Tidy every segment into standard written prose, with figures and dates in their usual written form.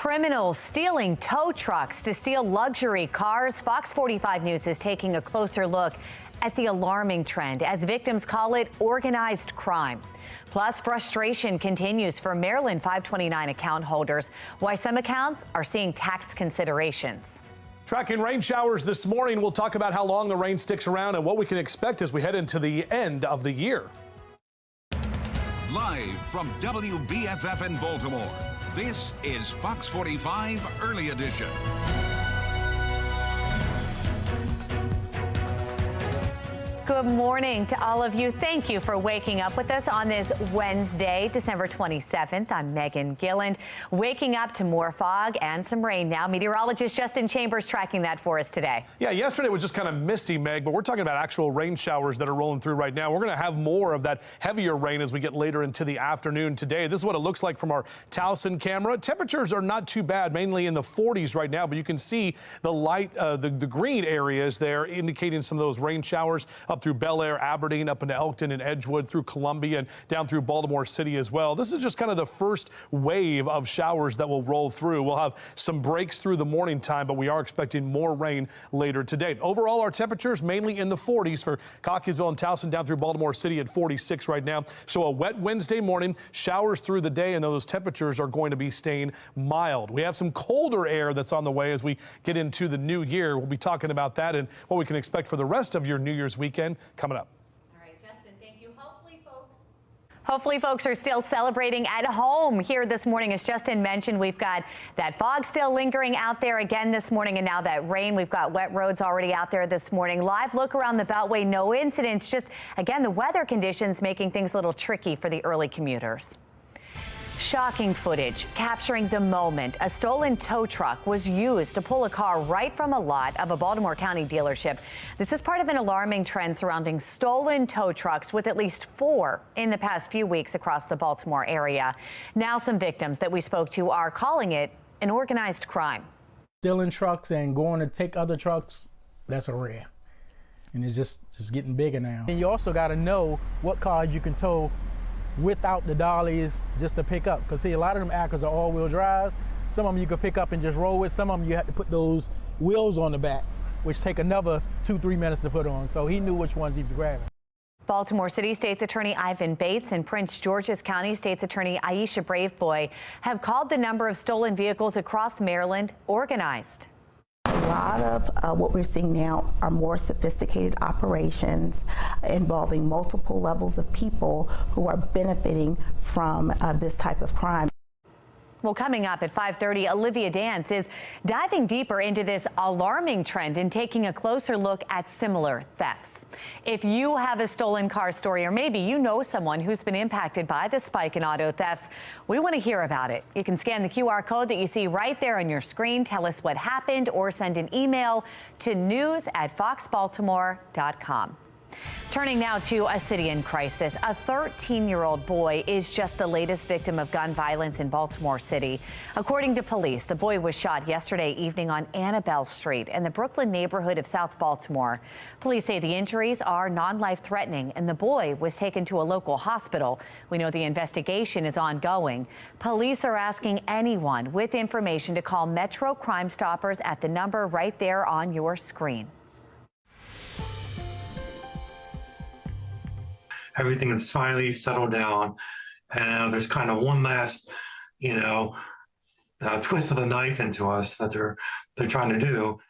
Criminals stealing tow trucks to steal luxury cars. Fox 45 News is taking a closer look at the alarming trend, as victims call it, organized crime. Plus, frustration continues for Maryland 529 account holders, why some accounts are seeing tax considerations. Tracking rain showers this morning, we'll talk about how long the rain sticks around and what we can expect as we head into the end of the year. Live from WBFF in Baltimore, this is Fox 45 Early Edition. Good morning to all of you. Thank you for waking up with us on this Wednesday, December 27th. I'm Megan Gilland. Waking up to more fog and some rain now. Meteorologist Justin Chambers tracking that for us today. Yeah, yesterday was just kind of misty, Meg, but we're talking about actual rain showers that are rolling through right now. We're going to have more of that heavier rain as we get later into the afternoon today. This is what it looks like from our Towson camera. Temperatures are not too bad, mainly in the 40s right now, but you can see the light, the green areas there indicating some of those rain showers up through Bel Air, Aberdeen, up into Elkton and Edgewood, through Columbia and down through Baltimore City as well. This is just kind of the first wave of showers that will roll through. We'll have some breaks through the morning time, but we are expecting more rain later today. Overall, our temperatures mainly in the 40s for Cockeysville and Towson, down through Baltimore City at 46 right now. So a wet Wednesday morning, showers through the day, and those temperatures are going to be staying mild. We have some colder air that's on the way as we get into the new year. We'll be talking about that and what we can expect for the rest of your New Year's weekend coming up. All right, Justin, thank you. Hopefully folks are still celebrating at home here this morning. As Justin mentioned, we've got that fog still lingering out there again this morning, and now that rain. We've got wet roads already out there this morning. Live look around the Beltway, no incidents. Just, again, the weather conditions making things a little tricky for the early commuters. Shocking footage capturing the moment a stolen tow truck was used to pull a car right from a lot of a Baltimore County dealership. This is part of an alarming trend surrounding stolen tow trucks, with at least 4 in the past few weeks across the Baltimore area. Now some victims that we spoke to are calling it an organized crime. Stealing trucks and going to take other trucks, that's a rare. And it's just getting bigger now. And you also got to know what cars you can tow without the dollies just to pick up. Because see, a lot of them Acras are all-wheel drives. Some of them you can pick up and just roll with. Some of them you have to put those wheels on the back, which take another 2-3 minutes to put on. So he knew which ones he was grabbing. Baltimore City State's Attorney Ivan Bates and Prince George's County State's Attorney Aisha Braveboy have called the number of stolen vehicles across Maryland organized. A lot of what we're seeing now are more sophisticated operations involving multiple levels of people who are benefiting from this type of crime. Well, coming up at 5:30, Olivia Dance is diving deeper into this alarming trend and taking a closer look at similar thefts. If you have a stolen car story, or maybe you know someone who's been impacted by the spike in auto thefts, we want to hear about it. You can scan the QR code that you see right there on your screen, tell us what happened, or send an email to news@foxbaltimore.com. Turning now to a city in crisis. A 13-year-old boy is just the latest victim of gun violence in Baltimore City. According to police, the boy was shot yesterday evening on Annabelle Street in the Brooklyn neighborhood of South Baltimore. Police say the injuries are non-life-threatening, and the boy was taken to a local hospital. We know the investigation is ongoing. Police are asking anyone with information to call Metro Crime Stoppers at the number right there on your screen. Everything has finally settled down, and there's kind of one last, twist of the knife into us that they're trying to do.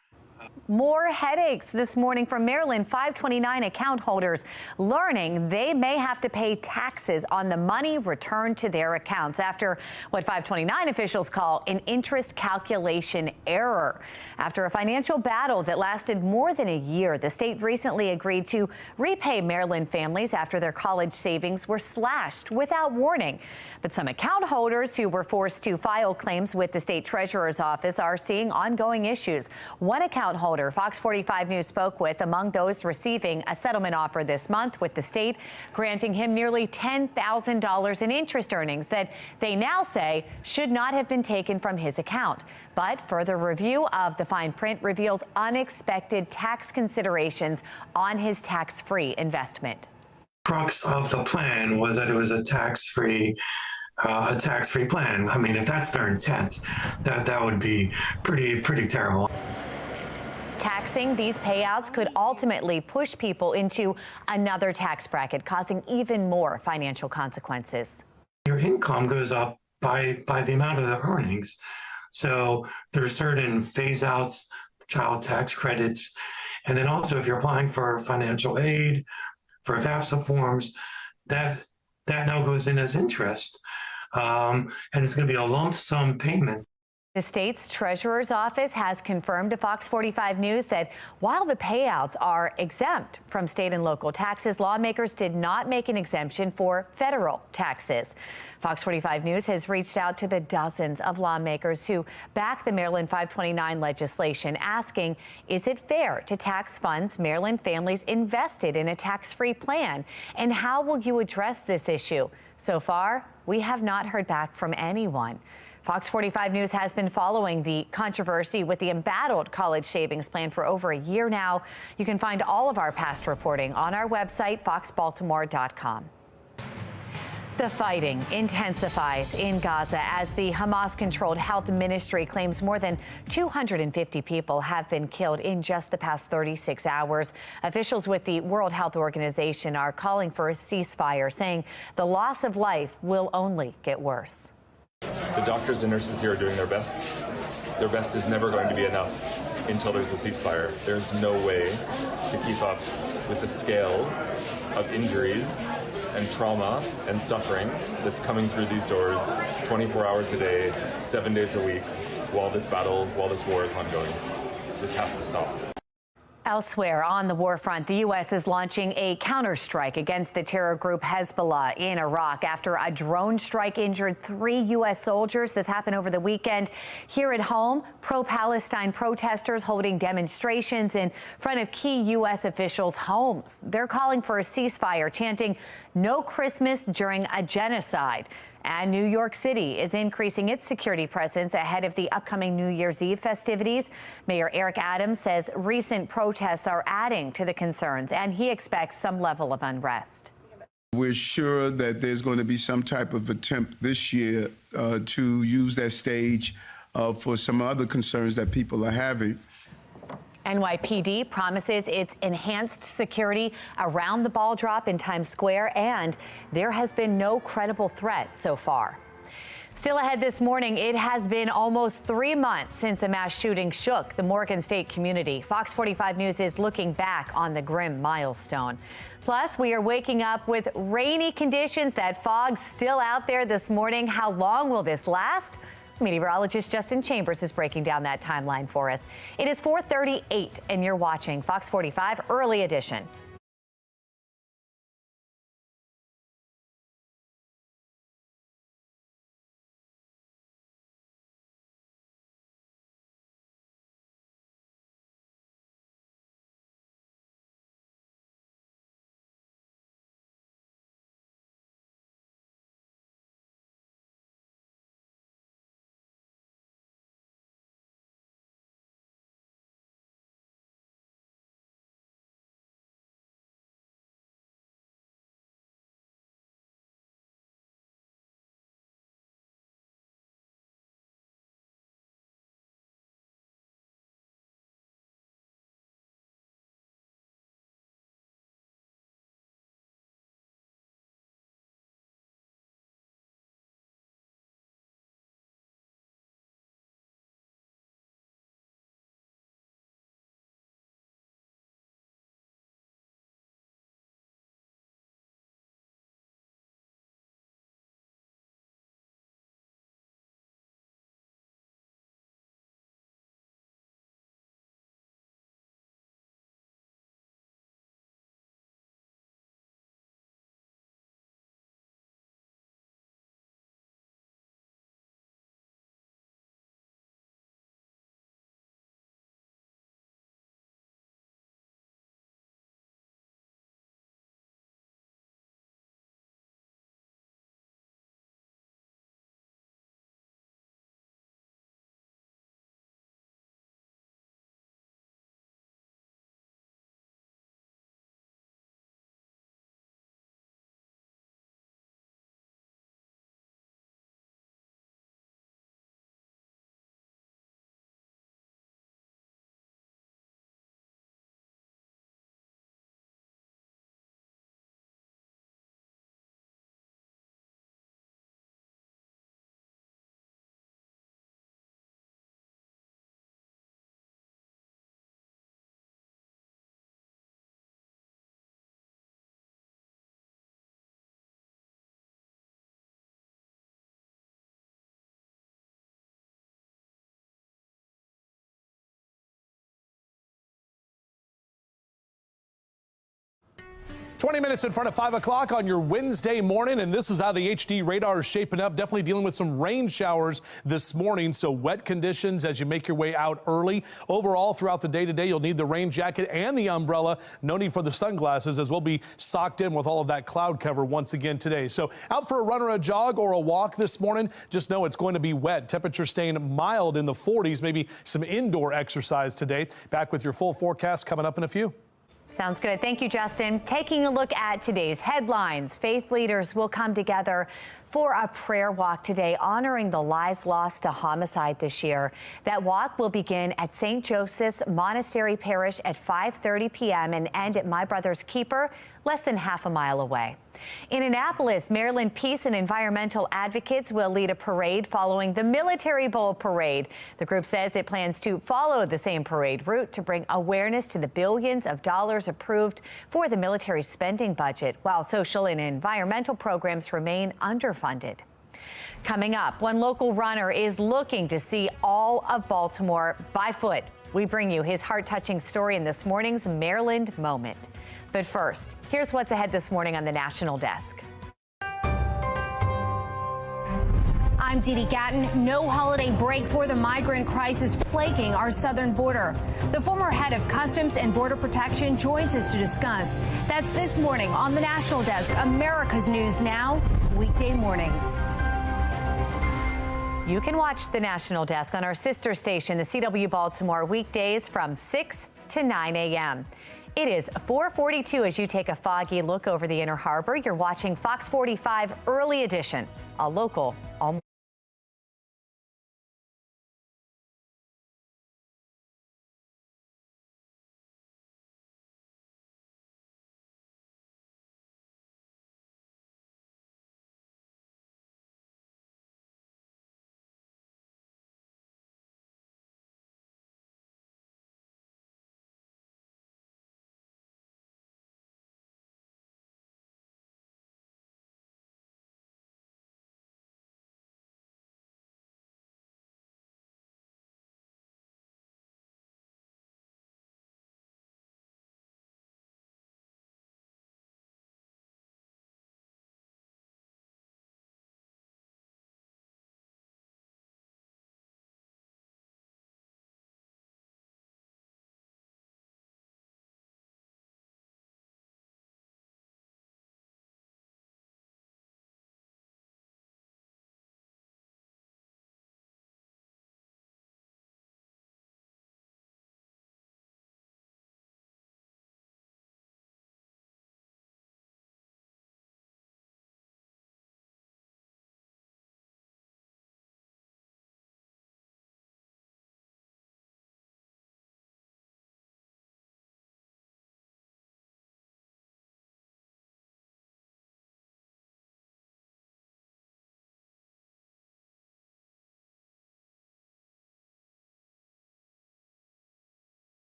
More headaches this morning from Maryland 529 account holders, learning they may have to pay taxes on the money returned to their accounts after what 529 officials call an interest calculation error. After a financial battle that lasted more than a year, the state recently agreed to repay Maryland families after their college savings were slashed without warning. But some account holders who were forced to file claims with the state treasurer's office are seeing ongoing issues. One account holder Fox 45 News spoke with among those receiving a settlement offer this month, with the state granting him nearly $10,000 in interest earnings that they now say should not have been taken from his account. But further review of the fine print reveals unexpected tax considerations on his tax-free investment. Crux of the plan was that it was a tax-free a tax-free plan. I mean, if that's their intent, that would be pretty terrible. Taxing these payouts could ultimately push people into another tax bracket, causing even more financial consequences. Your income goes up by the amount of the earnings. So there's certain phase outs, child tax credits, and then also if you're applying for financial aid, for FAFSA forms, that now goes in as interest. And it's going to be a lump sum payment. The state's treasurer's office has confirmed to Fox 45 News that while the payouts are exempt from state and local taxes, lawmakers did not make an exemption for federal taxes. Fox 45 News has reached out to the dozens of lawmakers who back the Maryland 529 legislation, asking, is it fair to tax funds Maryland families invested in a tax-free plan? And how will you address this issue? So far, we have not heard back from anyone. Fox 45 News has been following the controversy with the embattled college savings plan for over a year now. You can find all of our past reporting on our website, foxbaltimore.com. The fighting intensifies in Gaza as the Hamas-controlled health ministry claims more than 250 people have been killed in just the past 36 hours. Officials with the World Health Organization are calling for a ceasefire, saying the loss of life will only get worse. The doctors and nurses here are doing their best. Their best is never going to be enough until there's a ceasefire. There's no way to keep up with the scale of injuries and trauma and suffering that's coming through these doors 24 hours a day, 7 days a week, while this war is ongoing. This has to stop. Elsewhere on the war front, the U.S. is launching a counterstrike against the terror group Hezbollah in Iraq after a drone strike injured 3 U.S. soldiers. This happened over the weekend. Here at home, pro-Palestine protesters holding demonstrations in front of key U.S. officials' homes. They're calling for a ceasefire, chanting, "No Christmas during a genocide." And New York City is increasing its security presence ahead of the upcoming New Year's Eve festivities. Mayor Eric Adams says recent protests are adding to the concerns, and he expects some level of unrest. We're sure that there's going to be some type of attempt this year to use that stage for some other concerns that people are having. NYPD promises its enhanced security around the ball drop in Times Square, and there has been no credible threat so far. Still ahead this morning, it has been almost 3 months since a mass shooting shook the Morgan State community. Fox 45 News is looking back on the grim milestone. Plus, we are waking up with rainy conditions. That fog still out there this morning. How long will this last? Meteorologist Justin Chambers is breaking down that timeline for us. It is 4:38 and you're watching Fox 45 Early Edition. 20 minutes in front of 5 o'clock on your Wednesday morning, and this is how the HD radar is shaping up. Definitely dealing with some rain showers this morning, so wet conditions as you make your way out early. Overall, throughout the day today, you'll need the rain jacket and the umbrella. No need for the sunglasses, as we'll be socked in with all of that cloud cover once again today. So out for a run or a jog or a walk this morning, just know it's going to be wet. Temperature staying mild in the 40s, maybe some indoor exercise today. Back with your full forecast coming up in a few. Sounds good. Thank you, Justin. Taking a look at today's headlines, faith leaders will come together for a prayer walk today, honoring the lives lost to homicide this year. That walk will begin at St. Joseph's Monastery Parish at 5:30 p.m. and end at My Brother's Keeper, less than half a mile away. In Annapolis, Maryland Peace and Environmental Advocates will lead a parade following the Military Bowl parade. The group says it plans to follow the same parade route to bring awareness to the billions of dollars approved for the military spending budget, while social and environmental programs remain underfunded. Coming up, one local runner is looking to see all of Baltimore by foot. We bring you his heart-touching story in this morning's Maryland Moment. But first, here's what's ahead this morning on the National Desk. I'm Dee Gatton. No holiday break for the migrant crisis plaguing our southern border. The former head of Customs and Border Protection joins us to discuss. That's this morning on the National Desk, America's News Now, weekday mornings. You can watch the National Desk on our sister station, the CW Baltimore, weekdays from 6 to 9 a.m. It is 4:42 as you take a foggy look over the Inner Harbor. You're watching Fox 45 Early Edition, a local all.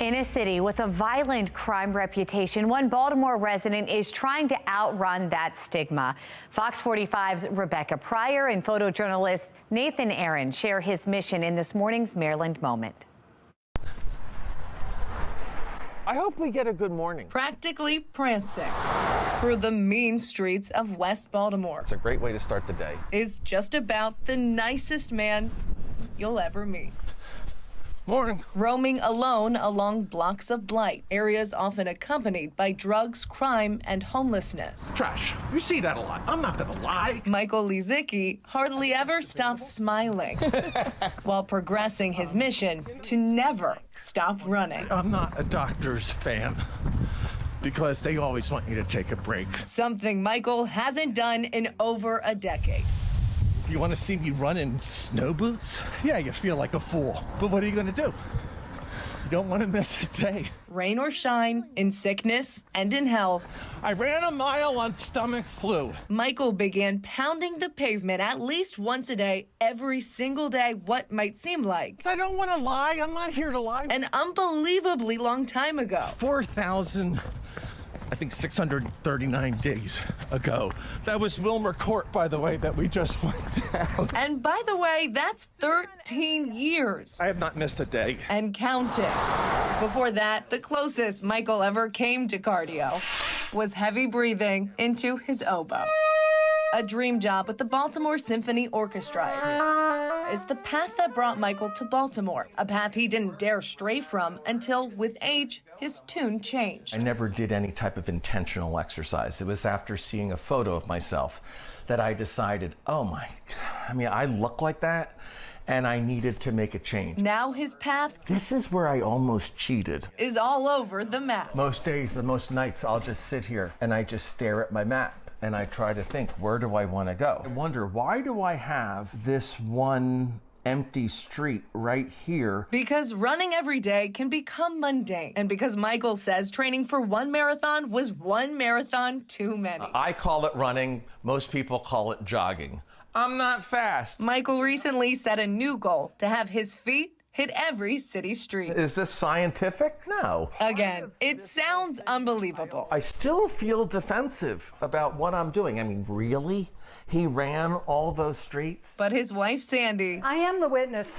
In a city with a violent crime reputation, one Baltimore resident is trying to outrun that stigma. Fox 45's Rebecca Pryor and photojournalist Nathan Aaron share his mission in this morning's Maryland Moment. I hope we get a good morning. Practically prancing through the mean streets of West Baltimore. It's a great way to start the day. Is just about the nicest man you'll ever meet. Morning. Roaming alone along blocks of blight, areas often accompanied by drugs, crime, and homelessness. Trash. You see that a lot. I'm not gonna lie. Michael Lizicki hardly ever stops smiling while progressing his mission to never stop running. I'm not a doctor's fan because they always want you to take a break. Something Michael hasn't done in over a decade. You want to see me run in snow boots? Yeah, you feel like a fool. But what are you going to do? You don't want to miss a day. Rain or shine, in sickness and in health, I ran a mile on stomach flu. Michael began pounding the pavement at least once a day, every single day, what might seem like I don't want to lie. I'm not here to lie. an unbelievably long time ago. 639 days ago. That was Wilmer Court, by the way, that we just went down. And by the way, that's 13 years. I have not missed a day. And counting. Before that, the closest Michael ever came to cardio was heavy breathing into his oboe. A dream job with the Baltimore Symphony Orchestra is the path that brought Michael to Baltimore, a path he didn't dare stray from until, with age, his tune changed. I never did any type of intentional exercise. It was after seeing a photo of myself that I decided, I look like that, and I needed to make a change. Now his path This is where I almost cheated. is all over the map. Most days, most nights, I'll just sit here and I just stare at my map and I try to think, where do I want to go? I wonder, why do I have this one empty street right here? Because running every day can become mundane. And because Michael says training for one marathon was one marathon too many. I call it running. Most people call it jogging. I'm not fast. Michael recently set a new goal to have his feet hit every city street. Is this scientific? No. Again, it sounds unbelievable. I still feel defensive about what I'm doing. I mean, really? He ran all those streets? But his wife, Sandy, I am the witness.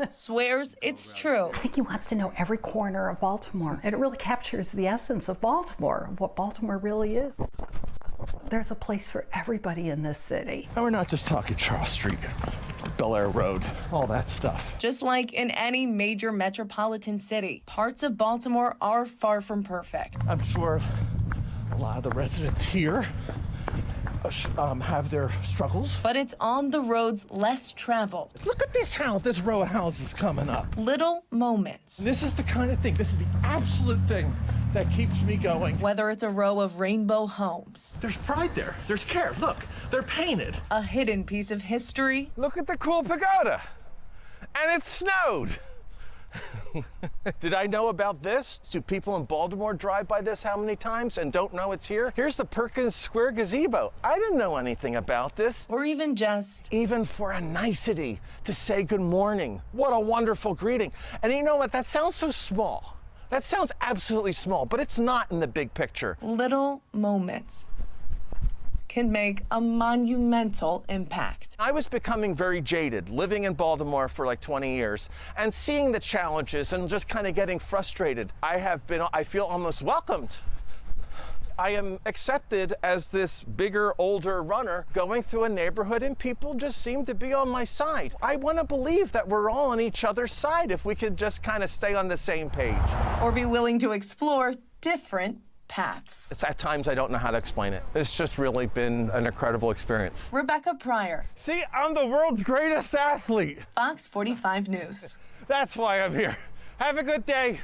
swears it's true. I think he wants to know every corner of Baltimore. And it really captures the essence of Baltimore, what Baltimore really is. There's a place for everybody in this city. And we're not just talking Charles Street, Bel Air Road, all that stuff. Just like in any major metropolitan city, parts of Baltimore are far from perfect. I'm sure a lot of the residents here have their struggles. But it's on the roads less traveled. Look at this row of houses coming up. Little moments. This is the kind of thing, this is the absolute thing that keeps me going. Whether it's a row of rainbow homes. There's pride there. There's care. Look, they're painted. A hidden piece of history. Look at the cool pagoda. And it snowed. Did I know about this? Do people in Baltimore drive by this how many times and don't know it's here? Here's the Perkins Square gazebo. I didn't know anything about this. Or even just... Even for a nicety to say good morning. What a wonderful greeting. And you know what? That sounds so small. That sounds absolutely small, but it's not in the big picture. Little moments can make a monumental impact. I was becoming very jaded, living in Baltimore for like 20 years and seeing the challenges and just kind of getting frustrated. I feel almost welcomed. I am accepted as this bigger, older runner going through a neighborhood and people just seem to be on my side. I want to believe that we're all on each other's side if we could just kind of stay on the same page. Or be willing to explore different paths. It's at times I don't know how to explain it. It's just really been an incredible experience. Rebecca Pryor. See, I'm the world's greatest athlete. Fox 45 News. That's why I'm here. Have a good day.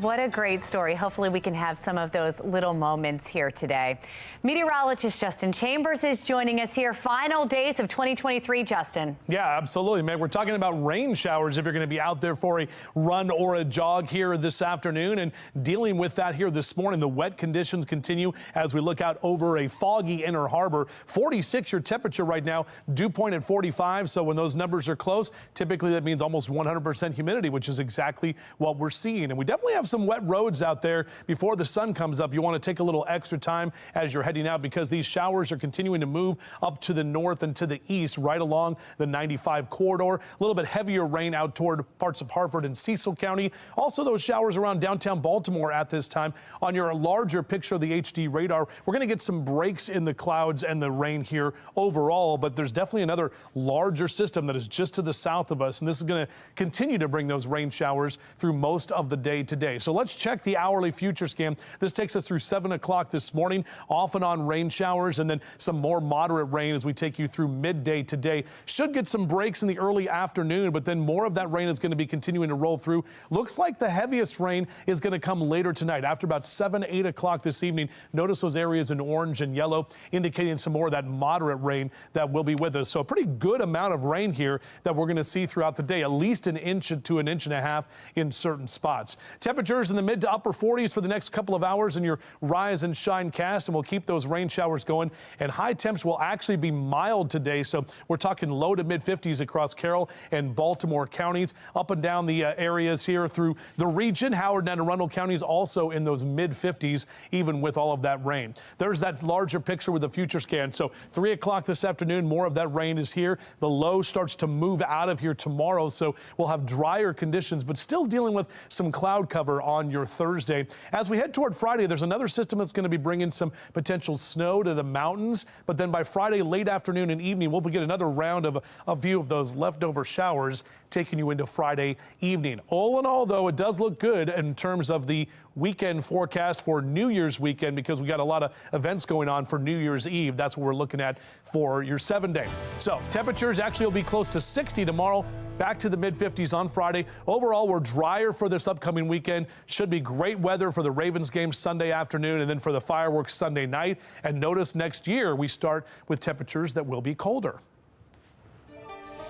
What a great story. Hopefully we can have some of those little moments here today. Meteorologist Justin Chambers is joining us here. Final days of 2023, Justin. Yeah, absolutely, Meg. We're talking about rain showers if you're going to be out there for a run or a jog here this afternoon, and dealing with that here this morning. The wet conditions continue as we look out over a foggy Inner Harbor. 46 your temperature right now, dew point at 45. So when those numbers are close, typically that means almost 100% humidity, which is exactly what we're seeing. And we definitely have have some wet roads out there before the sun comes up. You want to take a little extra time as you're heading out because these showers are continuing to move up to the north and to the east right along the 95 corridor. A little bit heavier rain out toward parts of Harford and Cecil County. Also those showers around downtown Baltimore at this time. On your larger picture of the HD radar, we're going to get some breaks in the clouds and the rain here overall, but there's definitely another larger system that is just to the south of us, and this is going to continue to bring those rain showers through most of the day today. So let's check the hourly future scan. This takes us through 7 o'clock this morning, off and on rain showers, and then some more moderate rain as we take you through midday today. Should get some breaks in the early afternoon, but then more of that rain is going to be continuing to roll through. Looks like the heaviest rain is going to come later tonight after about 7, 8 o'clock this evening. Notice those areas in orange and yellow indicating some more of that moderate rain that will be with us. So a pretty good amount of rain here that we're going to see throughout the day, at least an inch to an inch and a half in certain spots. Temperatures in the mid to upper 40s for the next couple of hours in your rise and shine cast, and we'll keep those rain showers going. And high temps will actually be mild today. So we're talking low to mid 50s across Carroll and Baltimore counties, up and down the areas here through the region. Howard and Anne Arundel counties also in those mid 50s, even with all of that rain. There's that larger picture with the future scan. So 3 o'clock this afternoon, more of that rain is here. The low starts to move out of here tomorrow, so we'll have drier conditions, but still dealing with some cloud cover on your Thursday. As we head toward Friday, there's another system that's going to be bringing some potential snow to the mountains, but then by Friday late afternoon and evening, we'll get another round of a view of those leftover showers taking you into Friday evening. All in all, though, it does look good in terms of the weekend forecast for New Year's weekend because we got a lot of events going on for New Year's Eve. That's what we're looking at for your 7-day. So temperatures actually will be close to 60 tomorrow, back to the mid 50s on Friday. Overall, we're drier for this upcoming weekend. Should be great weather for the Ravens game Sunday afternoon and then for the fireworks Sunday night. And notice next year we start with temperatures that will be colder.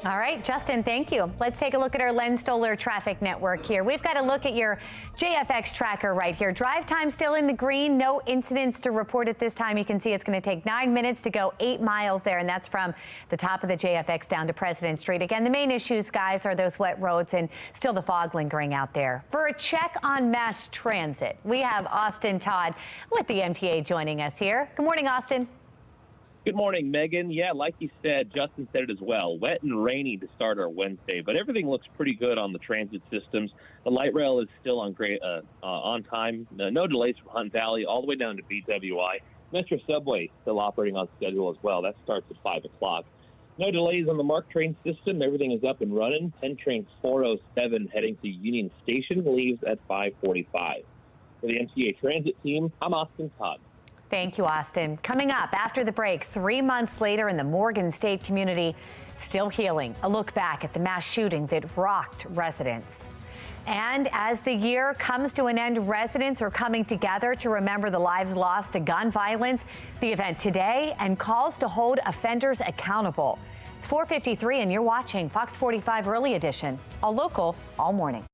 All right, Justin, thank you. Let's take a look at our Len Stoller traffic network here. We've got a look at your JFX tracker right here. Drive time still in the green. No incidents to report at this time. You can see it's going to take 9 minutes to go 8 miles there, and that's from the top of the JFX down to President Street. Again, the main issues, guys, are those wet roads and still the fog lingering out there. For a check on mass transit, we have Austin Todd with the MTA joining us here. Good morning, Austin. Good morning, Megan. Yeah, like you said, Justin said it as well. Wet and rainy to start our Wednesday, but everything looks pretty good on the transit systems. The light rail is still on on time. No delays from Hunt Valley all the way down to BWI. Metro Subway still operating on schedule as well. That starts at 5 o'clock. No delays on the MARC train system. Everything is up and running. 10 train 407 heading to Union Station leaves at 5:45. For the MTA transit team, I'm Austin Todd. Thank you, Austin. Coming up after the break, 3 months later in the Morgan State community, still healing. A look back at the mass shooting that rocked residents. And as the year comes to an end, residents are coming together to remember the lives lost to gun violence. The event today and calls to hold offenders accountable. It's 4:53 and you're watching Fox 45 Early Edition, all local, all morning.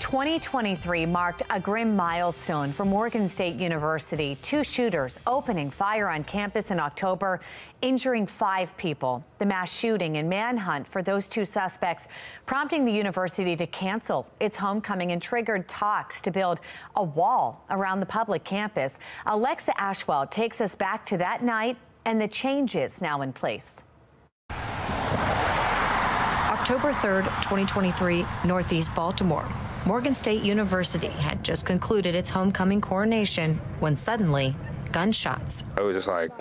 2023 marked a grim milestone for Morgan State University. 2 shooters opening fire on campus in October, injuring 5 people. The mass shooting and manhunt for those 2 suspects prompting the university to cancel its homecoming and triggered talks to build a wall around the public campus. Alexa Ashwell takes us back to that night and the changes now in place. October 3rd, 2023, Northeast Baltimore. Morgan State University had just concluded its homecoming coronation when suddenly, gunshots. It was just like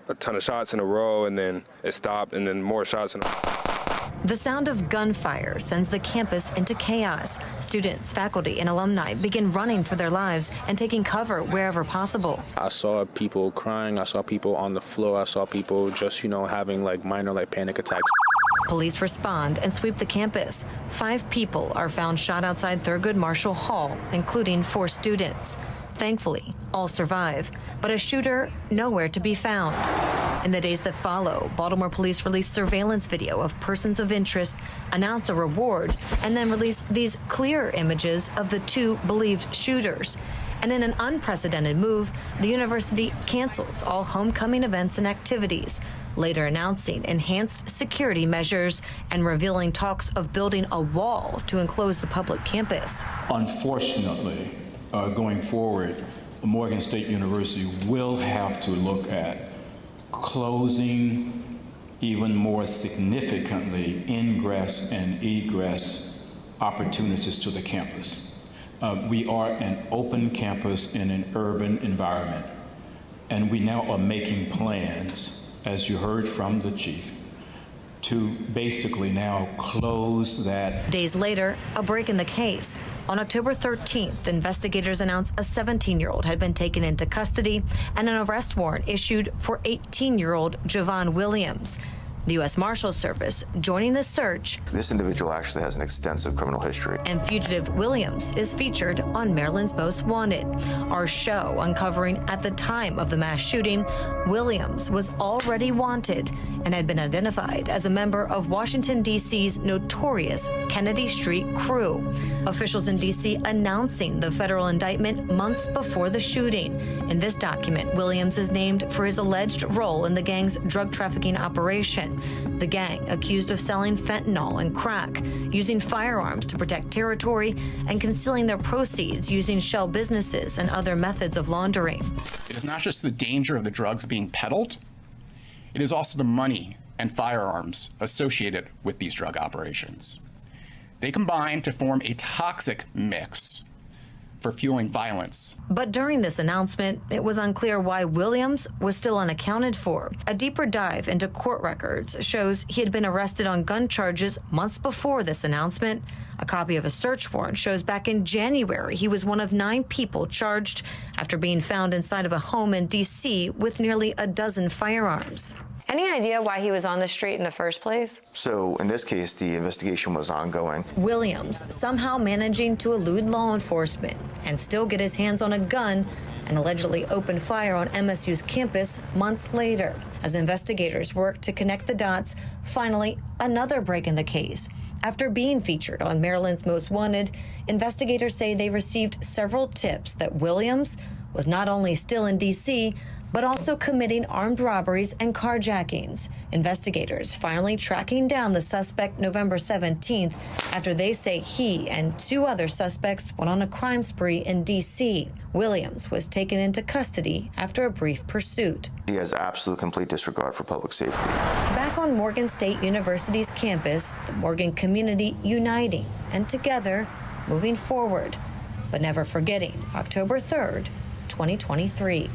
a ton of shots in a row, and then it stopped, and then more shots in a row. The sound of gunfire sends the campus into chaos. Students, faculty, and alumni begin running for their lives and taking cover wherever possible. I saw people crying. I saw people on the floor. I saw people just, having minor panic attacks. Police respond and sweep the campus. 5 people are found shot outside Thurgood Marshall Hall, including 4 students. Thankfully, all survive, but a shooter nowhere to be found. In the days that follow, Baltimore police released surveillance video of persons of interest, announce a reward, and then release these clear images of the 2 believed shooters. And in an unprecedented move, the university cancels all homecoming events and activities, later announcing enhanced security measures and revealing talks of building a wall to enclose the public campus. Unfortunately, going forward, Morgan State University will have to look at closing even more significantly ingress and egress opportunities to the campus. We are an open campus in an urban environment, and we now are making plans, as you heard from the chief, to basically now close that. Days later, a break in the case. On October 13th, investigators announced a 17-year-old had been taken into custody and an arrest warrant issued for 18-year-old Javon Williams. The U.S. Marshals Service joining the search. This individual actually has an extensive criminal history. And fugitive Williams is featured on Maryland's Most Wanted. Our show uncovering at the time of the mass shooting, Williams was already wanted and had been identified as a member of Washington, D.C.'s notorious Kennedy Street crew. Officials in D.C. announcing the federal indictment months before the shooting. In this document, Williams is named for his alleged role in the gang's drug trafficking operation. The gang accused of selling fentanyl and crack, using firearms to protect territory, and concealing their proceeds using shell businesses and other methods of laundering. It is not just the danger of the drugs being peddled, it is also the money and firearms associated with these drug operations. They combine to form a toxic mix for fueling violence. But during this announcement, it was unclear why Williams was still unaccounted for. A deeper dive into court records shows he had been arrested on gun charges months before this announcement. A copy of a search warrant shows back in January he was one of 9 people charged after being found inside of a home in D.C. with nearly a dozen firearms. Any idea why he was on the street in the first place? So in this case, the investigation was ongoing. Williams somehow managing to elude law enforcement and still get his hands on a gun and allegedly open fire on MSU's campus months later. As investigators work to connect the dots, finally, another break in the case. After being featured on Maryland's Most Wanted, investigators say they received several tips that Williams was not only still in D.C., but also committing armed robberies and carjackings. Investigators finally tracking down the suspect November 17th after they say he and 2 other suspects went on a crime spree in D.C. Williams was taken into custody after a brief pursuit. He has absolute complete disregard for public safety. Back on Morgan State University's campus, the Morgan community uniting and together moving forward, but never forgetting October 3rd, 2023.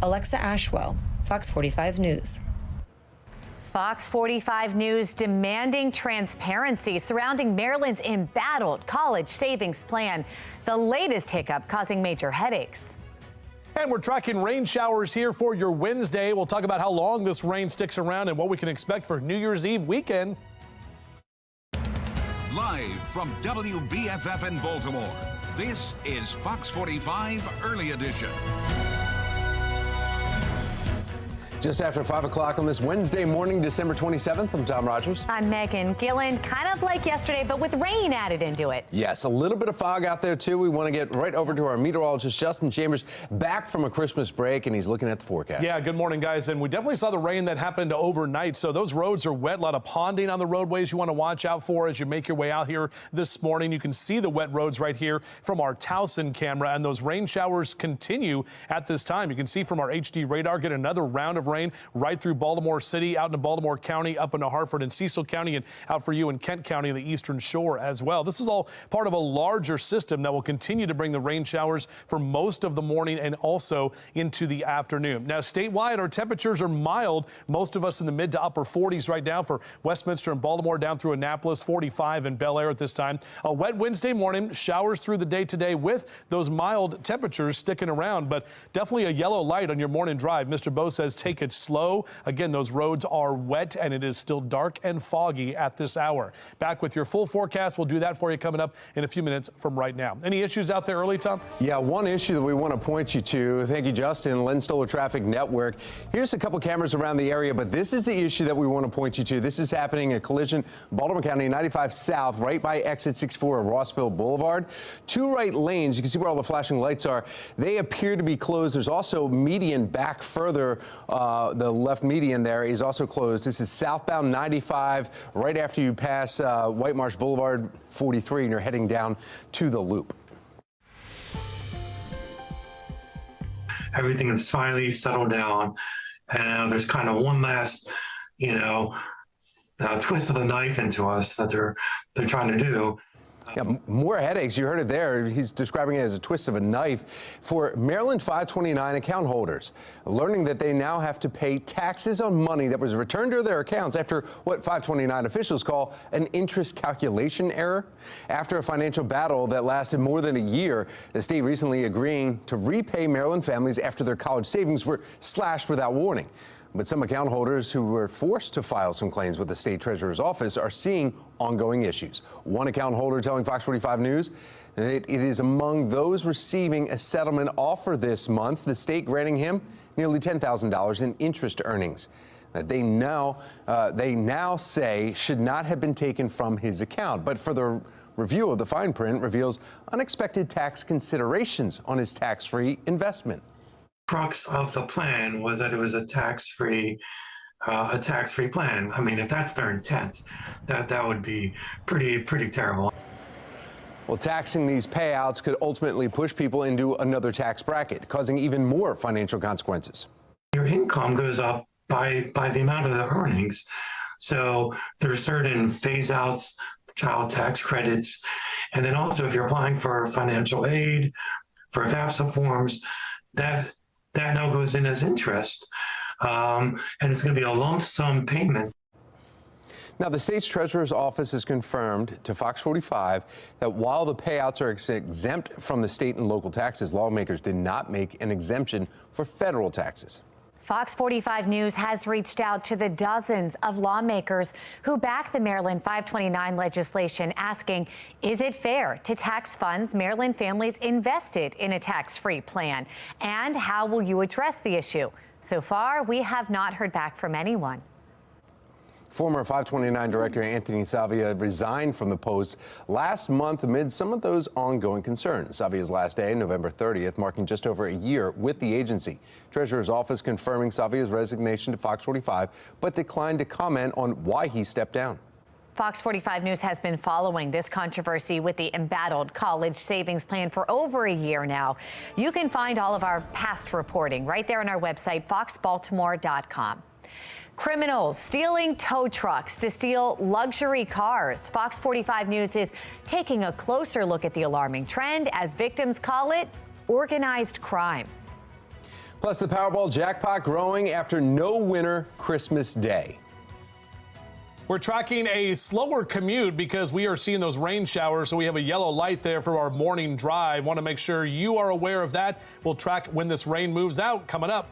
Alexa Ashwell, Fox 45 News. Fox 45 News demanding transparency surrounding Maryland's embattled college savings plan. The latest hiccup causing major headaches. And we're tracking rain showers here for your Wednesday. We'll talk about how long this rain sticks around and what we can expect for New Year's Eve weekend. Live from WBFF in Baltimore, this is Fox 45 Early Edition. Just after 5 o'clock on this Wednesday morning, December 27th, I'm Tom Rogers. I'm Megan Gillen, kind of like yesterday, but with rain added into it. Yes, a little bit of fog out there, too. We want to get right over to our meteorologist, Justin Chambers, back from a Christmas break, and he's looking at the forecast. Yeah, good morning, guys. And we definitely saw the rain that happened overnight, so those roads are wet. A lot of ponding on the roadways you want to watch out for as you make your way out here this morning. You can see the wet roads right here from our Towson camera, and those rain showers continue at this time. You can see from our HD radar, get another round of rain right through Baltimore City, out into Baltimore County, up into Hartford and Cecil County, and out for you in Kent County and the Eastern Shore as well. This is all part of a larger system that will continue to bring the rain showers for most of the morning and also into the afternoon. Now, statewide, our temperatures are mild. Most of us in the mid to upper 40s right now for Westminster and Baltimore, down through Annapolis, 45 in Bel Air at this time. A wet Wednesday morning, showers through the day today with those mild temperatures sticking around, but definitely a yellow light on your morning drive. Mr. Bo says take it slow. Again, those roads are wet and it is still dark and foggy at this hour. Back with your full forecast. We'll do that for you coming up in a few minutes from right now. Any issues out there early, Tom? Yeah, one issue that we want to point you to. Thank you, Justin. Len Stoller Traffic Network. Here's a couple cameras around the area, but this is the issue that we want to point you to. This is happening, a collision, Baltimore County 95 South, right by exit 64 of Rossville Boulevard. Two right lanes. You can see where all the flashing lights are. They appear to be closed. There's also median back further. The left median there is also closed. This is southbound 95 right after you pass White Marsh Boulevard 43 and you're heading down to the loop. Everything has finally settled down, and there's kind of one last, twist of the knife into us that they're trying to do. Yeah, more headaches. You heard it there. He's describing it as a twist of a knife for Maryland 529 account holders, learning that they now have to pay taxes on money that was returned to their accounts after what 529 officials call an interest calculation error. After a financial battle that lasted more than a year, the state recently agreeing to repay Maryland families after their college savings were slashed without warning. But some account holders who were forced to file some claims with the state treasurer's office are seeing ongoing issues. One account holder telling Fox 45 News that it is among those receiving a settlement offer this month, the state granting him nearly $10,000 in interest earnings that they now say should not have been taken from his account. But further review of the fine print reveals unexpected tax considerations on his tax-free investment. Crux of the plan was that it was a tax-free plan. I mean, if that's their intent, that would be pretty terrible. Well, taxing these payouts could ultimately push people into another tax bracket, causing even more financial consequences. Your income goes up by the amount of the earnings. So there's certain phase outs, child tax credits, and then also if you're applying for financial aid, for FAFSA forms, that now goes in as interest, and it's going to be a lump sum payment. Now, the state's treasurer's office has confirmed to Fox 45 that while the payouts are exempt from the state and local taxes, lawmakers did not make an exemption for federal taxes. Fox 45 News has reached out to the dozens of lawmakers who back the Maryland 529 legislation, asking, is it fair to tax funds Maryland families invested in a tax-free plan? And how will you address the issue? So far, we have not heard back from anyone. Former 529 Director Anthony Savia resigned from the post last month amid some of those ongoing concerns. Savia's last day, November 30th, marking just over a year with the agency. Treasurer's office confirming Savia's resignation to Fox 45, but declined to comment on why he stepped down. Fox 45 News has been following this controversy with the embattled college savings plan for over a year now. You can find all of our past reporting right there on our website, foxbaltimore.com. Criminals stealing tow trucks to steal luxury cars. Fox 45 News is taking a closer look at the alarming trend, as victims call it organized crime. Plus, the Powerball jackpot growing after no winner Christmas Day. We're tracking a slower commute because we are seeing those rain showers, so we have a yellow light there for our morning drive. Want to make sure you are aware of that. We'll track when this rain moves out coming up.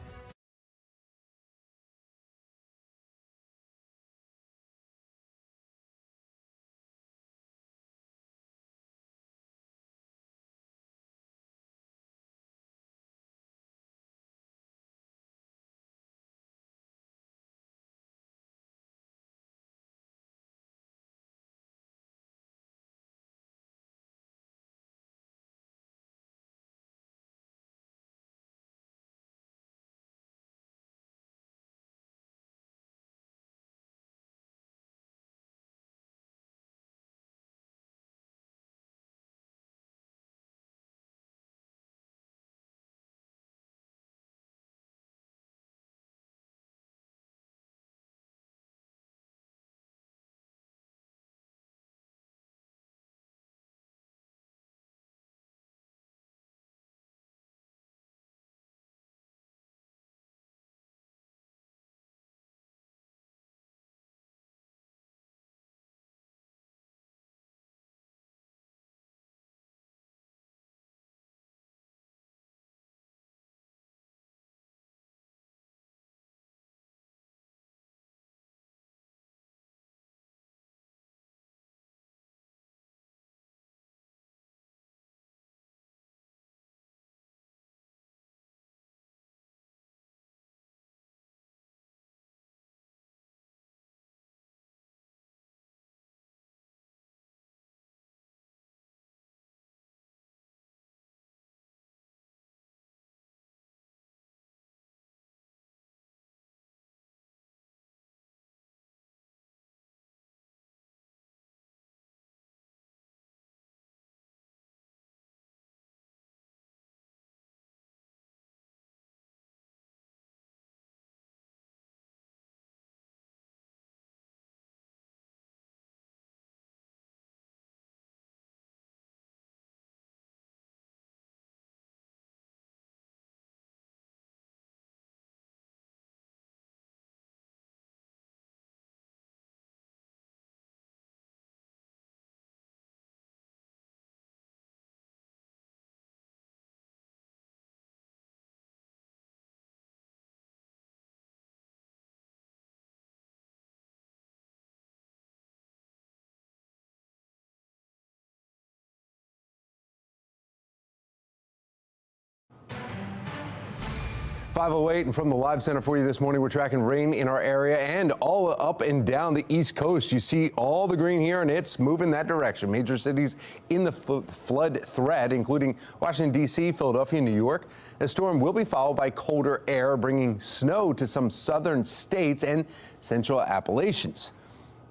5:08, and from the Live Center for you this morning, we're tracking rain in our area and all up and down the East Coast. You see all the green here, and it's moving that direction. Major cities in the flood threat, including Washington, D.C., Philadelphia, and New York. The storm will be followed by colder air, bringing snow to some southern states and central Appalachians.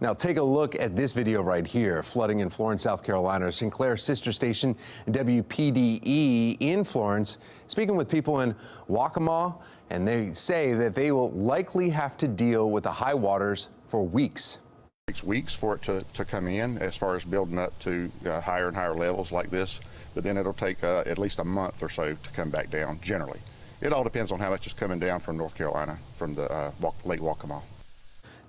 Now take a look at this video right here. Flooding in Florence, South Carolina. Sinclair's sister station, WPDE in Florence, speaking with people in Waccamaw, and they say that they will likely have to deal with the high waters for weeks. It takes weeks for it to come in as far as building up to higher and higher levels like this, but then it'll take at least a month or so to come back down generally. It all depends on how much is coming down from North Carolina, from the Lake Waccamaw.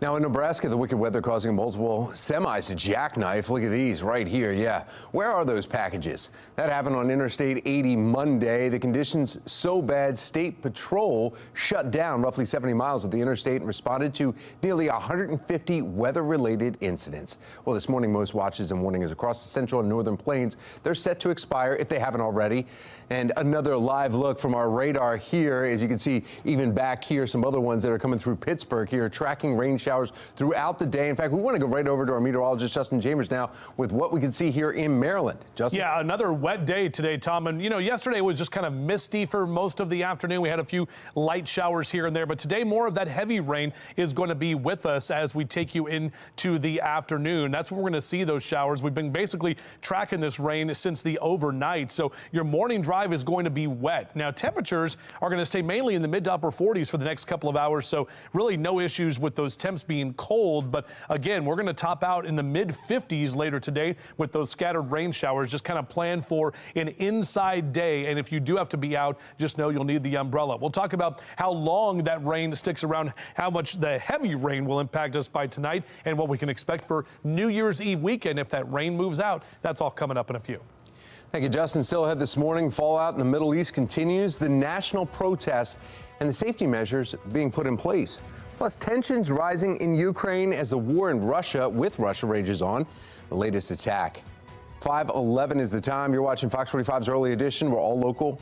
Now in Nebraska, the wicked weather causing multiple semis to jackknife. Look at these right here. Yeah, where are those packages? That happened on Interstate 80 Monday. The conditions so bad, State Patrol shut down roughly 70 miles of the interstate and responded to nearly 150 weather-related incidents. Well, this morning, most watches and warnings across the central and northern plains, they're set to expire if they haven't already. And another live look from our radar here, as you can see, even back here, some other ones that are coming through Pittsburgh here, tracking rain showers throughout the day. In fact, we want to go right over to our meteorologist, Justin Chambers, now with what we can see here in Maryland. Justin? Yeah, another wet day today, Tom. And, you know, yesterday was just kind of misty for most of the afternoon. We had a few light showers here and there. But today, more of that heavy rain is going to be with us as we take you into the afternoon. That's when we're going to see those showers. We've been basically tracking this rain since the overnight. So your morning drive is going to be wet. Now, temperatures are going to stay mainly in the mid to upper 40s for the next couple of hours. So really no issues with those temps being cold. But again, we're going to top out in the mid 50s later today with those scattered rain showers. Just kind of plan for an inside day. And if you do have to be out, just know you'll need the umbrella. We'll talk about how long that rain sticks around, how much the heavy rain will impact us by tonight, and what we can expect for New Year's Eve weekend if that rain moves out. That's all coming up in a few. Thank you, Justin. Still ahead this morning, fallout in the Middle East continues, the national protests and the safety measures being put in place. Plus, tensions rising in Ukraine as the war in Russia with Russia rages on. The latest attack. 5:11 is the time. You're watching Fox 45's Early Edition. We're all local.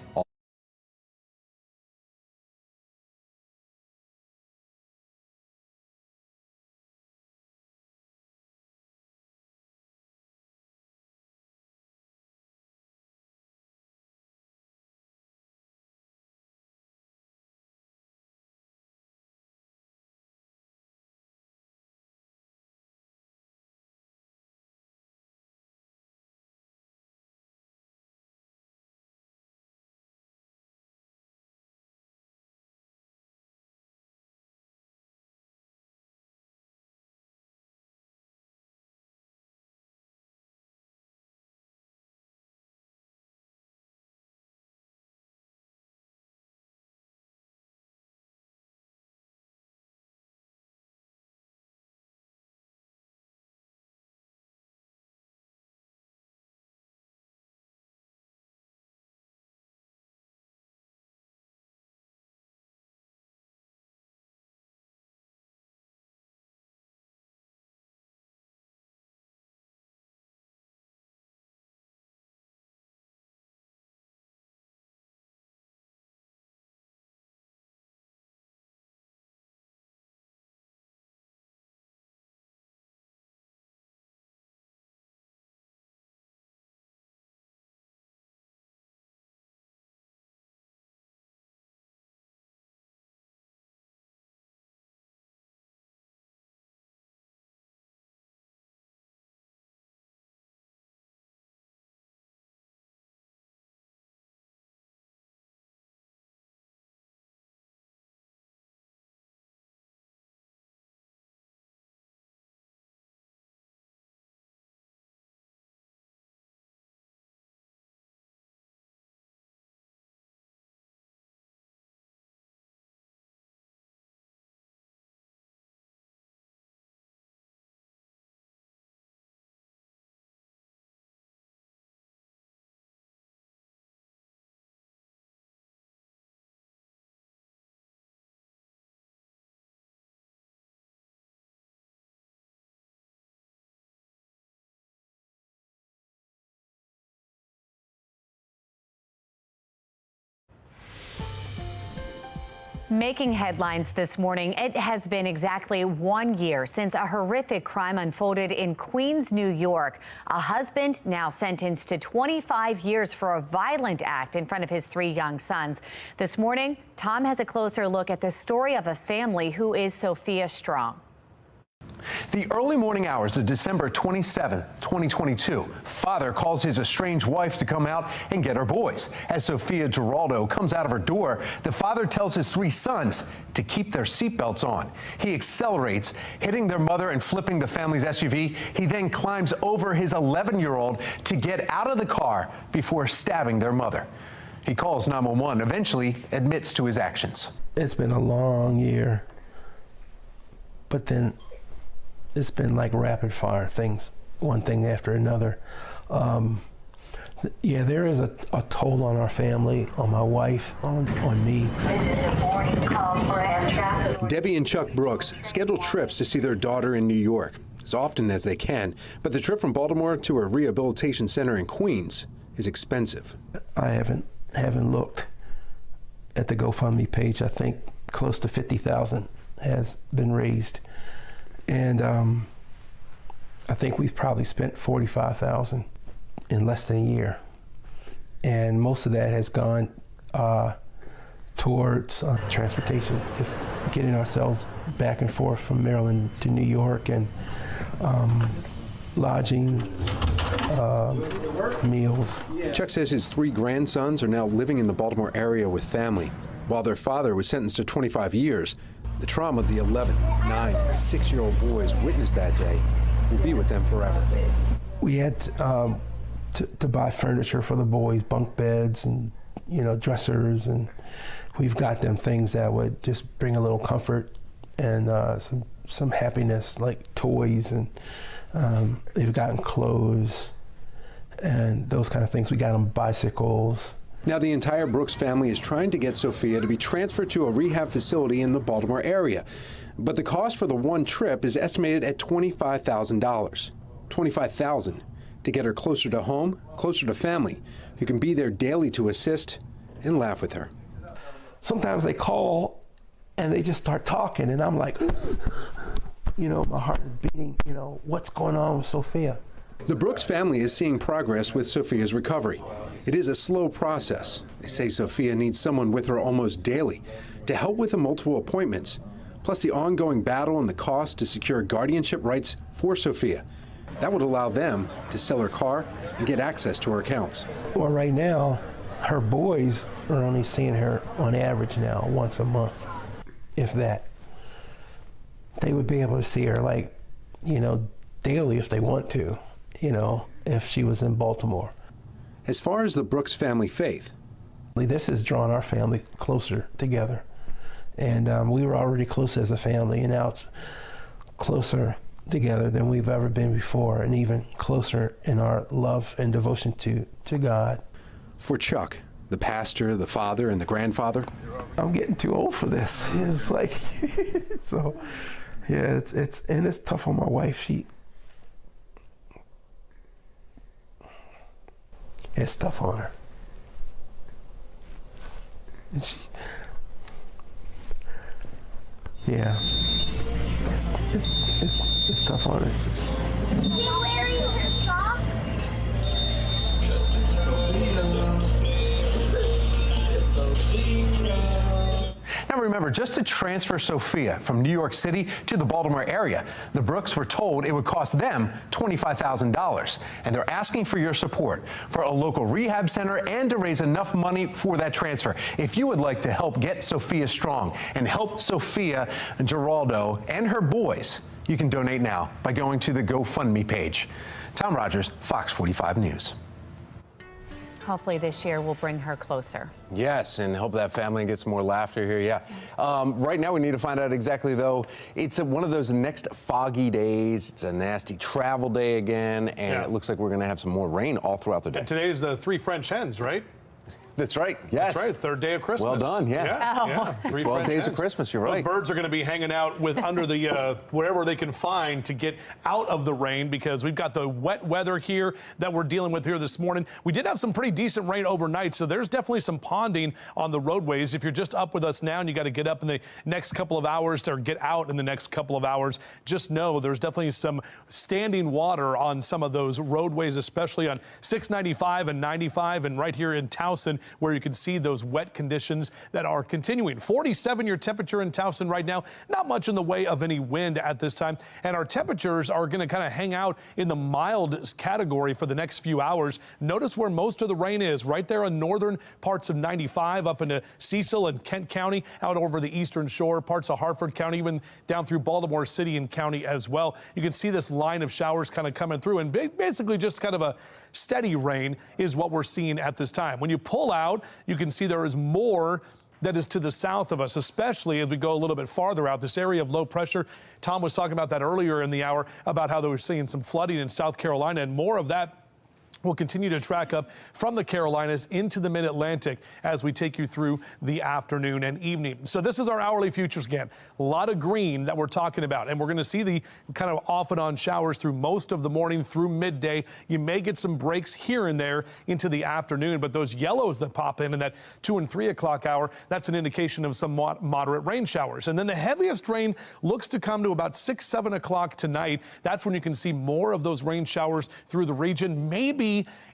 Making headlines this morning, it has been exactly 1 year since a horrific crime unfolded in Queens, New York. A husband now sentenced to 25 years for a violent act in front of his 3 young sons. This morning, Tom has a closer look at the story of a family who is Sophia Strong. The early morning hours of December 27, 2022, father calls his estranged wife to come out and get her boys. As Sophia Giraldo comes out of her door, the father tells his 3 sons to keep their seatbelts on. He accelerates, hitting their mother and flipping the family's SUV. He then climbs over his 11-year-old to get out of the car before stabbing their mother. He calls 911, eventually admits to his actions. It's been a long year, but then it's been like rapid fire things, one thing after another. Yeah, there is a toll on our family, on my wife, on me. This is a warning call for air traffic. Debbie and Chuck Brooks schedule trips to see their daughter in New York as often as they can, but the trip from Baltimore to a rehabilitation center in Queens is expensive. I haven't looked at the GoFundMe page. I think close to $50,000 has been raised. And I think we've probably spent $45,000 in less than a year. And most of that has gone towards transportation, just getting ourselves back and forth from Maryland to New York, and lodging, meals. Chuck says his 3 grandsons are now living in the Baltimore area with family. While their father was sentenced to 25 years, the trauma the 11, 9, and 6-year-old boys witnessed that day will be with them forever. We had to buy furniture for the boys, bunk beds and, dressers, and we've got them things that would just bring a little comfort and some happiness, like toys, and they've gotten clothes and those kind of things. We got them bicycles. Now the entire Brooks family is trying to get Sophia to be transferred to a rehab facility in the Baltimore area. But the cost for the one trip is estimated at $25,000. $25,000 to get her closer to home, closer to family, who can be there daily to assist and laugh with her. Sometimes they call and they just start talking, and I'm like, my heart is beating, what's going on with Sophia? The Brooks family is seeing progress with Sophia's recovery. It is a slow process. They say Sophia needs someone with her almost daily to help with the multiple appointments, plus the ongoing battle and the cost to secure guardianship rights for Sophia. That would allow them to sell her car and get access to her accounts. Well, right now, her boys are only seeing her on average now once a month, if that. They would be able to see her daily if they want to, if she was in Baltimore. As far as the Brooks family faith, this has drawn our family closer together. And we were already close as a family, and now it's closer together than we've ever been before, and even closer in our love and devotion to God. For Chuck, the pastor, the father, and the grandfather, I'm getting too old for this. It's like, so, yeah, it's tough on my wife. It's tough on her. And it's tough on her. Is he wearing her sock? Now remember, just to transfer Sophia from New York City to the Baltimore area, the Brooks were told it would cost them $25,000. And they're asking for your support for a local rehab center and to raise enough money for that transfer. If you would like to help get Sophia strong and help Sophia Giraldo and her boys, you can donate now by going to the GoFundMe page. Tom Rogers, Fox 45 News. Hopefully this year will bring her closer. Yes, and hope that family gets more laughter here, yeah. Right now we need to find out exactly, though. It's one of those next foggy days. It's a nasty travel day again, and it looks like we're going to have some more rain all throughout the day. And today's the 3 French hens, right? That's right. Yes. That's right. Third day of Christmas. Well done. Yeah. Yeah. 12 days of Christmas. You're right. Those birds are going to be hanging out with under the wherever they can find to get out of the rain, because we've got the wet weather here that we're dealing with here this morning. We did have some pretty decent rain overnight, so there's definitely some ponding on the roadways. If you're just up with us now and you got to get up in the next couple of hours or get out in the next couple of hours, just know there's definitely some standing water on some of those roadways, especially on 695 and 95 and right here in Towson, where you can see those wet conditions that are continuing. 47 your temperature in Towson right now. Not much in the way of any wind at this time. And our temperatures are going to kind of hang out in the mild category for the next few hours. Notice where most of the rain is, right there in northern parts of 95 up into Cecil and Kent County, out over the eastern shore, parts of Harford County, even down through Baltimore City and County as well. You can see this line of showers kind of coming through, and basically just kind of a steady rain is what we're seeing at this time. When you pull out, you can see there is more that is to the south of us, especially as we go a little bit farther out. This area of low pressure, Tom was talking about that earlier in the hour, about how they were seeing some flooding in South Carolina, and more of that will continue to track up from the Carolinas into the mid-Atlantic as we take you through the afternoon and evening. So this is our hourly futures again. A lot of green that we're talking about, and we're going to see the kind of off and on showers through most of the morning through midday. You may get some breaks here and there into the afternoon, but those yellows that pop in that 2 and 3 o'clock hour, that's an indication of some moderate rain showers. And then the heaviest rain looks to come to about 6, 7 o'clock tonight. That's when you can see more of those rain showers through the region, maybe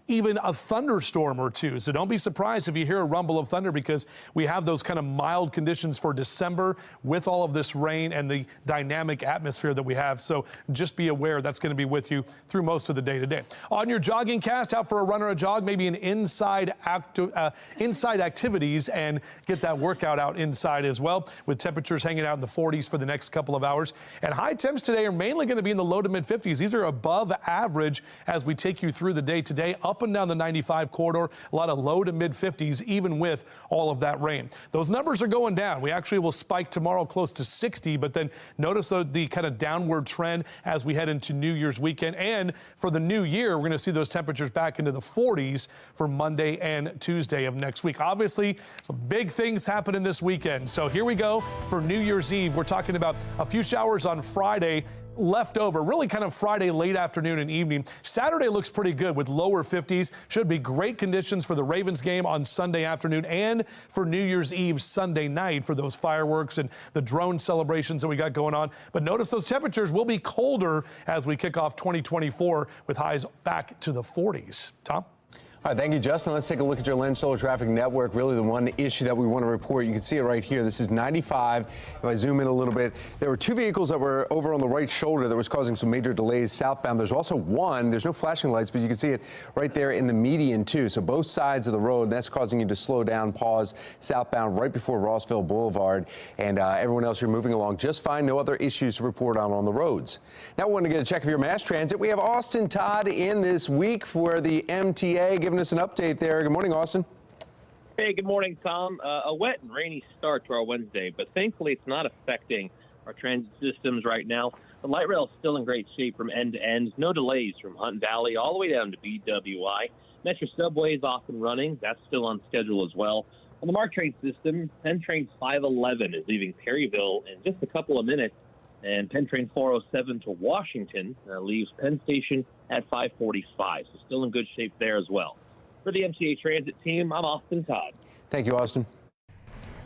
even a thunderstorm or two. So don't be surprised if you hear a rumble of thunder, because we have those kind of mild conditions for December with all of this rain and the dynamic atmosphere that we have. So just be aware that's going to be with you through most of the day today. On your jogging cast, out for a run or a jog, maybe an inside activities, and get that workout out inside as well, with temperatures hanging out in the 40s for the next couple of hours. And high temps today are mainly going to be in the low to mid 50s. These are above average as we take you through the day today, up and down the 95 corridor, a lot of low to mid 50s, even with all of that rain. Those numbers are going down. We actually will spike tomorrow close to 60, but then notice the kind of downward trend as we head into New Year's weekend. And for the new year, we're going to see those temperatures back into the 40s for Monday and Tuesday of next week. Obviously, some big things happening this weekend. So here we go for New Year's Eve. We're talking about a few showers on Friday, left over, really kind of Friday late afternoon and evening. Saturday looks pretty good with lower 50s. Should be great conditions for the Ravens game on Sunday afternoon and for New Year's Eve Sunday night for those fireworks and the drone celebrations that we got going on. But notice those temperatures will be colder as we kick off 2024 with highs back to the 40s. Tom? All right, thank you, Justin. Let's take a look at your Lens Solar Traffic Network. Really the one issue that we want to report. You can see it right here. This is 95. If I zoom in a little bit, there were 2 vehicles that were over on the right shoulder that was causing some major delays southbound. There's also one, there's no flashing lights, but you can see it right there in the median too. So both sides of the road, that's causing you to slow down, pause southbound right before Rossville Boulevard. And everyone else, you're moving along just fine. No other issues to report on the roads. Now we want to get a check of your mass transit. We have Austin Todd in this week for the MTA, giving us an update there. Good morning, Austin. Hey, good morning, Tom. A wet and rainy start to our Wednesday, but thankfully it's not affecting our transit systems right now. The light rail is still in great shape from end to end. No delays from Hunt Valley all the way down to BWI. Metro Subway is off and running. That's still on schedule as well. On the MARC train system, Penn Train 511 is leaving Perryville in just a couple of minutes, and Penn Train 407 to Washington leaves Penn Station at 545. So still in good shape there as well. For the MTA Transit team, I'm Austin Todd. Thank you, Austin.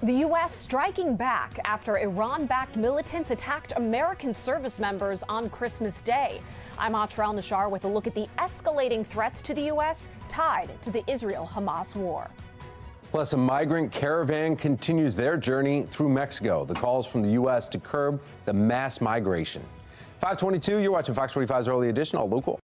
The U.S. striking back after Iran-backed militants attacked American service members on Christmas Day. I'm Atrel Nashar with a look at the escalating threats to the U.S. tied to the Israel-Hamas war. Plus, a migrant caravan continues their journey through Mexico. The calls from the U.S. to curb the mass migration. 522, you're watching Fox 45's Early Edition, all local.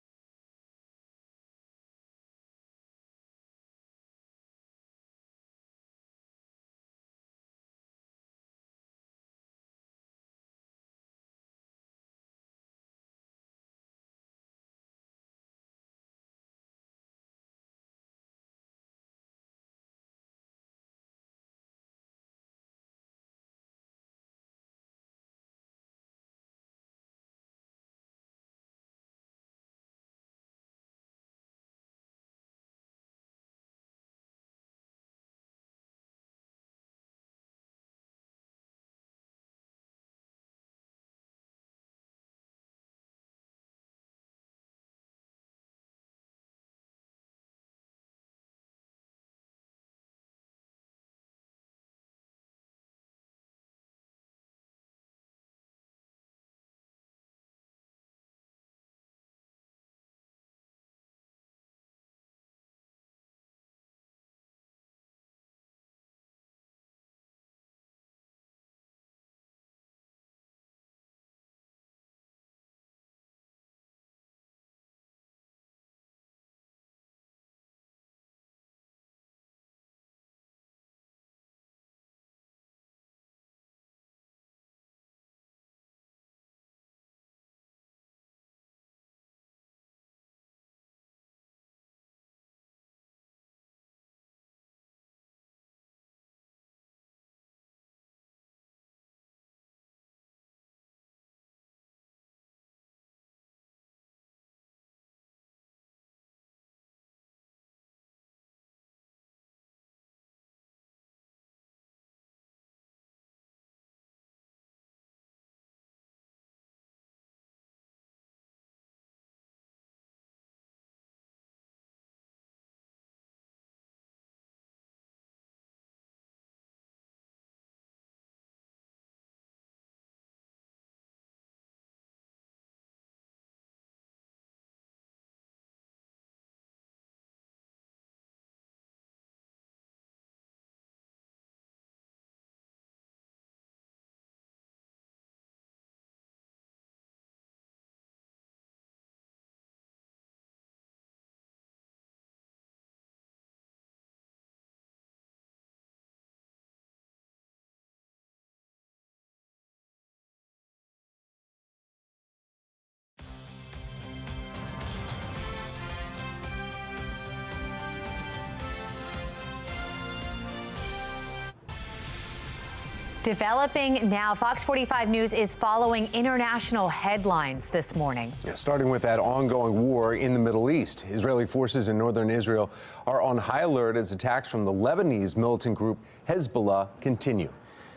Developing now, Fox 45 News is following international headlines this morning. Yeah, starting with that ongoing war in the Middle East. Israeli forces in northern Israel are on high alert as attacks from the Lebanese militant group Hezbollah continue.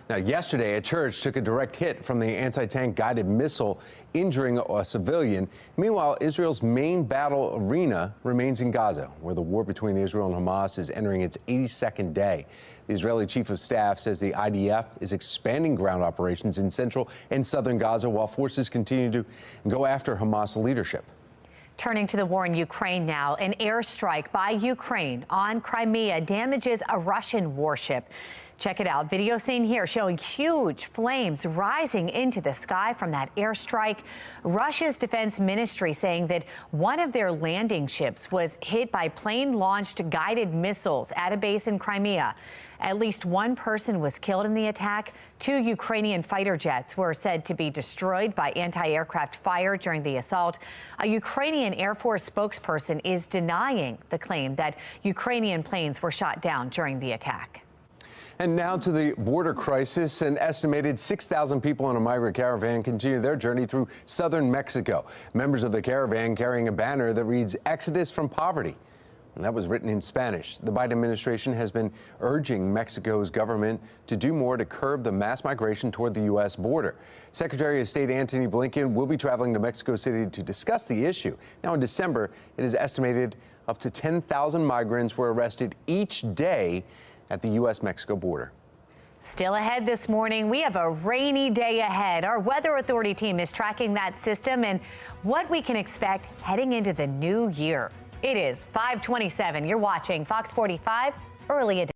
Now, yesterday, a church took a direct hit from the anti-tank guided missile, injuring a civilian. Meanwhile, Israel's main battle arena remains in Gaza, where the war between Israel and Hamas is entering its 82nd day. The Israeli chief of staff says the IDF is expanding ground operations in central and southern Gaza while forces continue to go after Hamas leadership. Turning to the war in Ukraine now, an airstrike by Ukraine on Crimea damages a Russian warship. Check it out. Video seen here showing huge flames rising into the sky from that airstrike. Russia's defense ministry saying that one of their landing ships was hit by plane-launched guided missiles at a base in Crimea. At least one person was killed in the attack. 2 Ukrainian fighter jets were said to be destroyed by anti-aircraft fire during the assault. A Ukrainian Air Force spokesperson is denying the claim that Ukrainian planes were shot down during the attack. And now to the border crisis. An estimated 6,000 people in a migrant caravan continue their journey through southern Mexico. Members of the caravan carrying a banner that reads "Exodus from Poverty." And that was written in Spanish. The Biden administration has been urging Mexico's government to do more to curb the mass migration toward the U.S. border. Secretary of State Antony Blinken will be traveling to Mexico City to discuss the issue. Now, in December, it is estimated up to 10,000 migrants were arrested each day at the U.S.-Mexico border. Still ahead this morning, we have a rainy day ahead. Our Weather Authority team is tracking that system and what we can expect heading into the new year. It is 5:27. You're watching Fox 45 Early Edition.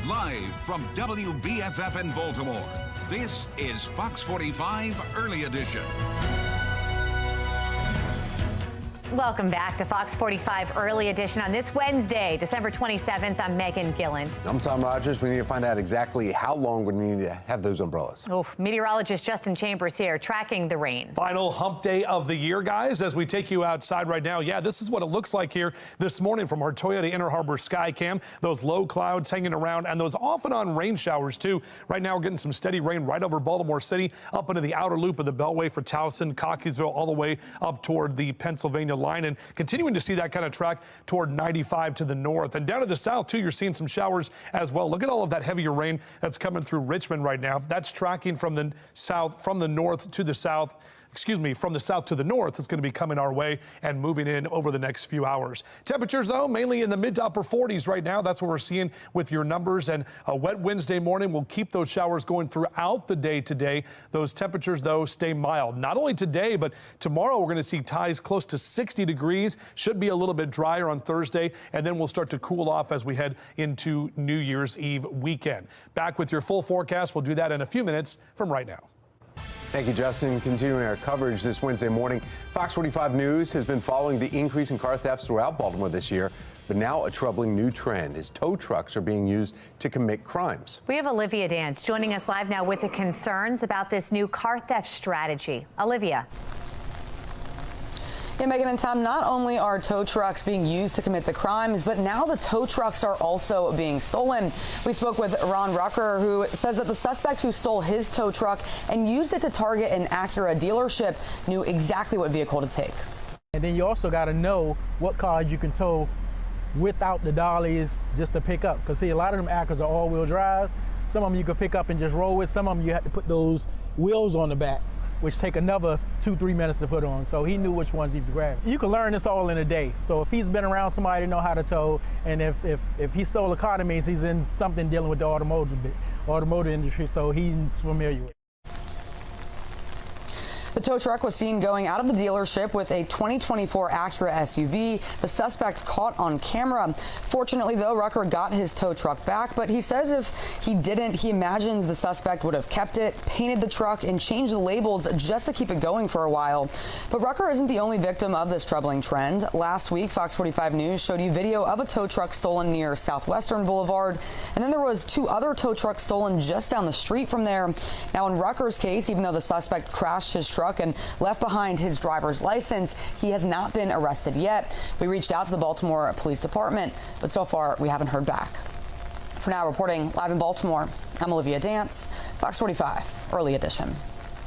Live from WBFF in Baltimore, this is Fox 45 Early Edition. Welcome back to Fox 45 Early Edition on this Wednesday, December 27th. I'm Megan Gilland. I'm Tom Rogers. We need to find out exactly how long we need to have those umbrellas. Oh, meteorologist Justin Chambers here tracking the rain. Final hump day of the year, guys, as we take you outside right now. Yeah, this is what it looks like here this morning from our Toyota Inner Harbor Sky Cam. Those low clouds hanging around and those off and on rain showers, too. Right now, we're getting some steady rain right over Baltimore City, up into the outer loop of the Beltway for Towson, Cockeysville, all the way up toward the Pennsylvania line, and continuing to see that kind of track toward 95 to the north. And down to the south, too, you're seeing some showers as well. Look at all of that heavier rain that's coming through Richmond right now. That's tracking from the south, from the north to the south. Excuse me, from the south to the north, it's going to be coming our way and moving in over the next few hours. Temperatures, though, mainly in the mid to upper 40s right now. That's what we're seeing with your numbers. And a wet Wednesday morning will keep those showers going throughout the day today. Those temperatures, though, stay mild. Not only today, but tomorrow we're going to see highs close to 60 degrees. Should be a little bit drier on Thursday, and then we'll start to cool off as we head into New Year's Eve weekend. Back with your full forecast. We'll do that in a few minutes from right now. Thank you, Justin. Continuing our coverage this Wednesday morning, Fox 45 News has been following the increase in car thefts throughout Baltimore this year, but now a troubling new trend is tow trucks are being used to commit crimes. We have Olivia Dance joining us live now with the concerns about this new car theft strategy. Olivia. Yeah, Megan and Tom, not only are tow trucks being used to commit the crimes, but now the tow trucks are also being stolen. We spoke with Ron Rucker, who says that the suspect who stole his tow truck and used it to target an Acura dealership knew exactly what vehicle to take. And then you also got to know what cars you can tow without the dollies just to pick up. Because see, a lot of them Acras are all-wheel drives. Some of them you can pick up and just roll with. Some of them you have to put those wheels on the back, which take another 2-3 minutes to put on. So he knew which ones he was grabbing. You can learn this all in a day. So if he's been around somebody to know how to tow, and if he stole a car, that means he's in something dealing with the automotive industry, so he's familiar with it. The tow truck was seen going out of the dealership with a 2024 Acura SUV. The suspect caught on camera. Fortunately, though, Rucker got his tow truck back, but he says if he didn't, he imagines the suspect would have kept it, painted the truck, and changed the labels just to keep it going for a while. But Rucker isn't the only victim of this troubling trend. Last week, Fox 45 News showed you video of a tow truck stolen near Southwestern Boulevard, and then there was 2 other tow trucks stolen just down the street from there. Now, in Rucker's case, even though the suspect crashed his truck and left behind his driver's license, he has not been arrested yet. We reached out to the Baltimore Police Department, but so far we haven't heard back. For now, reporting live in Baltimore, I'm Olivia Dance, Fox 45 Early Edition.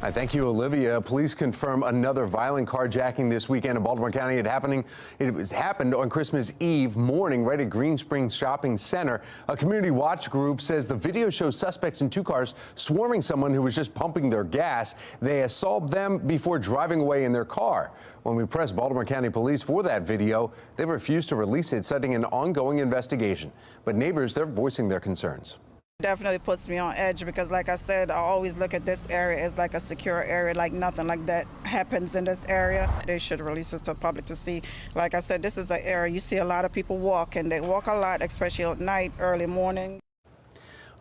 Thank you, Olivia. Police confirm another violent carjacking this weekend in Baltimore County. It happened on Christmas Eve morning right at Green Springs Shopping Center. A community watch group says the video shows suspects in 2 cars swarming someone who was just pumping their gas. They assault them before driving away in their car. When we pressed Baltimore County Police for that video, they refused to release it, citing an ongoing investigation. But neighbors, they're voicing their concerns. Definitely puts me on edge because, like I said, I always look at this area as like a secure area, like nothing like that happens in this area. They should release it to the public to see. Like I said, this is an area you see a lot of people walk, and they walk a lot, especially at night, early morning.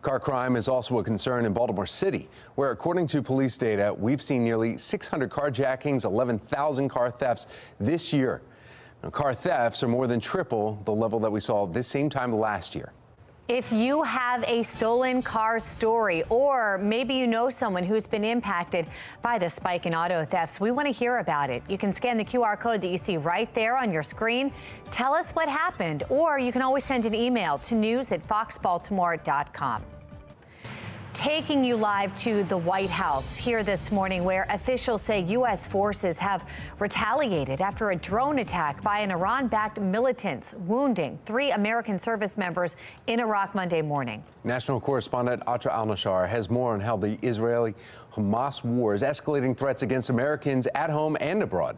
Car crime is also a concern in Baltimore City, where, according to police data, we've seen nearly 600 carjackings, 11,000 car thefts this year. Now, car thefts are more than triple the level that we saw this same time last year. If you have a stolen car story, or maybe you know someone who's been impacted by the spike in auto thefts, we want to hear about it. You can scan the QR code that you see right there on your screen. Tell us what happened, or you can always send an email to news@foxbaltimore.com. Taking you live to the White House here this morning, where officials say U.S. forces have retaliated after a drone attack by an Iran-backed militants, wounding 3 American service members in Iraq Monday morning. National correspondent Atra Al-Nashar has more on how the Israeli-Hamas war is escalating threats against Americans at home and abroad.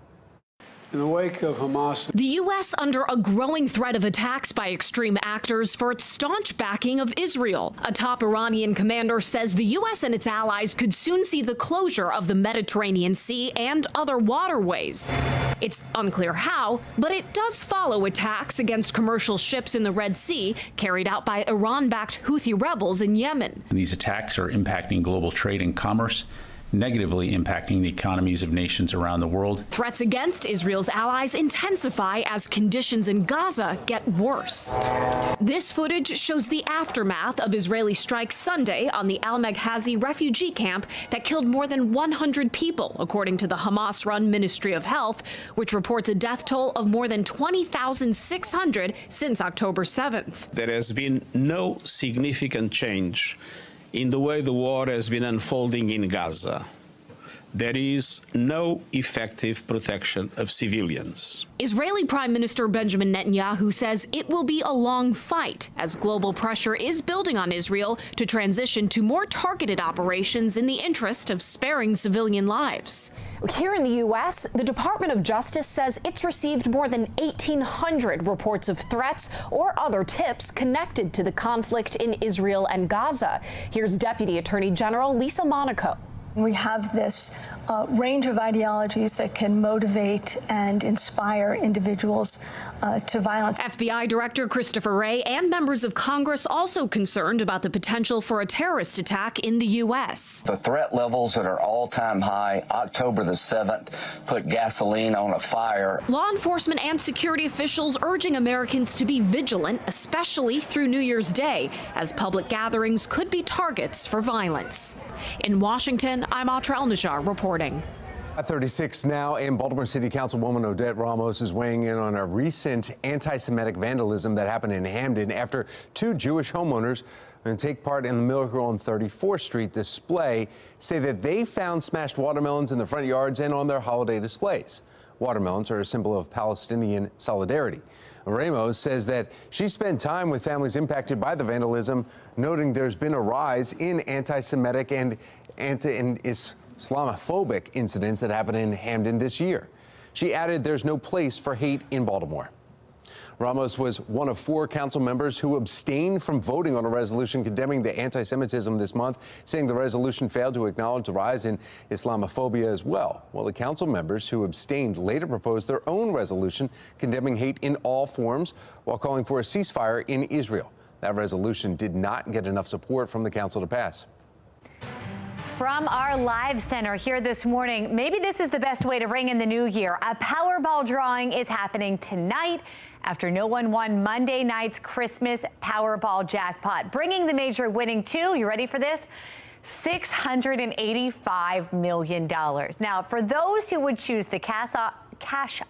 In the wake of Hamas, the U.S. under a growing threat of attacks by extreme actors for its staunch backing of Israel. A top Iranian commander says the U.S. and its allies could soon see the closure of the Mediterranean Sea and other waterways. It's unclear how, but it does follow attacks against commercial ships in the Red Sea carried out by Iran-backed Houthi rebels in Yemen. These attacks are impacting global trade and commerce, negatively impacting the economies of nations around the world. Threats against Israel's allies intensify as conditions in Gaza get worse. This footage shows the aftermath of Israeli strikes Sunday on the Al-Maghazi refugee camp that killed more than 100 people, according to the Hamas-run Ministry of Health, which reports a death toll of more than 20,600 since October 7th. There has been no significant change in the way the war has been unfolding in Gaza. There is no effective protection of civilians. Israeli Prime Minister Benjamin Netanyahu says it will be a long fight as global pressure is building on Israel to transition to more targeted operations in the interest of sparing civilian lives. Here in the U.S., the Department of Justice says it's received more than 1,800 reports of threats or other tips connected to the conflict in Israel and Gaza. Here's Deputy Attorney General Lisa Monaco. We have this range of ideologies that can motivate and inspire individuals to violence. FBI Director Christopher Wray and members of Congress also concerned about the potential for a terrorist attack in the U.S. The threat levels that are all-time high, October the 7th, put gasoline on a fire. Law enforcement and security officials urging Americans to be vigilant, especially through New Year's Day, as public gatherings could be targets for violence. In Washington, I'm Atra El-Najjar reporting. At 36 now, and Baltimore City Councilwoman Odette Ramos is weighing in on a recent anti-Semitic vandalism that happened in Hamden after two Jewish homeowners who take part in the Miracle on 34th Street display say that they found smashed watermelons in the front yards and on their holiday displays. Watermelons are a symbol of Palestinian solidarity. Ramos says that she spent time with families impacted by the vandalism, noting there's been a rise in anti-Semitic and Islamophobic incidents that happened in Hamden this year. She added there's no place for hate in Baltimore. Ramos was one of 4 council members who abstained from voting on a resolution condemning the anti-Semitism this month, saying the resolution failed to acknowledge the rise in Islamophobia as well. Well, the council members who abstained later proposed their own resolution condemning hate in all forms while calling for a ceasefire in Israel. That resolution did not get enough support from the council to pass. From our live center here this morning, maybe this is the best way to ring in the new year. A Powerball drawing is happening tonight after no one won Monday night's Christmas Powerball jackpot, bringing the major winning to, you ready for this? $685 million. Now, for those who would choose the cash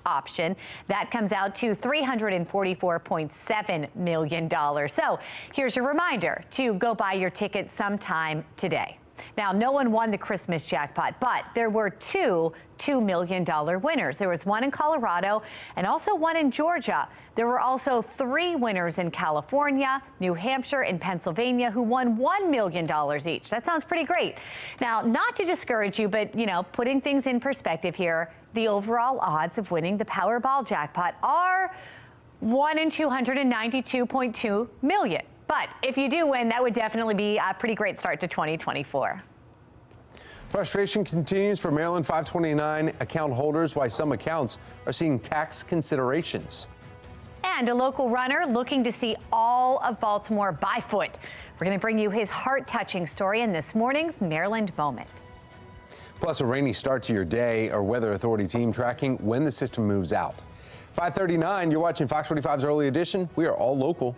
option, that comes out to $344.7 million. So here's your reminder to go buy your ticket sometime today. Now, no one won the Christmas jackpot, but there were two $2 million winners. There was one in Colorado and also one in Georgia. There were also 3 winners in California, New Hampshire, and Pennsylvania who won $1 million each. That sounds pretty great. Now, not to discourage you, but, putting things in perspective here, the overall odds of winning the Powerball jackpot are 1 in 292.2 million. But if you do win, that would definitely be a pretty great start to 2024. Frustration continues for Maryland 529 account holders, why some accounts are seeing tax considerations. And a local runner looking to see all of Baltimore by foot. We're going to bring you his heart-touching story in this morning's Maryland Moment. Plus, a rainy start to your day. Our Weather Authority team tracking when the system moves out. 5:39, you're watching Fox 45's Early Edition. We are all local.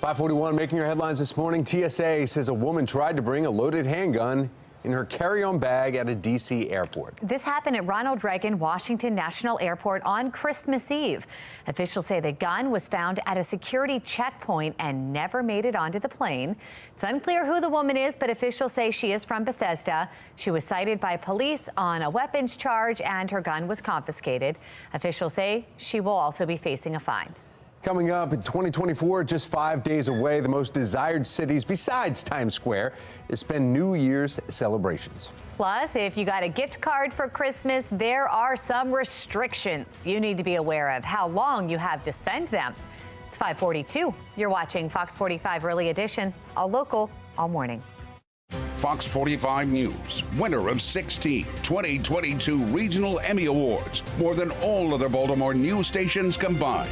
541 making your headlines this morning. TSA says a woman tried to bring a loaded handgun in her carry-on bag at a D.C. airport. This happened at Ronald Reagan Washington National Airport on Christmas Eve. Officials say the gun was found at a security checkpoint and never made it onto the plane. It's unclear who the woman is, but officials say she is from Bethesda. She was cited by police on a weapons charge and her gun was confiscated. Officials say she will also be facing a fine. Coming up in 2024, just 5 days away, the most desired cities besides Times Square to spend New Year's celebrations. Plus, if you got a gift card for Christmas, there are some restrictions you need to be aware of, how long you have to spend them. It's 5:42. You're watching Fox 45 Early Edition, all local, all morning. Fox 45 News, winner of 16 2022 Regional Emmy Awards, more than all other Baltimore news stations combined.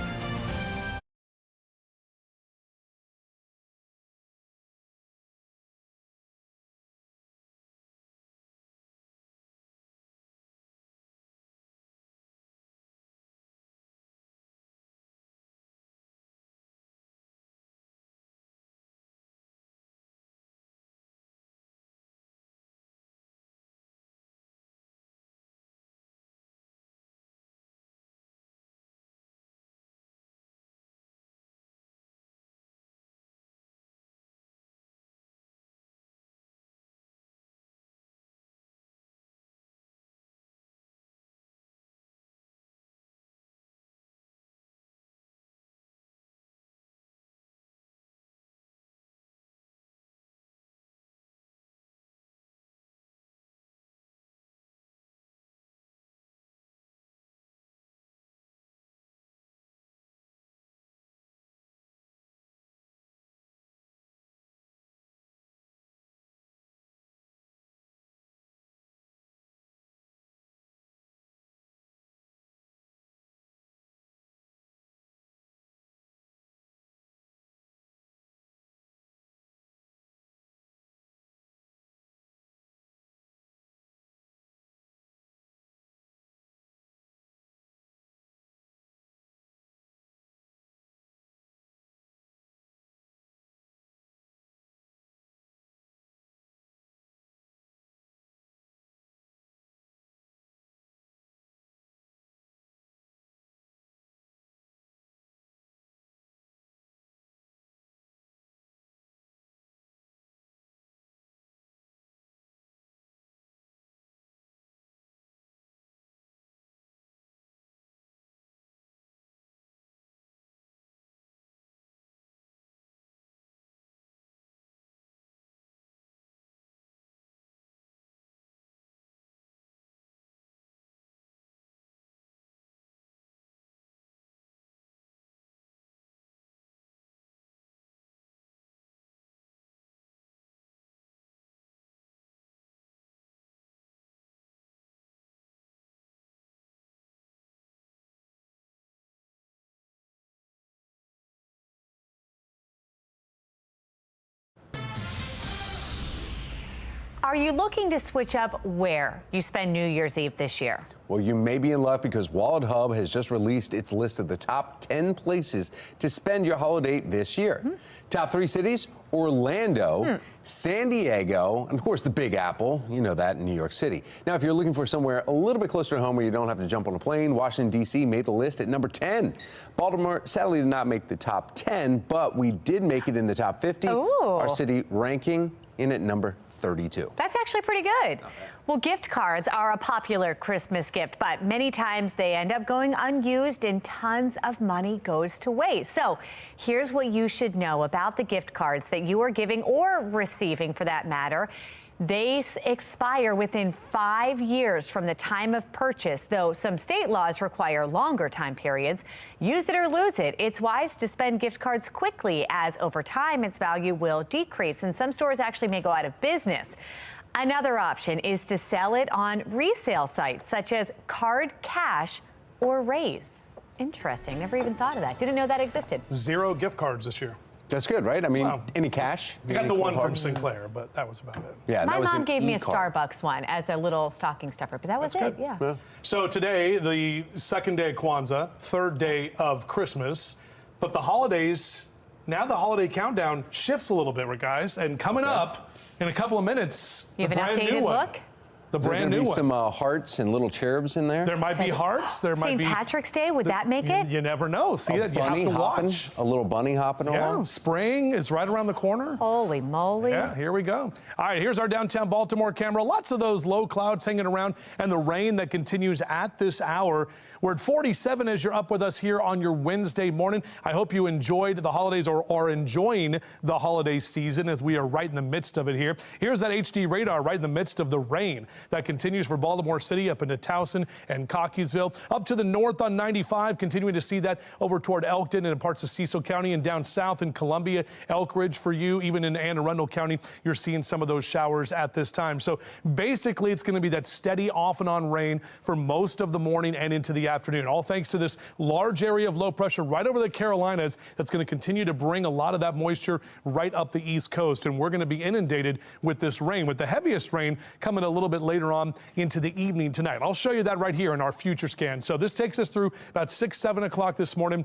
Are you looking to switch up where you spend New Year's Eve this year? Well, you may be in luck because Wallet Hub has just released its list of the top 10 places to spend your holiday this year. Top 3 cities: Orlando, San Diego, and of course the Big Apple, you know that, in New York City. Now, if you're looking for somewhere a little bit closer to home where you don't have to jump on a plane, Washington, D.C. made the list at number 10. Baltimore sadly did not make the top 10, but we did make it in the top 50. Ooh. Our city ranking in at number 32. That's actually pretty good. Well, gift cards are a popular Christmas gift, but many times they end up going unused and tons of money goes to waste. So here's what you should know about the gift cards that you are giving or receiving, for that matter. They expire within 5 years from the time of purchase, though some state laws require longer time periods. Use it or lose it. It's wise to spend gift cards quickly, as over time its value will decrease, and some stores actually may go out of business. Another option is to sell it on resale sites such as Card Cash or Raise. Interesting. Never even thought of that. Didn't know that existed. 0 gift cards this year. That's good, right? I mean, any cash? I got the one from Sinclair, but that was about it. Yeah, my mom gave me a Starbucks one as a little stocking stuffer, but that was it. Yeah. So today, the second day of Kwanzaa, third day of Christmas, but the holidays now the holiday countdown shifts a little bit, guys. And coming up in a couple of minutes, You have the an brand updated new one. look? The brand new be one. Some hearts and little cherubs in there. There might be hearts. There might St. be Patrick's Day, would that make it? You never know. See that? You have bunny to hopping, watch. a little bunny hopping Yeah, around. spring is right around the corner. Holy moly. Yeah, here we go. All right, here's our downtown Baltimore camera. Lots of those low clouds hanging around and the rain that continues at this hour. We're at 47 as you're up with us here on your Wednesday morning. I hope you enjoyed the holidays or are enjoying the holiday season as we are right in the midst of it here. Here's that HD radar right in the midst of the rain that continues for Baltimore City up into Towson and Cockeysville. Up to the north on 95, continuing to see that over toward Elkton and parts of Cecil County, and down south in Columbia, Elk Ridge for you. Even in Anne Arundel County, you're seeing some of those showers at this time. So basically, it's going to be that steady off and on rain for most of the morning and into the afternoon, all thanks to this large area of low pressure right over the Carolinas that's going to continue to bring a lot of that moisture right up the East Coast. And we're going to be inundated with this rain, with the heaviest rain coming a little bit later on into the evening tonight. I'll show you that right here in our future scan. So this takes us through about 6, 7 o'clock this morning.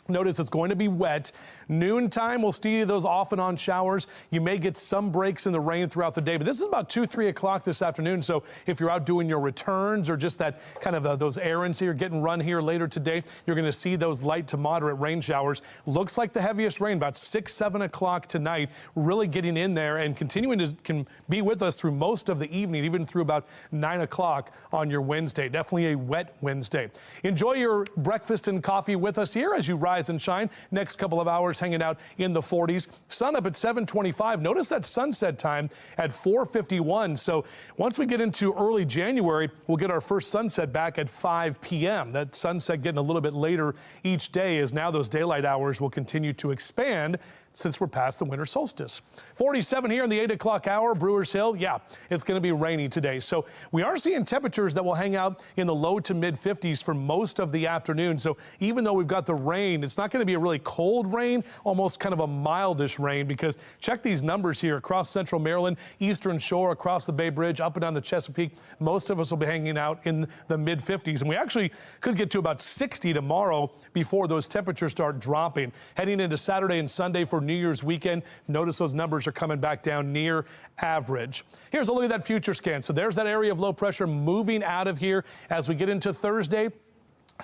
Notice it's going to be wet. Noontime, we'll see those off and on showers. You may get some breaks in the rain throughout the day, but this is about 2, 3 o'clock this afternoon. So if you're out doing your returns or just that kind of those errands here, getting run here later today, you're going to see those light to moderate rain showers. Looks like the heaviest rain about 6, 7 o'clock tonight, really getting in there and continuing to can be with us through most of the evening, even through about 9 o'clock on your Wednesday. Definitely a wet Wednesday. Enjoy your breakfast and coffee with us here as you rise and shine. Next couple of hours hanging out in the 40s. Sun up at 7:25. Notice that sunset time at 4:51. So once we get into early January, we'll get our first sunset back at 5 p.m. That sunset getting a little bit later each day as now those daylight hours will continue to expand since we're past the winter solstice. 47 here in the 8 o'clock hour, Brewers Hill. Yeah, it's going to be rainy today. So we are seeing temperatures that will hang out in the low to mid 50s for most of the afternoon. So even though we've got the rain, it's not going to be a really cold rain, almost kind of a mildish rain, because check these numbers here across central Maryland, Eastern Shore, across the Bay Bridge, up and down the Chesapeake. Most of us will be hanging out in the mid 50s. And we actually could get to about 60 tomorrow before those temperatures start dropping. Heading into Saturday and Sunday for New Year's weekend, notice those numbers are coming back down near average. Here's a look at that future scan. So there's that area of low pressure moving out of here as we get into Thursday.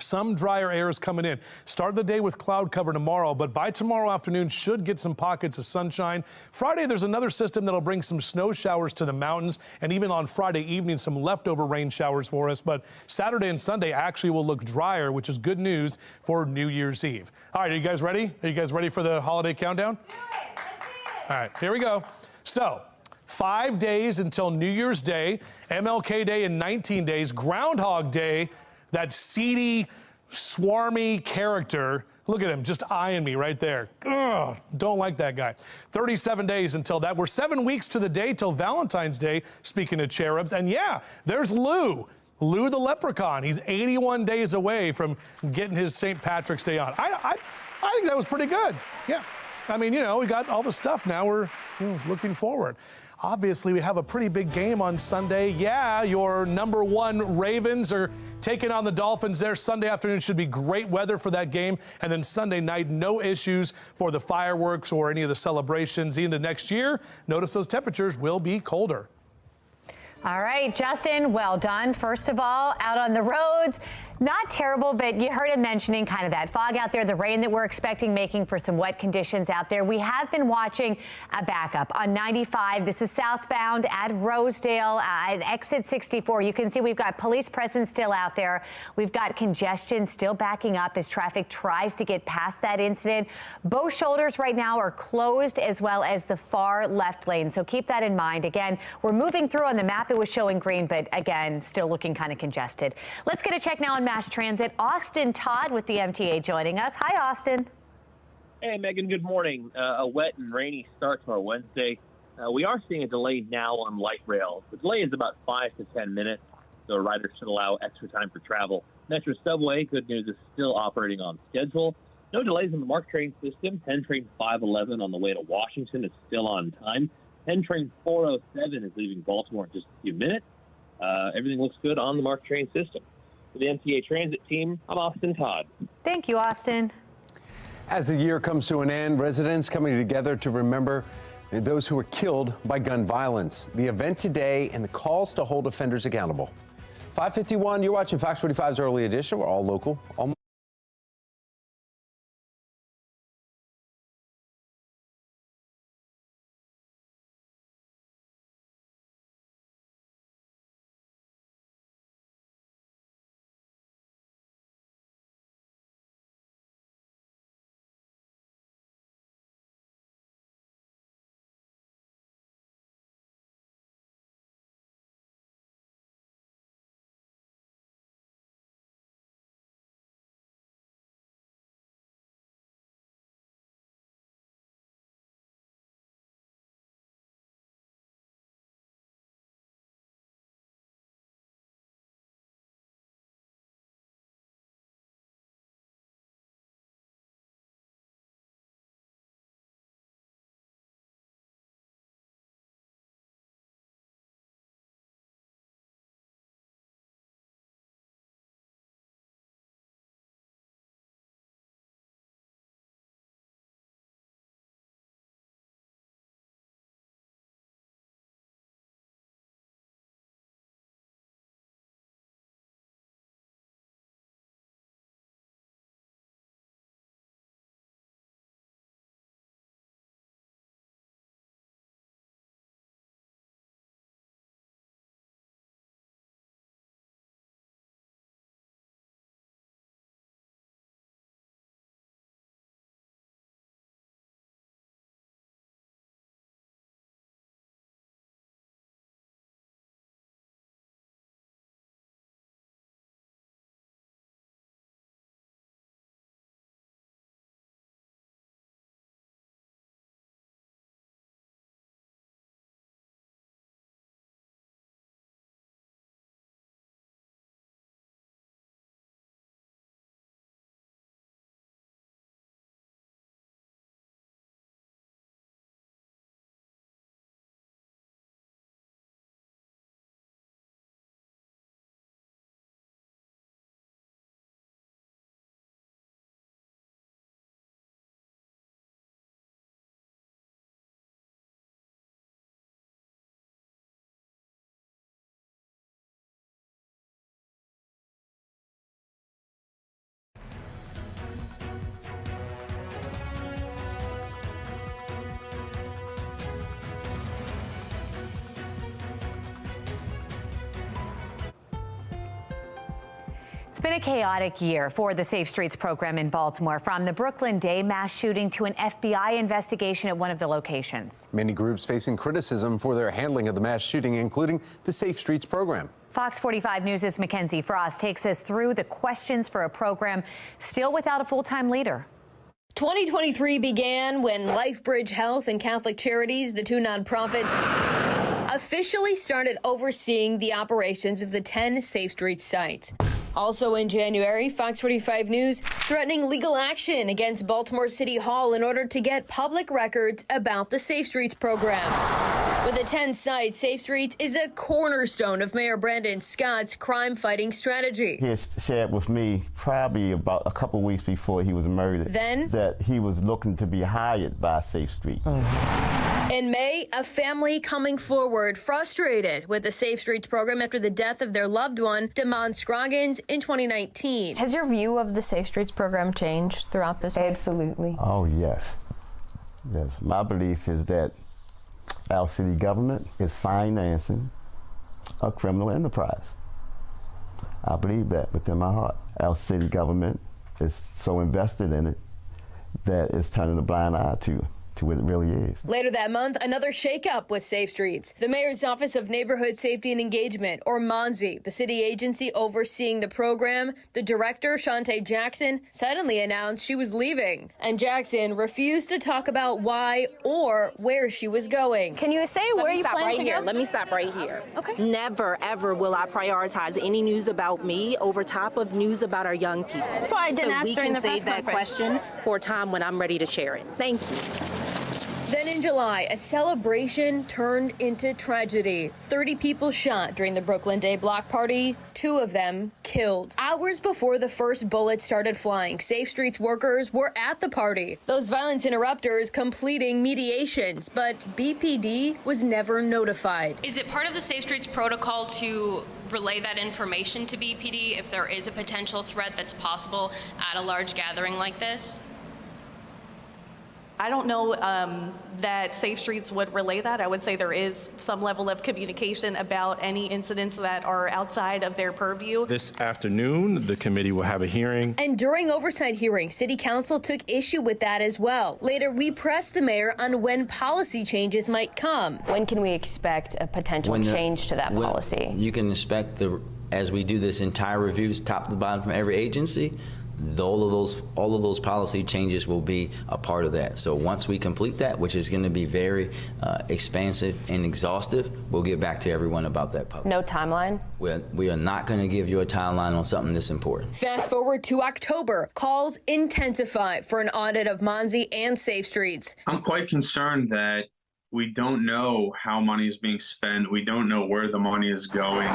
Some drier air is coming in. Start the day with cloud cover tomorrow, but by tomorrow afternoon should get some pockets of sunshine. Friday, there's another system that'll bring some snow showers to the mountains, and even on Friday evening, some leftover rain showers for us. But Saturday and Sunday actually will look drier, which is good news for New Year's Eve. All right, are you guys ready? Are you guys ready for the holiday countdown? All right, here we go. So 5 days until New Year's Day, MLK Day in 19 days, Groundhog Day, that seedy, swarmy character. Look at him just eyeing me right there. Ugh, don't like that guy. 37 days until that. We're 7 weeks to the day till Valentine's Day, speaking of cherubs. And yeah, there's Lou the leprechaun. He's 81 days away from getting his St. Patrick's Day on. I think that was pretty good. Yeah. I mean, you know, we got all the stuff now. We're looking forward. Obviously, we have a pretty big game on Sunday. Yeah, your #1 Ravens are taking on the Dolphins there. Sunday afternoon should be great weather for that game. And then Sunday night, no issues for the fireworks or any of the celebrations into next year. Notice those temperatures will be colder. All right, Justin, well done. First of all, out on the roads, not terrible, but you heard him mentioning kind of that fog out there, the rain that we're expecting, making for some wet conditions out there. We have been watching a backup on 95. This is southbound at Rosedale, at exit 64. You can see we've got police presence still out there. We've got congestion still backing up as traffic tries to get past that incident. Both shoulders right now are closed, as well as the far left lane. So keep that in mind. Again, we're moving through on the map. It was showing green, but again, still looking kind of congested. Let's get a check now on mass transit. Austin Todd with the MTA joining us. Hi, Austin. Hey, Megan. Good morning. A wet and rainy start to our Wednesday. We are seeing a delay now on light rail. The delay is about 5 to 10 minutes, so riders should allow extra time for travel. Metro Subway, good news, is still operating on schedule. No delays in the MARC train system. 10 train 511 on the way to Washington is still on time. 10 train 407 is leaving Baltimore in just a few minutes. Everything looks good on the MARC train system. For the MTA Transit team, I'm Austin Todd. Thank you, Austin. As the year comes to an end, residents coming together to remember those who were killed by gun violence. The event today and the calls to hold offenders accountable. 5:51, you're watching Fox 45's Early Edition. We're all local, all It's been a chaotic year for the Safe Streets program in Baltimore, from the Brooklyn Day mass shooting to an FBI investigation at one of the locations. Many groups facing criticism for their handling of the mass shooting, including the Safe Streets program. Fox 45 News' Mackenzie Frost takes us through the questions for a program still without a full-time leader. 2023 began when LifeBridge Health and Catholic Charities, the two nonprofits, officially started overseeing the operations of the 10 Safe Streets sites. Also in January, Fox 45 News threatening legal action against Baltimore City Hall in order to get public records about the Safe Streets program. With the 10 sites, Safe Streets is a cornerstone of Mayor Brandon Scott's crime-fighting strategy. He had shared with me probably about a couple weeks before he was murdered that he was looking to be hired by Safe Street. In May, a family coming forward frustrated with the Safe Streets program after the death of their loved one, Damon Scroggins, in 2019. Has your view of the Safe Streets program changed throughout this? Absolutely. Oh, yes. Yes. My belief is that our city government is financing a criminal enterprise. I believe that within my heart. Our city government is so invested in it that it's turning a blind eye to what it really is. Later that month, another shakeup with Safe Streets. The Mayor's Office of Neighborhood Safety and Engagement, or MONSE, the city agency overseeing the program, the director, Shantae Jackson, suddenly announced she was leaving. And Jackson refused to talk about why or where she was going. Can you say where you plan to go? Let me stop right here. Okay. Never, ever will I prioritize any news about me over top of news about our young people. That's why I didn't ask during the press conference. So we can save that question for a time when I'm ready to share it. Thank you. Then in July, a celebration turned into tragedy. 30 people shot during the Brooklyn Day block party, 2 of them killed. Hours before the first bullets started flying, Safe Streets workers were at the party. Those violence interrupters completing mediations, but BPD was never notified. Is it part of the Safe Streets protocol to relay that information to BPD if there is a potential threat that's possible at a large gathering like this? I don't know that Safe Streets would relay that. I would say there is some level of communication about any incidents that are outside of their purview. This afternoon, the committee will have a hearing. And during oversight hearings, City Council took issue with that as well. Later, we pressed the mayor on when policy changes might come. When can we expect a potential change to that policy? You can expect, as we do this entire reviews, top to bottom from every agency, all of those policy changes will be a part of that. So once we complete that, which is going to be very expansive and exhaustive, we'll get back to everyone about that public. No timeline? We are not going to give you a timeline on something this important. Fast forward to October, calls intensify for an audit of Monzi and Safe Streets. I'm quite concerned that we don't know how money is being spent. We don't know where the money is going.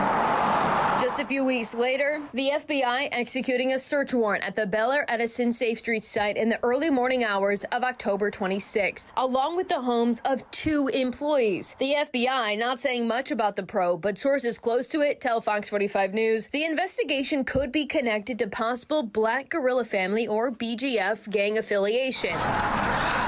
Just a few weeks later, the FBI executing a search warrant at the Bel Air Edison Safe Streets site in the early morning hours of October 26th, along with the homes of 2 employees. The FBI not saying much about the probe, but sources close to it tell Fox 45 News the investigation could be connected to possible Black Guerrilla Family or BGF gang affiliation.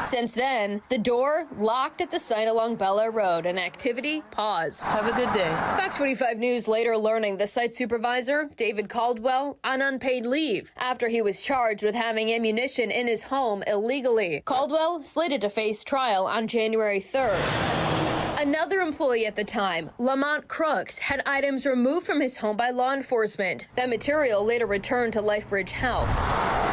Since then, the door locked at the site along Bel Air Road and activity paused. Have a good day. Fox 45 News later learning the site supervisor, David Caldwell, on unpaid leave after he was charged with having ammunition in his home illegally. Caldwell slated to face trial on January 3rd. Another employee at the time, Lamont Crooks, had items removed from his home by law enforcement. That material later returned to LifeBridge Health.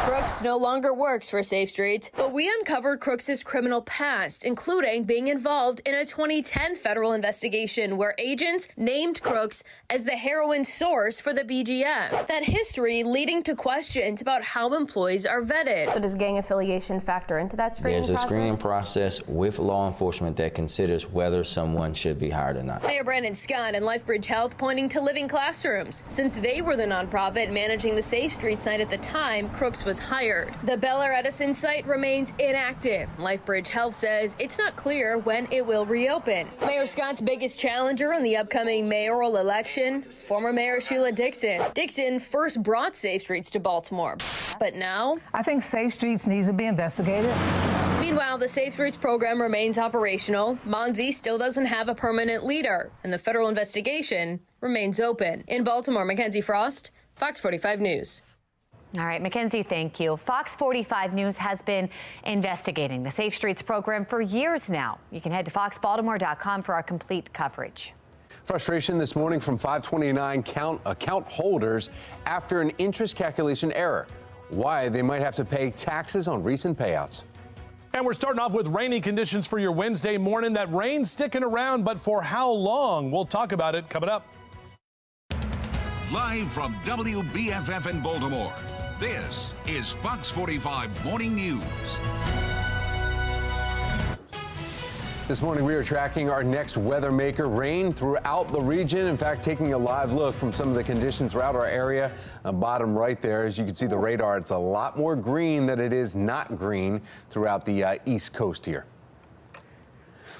Crooks no longer works for Safe Streets, but we uncovered Crooks' criminal past, including being involved in a 2010 federal investigation where agents named Crooks as the heroin source for the BGF. That history leading to questions about how employees are vetted. So does gang affiliation factor into that screening process? There's a screening process with law enforcement that considers whether someone should be hired or not. Mayor Brandon Scott and LifeBridge Health pointing to living classrooms. Since they were the nonprofit managing the Safe Street site at the time Crooks was hired. The Bel Air Edison site remains inactive. LifeBridge Health says it's not clear when it will reopen. Mayor Scott's biggest challenger in the upcoming mayoral election, former Mayor Sheila Dixon. Dixon first brought Safe Streets to Baltimore, but now I think Safe Streets needs to be investigated. Meanwhile, the Safe Streets program remains operational. Monzi still doesn't have a permanent leader, and the federal investigation remains open. In Baltimore, Mackenzie Frost, Fox 45 News. All right, Mackenzie, thank you. Fox 45 News has been investigating the Safe Streets program for years now. You can head to foxbaltimore.com for our complete coverage. Frustration this morning from 529 account holders after an interest calculation error. Why they might have to pay taxes on recent payouts. And we're starting off with rainy conditions for your Wednesday morning. That rain sticking around, but for how long? We'll talk about it coming up. Live from WBFF in Baltimore, this is Fox 45 Morning News. This morning, we are tracking our next weather maker, rain throughout the region. In fact, taking a live look from some of the conditions throughout our area. Bottom right there, as you can see the radar, it's a lot more green than it is not green throughout the East Coast here.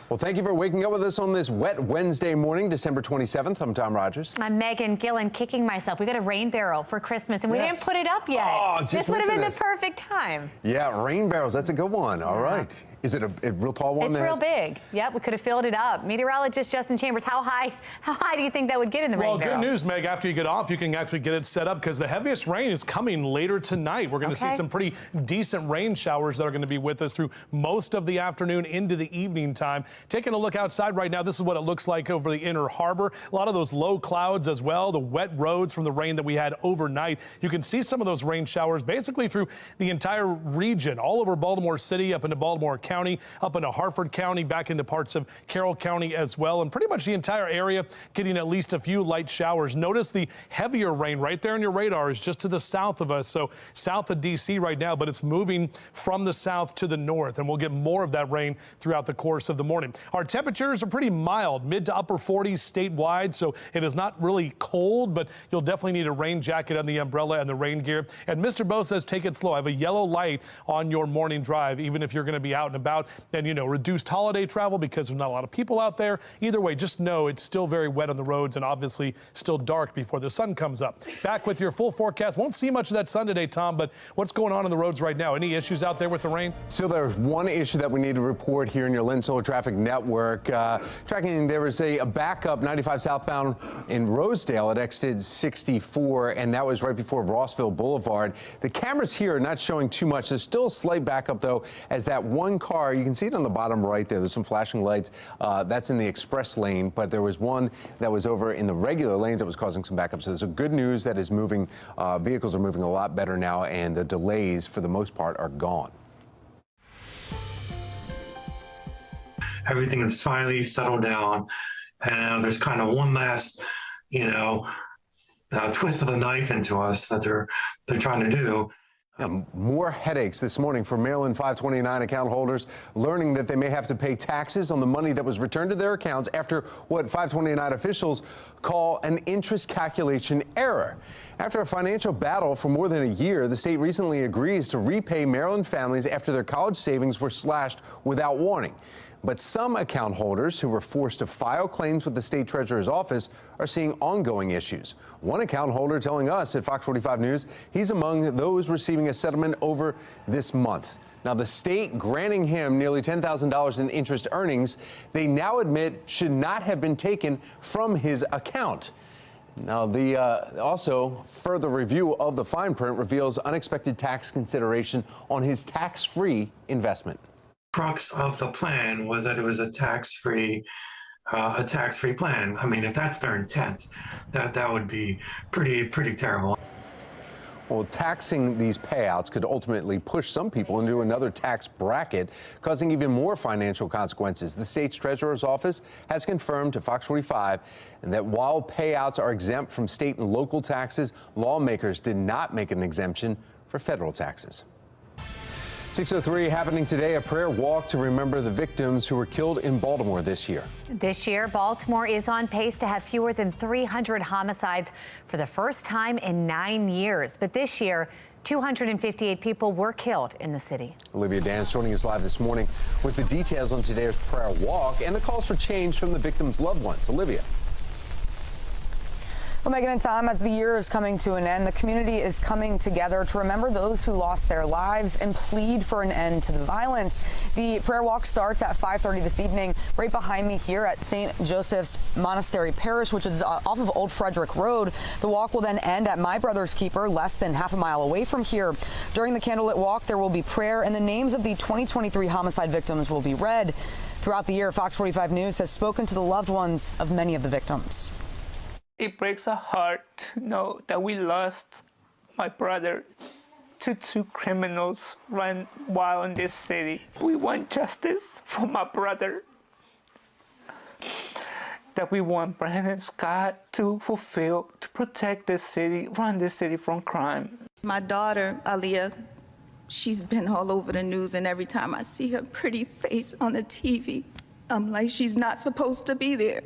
Well, thank you for waking up with us on this wet Wednesday morning, December 27th. I'm Tom Rogers. I'm Megan Gillen, kicking myself. We got a rain barrel for Christmas, and we didn't put it up yet. Oh, this would have been the perfect time. Yeah, rain barrels. That's a good one. All right. Is it a real tall one? It's real big. Yep, we could have filled it up. Meteorologist Justin Chambers, how high do you think that would get in the rain barrel? Well, good news, Meg. After you get off, you can actually get it set up because the heaviest rain is coming later tonight. We're going to see some pretty decent rain showers that are going to be with us through most of the afternoon into the evening time. Taking a look outside right now, this is what it looks like over the inner harbor. A lot of those low clouds as well, the wet roads from the rain that we had overnight. You can see some of those rain showers basically through the entire region, all over Baltimore City, up into Baltimore County. County, up into Harford County, back into parts of Carroll County as well, and pretty much the entire area getting at least a few light showers. Notice the heavier rain right there on your radar is just to the south of us, so south of D.C. right now, but it's moving from the south to the north, and we'll get more of that rain throughout the course of the morning. Our temperatures are pretty mild, mid to upper 40s statewide, so it is not really cold, but you'll definitely need a rain jacket and the umbrella and the rain gear. And Mr. Bo says take it slow. I have a yellow light on your morning drive, even if you're going to be out and about, and, you know, reduced holiday travel because there's not a lot of people out there. Either way, just know it's still very wet on the roads and obviously still dark before the sun comes up. Back with your full forecast. Won't see much of that sun today, Tom, but what's going on the roads right now? Any issues out there with the rain? So there's one issue that we need to report here in your Lynn Solar Traffic Network. Tracking, there was a backup 95 southbound in Rosedale at exit 64, and that was right before Rossville Boulevard. The cameras here are not showing too much. There's still a slight backup, though, as that one car, you can see it on the bottom right there. There's some flashing lights. That's in the express lane, but there was one that was over in the regular lanes that was causing some backup. So there's a good news that is moving. Vehicles are moving a lot better now, and the delays, for the most part, are gone. Everything has finally settled down, and there's kind of one last, twist of the knife into us that they're trying to do. More headaches this morning for Maryland 529 account holders, learning that they may have to pay taxes on the money that was returned to their accounts after what 529 officials call an interest calculation error. After a financial battle for more than a year, the state recently agrees to repay Maryland families after their college savings were slashed without warning. But some account holders who were forced to file claims with the state treasurer's office are seeing ongoing issues. One account holder telling us at Fox 45 News he's among those receiving a settlement over this month. Now, the state granting him nearly $10,000 in interest earnings they now admit should not have been taken from his account. Now, also further review of the fine print reveals unexpected tax consideration on his tax-free investment. Crux of the plan was that it was a tax-free plan. I mean, if that's their intent, that would be pretty terrible. Well, taxing these payouts could ultimately push some people into another tax bracket, causing even more financial consequences. The state's treasurer's office has confirmed to Fox 45 that while payouts are exempt from state and local taxes, lawmakers did not make an exemption for federal taxes. 6:03 happening today, a prayer walk to remember the victims who were killed in Baltimore this year. This year, Baltimore is on pace to have fewer than 300 homicides for the first time in 9 years. But this year, 258 people were killed in the city. Olivia Dance joining us live this morning with the details on today's prayer walk and the calls for change from the victims' loved ones. Olivia. Well, Megan and Tom, as the year is coming to an end, the community is coming together to remember those who lost their lives and plead for an end to the violence. The prayer walk starts at 5:30 this evening, right behind me here at St. Joseph's Monastery Parish, which is off of Old Frederick Road. The walk will then end at My Brother's Keeper, less than half a mile away from here. During the candlelit walk, there will be prayer, and the names of the 2023 homicide victims will be read. Throughout the year, Fox 45 News has spoken to the loved ones of many of the victims. It breaks our heart to know that we lost my brother to two criminals run wild in this city. We want justice for my brother. That we want Brandon Scott to fulfill, to protect this city, run this city from crime. My daughter, Aaliyah, she's been all over the news, and every time I see her pretty face on the TV, I'm like, she's not supposed to be there.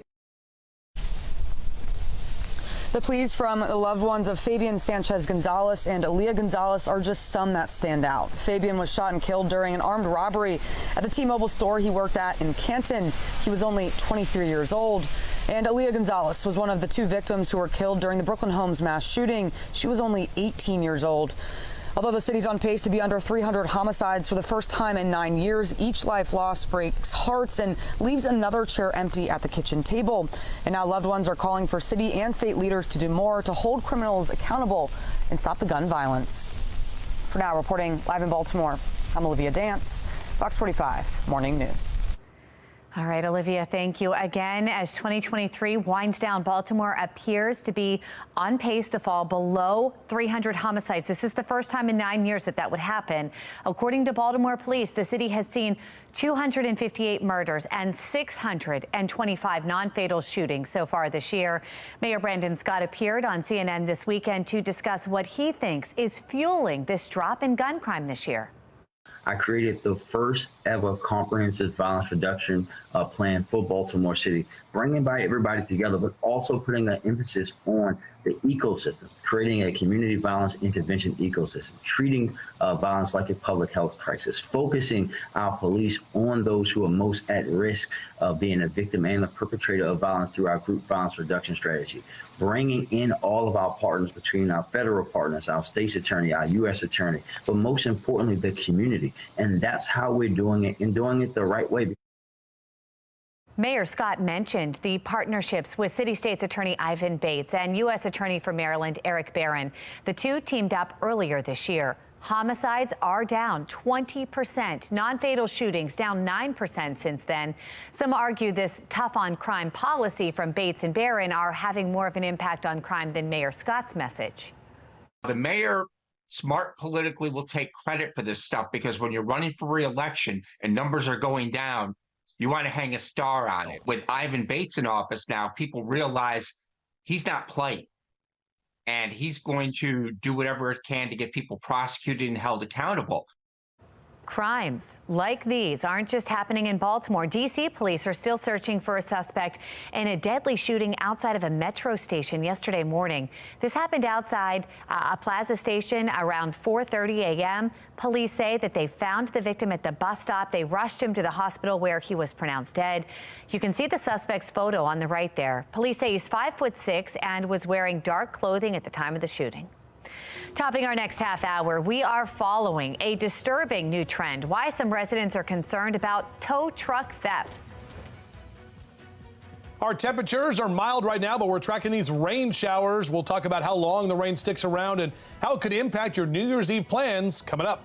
The pleas from the loved ones of Fabian Sanchez Gonzalez and Aaliyah Gonzalez are just some that stand out. Fabian was shot and killed during an armed robbery at the T-Mobile store he worked at in Canton. He was only 23 years old. And Aaliyah Gonzalez was one of the two victims who were killed during the Brooklyn Homes mass shooting. She was only 18 years old. Although the city's on pace to be under 300 homicides for the first time in 9 years, each life lost breaks hearts and leaves another chair empty at the kitchen table. And now loved ones are calling for city and state leaders to do more to hold criminals accountable and stop the gun violence. For now, reporting live in Baltimore, I'm Olivia Dance, Fox 45 Morning News. All right, Olivia, thank you again. As 2023 winds down, Baltimore appears to be on pace to fall below 300 homicides. This is the first time in 9 years that would happen. According to Baltimore police, the city has seen 258 murders and 625 non-fatal shootings so far this year. Mayor Brandon Scott appeared on CNN this weekend to discuss what he thinks is fueling this drop in gun crime this year. I created the first ever comprehensive violence reduction plan for Baltimore City, bringing everybody together, but also putting an emphasis on the ecosystem, creating a community violence intervention ecosystem, treating violence like a public health crisis, focusing our police on those who are most at risk of being a victim and the perpetrator of violence through our group violence reduction strategy, bringing in all of our partners between our federal partners, our state's attorney, our U.S. attorney, but most importantly, the community. And that's how we're doing it, and doing it the right way. Mayor Scott mentioned the partnerships with City State's Attorney Ivan Bates and U.S. Attorney for Maryland Eric Barron. The two teamed up earlier this year. Homicides are down 20%. Non-fatal shootings down 9% since then. Some argue this tough-on-crime policy from Bates and Barron are having more of an impact on crime than Mayor Scott's message. The mayor, smart politically, will take credit for this stuff because when you're running for re-election and numbers are going down, you want to hang a star on it. With Ivan Bates in office now, people realize he's not playing. And he's going to do whatever it can to get people prosecuted and held accountable. Crimes like these aren't just happening in Baltimore. D.C. police are still searching for a suspect in a deadly shooting outside of a metro station yesterday morning. This happened outside a Plaza station around 4:30 a.m. Police say that they found the victim at the bus stop. They rushed him to the hospital where he was pronounced dead. You can see the suspect's photo on the right there. Police say he's 5'6" and was wearing dark clothing at the time of the shooting. Topping our next half hour, we are following a disturbing new trend. Why some residents are concerned about tow truck thefts. Our temperatures are mild right now, but we're tracking these rain showers. We'll talk about how long the rain sticks around and how it could impact your New Year's Eve plans coming up.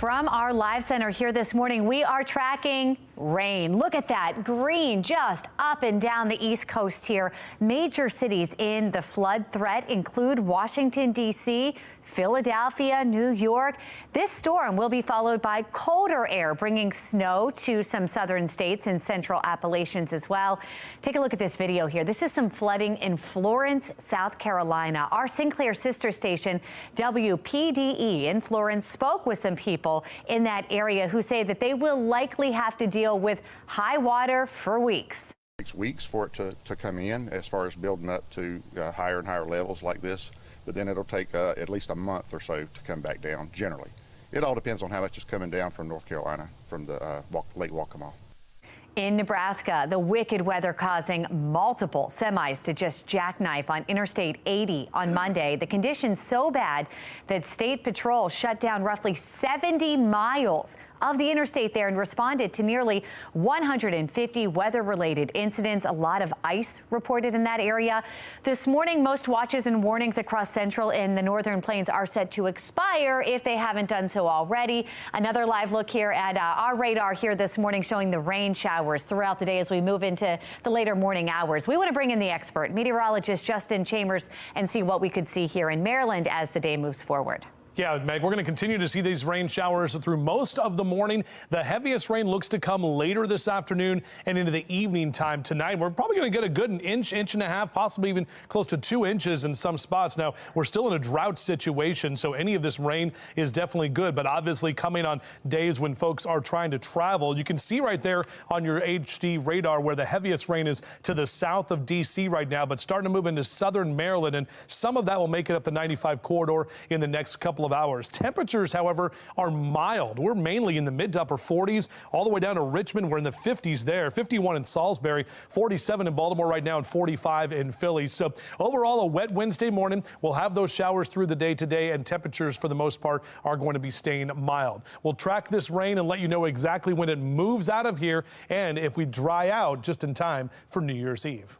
From our live center here this morning, we are tracking rain. Look at that green just up and down the East Coast here. Major cities in the flood threat include Washington, D.C., Philadelphia, New York. This storm will be followed by colder air, bringing snow to some southern states and central Appalachians as well. Take a look at this video here. This is some flooding in Florence, South Carolina. Our Sinclair sister station, WPDE in Florence, spoke with some people in that area who say that they will likely have to deal with high water for weeks. It takes weeks for it to come in as far as building up to higher and higher levels like this. But then it'll take at least a month or so to come back down, generally. It all depends on how much is coming down from North Carolina, from the Lake Waccamaw. In Nebraska, the wicked weather causing multiple semis to just jackknife on Interstate 80 on Monday. The conditions so bad that State Patrol shut down roughly 70 miles of the interstate there and responded to nearly 150 weather-related incidents. A lot of ice reported in that area. This morning, most watches and warnings across central and the northern plains are set to expire if they haven't done so already. Another live look here at our radar here this morning showing the rain showers throughout the day as we move into the later morning hours. We want to bring in the expert, meteorologist Justin Chambers, and see what we could see here in Maryland as the day moves forward. Yeah, Meg, we're going to continue to see these rain showers through most of the morning. The heaviest rain looks to come later this afternoon and into the evening time tonight. We're probably going to get a good inch and a half, possibly even close to 2 inches in some spots. Now, we're still in a drought situation, so any of this rain is definitely good, but obviously coming on days when folks are trying to travel. You can see right there on your HD radar where the heaviest rain is to the south of D.C. right now, but starting to move into southern Maryland, and some of that will make it up the 95 corridor in the next couple of hours. Temperatures, however, are mild. We're mainly in the mid to upper 40s, all the way down to Richmond. We're in the 50s there, 51 in Salisbury, 47 in Baltimore right now, and 45 in Philly. So overall, a wet Wednesday morning. We'll have those showers through the day today, and temperatures for the most part are going to be staying mild. We'll track this rain and let you know exactly when it moves out of here and if we dry out just in time for New Year's Eve.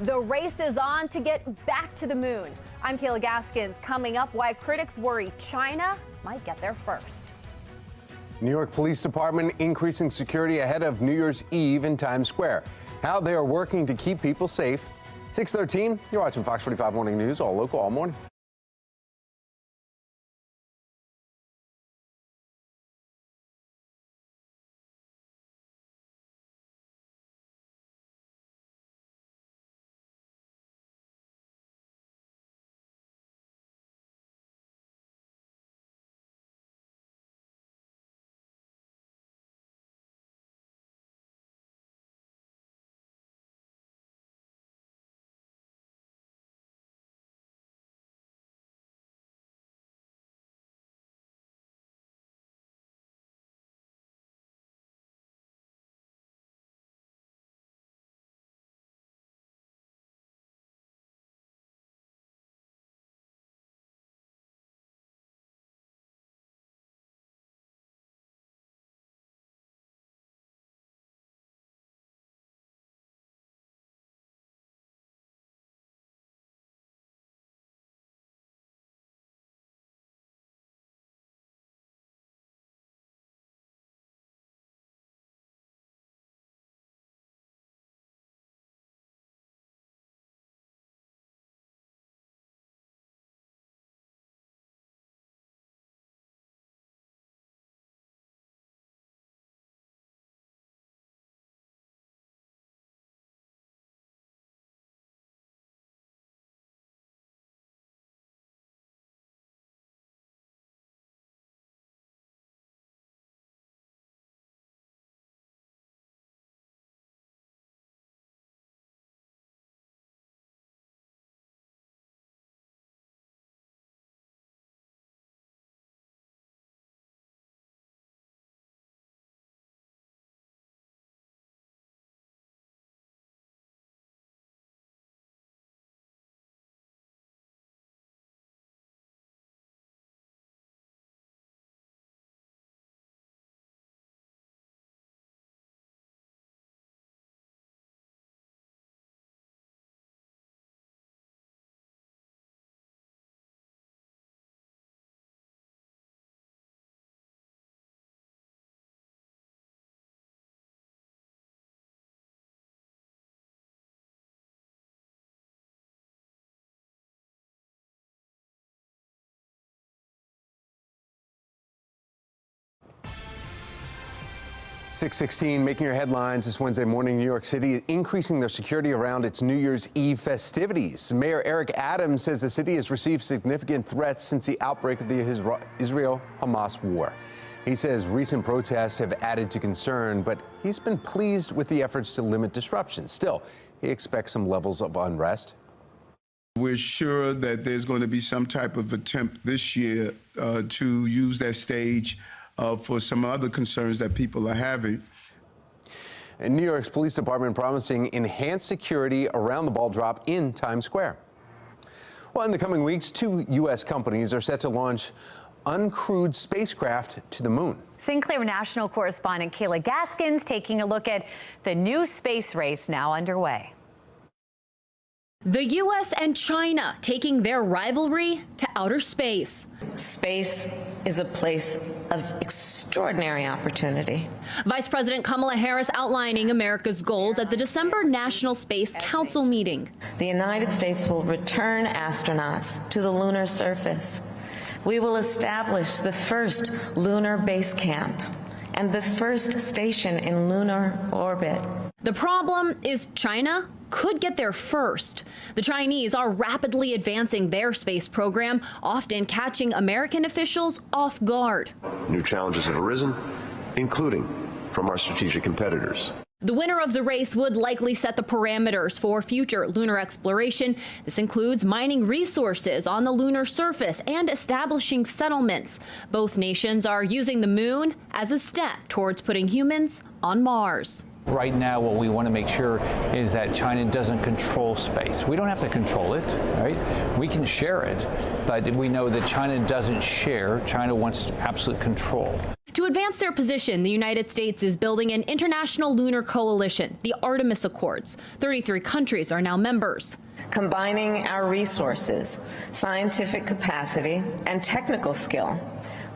The race is on to get back to the moon. I'm Kayla Gaskins. Coming up, why critics worry China might get there first. New York Police Department increasing security ahead of New Year's Eve in Times Square. How they are working to keep people safe. 6:13, you're watching Fox 45 Morning News, all local, all morning. 6:16, making your headlines this Wednesday morning. New York City is increasing their security around its New Year's Eve festivities. Mayor Eric Adams says the city has received significant threats since the outbreak of the Israel-Hamas war. He says recent protests have added to concern, but he's been pleased with the efforts to limit disruption. Still, he expects some levels of unrest. We're sure that there's going to be some type of attempt this year to use that stage for some other concerns that people are having. And New York's police department promising enhanced security around the ball drop in Times Square. Well, in the coming weeks, 2 U.S. companies are set to launch uncrewed spacecraft to the moon. Sinclair National correspondent Kayla Gaskins taking a look at the new space race now underway. The U.S. and China taking their rivalry to outer space. Space is a place of extraordinary opportunity. Vice President Kamala Harris outlining America's goals at the December National Space Council meeting. The United States will return astronauts to the lunar surface. We will establish the first lunar base camp and the first station in lunar orbit. The problem is China could get there first. The Chinese are rapidly advancing their space program, often catching American officials off guard. New challenges have arisen, including from our strategic competitors. The winner of the race would likely set the parameters for future lunar exploration. This includes mining resources on the lunar surface and establishing settlements. Both nations are using the moon as a step towards putting humans on Mars. Right now, what we want to make sure is that China doesn't control space. We don't have to control it, right? We can share it, but we know that China doesn't share. China wants absolute control. To advance their position, the United States is building an international lunar coalition, the Artemis Accords. 33 countries are now members. Combining our resources, scientific capacity, and technical skill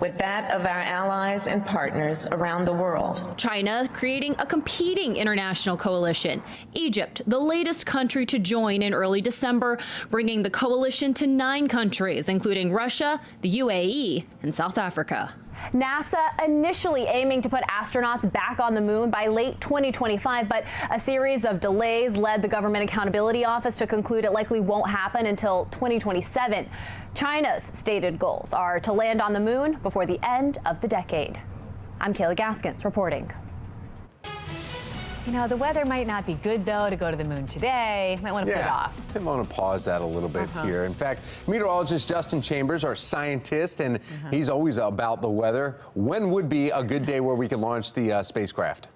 with that of our allies and partners around the world. China creating a competing international coalition. Egypt, the latest country to join in early December, bringing the coalition to 9 countries, including Russia, the UAE, and South Africa. NASA initially aiming to put astronauts back on the moon by late 2025, but a series of delays led the Government Accountability Office to conclude it likely won't happen until 2027. China's stated goals are to land on the moon before the end of the decade. I'm Kayla Gaskins reporting. You know, the weather might not be good, though, to go to the moon today. Might want to put it off. I want to pause that a little bit here. In fact, meteorologist Justin Chambers, our scientist, and he's always about the weather. When would be a good day where we could launch the spacecraft?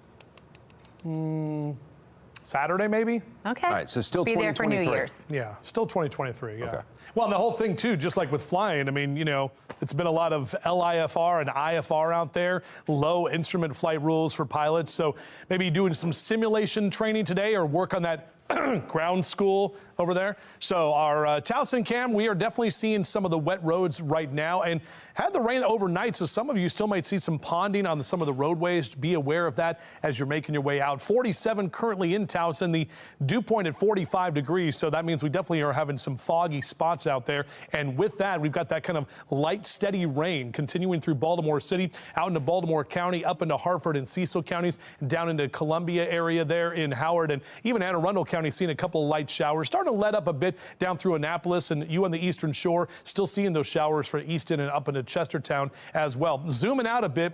Saturday, maybe? Okay. All right, so still be 2023. there for New Year's. Yeah, still 2023, yeah. Okay. Well, and the whole thing, too, just like with flying, I mean, you know, it's been a lot of LIFR and IFR out there, low instrument flight rules for pilots. So maybe doing some simulation training today or work on that ground school over there. So our Towson cam, we are definitely seeing some of the wet roads right now and had the rain overnight. So some of you still might see some ponding on some of the roadways. Be aware of that as you're making your way out. 47 currently in Towson, the dew point at 45 degrees. So that means we definitely are having some foggy spots out there. And with that, we've got that kind of light, steady rain continuing through Baltimore City, out into Baltimore County, up into Harford and Cecil counties, down into Columbia area there in Howard, and even Anne Arundel County seeing a couple of light showers. Starting to let up a bit down through Annapolis, and you on the Eastern Shore still seeing those showers for Easton and up into Chestertown as well. Zooming out a bit,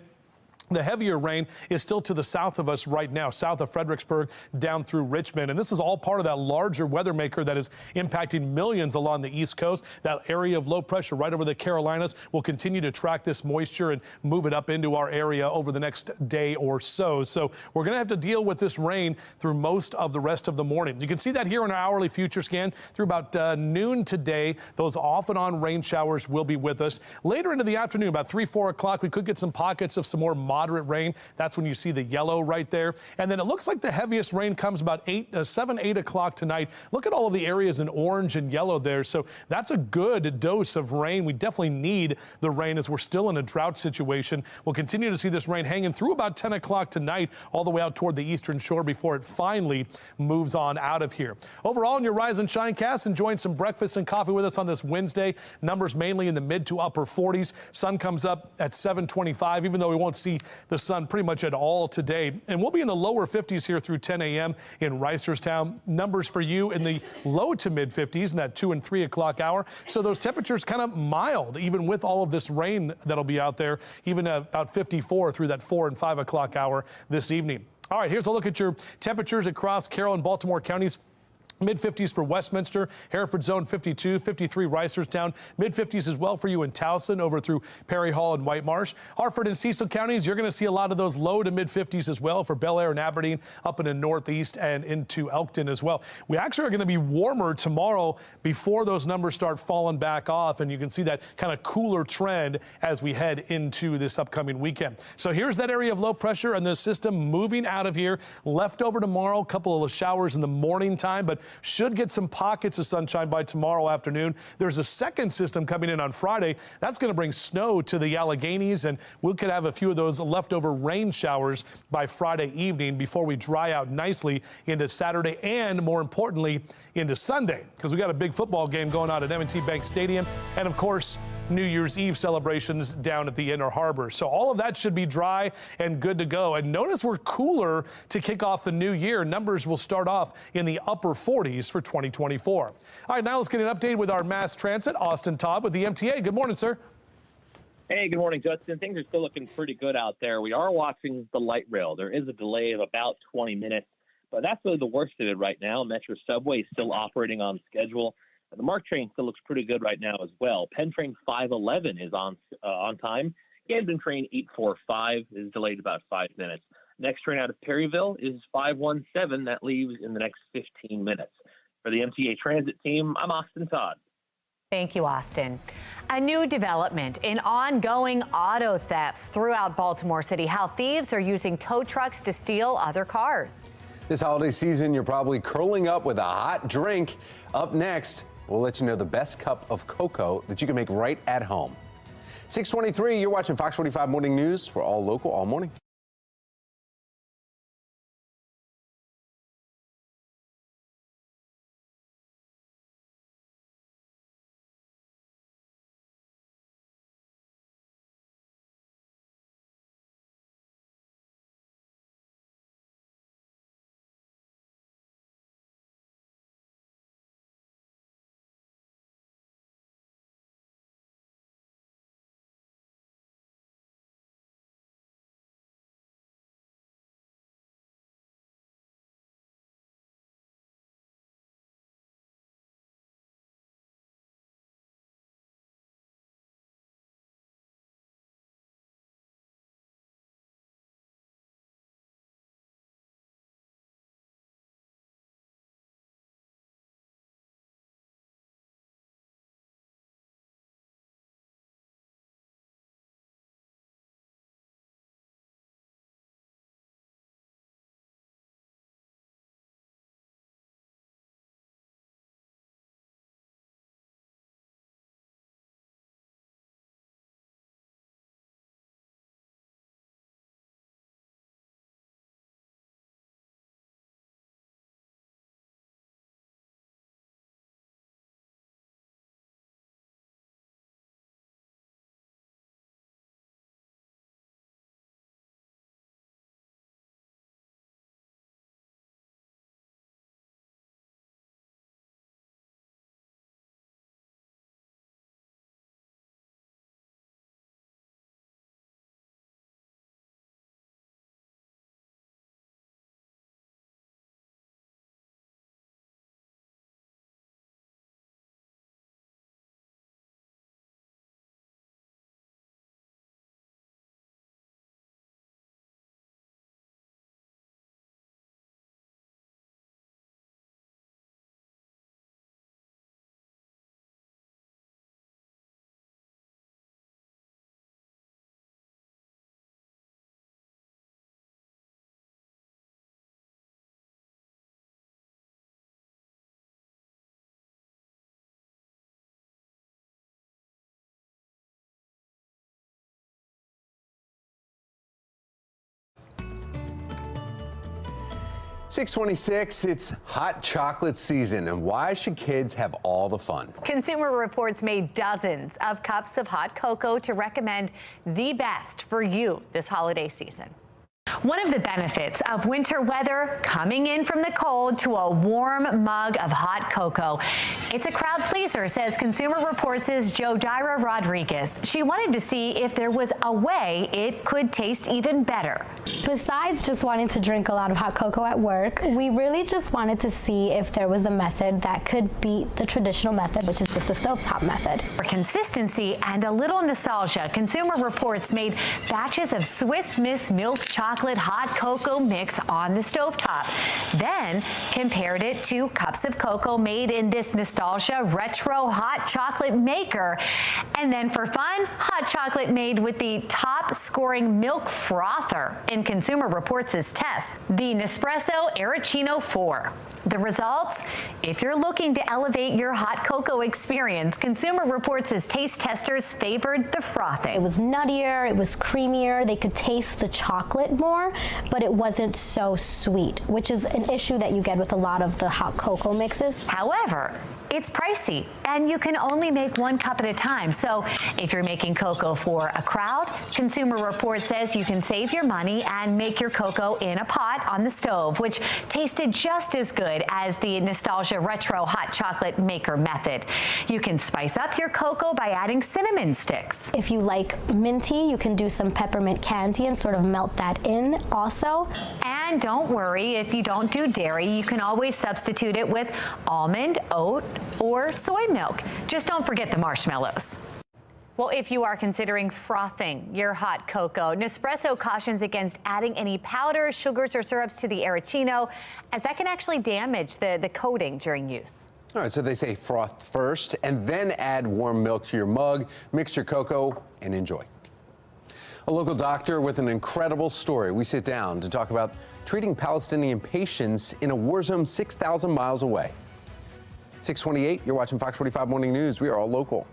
the heavier rain is still to the south of us right now, south of Fredericksburg down through Richmond. And this is all part of that larger weather maker that is impacting millions along the East Coast. That area of low pressure right over the Carolinas will continue to track this moisture and move it up into our area over the next day or so. So we're going to have to deal with this rain through most of the rest of the morning. You can see that here in our hourly future scan through about noon today. Those off and on rain showers will be with us. Later into the afternoon, about 3, 4 o'clock, we could get some pockets of some more moderate rain. That's when you see the yellow right there. And then it looks like the heaviest rain comes about 7, 8 o'clock tonight. Look at all of the areas in orange and yellow there. So that's a good dose of rain. We definitely need the rain as we're still in a drought situation. We'll continue to see this rain hanging through about 10 o'clock tonight, all the way out toward the Eastern Shore before it finally moves on out of here. Overall, in your Rise and Shine cast, enjoying some breakfast and coffee with us on this Wednesday. Numbers mainly in the mid to upper 40s. Sun comes up at 7:25, even though we won't see the sun pretty much at all today. And we'll be in the lower 50s here through 10 a.m. in Reisterstown. Numbers for you in the low to mid 50s in that 2 and 3 o'clock hour. So those temperatures kind of mild, even with all of this rain that'll be out there, even about 54 through that 4 and 5 o'clock hour this evening. All right, here's a look at your temperatures across Carroll and Baltimore counties. Mid-50s for Westminster, Hereford Zone 52, 53 Reisterstown, mid-50s as well for you in Towson over through Perry Hall and White Marsh. Hartford and Cecil counties, you're going to see a lot of those low to mid-50s as well for Bel Air and Aberdeen up in the northeast and into Elkton as well. We actually are going to be warmer tomorrow before those numbers start falling back off, and you can see that kind of cooler trend as we head into this upcoming weekend. So here's that area of low pressure and the system moving out of here. Left over tomorrow, a couple of showers in the morning time, but should get some pockets of sunshine by tomorrow afternoon. There's a second system coming in on Friday. That's going to bring snow to the Alleghenies, and we could have a few of those leftover rain showers by Friday evening before we dry out nicely into Saturday and, more importantly, into Sunday, because we got a big football game going on at M&T Bank Stadium, and of course, New Year's Eve celebrations down at the Inner Harbor. So all of that should be dry and good to go. And notice we're cooler to kick off the new year. Numbers will start off in the upper 40s for 2024. All right, now let's get an update with our mass transit. Austin Todd with the MTA. Good morning, sir. Hey, good morning, Justin. Things are still looking pretty good out there. We are watching the light rail. There is a delay of about 20 minutes, but that's really the worst of it right now. Metro Subway is still operating on schedule. The MARC train still looks pretty good right now as well. Penn train 511 is on time. Camden train 845 is delayed about 5 minutes. Next train out of Perryville is 517. That leaves in the next 15 minutes. For the MTA Transit team, I'm Austin Todd. Thank you, Austin. A new development in ongoing auto thefts throughout Baltimore City. How thieves are using tow trucks to steal other cars. This holiday season, you're probably curling up with a hot drink. Up next, we'll let you know the best cup of cocoa that you can make right at home. 6:23, you're watching Fox 45 Morning News. We're all local all morning. 626, it's hot chocolate season, and why should kids have all the fun? Consumer Reports made dozens of cups of hot cocoa to recommend the best for you this holiday season. One of the benefits of winter weather, coming in from the cold to a warm mug of hot cocoa. It's a crowd pleaser, says Consumer Reports' Jodira Rodriguez. She wanted to see if there was a way it could taste even better. Besides just wanting to drink a lot of hot cocoa at work, we really just wanted to see if there was a method that could beat the traditional method, which is just the stovetop method. For consistency and a little nostalgia, Consumer Reports made batches of Swiss Miss milk chocolate hot cocoa mix on the stovetop. Then compared it to cups of cocoa made in this nostalgia retro hot chocolate maker. And then for fun, hot chocolate made with the top scoring milk frother in Consumer Reports' test, the Nespresso Arancino 4. The results? If you're looking to elevate your hot cocoa experience, Consumer Reports' taste testers favored the frothing. It was nuttier, it was creamier, they could taste the chocolate more, but it wasn't so sweet, which is an issue that you get with a lot of the hot cocoa mixes. However, it's pricey, and you can only make one cup at a time. So if you're making cocoa for a crowd, Consumer Reports says you can save your money and make your cocoa in a pot on the stove, which tasted just as good as the Nostalgia Retro Hot Chocolate Maker method. You can spice up your cocoa by adding cinnamon sticks. If you like minty, you can do some peppermint candy and sort of melt that in also. And don't worry, if you don't do dairy, you can always substitute it with almond, oat, or soy milk. Just don't forget the marshmallows. Well, if you are considering frothing your hot cocoa, Nespresso cautions against adding any powders, sugars, or syrups to the Arancino, as that can actually damage the coating during use. All right, so they say froth first and then add warm milk to your mug, mix your cocoa, and enjoy. A local doctor with an incredible story. We sit down to talk about treating Palestinian patients in a war zone 6,000 miles away. 628, you're watching Fox 45 Morning News. We are all local.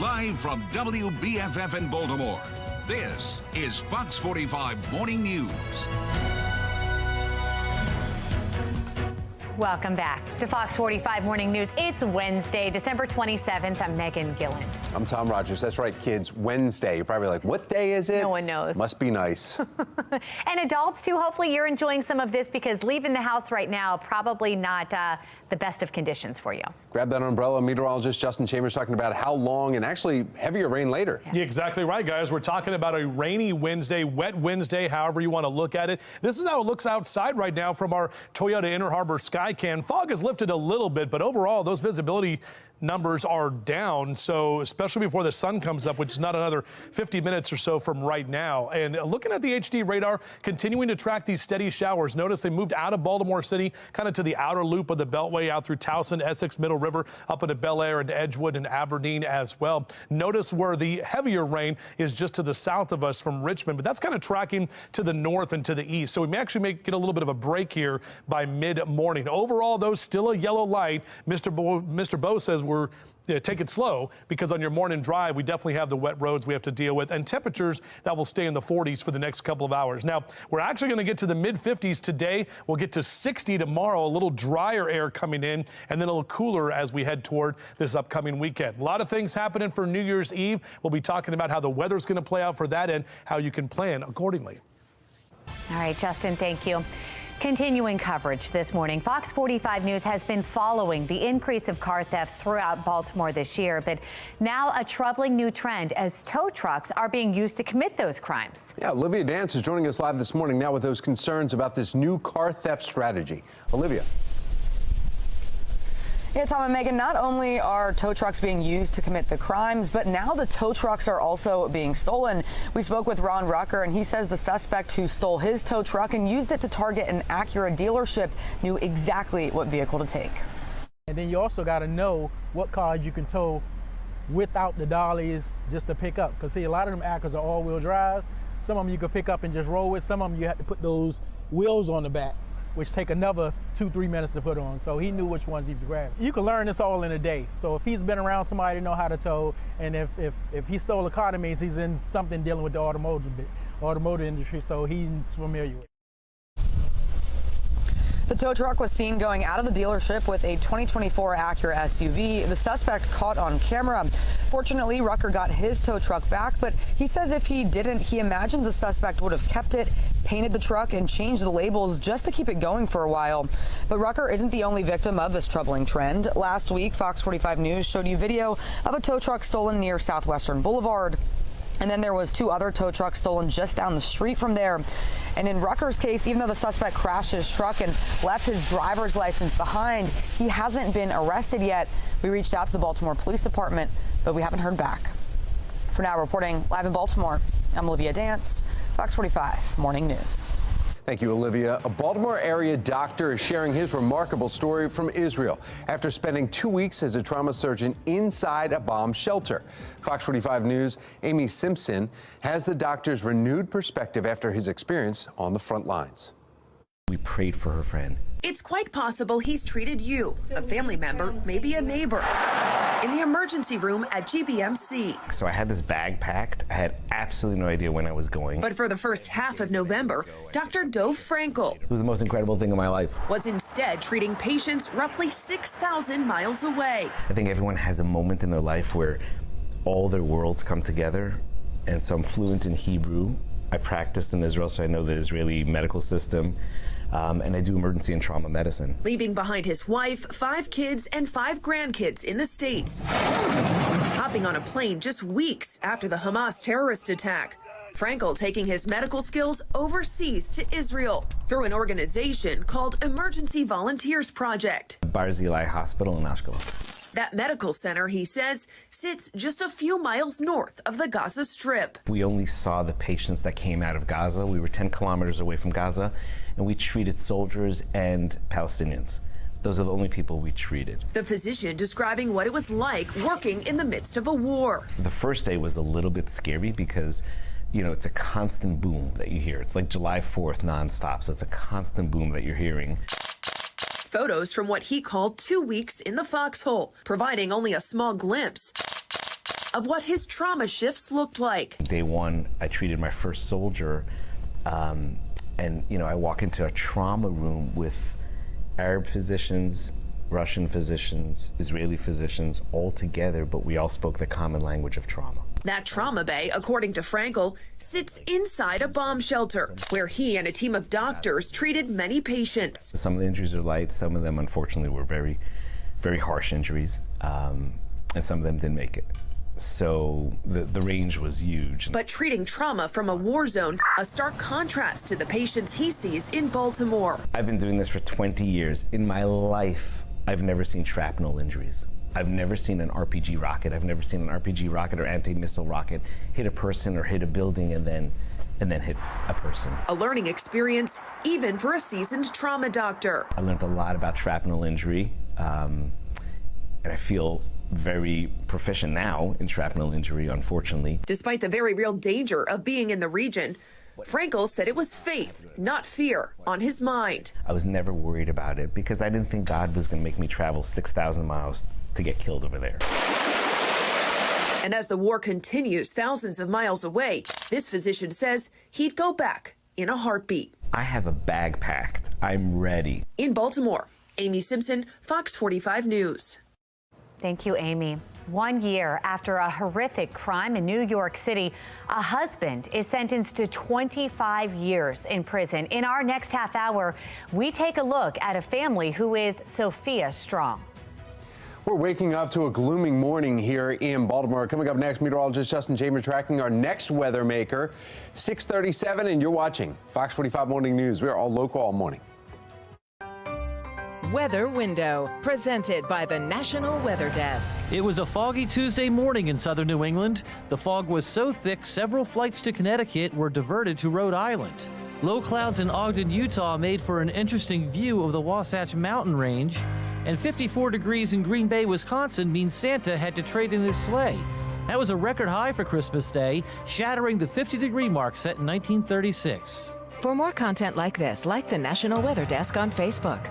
Live from WBFF in Baltimore, this is Fox 45 Morning News. Welcome back to Fox 45 Morning News. It's Wednesday, December 27th. I'm Megan Gilland. I'm Tom Rogers. That's right, kids. Wednesday. You're probably like, what day is it? No one knows. Must be nice. And adults, too. Hopefully you're enjoying some of this because leaving the house right now, probably not the best of conditions for you. Grab that umbrella. Meteorologist Justin Chambers talking about how long and actually heavier rain later. Yeah, exactly right, guys. We're talking about a rainy Wednesday, wet Wednesday, however you want to look at it. This is how it looks outside right now from our Toyota Inner Harbor Skycam. Fog has lifted a little bit, but overall, those visibility numbers are down, so especially before the sun comes up, which is not another 50 minutes or so from right now. And looking at the HD radar, continuing to track these steady showers. Notice they moved out of Baltimore City, kind of to the outer loop of the Beltway, out through Towson, Essex, Middle River, up into Bel Air and Edgewood and Aberdeen as well. Notice where the heavier rain is just to the south of us from Richmond, but that's kind of tracking to the north and to the east. So we may actually get a little bit of a break here by mid-morning. Overall, though, still a yellow light. Mr. Bo says we're take it slow because on your morning drive, we definitely have the wet roads we have to deal with and temperatures that will stay in the 40s for the next couple of hours. Now, we're actually going to get to the mid 50s today. We'll get to 60 tomorrow, a little drier air coming in and then a little cooler as we head toward this upcoming weekend. A lot of things happening for New Year's Eve. We'll be talking about how the weather's going to play out for that and how you can plan accordingly. All right, Justin, thank you. Continuing coverage this morning, Fox 45 News has been following the increase of car thefts throughout Baltimore this year, but now a troubling new trend as tow trucks are being used to commit those crimes. Yeah, Olivia Dance is joining us live this morning now with those concerns about this new car theft strategy. Olivia. Yeah, Tom and Megan, not only are tow trucks being used to commit the crimes, but now the tow trucks are also being stolen. We spoke with Ron Rucker, and he says the suspect who stole his tow truck and used it to target an Acura dealership knew exactly what vehicle to take. And then you also got to know what cars you can tow without the dollies just to pick up. Because, see, a lot of them Acuras are all-wheel drives. Some of them you can pick up and just roll with. Some of them you have to put those wheels on the back, which take another 2-3 minutes to put on. So he knew which ones he was grabbing. You can learn this all in a day. So if he's been around somebody to know how to tow, and if he stole a car, that means he's in something dealing with the automotive industry, so he's familiar with it. The tow truck was seen going out of the dealership with a 2024 Acura SUV. The suspect caught on camera. Fortunately, Rucker got his tow truck back, but he says if he didn't, he imagines the suspect would have kept it, painted the truck, and changed the labels just to keep it going for a while. But Rucker isn't the only victim of this troubling trend. Last week, Fox 45 News showed you video of a tow truck stolen near Southwestern Boulevard. And then there was 2 other tow trucks stolen just down the street from there. And in Rucker's case, even though the suspect crashed his truck and left his driver's license behind, he hasn't been arrested yet. We reached out to the Baltimore Police Department, but we haven't heard back. For now, reporting live in Baltimore, I'm Olivia Dance, Fox 45 Morning News. Thank you, Olivia. A Baltimore area doctor is sharing his remarkable story from Israel after spending 2 weeks as a trauma surgeon inside a bomb shelter. Fox 45 News' Amy Simpson has the doctor's renewed perspective after his experience on the front lines. We prayed for her friend. It's quite possible he's treated you, a family member, maybe a neighbor, in the emergency room at GBMC. So I had this bag packed. I had absolutely no idea when I was going. But for the first half of November, Dr. Dov Frankel It was the most incredible thing of my life. was instead treating patients roughly 6,000 miles away. I think everyone has a moment in their life where all their worlds come together. And so I'm fluent in Hebrew. I practiced in Israel, so I know the Israeli medical system. And I do emergency and trauma medicine. Leaving behind his wife, 5 kids, and 5 grandkids in the States. Hopping on a plane just weeks after the Hamas terrorist attack. Frankel taking his medical skills overseas to Israel through an organization called Emergency Volunteers Project. Barzilai Hospital in Ashkelon. That medical center, he says, sits just a few miles north of the Gaza Strip. We only saw the patients that came out of Gaza. We were 10 kilometers away from Gaza, and we treated soldiers and Palestinians. Those are the only people we treated. The physician describing what it was like working in the midst of a war. The first day was a little bit scary because, you know, it's a constant boom that you hear. It's like July 4th nonstop, so it's a constant boom that you're hearing. Photos from what he called 2 weeks in the foxhole, providing only a small glimpse of what his trauma shifts looked like. Day one, I treated my first soldier, and I walk into a trauma room with Arab physicians, Russian physicians, Israeli physicians, all together, but we all spoke the common language of trauma. That trauma bay, according to Frankel, sits inside a bomb shelter where he and a team of doctors treated many patients. Some of the injuries are light, some of them unfortunately were very, very harsh injuries, and some of them didn't make it. So the range was huge. But treating trauma from a war zone, a stark contrast to the patients he sees in Baltimore. I've been doing this for 20 years. In my life, I've never seen shrapnel injuries. I've never seen an RPG rocket. I've never seen an RPG rocket or anti-missile rocket hit a person or hit a building and then hit a person. A learning experience, even for a seasoned trauma doctor. I learned a lot about shrapnel injury, and I feel very proficient now in shrapnel injury, unfortunately. Despite the very real danger of being in the region, Frankel said it was faith, not fear, on his mind. I was never worried about it because I didn't think God was going to make me travel 6,000 miles to get killed over there. And as the war continues thousands of miles away, this physician says he'd go back in a heartbeat. I have a bag packed. I'm ready. In Baltimore, Amy Simpson, Fox 45 News. Thank you, Amy. 1 year after a horrific crime in New York City, a husband is sentenced to 25 years in prison. In our next half hour, we take a look at a family who is Sophia Strong. We're waking up to a glooming morning here in Baltimore. Coming up next, meteorologist Justin Chambers tracking our next weather maker, 6:37, and you're watching Fox 45 Morning News. We are all local all morning. Weather Window, presented by the National Weather Desk. It was a foggy Tuesday morning in southern New England. The fog was so thick, several flights to Connecticut were diverted to Rhode Island. Low clouds in Ogden, Utah made for an interesting view of the Wasatch Mountain Range. And 54 degrees in Green Bay, Wisconsin means Santa had to trade in his sleigh. That was a record high for Christmas Day, shattering the 50-degree mark set in 1936. For more content like this, like the National Weather Desk on Facebook.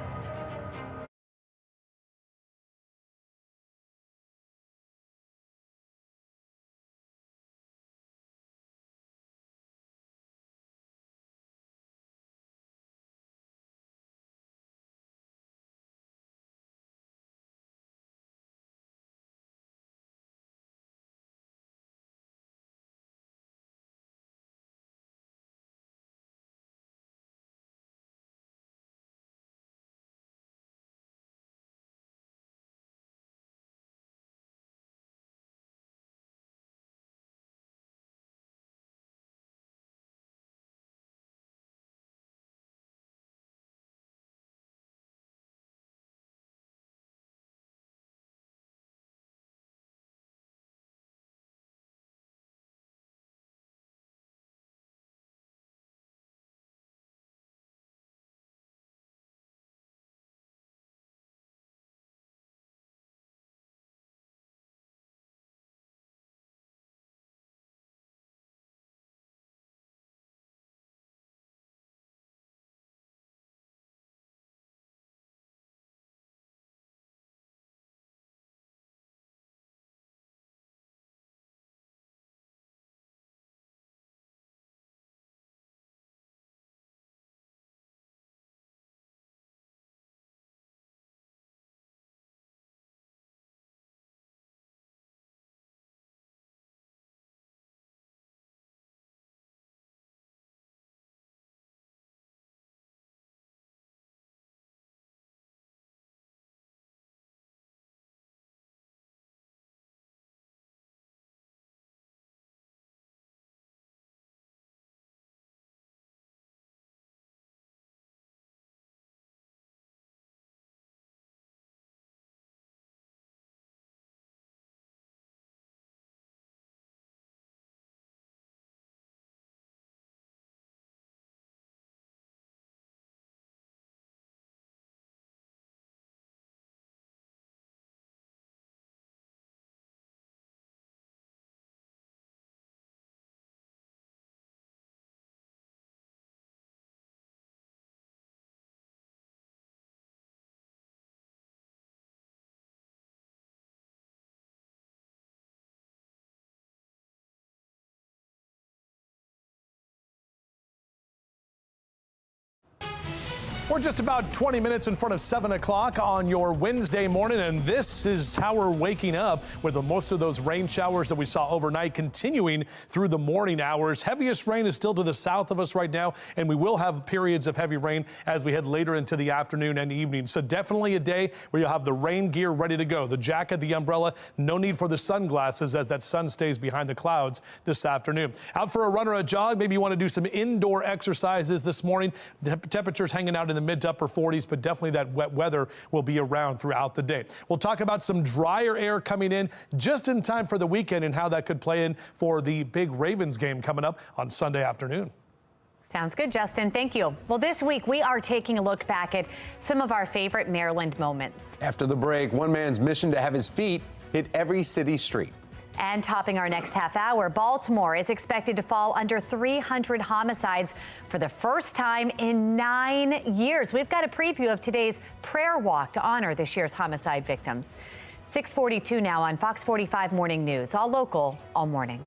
We're just about 20 minutes in front of 7 o'clock on your Wednesday morning, and this is how we're waking up with most of those rain showers that we saw overnight continuing through the morning hours. Heaviest rain is still to the south of us right now, and we will have periods of heavy rain as we head later into the afternoon and evening. So definitely a day where you'll have the rain gear ready to go. The jacket, the umbrella, no need for the sunglasses as that sun stays behind the clouds this afternoon. Out for a run or a jog, maybe you want to do some indoor exercises this morning. The temperatures hanging out in the mid to upper 40s, but definitely that wet weather will be around throughout the day. We'll talk about some drier air coming in just in time for the weekend and how that could play in for the big Ravens game coming up on Sunday afternoon. Sounds good, Justin. Thank you. Well, this week we are taking a look back at some of our favorite Maryland moments. After the break, one man's mission to have his feet hit every city street. And topping our next half hour, Baltimore is expected to fall under 300 homicides for the first time in 9 years. We've got a preview of today's prayer walk to honor this year's homicide victims. 6:42 now on Fox 45 Morning News, all local, all morning.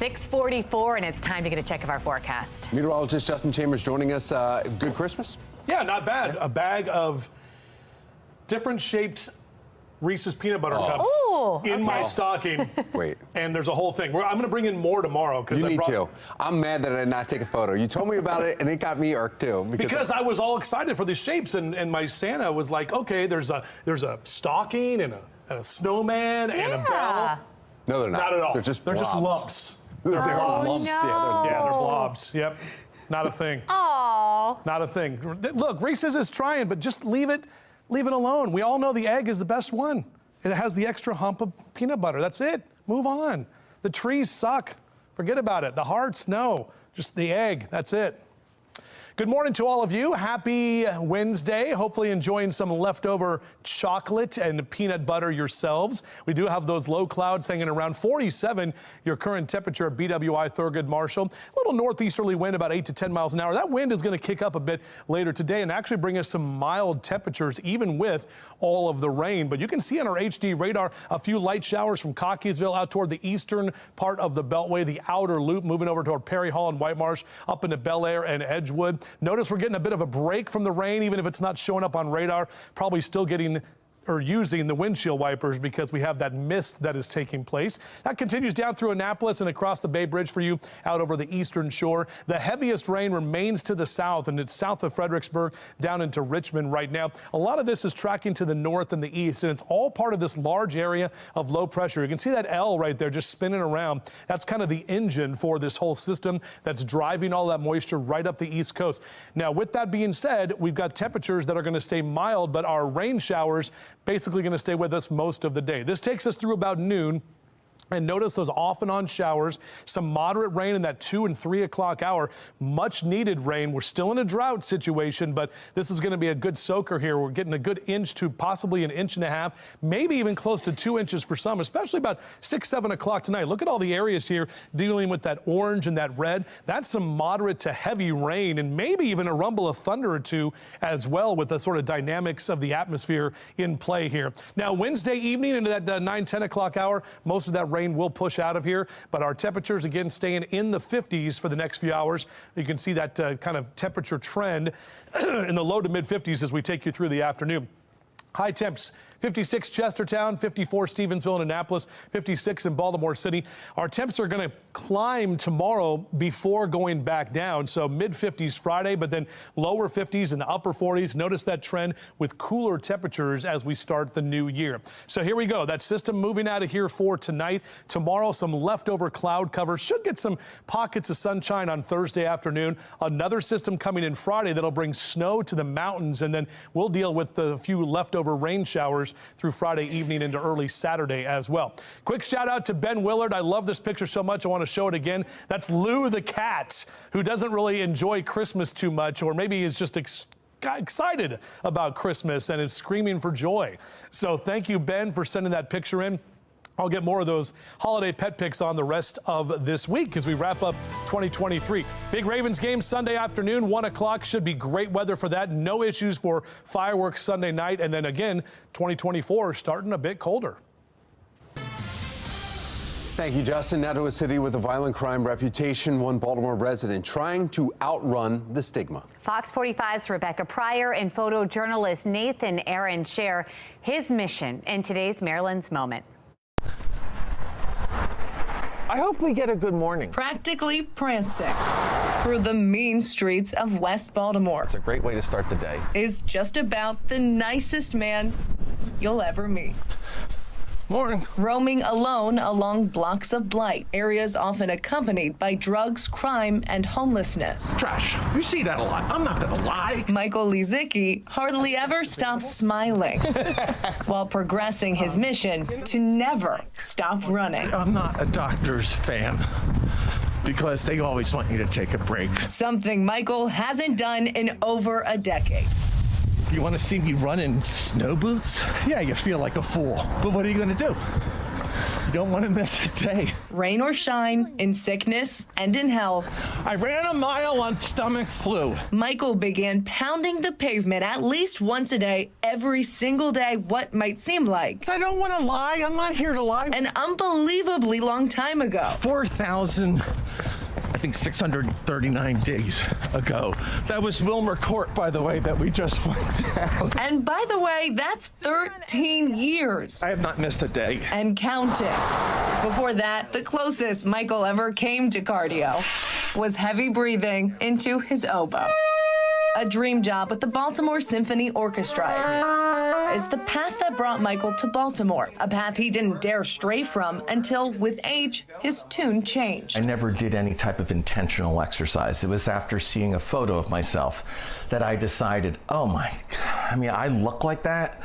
.44, and it's time to get a check of our forecast. Meteorologist Justin Chambers joining us. Good Christmas? Yeah, not bad. A bag of different shaped Reese's peanut butter cups in my stocking. Wait. And there's a whole thing. I'm going to bring in more tomorrow. Me too. I'm mad that I did not take a photo. You told me about it, and it got me irked too. Because I was all excited for these shapes, and my Santa was like, okay, there's a stocking and a snowman and a bell. No, they're not. Not at all. They're just lumps. They're lumps. No. Yeah, they're blobs. Yep. Not a thing. Oh. Not a thing. Look, Reese's is trying, but just leave it alone. We all know the egg is the best one. It has the extra hump of peanut butter. That's it. Move on. The trees suck. Forget about it. The hearts, no. Just the egg. That's it. Good morning to all of you. Happy Wednesday. Hopefully enjoying some leftover chocolate and peanut butter yourselves. We do have those low clouds hanging around 47. Your current temperature at BWI Thurgood Marshall. A little northeasterly wind, about 8 to 10 miles an hour. That wind is going to kick up a bit later today and actually bring us some mild temperatures, even with all of the rain. But you can see on our HD radar a few light showers from Cockeysville out toward the eastern part of the Beltway, the outer loop, moving over toward Perry Hall and White Marsh, up into Bel Air and Edgewood. Notice we're getting a bit of a break from the rain, even if it's not showing up on radar. Probably still getting or using the windshield wipers because we have that mist that is taking place. That continues down through Annapolis and across the Bay Bridge for you out over the eastern shore. The heaviest rain remains to the south, and it's south of Fredericksburg down into Richmond right now. A lot of this is tracking to the north and the east, and it's all part of this large area of low pressure. You can see that L right there just spinning around. That's kind of the engine for this whole system that's driving all that moisture right up the east coast. Now, with that being said, we've got temperatures that are going to stay mild, but our rain showers basically going to stay with us most of the day. This takes us through about noon. And notice those off and on showers, some moderate rain in that 2 and 3 o'clock hour, much needed rain. We're still in a drought situation, but this is going to be a good soaker here. We're getting a good inch to possibly an inch and a half, maybe even close to 2 inches for some, especially about 6, 7 o'clock tonight. Look at all the areas here dealing with that orange and that red. That's some moderate to heavy rain and maybe even a rumble of thunder or two as well with the sort of dynamics of the atmosphere in play here. Now, Wednesday evening into that 9, 10 o'clock hour, most of that rain will push out of here, but our temperatures again staying in the 50s for the next few hours. You can see that kind of temperature trend in the low to mid 50s as we take you through the afternoon. High temps, 56 Chestertown, 54 Stevensville and Annapolis, 56 in Baltimore City. Our temps are going to climb tomorrow before going back down. So mid 50s Friday, but then lower 50s and upper 40s. Notice that trend with cooler temperatures as we start the new year. So here we go. That system moving out of here for tonight. Tomorrow, some leftover cloud cover. Should get some pockets of sunshine on Thursday afternoon. Another system coming in Friday that'll bring snow to the mountains, and then we'll deal with the few leftover rain showers through Friday evening into early Saturday as well. Quick shout out to Ben Willard. I love this picture so much I want to show it again. That's Lou the cat, who doesn't really enjoy Christmas too much, or maybe is just excited about Christmas and is screaming for joy. So thank you, Ben, for sending that picture in. I'll get more of those holiday pet pics on the rest of this week as we wrap up 2023. Big Ravens game Sunday afternoon, 1 o'clock. Should be great weather for that. No issues for fireworks Sunday night. And then again, 2024 starting a bit colder. Thank you, Justin. Now to a city with a violent crime reputation. One Baltimore resident trying to outrun the stigma. Fox 45's Rebecca Pryor and photojournalist Nathan Aaron share his mission in today's Maryland's Moment. I hope we get a good morning. Practically prancing through the mean streets of West Baltimore. It's a great way to start the day. Is just about the nicest man you'll ever meet. Morning. Roaming alone along blocks of blight, areas often accompanied by drugs, crime, and homelessness. Trash. You see that a lot. I'm not gonna lie. Michael Lizicki hardly ever stops smiling while progressing his mission to never stop running. I'm not a doctor's fan because they always want you to take a break. Something Michael hasn't done in over a decade. You want to see me run in snow boots? Yeah, you feel like a fool. But what are you going to do? You don't want to miss a day. Rain or shine, in sickness and in health. I ran a mile on stomach flu. Michael began pounding the pavement at least once a day, every single day, what might seem like. I don't want to lie. I'm not here to lie. An unbelievably long time ago. 639 days ago. That was Wilmer Court, by the way, that we just went down. And by the way, that's 13 years. I have not missed a day. And counting. Before that, the closest Michael ever came to cardio was heavy breathing into his oboe. A dream job with the Baltimore Symphony Orchestra is the path that brought Michael to Baltimore, a path he didn't dare stray from until, with age, his tune changed. I never did any type of intentional exercise. It was after seeing a photo of myself that I decided, oh my, I mean, I look like that,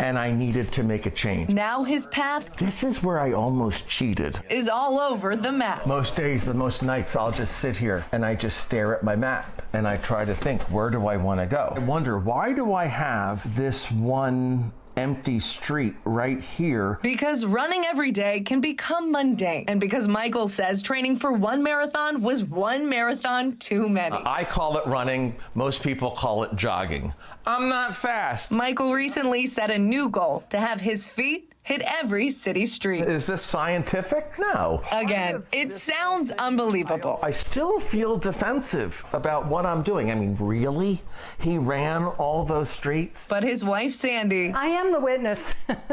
and I needed to make a change. Now his path This is where I almost cheated. is all over the map. Most days, most nights, I'll just sit here and I just stare at my map and I try to think, where do I want to go? I wonder, why do I have this one empty street right here? Because running every day can become mundane. And because Michael says training for one marathon was one marathon too many. I call it running. Most people call it jogging. I'm not fast. Michael recently set a new goal to have his feet hit every city street. Is this scientific? No. Again, it sounds unbelievable. I still feel defensive about what I'm doing. I mean, really? He ran all those streets? But his wife, Sandy, I am the witness.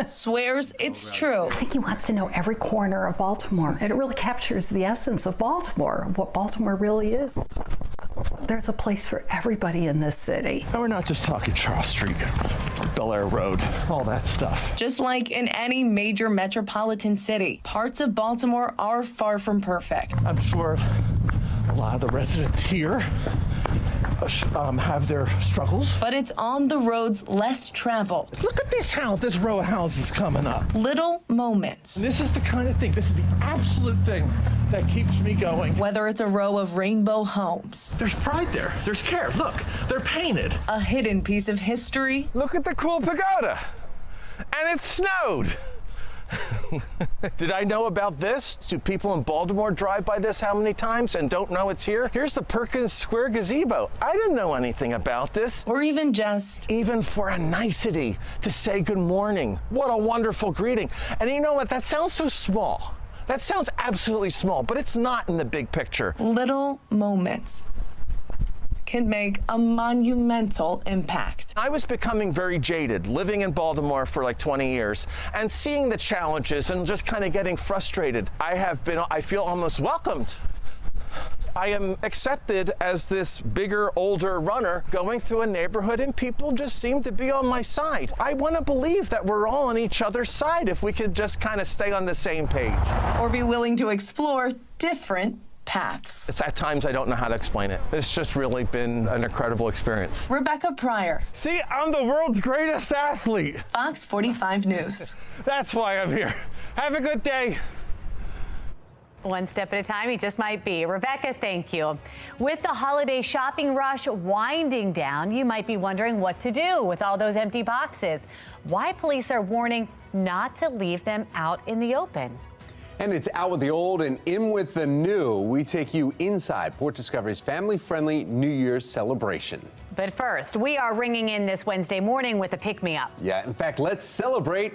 swears it's true. I think he wants to know every corner of Baltimore. And it really captures the essence of Baltimore, what Baltimore really is. There's a place for everybody in this city. And we're not just talking Charles Street, Bel Air Road, all that stuff. Just like in any major metropolitan city, parts of Baltimore are far from perfect. I'm sure a lot of the residents here have their struggles. But it's on the roads less traveled. Look at this house, this row of houses coming up. Little moments. This is the kind of thing, this is the absolute thing that keeps me going. Whether it's a row of rainbow homes. There's pride there, there's care. Look, they're painted. A hidden piece of history. Look at the cool pagoda. And it snowed. Did I know about this? Do people in Baltimore drive by this how many times and don't know it's here? Here's the Perkins Square gazebo. I didn't know anything about this. Or even just... Even for a nicety to say good morning. What a wonderful greeting. And you know what? That sounds so small. That sounds absolutely small, but it's not in the big picture. Little moments can make a monumental impact. I was becoming very jaded, living in Baltimore for like 20 years and seeing the challenges and just kind of getting frustrated. I feel almost welcomed. I am accepted as this bigger, older runner going through a neighborhood and people just seem to be on my side. I want to believe that we're all on each other's side if we could just kind of stay on the same page. Or be willing to explore different paths. It's at times I don't know how to explain it. It's just really been an incredible experience. Rebecca Pryor. See, I'm the world's greatest athlete. Fox 45 News. That's why I'm here. Have a good day. One step at a time, he just might be. Rebecca, thank you. With the holiday shopping rush winding down, you might be wondering what to do with all those empty boxes. Why police are warning not to leave them out in the open. And it's out with the old and in with the new. We take you inside Port Discovery's family-friendly New Year's celebration. But first, we are ringing in this Wednesday morning with a pick-me-up. Yeah, in fact, let's celebrate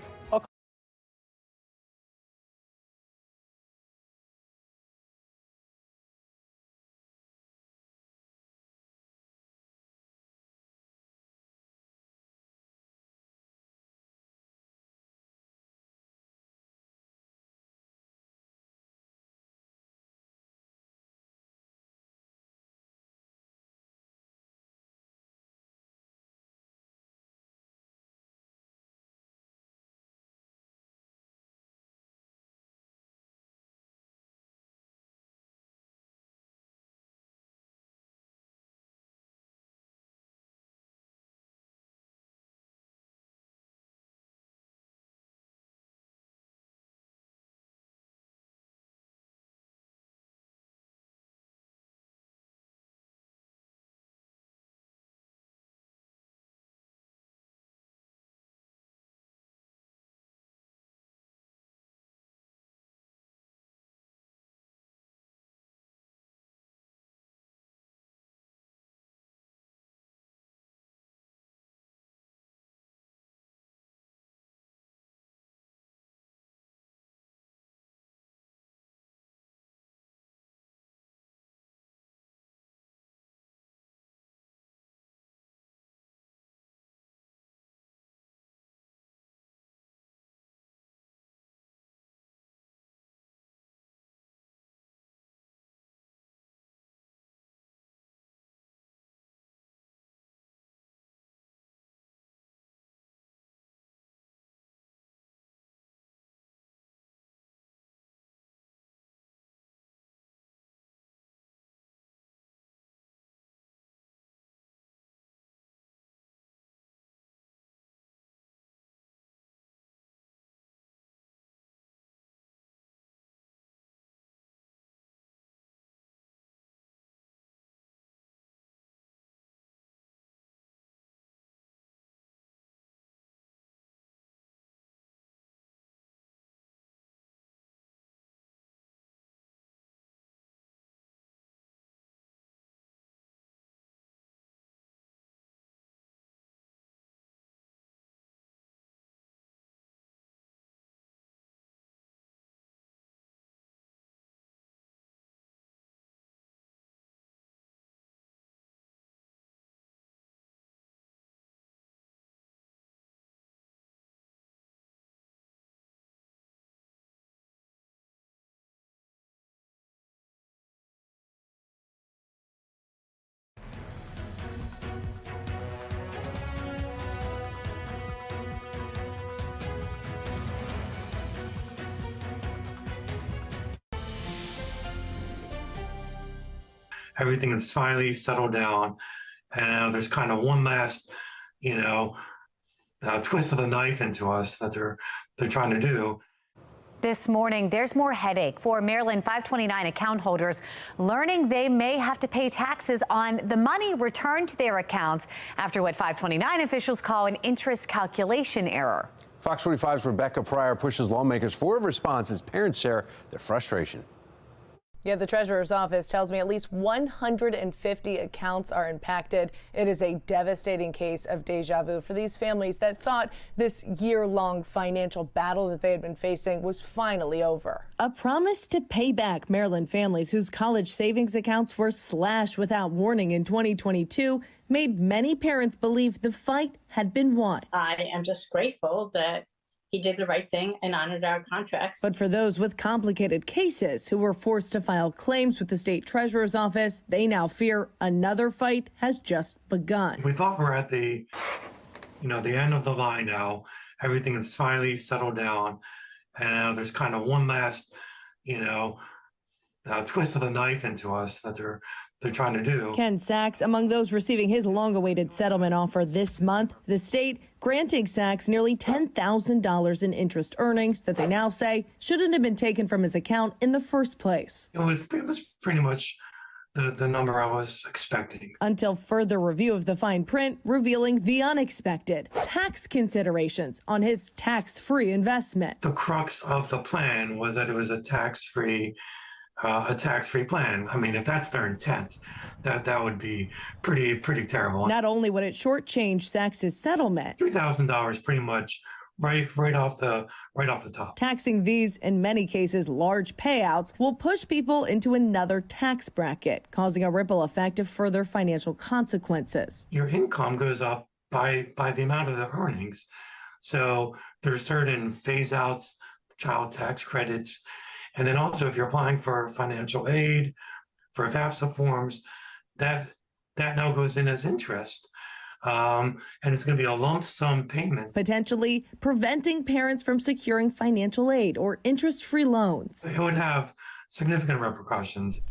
everything has finally settled down, and there's kind of one last, twist of the knife into us that they're trying to do. This morning, there's more headache for Maryland 529 account holders learning they may have to pay taxes on the money returned to their accounts after what 529 officials call an interest calculation error. Fox 45's Rebecca Pryor pushes lawmakers for a response as parents share their frustration. Yeah, the Treasurer's Office tells me at least 150 accounts are impacted. It is a devastating case of deja vu for these families that thought this year-long financial battle that they had been facing was finally over. A promise to pay back Maryland families whose college savings accounts were slashed without warning in 2022 made many parents believe the fight had been won. I am just grateful that he did the right thing and honored our contracts. But for those with complicated cases who were forced to file claims with the state treasurer's office, they now fear another fight has just begun. We thought we're at the end of the line now. Everything has finally settled down, and there's kind of one last, twist of the knife into us that they're trying to do. Ken Sachs, among those receiving his long-awaited settlement offer this month, the state granting Sachs nearly $10,000 in interest earnings that they now say shouldn't have been taken from his account in the first place. It was pretty much the number I was expecting. Until further review of the fine print revealing the unexpected tax considerations on his tax-free investment. The crux of the plan was that it was a tax-free plan. I mean, if that's their intent, that would be pretty terrible. Not only would it shortchange Sachs's settlement, $3,000 pretty much right off the top. Taxing these, in many cases, large payouts will push people into another tax bracket, causing a ripple effect of further financial consequences. Your income goes up by the amount of the earnings. So there's certain phase outs, child tax credits. And then also, if you're applying for financial aid, for FAFSA forms, that now goes in as interest. And it's going to be a lump sum payment. Potentially preventing parents from securing financial aid or interest-free loans. It would have significant repercussions.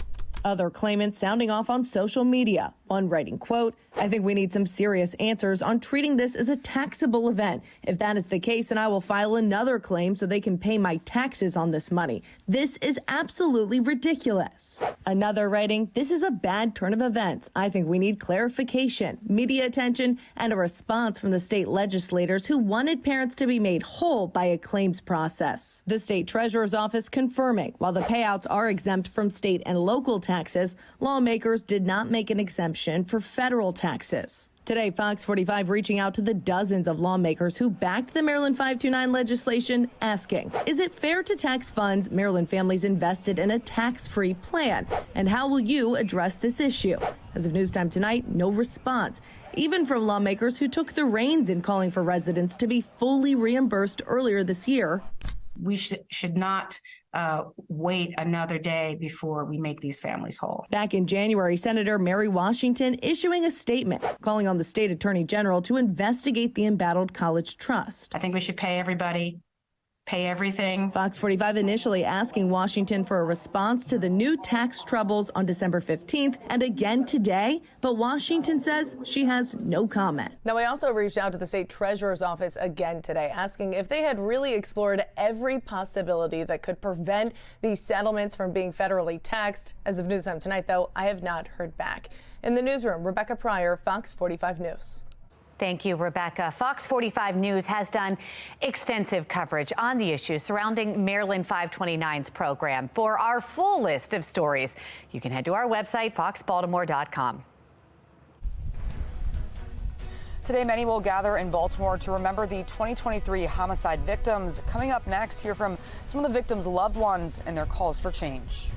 Other claimants sounding off on social media. One writing, quote, "I think we need some serious answers on treating this as a taxable event. If that is the case, then I will file another claim so they can pay my taxes on this money. This is absolutely ridiculous." Another writing, "This is a bad turn of events. I think we need clarification, media attention, and a response from the state legislators who wanted parents to be made whole by a claims process." The state treasurer's office confirming while the payouts are exempt from state and local taxes, lawmakers did not make an exemption for federal taxes. Today, Fox 45 reaching out to the dozens of lawmakers who backed the Maryland 529 legislation, asking, is it fair to tax funds Maryland families invested in a tax-free plan? And how will you address this issue? As of news time tonight, no response, even from lawmakers who took the reins in calling for residents to be fully reimbursed earlier this year. We should not wait another day before we make these families whole. Back in January, Senator Mary Washington issuing a statement calling on the state attorney general to investigate the embattled college trust. I think we should pay everybody, pay everything. Fox 45 initially asking Washington for a response to the new tax troubles on December 15th and again today, but Washington says she has no comment. Now, we also reached out to the state treasurer's office again today, asking if they had really explored every possibility that could prevent these settlements from being federally taxed. As of news time tonight, though, I have not heard back. In the newsroom, Rebecca Pryor, Fox 45 News. Thank you, Rebecca. Fox 45 News has done extensive coverage on the issues surrounding Maryland 529's program. For our full list of stories, you can head to our website, foxbaltimore.com. Today, many will gather in Baltimore to remember the 2023 homicide victims. Coming up next, hear from some of the victims' loved ones and their calls for change.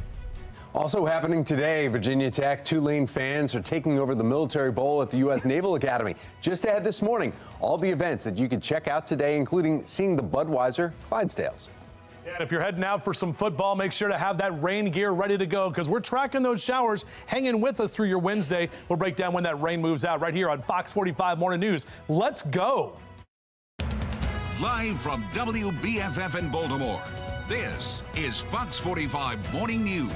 Also happening today, Virginia Tech Tulane fans are taking over the Military Bowl at the U.S. Naval Academy. Just ahead this morning, all the events that you can check out today, including seeing the Budweiser Clydesdales. And if you're heading out for some football, make sure to have that rain gear ready to go because we're tracking those showers. Hang in with us through your Wednesday. We'll break down when that rain moves out right here on Fox 45 Morning News. Let's go. Live from WBFF in Baltimore, this is Fox 45 Morning News.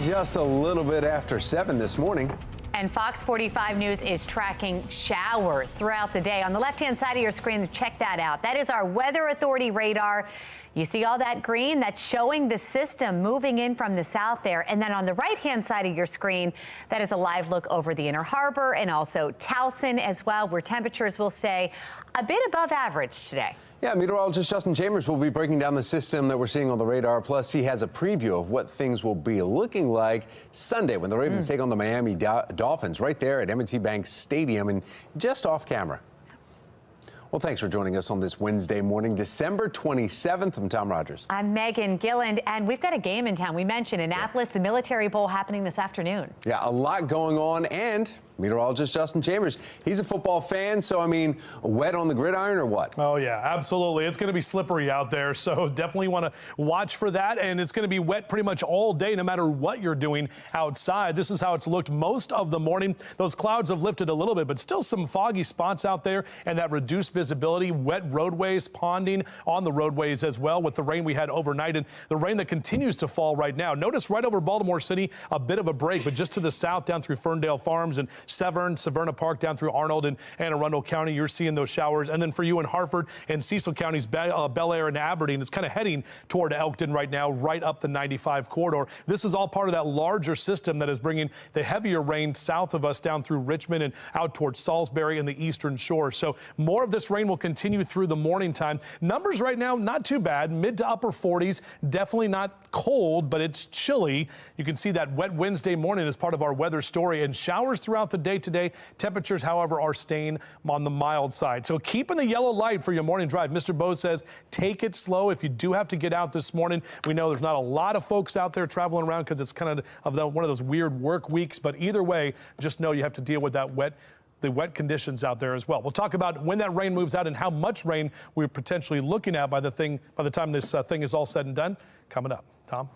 Just a little bit after 7 this morning. And Fox 45 News is tracking showers throughout the day. On the left-hand side of your screen, check that out. That is our Weather Authority radar. You see all that green? That's showing the system moving in from the south there. And then on the right-hand side of your screen, that is a live look over the Inner Harbor and also Towson as well, where temperatures will stay a bit above average today. Yeah, meteorologist Justin Chambers will be breaking down the system that we're seeing on the radar. Plus, he has a preview of what things will be looking like Sunday when the Ravens take on the Miami Dolphins right there at M&T Bank Stadium and just off camera. Well, thanks for joining us on this Wednesday morning, December 27th. I'm Tom Rogers. I'm Megan Gilland, and we've got a game in town. We mentioned Annapolis, the Military Bowl happening this afternoon. Yeah, a lot going on, and meteorologist Justin Chambers, he's a football fan, so I mean, wet on the gridiron or what? Oh yeah, absolutely. It's going to be slippery out there, so definitely want to watch for that. And it's going to be wet pretty much all day, no matter what you're doing outside. This is how it's looked most of the morning. Those clouds have lifted a little bit, but still some foggy spots out there, and that reduced visibility, wet roadways, ponding on the roadways as well with the rain we had overnight and the rain that continues to fall right now. Notice right over Baltimore City, a bit of a break, but just to the south down through Ferndale Farms and Severn, Severna Park down through Arnold and Anne Arundel County, you're seeing those showers. And then for you in Hartford and Cecil counties, Bel Air and Aberdeen, it's kind of heading toward Elkton right now, right up the 95 corridor. This is all part of that larger system that is bringing the heavier rain south of us down through Richmond and out towards Salisbury and the eastern shore. So more of this rain will continue through the morning time. Numbers right now, not too bad, mid to upper 40s, definitely not cold, but it's chilly. You can see that wet Wednesday morning as part of our weather story, and showers throughout the day today. Temperatures, however, are staying on the mild side. So keeping the yellow light for your morning drive. Mr. Bose says take it slow if you do have to get out this morning. We know there's not a lot of folks out there traveling around because it's kind of one of those weird work weeks, but either way, just know you have to deal with that the wet conditions out there as well. We'll talk about when that rain moves out and how much rain we're potentially looking at by the time this thing is all said and done. Coming up. Tom?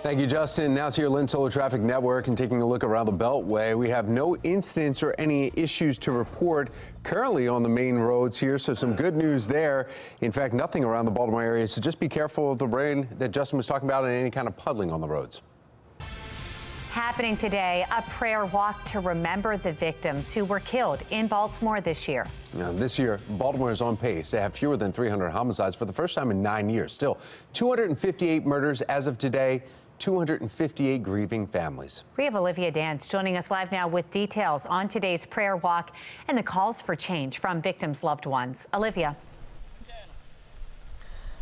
Thank you, Justin. Now to your Lynn Solar Traffic Network and taking a look around the Beltway. We have no incidents or any issues to report currently on the main roads here, so some good news there. In fact, nothing around the Baltimore area, so just be careful of the rain that Justin was talking about and any kind of puddling on the roads. Happening today, a prayer walk to remember the victims who were killed in Baltimore this year. Now, this year, Baltimore is on pace to have fewer than 300 homicides for the first time in 9 years. Still, 258 murders as of today, 258 grieving families. We have Olivia Dance joining us live now with details on today's prayer walk and the calls for change from victims' loved ones. Olivia.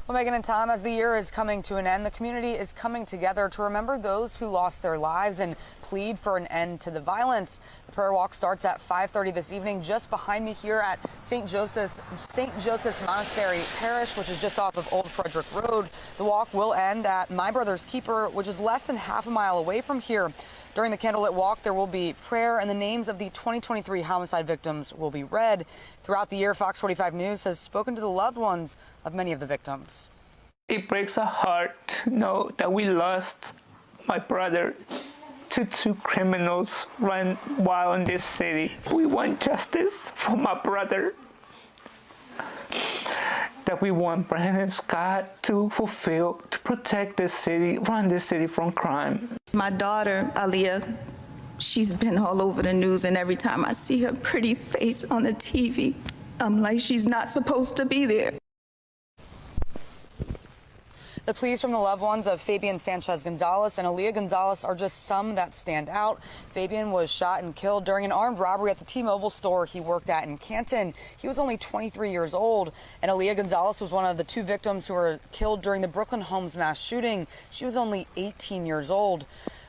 Well, Megan and Tom, as the year is coming to an end, the community is coming together to remember those who lost their lives and plead for an end to the violence. The prayer walk starts at 5:30 this evening just behind me here at St. Joseph's Monastery Parish, which is just off of Old Frederick Road. The walk will end at My Brother's Keeper, which is less than half a mile away from here. During the candlelit walk, there will be prayer and the names of the 2023 homicide victims will be read. Throughout the year, Fox 45 News has spoken to the loved ones of many of the victims. It breaks our heart to know that we lost my brother to two criminals run wild in this city. We want justice for my brother. That we want Brandon Scott to fulfill, to protect this city, run this city from crime. My daughter, Aaliyah, she's been all over the news, and every time I see her pretty face on the TV, I'm like, she's not supposed to be there. The pleas from the loved ones of Fabian Sanchez Gonzalez and Aaliyah Gonzalez are just some that stand out. Fabian was shot and killed during an armed robbery at the T-Mobile store he worked at in Canton. He was only 23 years old, and Aaliyah Gonzalez was one of the two victims who were killed during the Brooklyn Homes mass shooting. She was only 18 years old.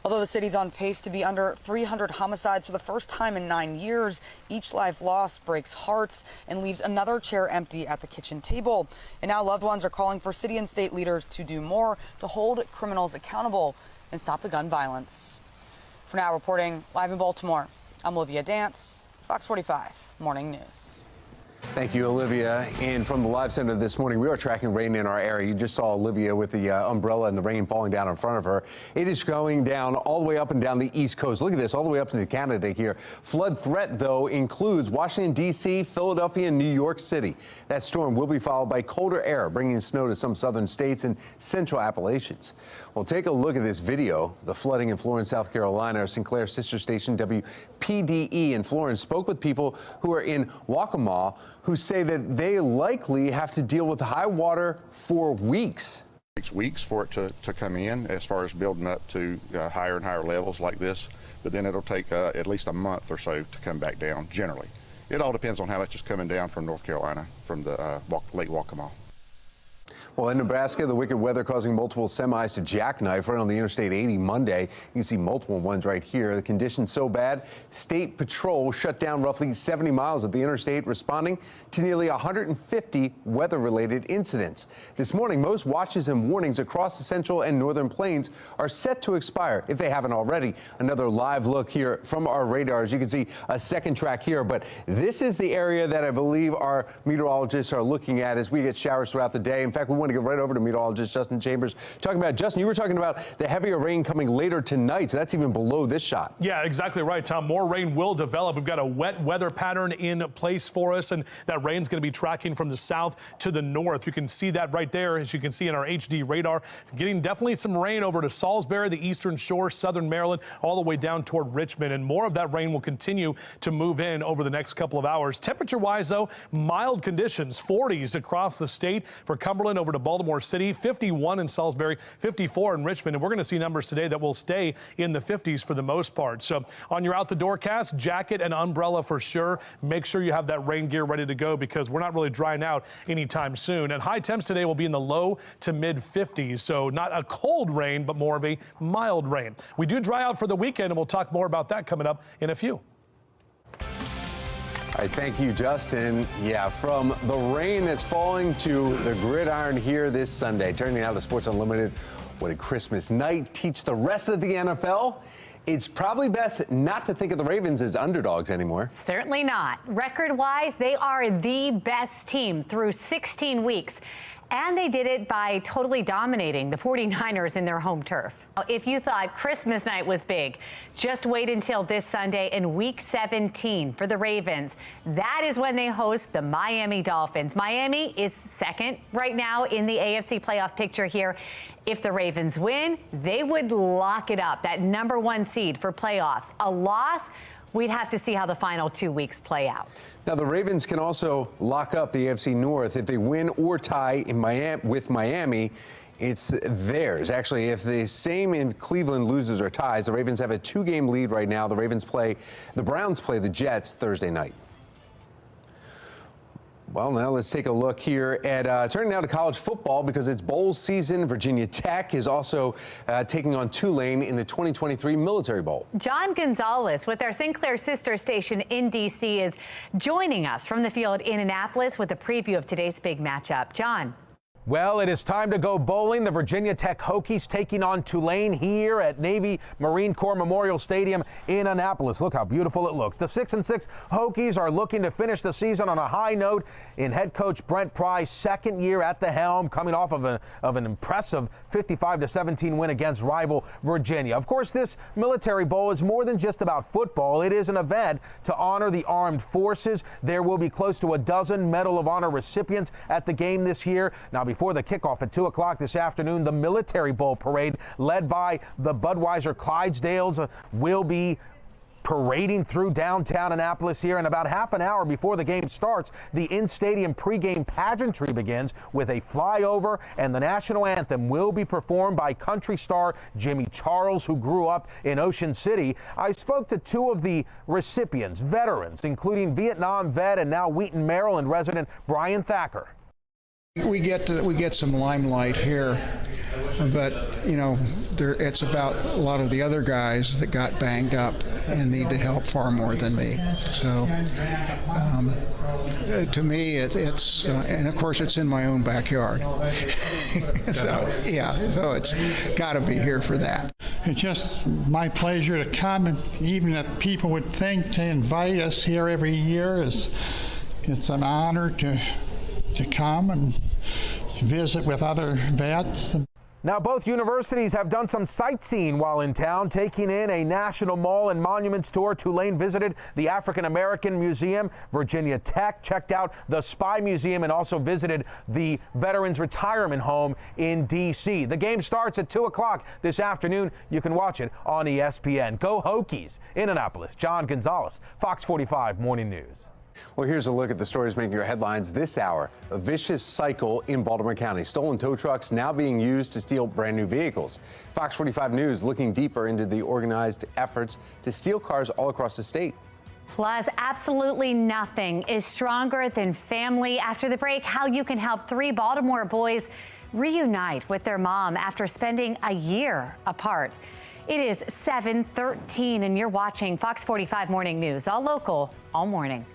Although the city's on pace to be under 300 homicides for the first time in 9 years, each life lost breaks hearts and leaves another chair empty at the kitchen table. And now loved ones are calling for city and state leaders to do more to hold criminals accountable and stop the gun violence. For now, reporting live in Baltimore, I'm Olivia Dance, Fox 45 Morning News. Thank you, Olivia. And from the live center this morning, we are tracking rain in our area. You just saw Olivia with the umbrella and the rain falling down in front of her. It is going down all the way up and down the East Coast. Look at this, all the way up into Canada here. Flood threat, though, includes Washington, D.C., Philadelphia, and New York City. That storm will be followed by colder air, bringing snow to some southern states and central Appalachians. Well, take a look at this video. The flooding in Florence, South Carolina. Our Sinclair sister station WPDE in Florence spoke with people who are in Waccamaw who say that they likely have to deal with high water for weeks. It takes weeks for it to come in as far as building up to higher and higher levels like this, but then it'll take at least a month or so to come back down generally. It all depends on how much is coming down from North Carolina, from the Lake Waccamaw. Well, in Nebraska, the wicked weather causing multiple semis to jackknife right on the Interstate 80 Monday. You can see multiple ones right here. The conditions so bad, State Patrol shut down roughly 70 miles of the interstate, responding to nearly 150 weather-related incidents. This morning, most watches and warnings across the central and northern plains are set to expire, if they haven't already. Another live look here from our radars. You can see a second track here, but this is the area that I believe our meteorologists are looking at as we get showers throughout the day. In fact, we want to get right over to meteorologist Justin Chambers. Justin, you were talking about the heavier rain coming later tonight, so that's even below this shot. Yeah, exactly right, Tom. More rain will develop. We've got a wet weather pattern in place for us, and that rain's going to be tracking from the south to the north. You can see that right there, as you can see in our HD radar. Getting definitely some rain over to Salisbury, the eastern shore, southern Maryland, all the way down toward Richmond, and more of that rain will continue to move in over the next couple of hours. Temperature-wise, though, mild conditions, 40s across the state for Cumberland over to Baltimore City, 51 in Salisbury, 54 in Richmond, and we're going to see numbers today that will stay in the 50s for the most part. So on your out-the-door cast, jacket and umbrella for sure. Make sure you have that rain gear ready to go because we're not really drying out anytime soon. And high temps today will be in the low to mid 50s, so not a cold rain, but more of a mild rain. We do dry out for the weekend, and we'll talk more about that coming up in a few. All right, thank you, Justin. Yeah, from the rain that's falling to the gridiron here this Sunday. Turning now to Sports Unlimited. What did Christmas night teach the rest of the NFL? It's probably best not to think of the Ravens as underdogs anymore. Certainly not. Record-wise, they are the best team through 16 weeks. And they did it by totally dominating the 49ers in their home turf. If you thought Christmas night was big, just wait until this Sunday in Week 17 for the Ravens. That is when they host the Miami Dolphins. Miami is second right now in the AFC playoff picture here. If the Ravens win, they would lock it up, that number 1 seed for playoffs. A loss, we'd have to see how the final 2 weeks play out. Now, the Ravens can also lock up the AFC North. If they win or tie in with Miami, it's theirs. Actually, if the same in Cleveland loses or ties, the Ravens have a 2-game lead right now. The Browns play the Jets Thursday night. Well, now let's take a look here at turning now to college football because it's bowl season. Virginia Tech is also taking on Tulane in the 2023 Military Bowl. John Gonzalez with our Sinclair sister station in D.C. is joining us from the field in Annapolis with a preview of today's big matchup. John. Well, it is time to go bowling. The Virginia Tech Hokies taking on Tulane here at Navy Marine Corps Memorial Stadium in Annapolis. Look how beautiful it looks. The 6-6 Hokies are looking to finish the season on a high note in head coach Brent Pry's second year at the helm, coming off of an impressive 55-17 win against rival Virginia. Of course, this Military Bowl is more than just about football. It is an event to honor the armed forces. There will be close to a dozen Medal of Honor recipients at the game this year. Now, before the kickoff at 2 o'clock this afternoon, the Military Bowl parade led by the Budweiser Clydesdales will be parading through downtown Annapolis here. And about half an hour before the game starts, the in-stadium pregame pageantry begins with a flyover, and the national anthem will be performed by country star Jimmy Charles, who grew up in Ocean City. I spoke to 2 of the recipients, veterans, including Vietnam vet and now Wheaton, Maryland resident Brian Thacker. We get some limelight here, but it's about a lot of the other guys that got banged up and need the help far more than me. So to me, it's and of course it's in my own backyard. So it's got to be here for that. It's just my pleasure to come, and even if people would think to invite us here every year is It's an honor to come and visit with other vets. Now, both universities have done some sightseeing while in town, taking in a National Mall and Monuments tour. Tulane visited the African American Museum. Virginia Tech checked out the Spy Museum and also visited the Veterans Retirement Home in D.C. The game starts at 2 o'clock this afternoon. You can watch it on ESPN. Go Hokies! In Annapolis, John Gonzalez, Fox 45 Morning News. Well, here's a look at the stories making your headlines this hour. A vicious cycle in Baltimore County. Stolen tow trucks now being used to steal brand new vehicles. Fox 45 News looking deeper into the organized efforts to steal cars all across the state. Plus, absolutely nothing is stronger than family. After the break, how you can help 3 Baltimore boys reunite with their mom after spending a year apart. It is 7:13 and you're watching Fox 45 Morning News, all local, all morning.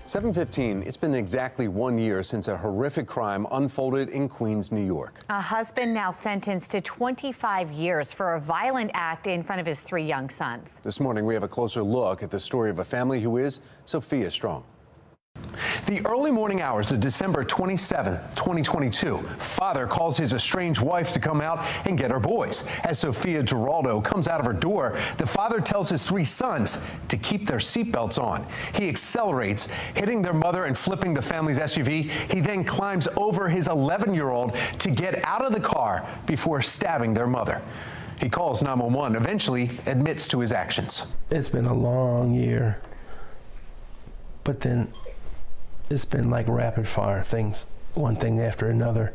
(7:15). It's been exactly 1 year since a horrific crime unfolded in Queens, New York. A husband now sentenced to 25 years for a violent act in front of his 3 young sons. This morning, we have a closer look at the story of a family who is Sophia Strong. The early morning hours of December 27, 2022, father calls his estranged wife to come out and get her boys. As Sophia Giraldo comes out of her door, the father tells his 3 sons to keep their seatbelts on. He accelerates, hitting their mother and flipping the family's SUV. He then climbs over his 11-year-old to get out of the car before stabbing their mother. He calls 911, eventually admits to his actions. It's been a long year, but then it's been like rapid fire things, one thing after another.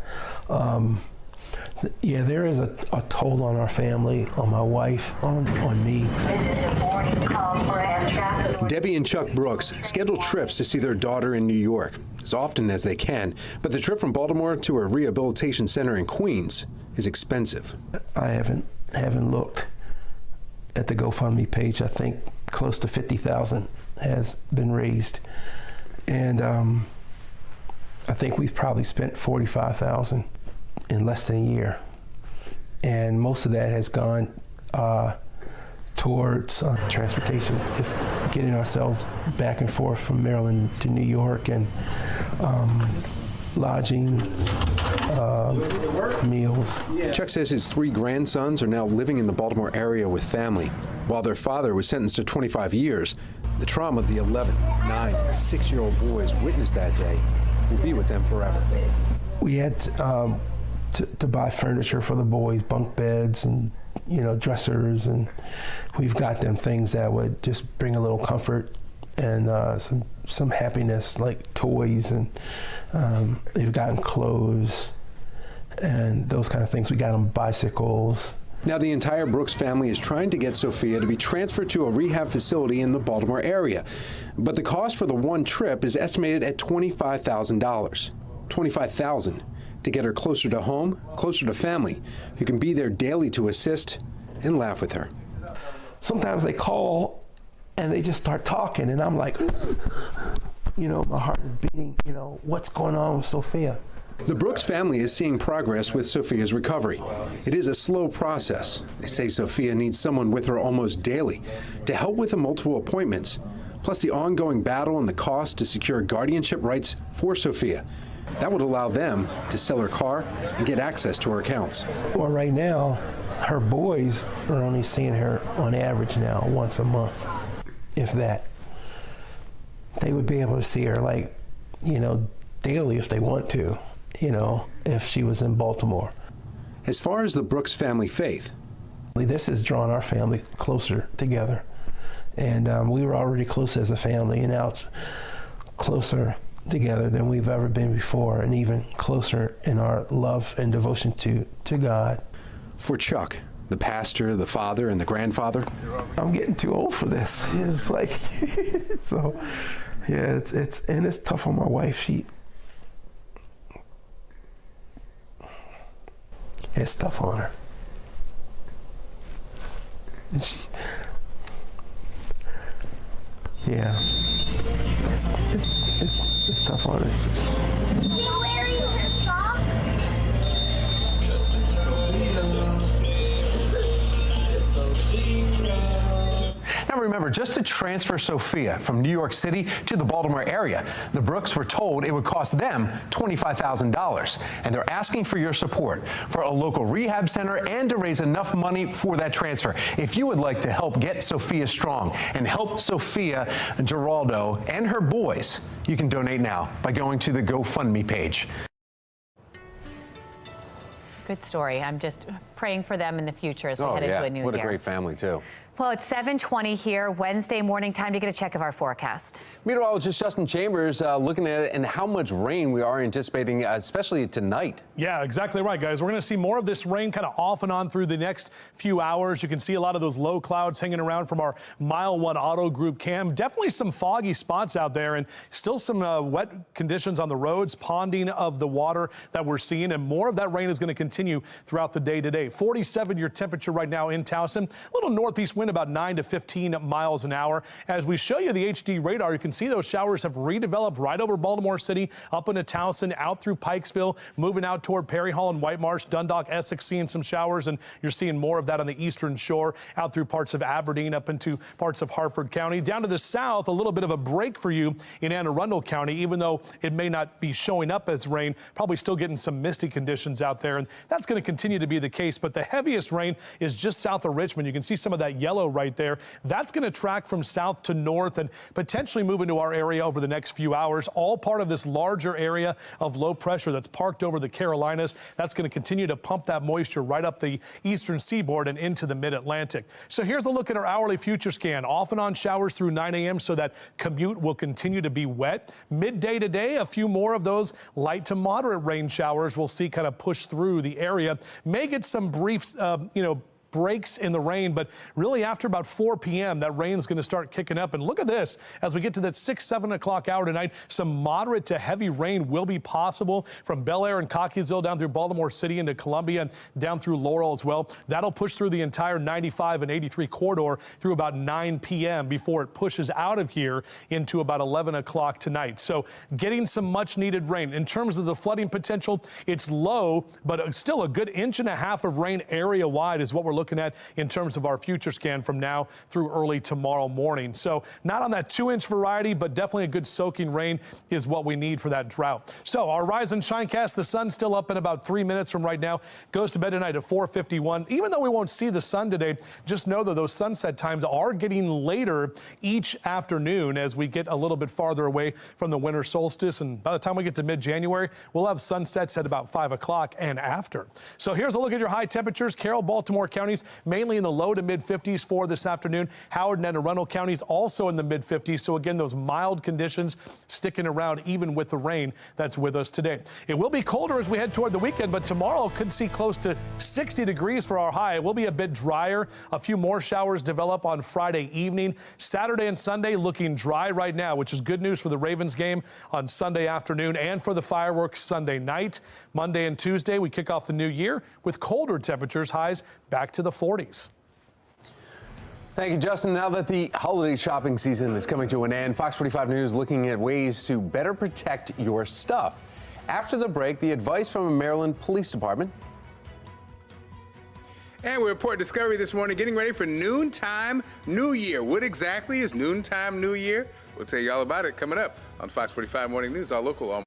Yeah, there is a toll on our family, on my wife, on me. This is a warning call for air traffic. Debbie and Chuck Brooks schedule trips to see their daughter in New York as often as they can, but the trip from Baltimore to a rehabilitation center in Queens is expensive. I haven't looked at the GoFundMe page. I think close to $50,000 has been raised. And I think we've probably spent $45,000 in less than a year. and most of that has gone towards transportation, just getting ourselves back and forth from Maryland to New York, and lodging, meals. Chuck says his 3 grandsons are now living in the Baltimore area with family. While their father was sentenced to 25 years, the trauma the 11, 9, and 6-year-old boys witnessed that day will be with them forever. We had to buy furniture for the boys, bunk beds and dressers, and we've got them things that would just bring a little comfort and some happiness, like toys, and they've gotten clothes and those kind of things. We got them bicycles. Now the entire Brooks family is trying to get Sophia to be transferred to a rehab facility in the Baltimore area, but the cost for the one trip is estimated at $25,000. $25,000 to get her closer to home, closer to family, who can be there daily to assist and laugh with her. Sometimes they call and they just start talking, and I'm like, my heart is beating, what's going on with Sophia? The Brooks family is seeing progress with Sophia's recovery. It is a slow process. They say Sophia needs someone with her almost daily to help with the multiple appointments, plus the ongoing battle and the cost to secure guardianship rights for Sophia. That would allow them to sell her car and get access to her accounts. Well, right now, her boys are only seeing her on average now once a month, if that. They would be able to see her daily if they want to, if she was in Baltimore. As far as the Brooks family faith, this has drawn our family closer together. And we were already close as a family, and now it's closer together than we've ever been before, and even closer in our love and devotion to God. For Chuck, the pastor, the father, and the grandfather, I'm getting too old for this. It's like, so, yeah, it's tough on my wife. It's tough on her. And it's tough on her. Is she wearing her sock? Now remember, just to transfer Sophia from New York City to the Baltimore area, the Brooks were told it would cost them $25,000. And they're asking for your support for a local rehab center and to raise enough money for that transfer. If you would like to help get Sophia strong and help Sophia Giraldo and her boys, you can donate now by going to the GoFundMe page. Good story. I'm just praying for them in the future as we head into a new year. What a great family, too. Well, it's 7:20 here, Wednesday morning. Time to get a check of our forecast. Meteorologist Justin Chambers looking at it and how much rain we are anticipating, especially tonight. Yeah, exactly right, guys. We're going to see more of this rain kind of off and on through the next few hours. You can see a lot of those low clouds hanging around from our Mile 1 Auto Group cam. Definitely some foggy spots out there, and still some wet conditions on the roads, ponding of the water that we're seeing, and more of that rain is going to continue throughout the day today. 47 your temperature right now in Towson. A little northeast wind about 9 to 15 miles an hour. As we show you the HD radar, you can see those showers have redeveloped right over Baltimore City, up into Towson, out through Pikesville, moving out toward Perry Hall and White Marsh, Dundalk, Essex, seeing some showers, and you're seeing more of that on the eastern shore, out through parts of Aberdeen, up into parts of Harford County. Down to the south, a little bit of a break for you in Anne Arundel County, even though it may not be showing up as rain, probably still getting some misty conditions out there, and that's going to continue to be the case. But the heaviest rain is just south of Richmond. You can see some of that yellow right there. That's going to track from south to north and potentially move into our area over the next few hours, all part of this larger area of low pressure that's parked over the Carolinas. That's going to continue to pump that moisture right up the eastern seaboard and into the mid-Atlantic. So here's a look at our hourly future scan. Off and on showers through 9 a.m. so that commute will continue to be wet. Midday today, a few more of those light to moderate rain showers we'll see kind of push through the area. May get some brief, breaks in the rain, but really after about 4 p.m., that rain's going to start kicking up. And look at this, as we get to that 6-7 o'clock hour tonight, some moderate to heavy rain will be possible from Bel Air and Cockeysville down through Baltimore City into Columbia and down through Laurel as well. That'll push through the entire 95 and 83 corridor through about 9 p.m. before it pushes out of here into about 11 o'clock tonight. So getting some much needed rain. In terms of the flooding potential, it's low, but still a good 1.5 inches of rain area wide is what we're looking at in terms of our future scan from now through early tomorrow morning. So not on that 2-inch variety, but definitely a good soaking rain is what we need for that drought. So our Rise and Shinecast, the sun's still up in about 3 minutes from right now, goes to bed tonight at 4:51. Even though we won't see the sun today, just know that those sunset times are getting later each afternoon as we get a little bit farther away from the winter solstice. And by the time we get to mid-January, we'll have sunsets at about 5 o'clock and after. So here's a look at your high temperatures. Carroll, Baltimore counties mainly in the low to mid-50s for this afternoon. Howard and Anne Arundel counties also in the mid-50s. So again, those mild conditions sticking around even with the rain that's with us today. It will be colder as we head toward the weekend, but tomorrow could see close to 60 degrees for our high. It will be a bit drier. A few more showers develop on Friday evening. Saturday and Sunday looking dry right now, which is good news for the Ravens game on Sunday afternoon and for the fireworks Sunday night. Monday and Tuesday, we kick off the new year with colder temperatures, highs back to the 40s. Thank you, Justin. Now that the holiday shopping season is coming to an end, Fox 45 News looking at ways to better protect your stuff. After the break, the advice from a Maryland police department. And we report discovery this morning, getting ready for Noontime New Year. What exactly is Noontime New Year? We'll tell you all about it coming up on Fox 45 Morning News, all local, all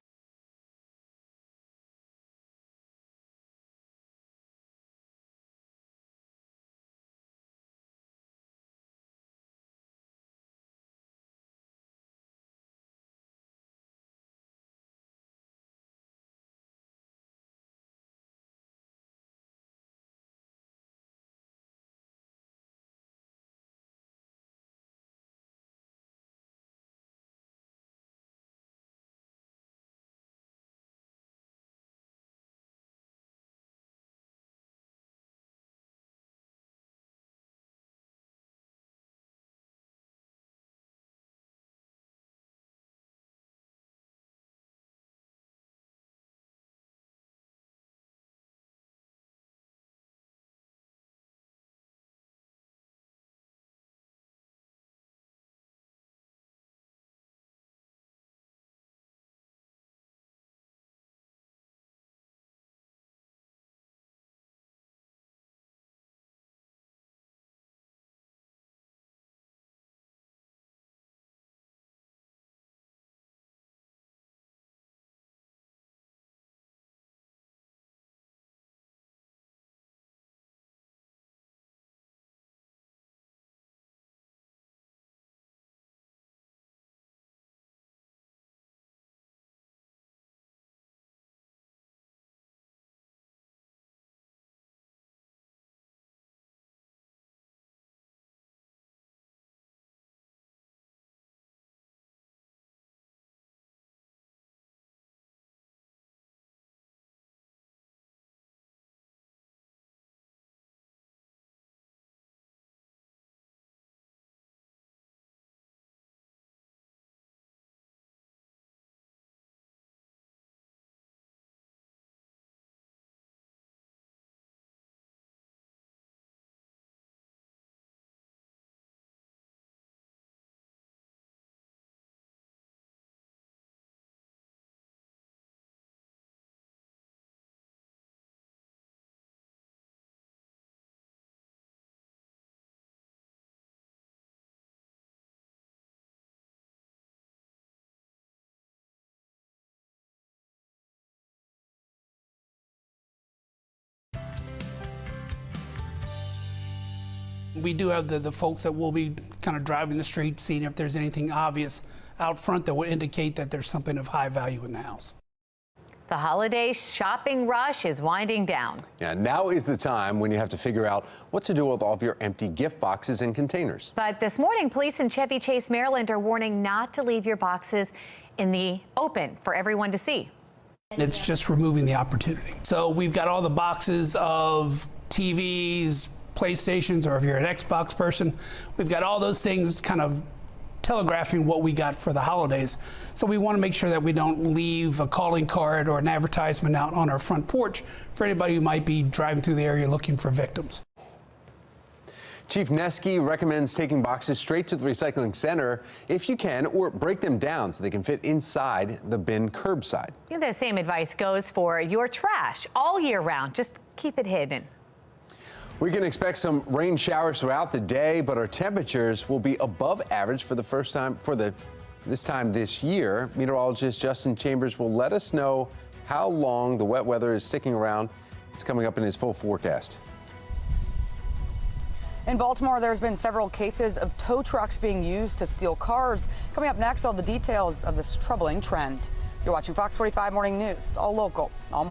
We do have the folks that will be kind of driving the street, seeing if there's anything obvious out front that would indicate that there's something of high value in the house. The holiday shopping rush is winding down. Yeah, now is the time when you have to figure out what to do with all of your empty gift boxes and containers. But this morning, police in Chevy Chase, Maryland are warning not to leave your boxes in the open for everyone to see. It's just removing the opportunity. So we've got all the boxes of TVs, PlayStations or if you're an Xbox person. We've got all those things kind of telegraphing what we got for the holidays. So we want to make sure that we don't leave a calling card or an advertisement out on our front porch for anybody who might be driving through the area looking for victims. Chief Neske recommends taking boxes straight to the recycling center if you can, or break them down so they can fit inside the bin curbside. The same advice goes for your trash all year round. Just keep it hidden. We can expect some rain showers throughout the day, but our temperatures will be above average for the first time this time this year. Meteorologist Justin Chambers will let us know how long the wet weather is sticking around. It's coming up in his full forecast. In Baltimore, there's been several cases of tow trucks being used to steal cars. Coming up next, all the details of this troubling trend. You're watching Fox 45 Morning News, all local, all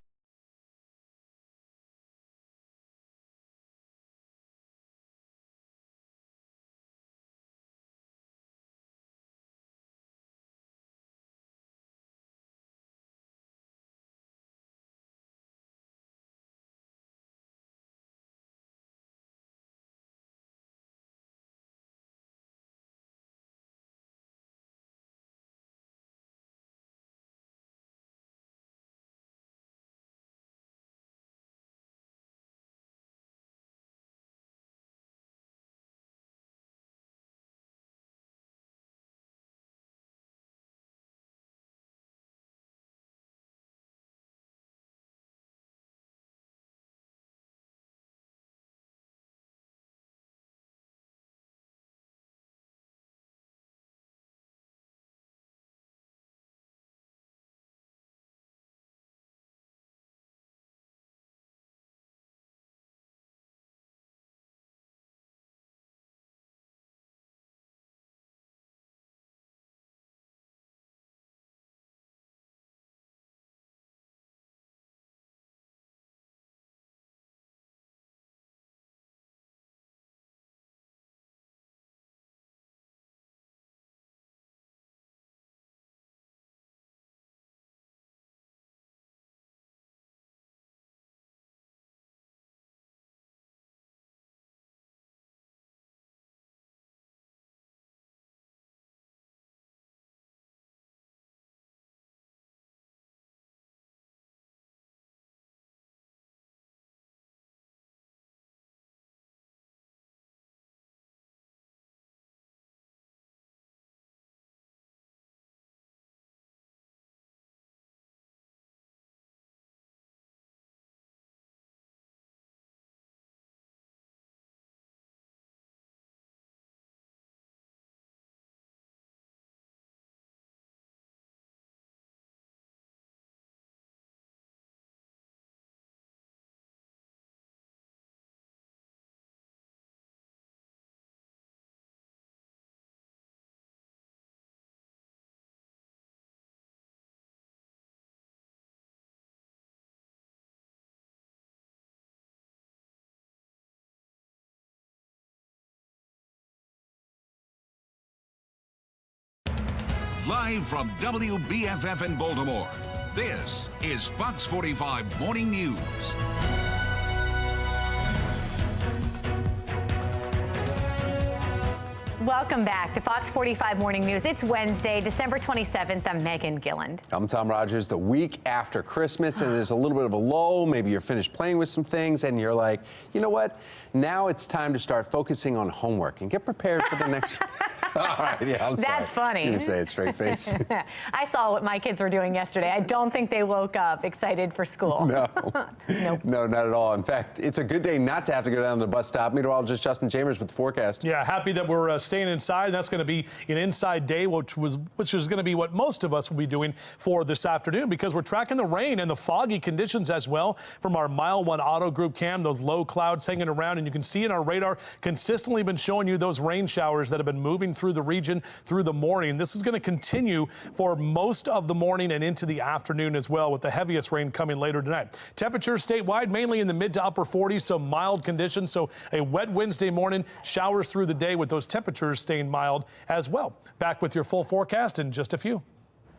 Live from WBFF in Baltimore, this is Fox 45 Morning News. Welcome back to Fox 45 Morning News. It's Wednesday, December 27th. I'm Megan Gilland. I'm Tom Rogers. The week after Christmas, and there's a little bit of a lull. Maybe you're finished playing with some things, and you're like, you know what? Now it's time to start focusing on homework and get prepared for the next. All right, yeah, I'm sorry. That's funny. You're gonna say it straight face. I saw what my kids were doing yesterday. I don't think they woke up excited for school. No. Nope. No, not at all. In fact, it's a good day not to have to go down to the bus stop. Meteorologist Justin Chambers with the forecast. Yeah, happy that we're staying inside. That's going to be an inside day, which is going to be what most of us will be doing for this afternoon, because we're tracking the rain and the foggy conditions as well from our Mile 1 Auto Group cam. Those low clouds hanging around, and you can see in our radar consistently been showing you those rain showers that have been moving through the region through the morning. This is going to continue for most of the morning and into the afternoon as well, with the heaviest rain coming later tonight. Temperatures statewide mainly in the mid to upper 40s, so mild conditions. So a wet Wednesday morning, showers through the day with those temperatures staying mild as well. Back with your full forecast in just a few.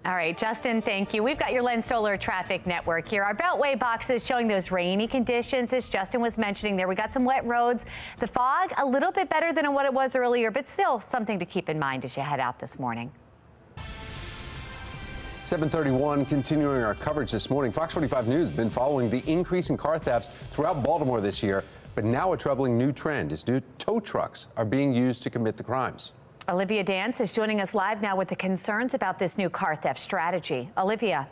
All right, Justin, thank you. We've got your Len Stoller Traffic Network here. Our Beltway boxes showing those rainy conditions, as Justin was mentioning there. We got some wet roads. The fog, a little bit better than what it was earlier, but still something to keep in mind as you head out this morning. 7:31, continuing our coverage this morning. Fox 45 News has been following the increase in car thefts throughout Baltimore this year, but now a troubling new trend is new tow trucks are being used to commit the crimes. Olivia Dance is joining us live now with the concerns about this new car theft strategy. Olivia.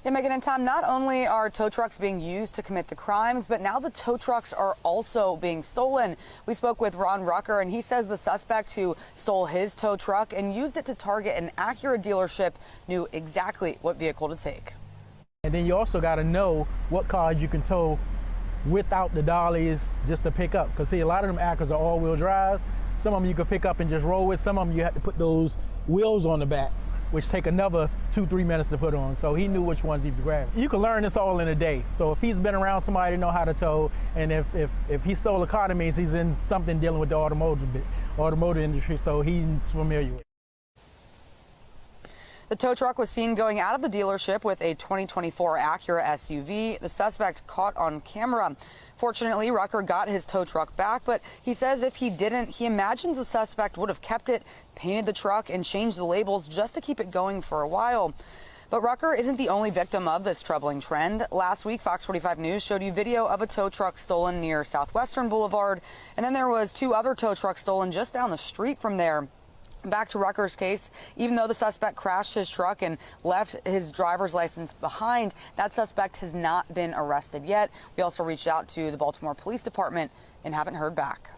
Yeah, Megan and Tom, not only are tow trucks being used to commit the crimes, but now the tow trucks are also being stolen. We spoke with Ron Rucker, and he says the suspect who stole his tow truck and used it to target an Acura dealership knew exactly what vehicle to take. And then you also got to know what cars you can tow without the dollies just to pick up. Because, see, a lot of them Acras are all-wheel drives. Some of them you can pick up and just roll with. Some of them you have to put those wheels on the back, which take another 2-3 minutes to put on. So he knew which ones he was grabbing. You can learn this all in a day. So if he's been around somebody to know how to tow, and if he stole a car, that means he's in something dealing with the automotive industry, so he's familiar with it. The tow truck was seen going out of the dealership with a 2024 Acura SUV. The suspect caught on camera. Fortunately, Rucker got his tow truck back, but he says if he didn't, he imagines the suspect would have kept it, painted the truck, and changed the labels just to keep it going for a while. But Rucker isn't the only victim of this troubling trend. Last week, Fox 45 News showed you video of a tow truck stolen near Southwestern Boulevard, and then there was 2 other tow trucks stolen just down the street from there. Back to Rucker's case, even though the suspect crashed his truck and left his driver's license behind, that suspect has not been arrested yet. We also reached out to the Baltimore Police Department and haven't heard back.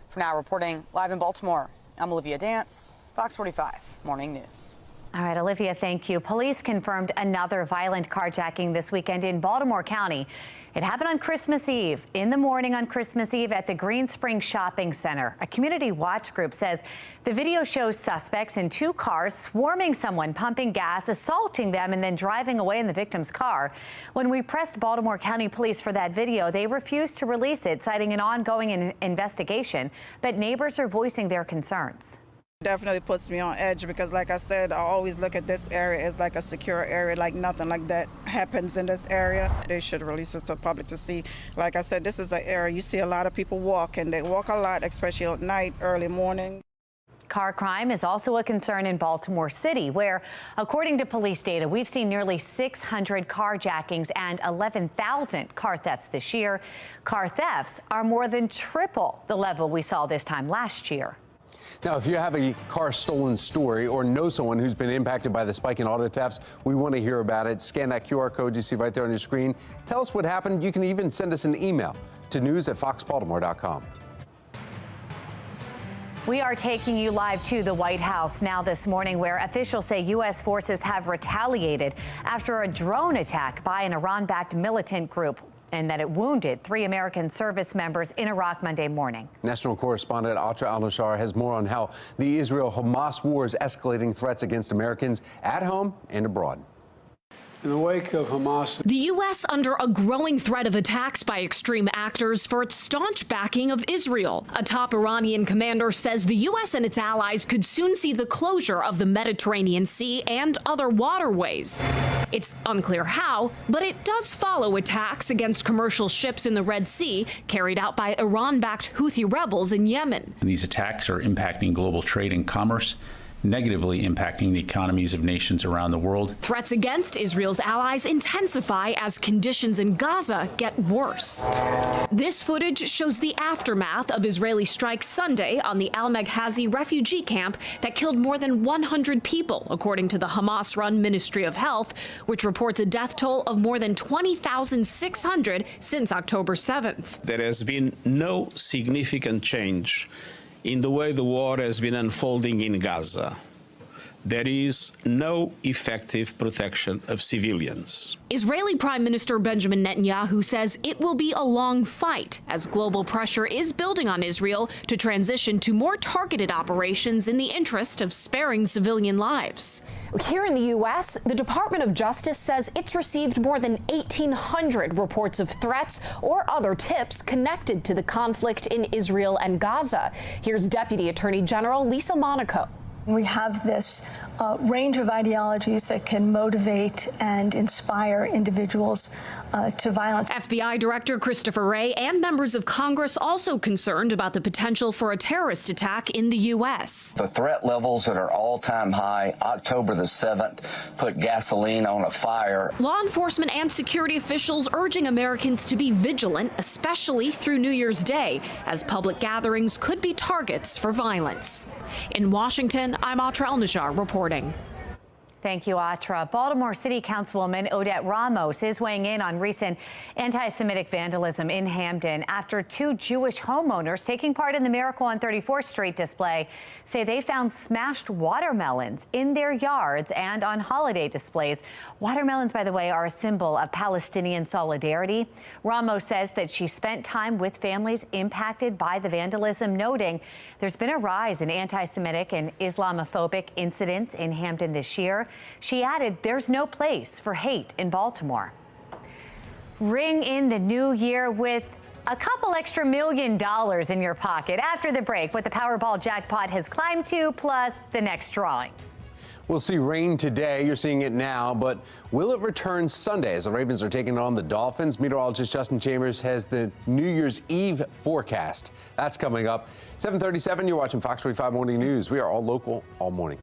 For now, reporting live in Baltimore, I'm Olivia Dance, Fox 45 Morning News. All right, Olivia, thank you. Police confirmed another violent carjacking this weekend in Baltimore County. It happened on Christmas Eve, in the morning on Christmas Eve at the Green Spring Shopping Center. A community watch group says the video shows suspects in 2 cars swarming someone, pumping gas, assaulting them, and then driving away in the victim's car. When we pressed Baltimore County Police for that video, they refused to release it, citing an ongoing investigation. But neighbors are voicing their concerns. Definitely puts me on edge because, like I said, I always look at this area as like a secure area, like nothing like that happens in this area. They should release it to the public to see. Like I said, this is an area you see a lot of people walk, and they walk a lot, especially at night, early morning. Car crime is also a concern in Baltimore City, where, according to police data, we've seen nearly 600 carjackings and 11,000 car thefts this year. Car thefts are more than triple the level we saw this time last year. Now, if you have a car stolen story or know someone who's been impacted by the spike in auto thefts, we want to hear about it. Scan that QR code you see right there on your screen. Tell us what happened. You can even send us an email to news@foxbaltimore.com. We are taking you live to the White House now this morning, where officials say U.S. forces have retaliated after a drone attack by an Iran-backed militant group, and that it wounded 3 American service members in Iraq Monday morning. National correspondent Atra Al-Nashar has more on how the Israel-Hamas war is escalating threats against Americans at home and abroad. In the wake of Hamas, the U.S. under a growing threat of attacks by extreme actors for its staunch backing of Israel. A top Iranian commander says the U.S. and its allies could soon see the closure of the Mediterranean Sea and other waterways. It's unclear how, but it does follow attacks against commercial ships in the Red Sea carried out by Iran-backed Houthi rebels in Yemen. These attacks are impacting global trade and commerce, negatively impacting the economies of nations around the world. Threats against Israel's allies intensify as conditions in Gaza get worse. This footage shows the aftermath of Israeli strikes Sunday on the Al-Maghazi refugee camp that killed more than 100 people, according to the Hamas-run Ministry of Health, which reports a death toll of more than 20,600 since October 7th. There has been no significant change in the way the war has been unfolding in Gaza. There is no effective protection of civilians. Israeli Prime Minister Benjamin Netanyahu says it will be a long fight as global pressure is building on Israel to transition to more targeted operations in the interest of sparing civilian lives. Here in the U.S., the Department of Justice says it's received more than 1,800 reports of threats or other tips connected to the conflict in Israel and Gaza. Here's Deputy Attorney General Lisa Monaco. We have this range of ideologies that can motivate and inspire individuals to violence. FBI Director Christopher Wray and members of Congress also concerned about the potential for a terrorist attack in the U.S. The threat levels that are all-time high. October the 7th put gasoline on a fire. Law enforcement and security officials urging Americans to be vigilant, especially through New Year's Day, as public gatherings could be targets for violence. In Washington, I'm Atra El-Najjar reporting. Thank you, Atra. Baltimore City Councilwoman Odette Ramos is weighing in on recent anti-Semitic vandalism in Hamden after two Jewish homeowners taking part in the Miracle on 34th Street display say they found smashed watermelons in their yards and on holiday displays. Watermelons, by the way, are a symbol of Palestinian solidarity. Ramos says that she spent time with families impacted by the vandalism, noting there's been a rise in anti-Semitic and Islamophobic incidents in Hamden this year. She added there's no place for hate in Baltimore. Ring in the new year with a couple extra $1 million in your pocket after the break. What the Powerball jackpot has climbed to, plus the next drawing. We'll see rain today. You're seeing it now, but will it return Sunday as the Ravens are taking on the Dolphins? Meteorologist Justin Chambers has the New Year's Eve forecast. That's coming up. 7:37, you're watching Fox 45 Morning News. We are all local all morning.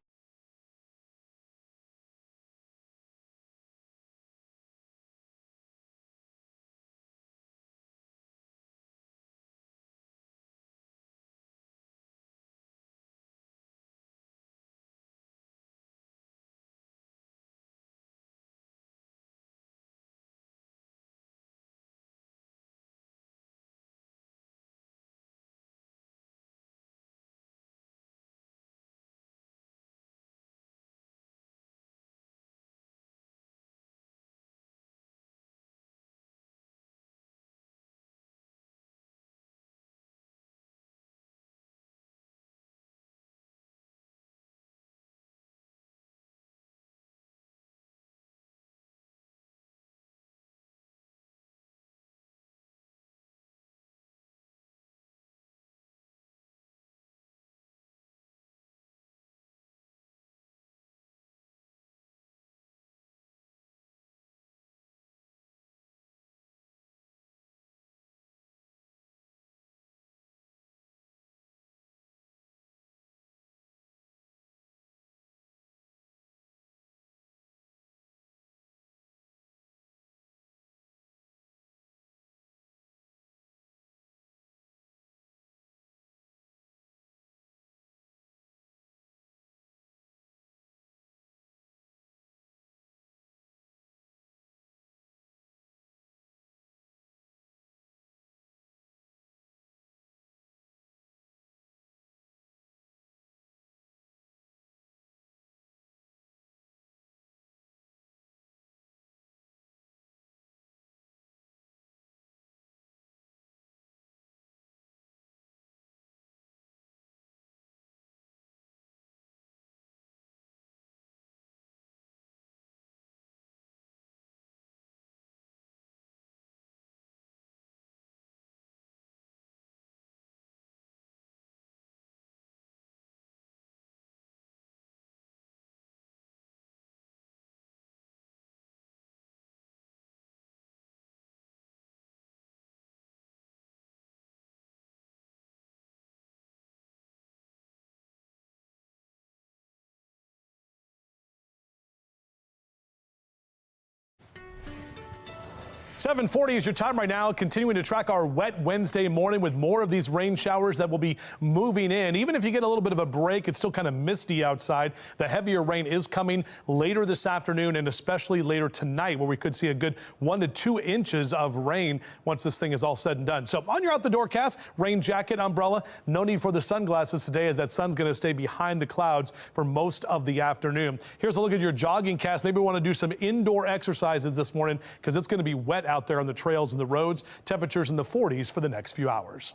.40 is your time right now. Continuing to track our wet Wednesday morning with more of these rain showers that will be moving in. Even if you get a little bit of a break, it's still kind of misty outside. The heavier rain is coming later this afternoon and especially later tonight, where we could see a good 1 to 2 inches of rain once this thing is all said and done. So on your out the door cast, rain jacket, umbrella, no need for the sunglasses today, as that sun's going to stay behind the clouds for most of the afternoon. Here's a look at your jogging cast. Maybe we want to do some indoor exercises this morning because it's going to be wet out there on the trails and the roads. Temperatures in the 40s for the next few hours.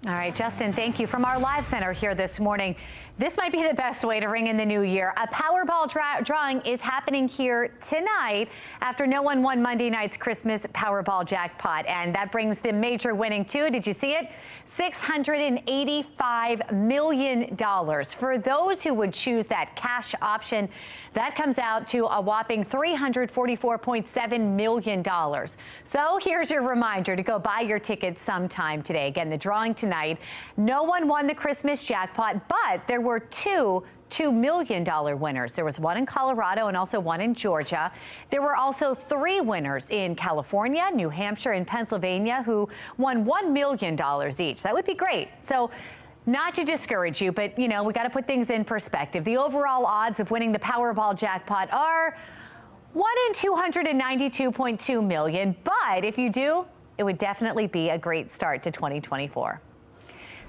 All right, Justin, thank you. From our live center here this morning, this might be the best way to ring in the new year. A Powerball drawing is happening here tonight after no one won Monday night's Christmas Powerball jackpot. And that brings the major winning to, did you see it? $685 million. For those who would choose that cash option, that comes out to a whopping $344.7 million. So here's your reminder to go buy your tickets sometime today. Again, the drawing tonight. No one won the Christmas jackpot, but there were two $2 million winners. There was one in Colorado and also one in Georgia. There were also 3 winners in California, New Hampshire, and Pennsylvania who won $1 million each. That would be great. So not to discourage you, but, you know, we got to put things in perspective. The overall odds of winning the Powerball jackpot are 1 in 292.2 million. But if you do, it would definitely be a great start to 2024.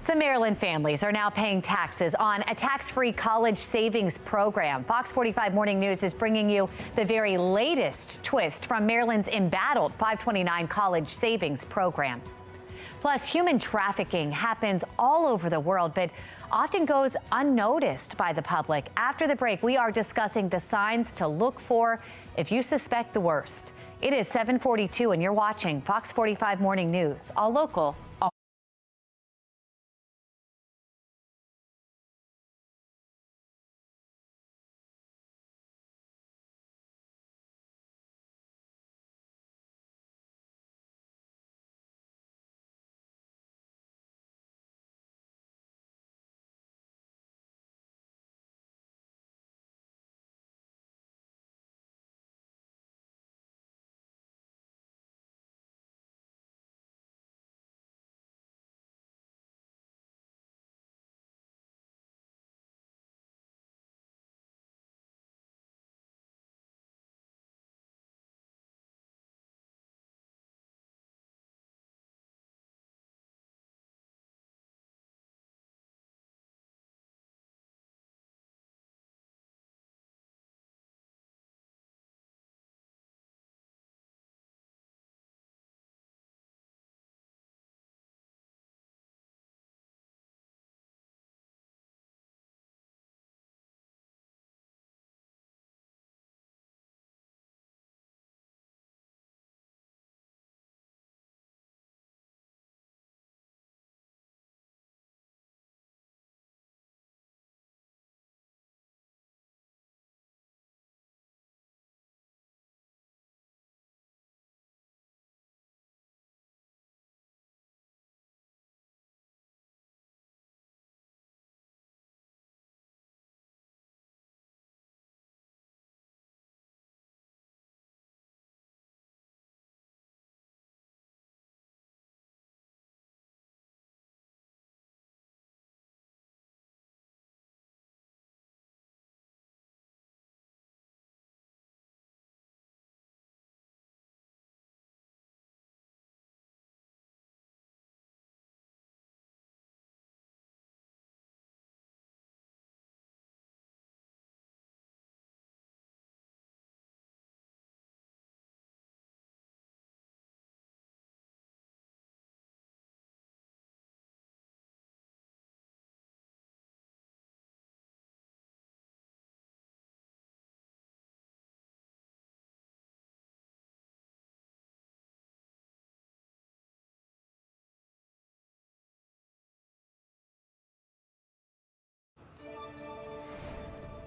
Some Maryland families are now paying taxes on a tax-free college savings program. Fox 45 Morning News is bringing you the very latest twist from Maryland's embattled 529 college savings program. Plus, human trafficking happens all over the world, but often goes unnoticed by the public. After the break, we are discussing the signs to look for if you suspect the worst. It is 7:42, and you're watching Fox 45 Morning News, all local.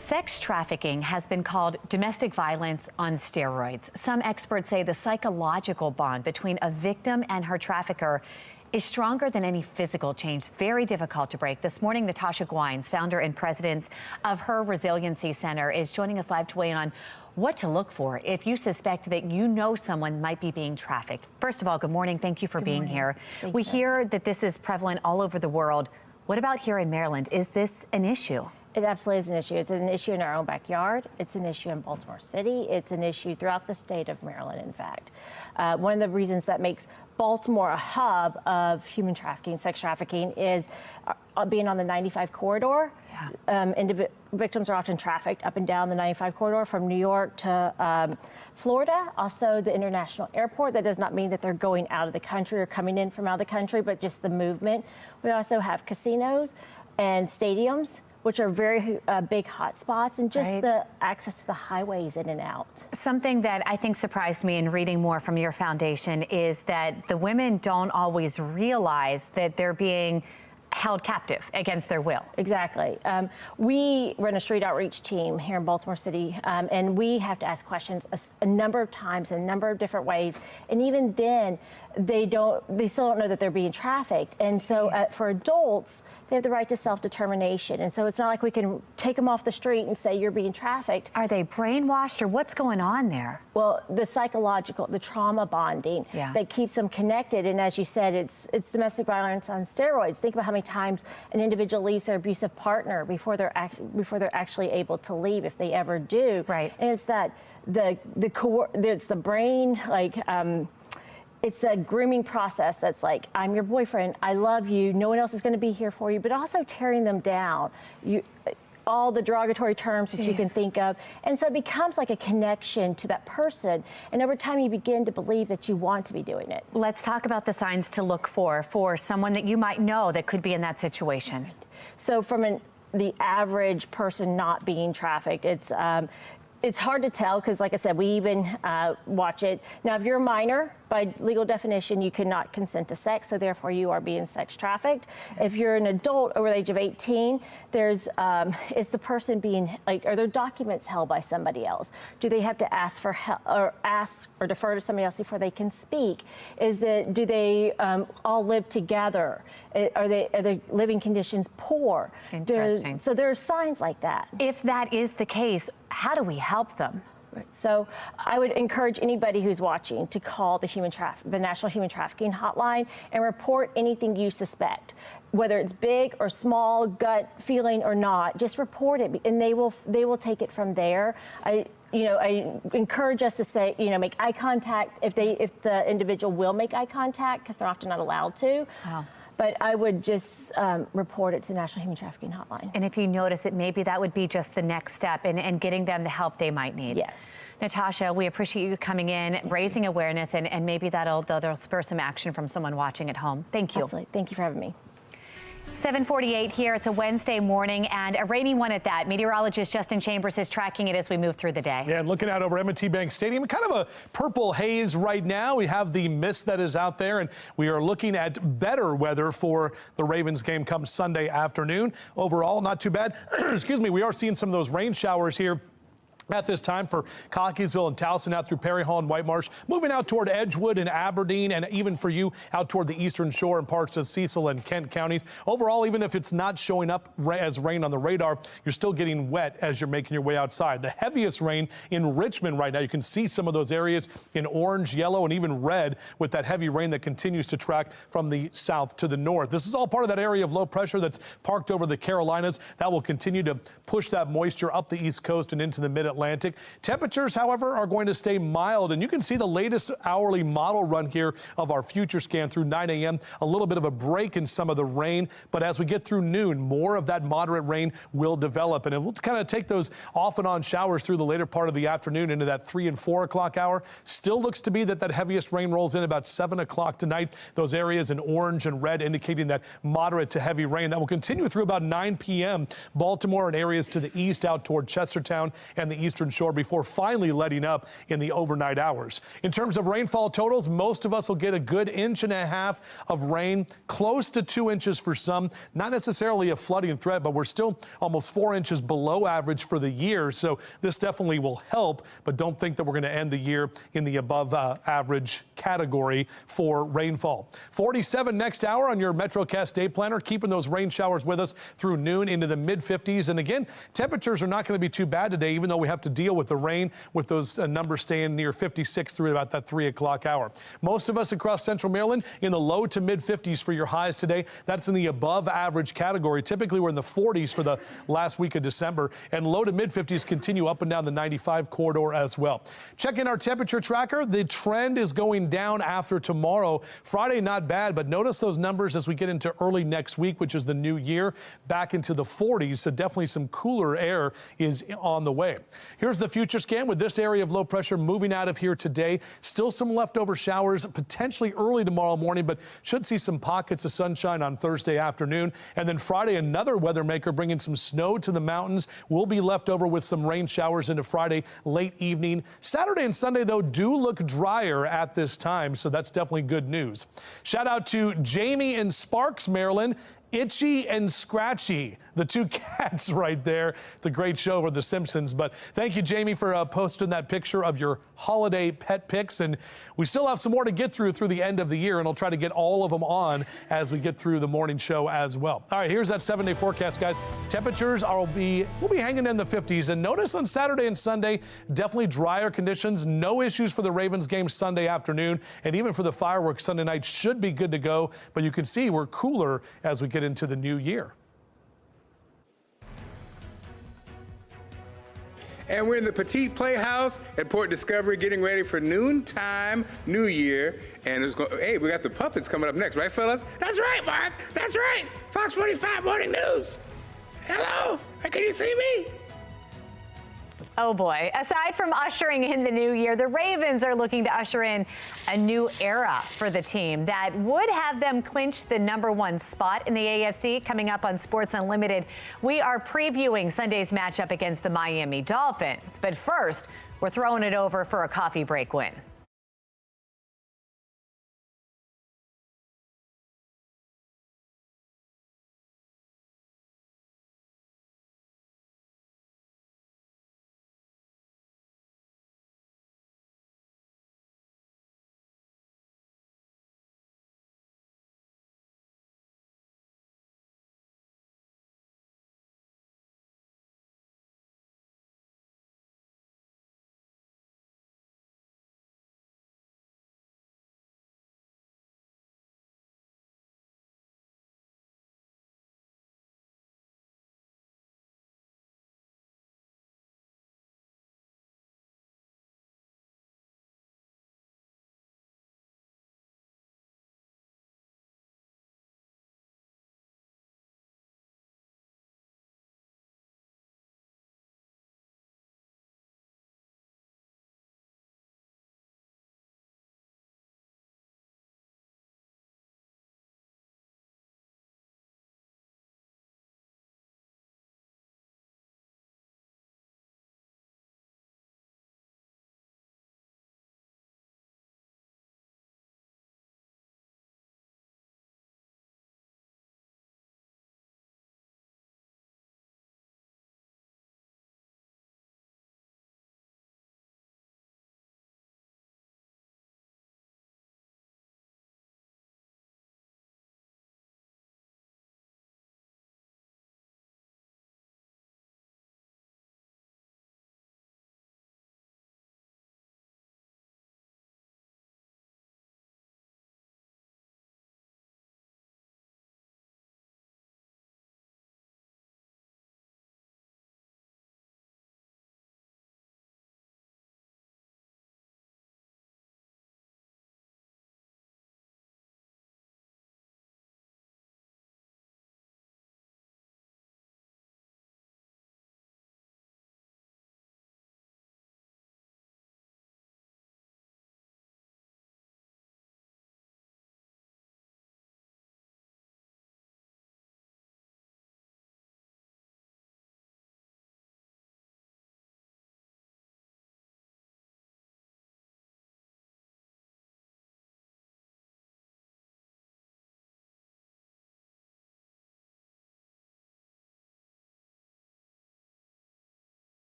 Sex trafficking has been called domestic violence on steroids. Some experts say the psychological bond between a victim and her trafficker is stronger than any physical change. Very difficult to break. This morning, Natasha Gwines, founder and president of Her Resiliency Center, is joining us live to weigh in on what to look for if you suspect that you know someone might be being trafficked. First of all, good morning. Thank you for being here. We hear that this is prevalent all over the world. What about here in Maryland? Is this an issue? It absolutely is an issue. It's an issue in our own backyard. It's an issue in Baltimore City. It's an issue throughout the state of Maryland, in fact. One of the reasons that makes Baltimore a hub of human trafficking, sex trafficking, is being on the 95 corridor. Yeah. Victims are often trafficked up and down the 95 corridor from New York to Florida. Also, the international airport. That does not mean that they're going out of the country or coming in from out of the country, but just the movement. We also have casinos and stadiums, which are very big hot spots, and just the access to the highways in and out. Something that I think surprised me in reading more from your foundation is that the women don't always realize that they're being held captive against their will. Exactly. We run a street outreach team here in Baltimore City, and we have to ask questions a number of times in a number of different ways. And even then, they still don't know that they're being trafficked. And so for adults, they have the right to self-determination. And so it's not like we can take them off the street and say, you're being trafficked. Are they brainwashed, or what's going on there? Well, the psychological, the trauma bonding that keeps them connected. And as you said, it's domestic violence on steroids. Think about how many times an individual leaves their abusive partner before they're actually able to leave, if they ever do. Right. And it's that it's the brain, like, it's a grooming process that's like, I'm your boyfriend, I love you, no one else is going to be here for you, but also tearing them down. All the derogatory terms that you can think of. And so it becomes like a connection to that person. And over time, you begin to believe that you want to be doing it. Let's talk about the signs to look for someone that you might know that could be in that situation. So from the average person not being trafficked, it's hard to tell because, like I said, we even watch it. Now, if you're a minor, by legal definition, you cannot consent to sex, so therefore you are being sex trafficked. If you're an adult over the age of 18, is the person being, like, are their documents held by somebody else? Do they have to ask for help or defer to somebody else before they can speak? Do they all live together? Are their living conditions poor? Interesting. So there are signs like that. If that is the case, how do we help them? So I would encourage anybody who's watching to call the National Human Trafficking Hotline and report anything you suspect, whether it's big or small, gut feeling or not. Just report it, and they will take it from there. I encourage us to say, make eye contact if the individual will make eye contact, because they're often not allowed to. Wow. But I would just report it to the National Human Trafficking Hotline. And if you notice it, maybe that would be just the next step in getting them the help they might need. Yes. Natasha, we appreciate you coming in, raising awareness, and maybe that'll spur some action from someone watching at home. Thank you. Absolutely. Thank you for having me. 7:48 here. It's a Wednesday morning, and a rainy one at that. Meteorologist Justin Chambers is tracking it as we move through the day. Yeah, and looking out over M&T Bank Stadium, kind of a purple haze right now. We have the mist that is out there, and we are looking at better weather for the Ravens game come Sunday afternoon. Overall, not too bad. Excuse me. We are seeing some of those rain showers here at this time for Cockeysville and Towson, out through Perry Hall and White Marsh, moving out toward Edgewood and Aberdeen, and even for you out toward the Eastern Shore and parts of Cecil and Kent counties. Overall, even if it's not showing up as rain on the radar, you're still getting wet as you're making your way outside. The heaviest rain in Richmond right now. You can see some of those areas in orange, yellow, and even red with that heavy rain that continues to track from the south to the north. This is all part of that area of low pressure that's parked over the Carolinas. That will continue to push that moisture up the East Coast and into the Mid-Atlantic. Temperatures, however, are going to stay mild, and you can see the latest hourly model run here of our future scan through 9 a.m. A little bit of a break in some of the rain, but as we get through noon, more of that moderate rain will develop, and it will kind of take those off and on showers through the later part of the afternoon into that 3 and 4 o'clock hour. Still looks to be that heaviest rain rolls in about 7 o'clock tonight. Those areas in orange and red indicating that moderate to heavy rain that will continue through about 9 p.m. Baltimore and areas to the east out toward Chestertown and the Eastern Shore before finally letting up in the overnight hours. In terms of rainfall totals, most of us will get a good 1.5 inches of rain, close to 2 inches for some. Not necessarily a flooding threat, but we're still almost 4 inches below average for the year. So this definitely will help, but don't think that we're going to end the year in the above average category for rainfall. 47 next hour on your MetroCast day planner, keeping those rain showers with us through noon into the mid-50s. And again, temperatures are not going to be too bad today, even though we have have to deal with the rain, with those numbers staying near 56 through about that 3 o'clock hour. Most of us across central Maryland in the low to mid 50s for your highs today. That's in the above average category. Typically, we're in the 40s for the last week of December, and low to mid 50s continue up and down the 95 corridor as well. Check in our temperature tracker. The trend is going down after tomorrow. Friday, not bad, but notice those numbers as we get into early next week, which is the new year, back into the 40s. So definitely some cooler air is on the way. Here's the future scan with this area of low pressure moving out of here today. Still some leftover showers potentially early tomorrow morning, but should see some pockets of sunshine on Thursday afternoon. And then Friday, another weather maker bringing some snow to the mountains. Will be left over with some rain showers into Friday late evening. Saturday and Sunday, though, do look drier at this time, so that's definitely good news. Shout out to Jamie in Sparks, Maryland. Itchy and Scratchy, the two cats right there. It's a great show for The Simpsons, but thank you, Jamie, for posting that picture of your holiday pet pics. And we still have some more to get through the end of the year, and I'll try to get all of them on as we get through the morning show as well. All right, here's that 7-day forecast, guys. Temperatures will be hanging in the 50s, and notice on Saturday and Sunday, definitely drier conditions. No issues for the Ravens game Sunday afternoon, and even for the fireworks Sunday night should be good to go. But you can see we're cooler as we get into the new year. And we're in the Petite Playhouse at Port Discovery getting ready for noontime New Year. And hey, we got the puppets coming up next, right, fellas? That's right, Mark. That's right. Fox 45 Morning News. Hello. Can you see me? Oh boy. Aside from ushering in the new year, the Ravens are looking to usher in a new era for the team that would have them clinch the #1 spot in the AFC. Coming up on Sports Unlimited, we are previewing Sunday's matchup against the Miami Dolphins. But first, we're throwing it over for a coffee break win.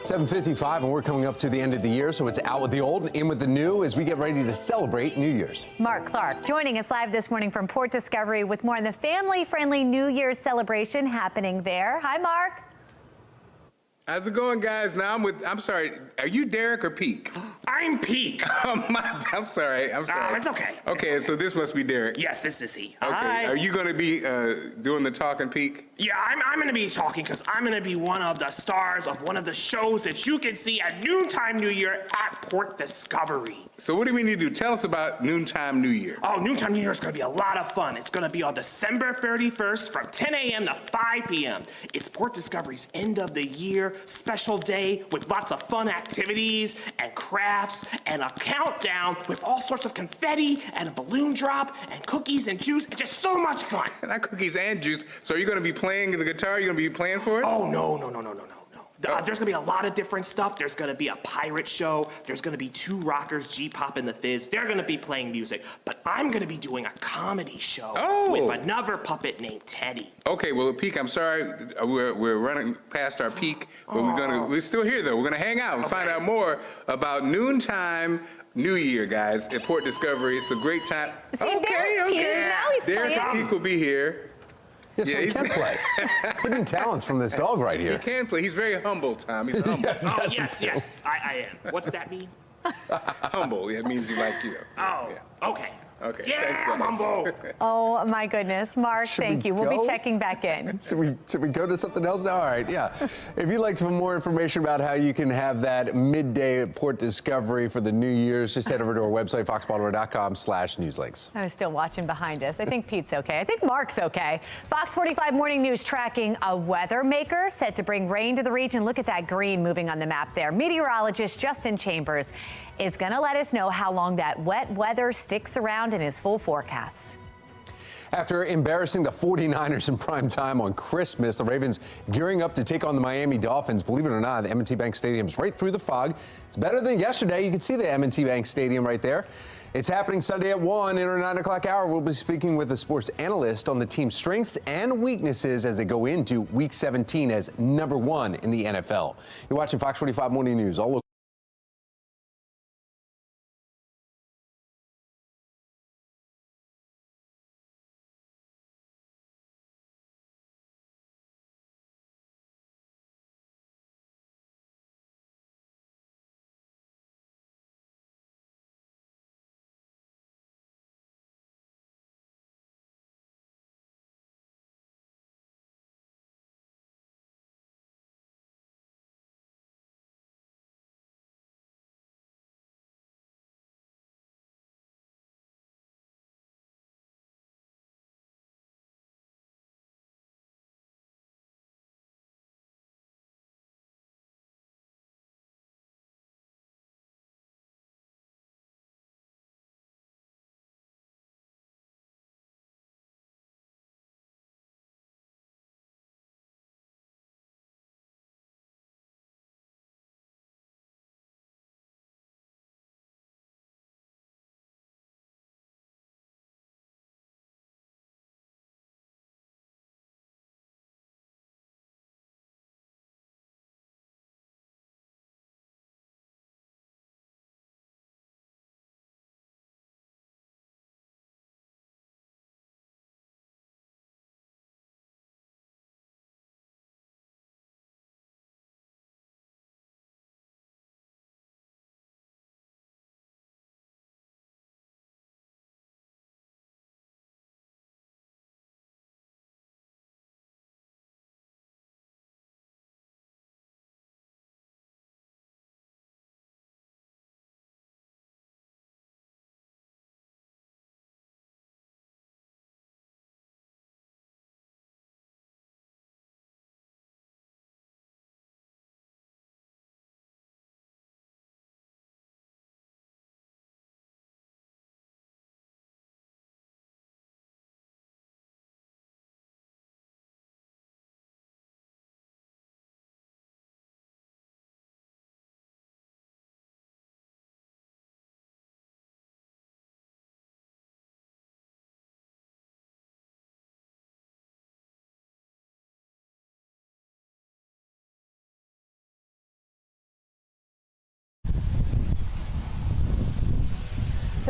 7:55, and we're coming up to the end of the year, so it's out with the old, in with the new as we get ready to celebrate New Year's. Mark Clark joining us live this morning from Port Discovery with more on the family-friendly New Year's celebration happening there. Hi, Mark. How's it going, guys? Now I'm sorry, are you Derek or Peak? I'm Peak. I'm sorry. It's okay. Okay, so this must be Derek. Yes, this is he. Okay, Hi. are you going to be doing the talking, Peak? Yeah, I'm going to be talking because I'm going to be one of the stars of one of the shows that you can see at Noontime New Year at Port Discovery. So what do we need to do? Tell us about Noontime New Year. Oh, Noontime New Year is going to be a lot of fun. It's going to be on December 31st from 10 a.m. to 5 p.m. It's Port Discovery's end of the year special day with lots of fun activities and crafts and a countdown with all sorts of confetti and a balloon drop and cookies and juice and just so much fun. Not cookies and juice. So are you going to be playing the guitar? Are you going to be playing for it? Oh, no. There's going to be a lot of different stuff. There's going to be a pirate show. There's going to be two rockers, G-Pop and the Fizz. They're going to be playing music. But I'm going to be doing a comedy show with another puppet named Teddy. Okay, well, Peak, I'm sorry. We're running past our peak, but we're still here, though. We're going to hang out and find out more about Noontime New Year, guys, at Port Discovery. It's a great time. Okay. Now he's Derek and Peak will be here. Yes, yeah, he can play. Hidden talents from this dog right here. He can play. He's very humble, Tom. He's humble. Yes, I am. What's that mean? Humble. It means you like you. Okay. Okay. Yeah, thanks, I'm humble. Oh, my goodness. Mark, thank you. We'll be checking back in. Should we go to something else now? All right, yeah. If you'd like some more information about how you can have that midday at Port Discovery for the New Year's, just head over to our website, foxbaltimore.com/newslinks. I was still watching behind us. I think Pete's okay. I think Mark's okay. Fox 45 Morning News tracking a weather maker set to bring rain to the region. Look at that green moving on the map there. Meteorologist Justin Chambers is going to let us know how long that wet weather sticks around in his full forecast. After embarrassing the 49ers in prime time on Christmas, the Ravens gearing up to take on the Miami Dolphins. Believe it or not, the M&T Bank Stadium's right through the fog. It's better than yesterday. You can see the M&T Bank Stadium right there. It's happening Sunday at 1 in our 9 o'clock hour. We'll be speaking with a sports analyst on the team's strengths and weaknesses as they go into Week 17 as #1 in the NFL. You're watching Fox 45 Morning News. All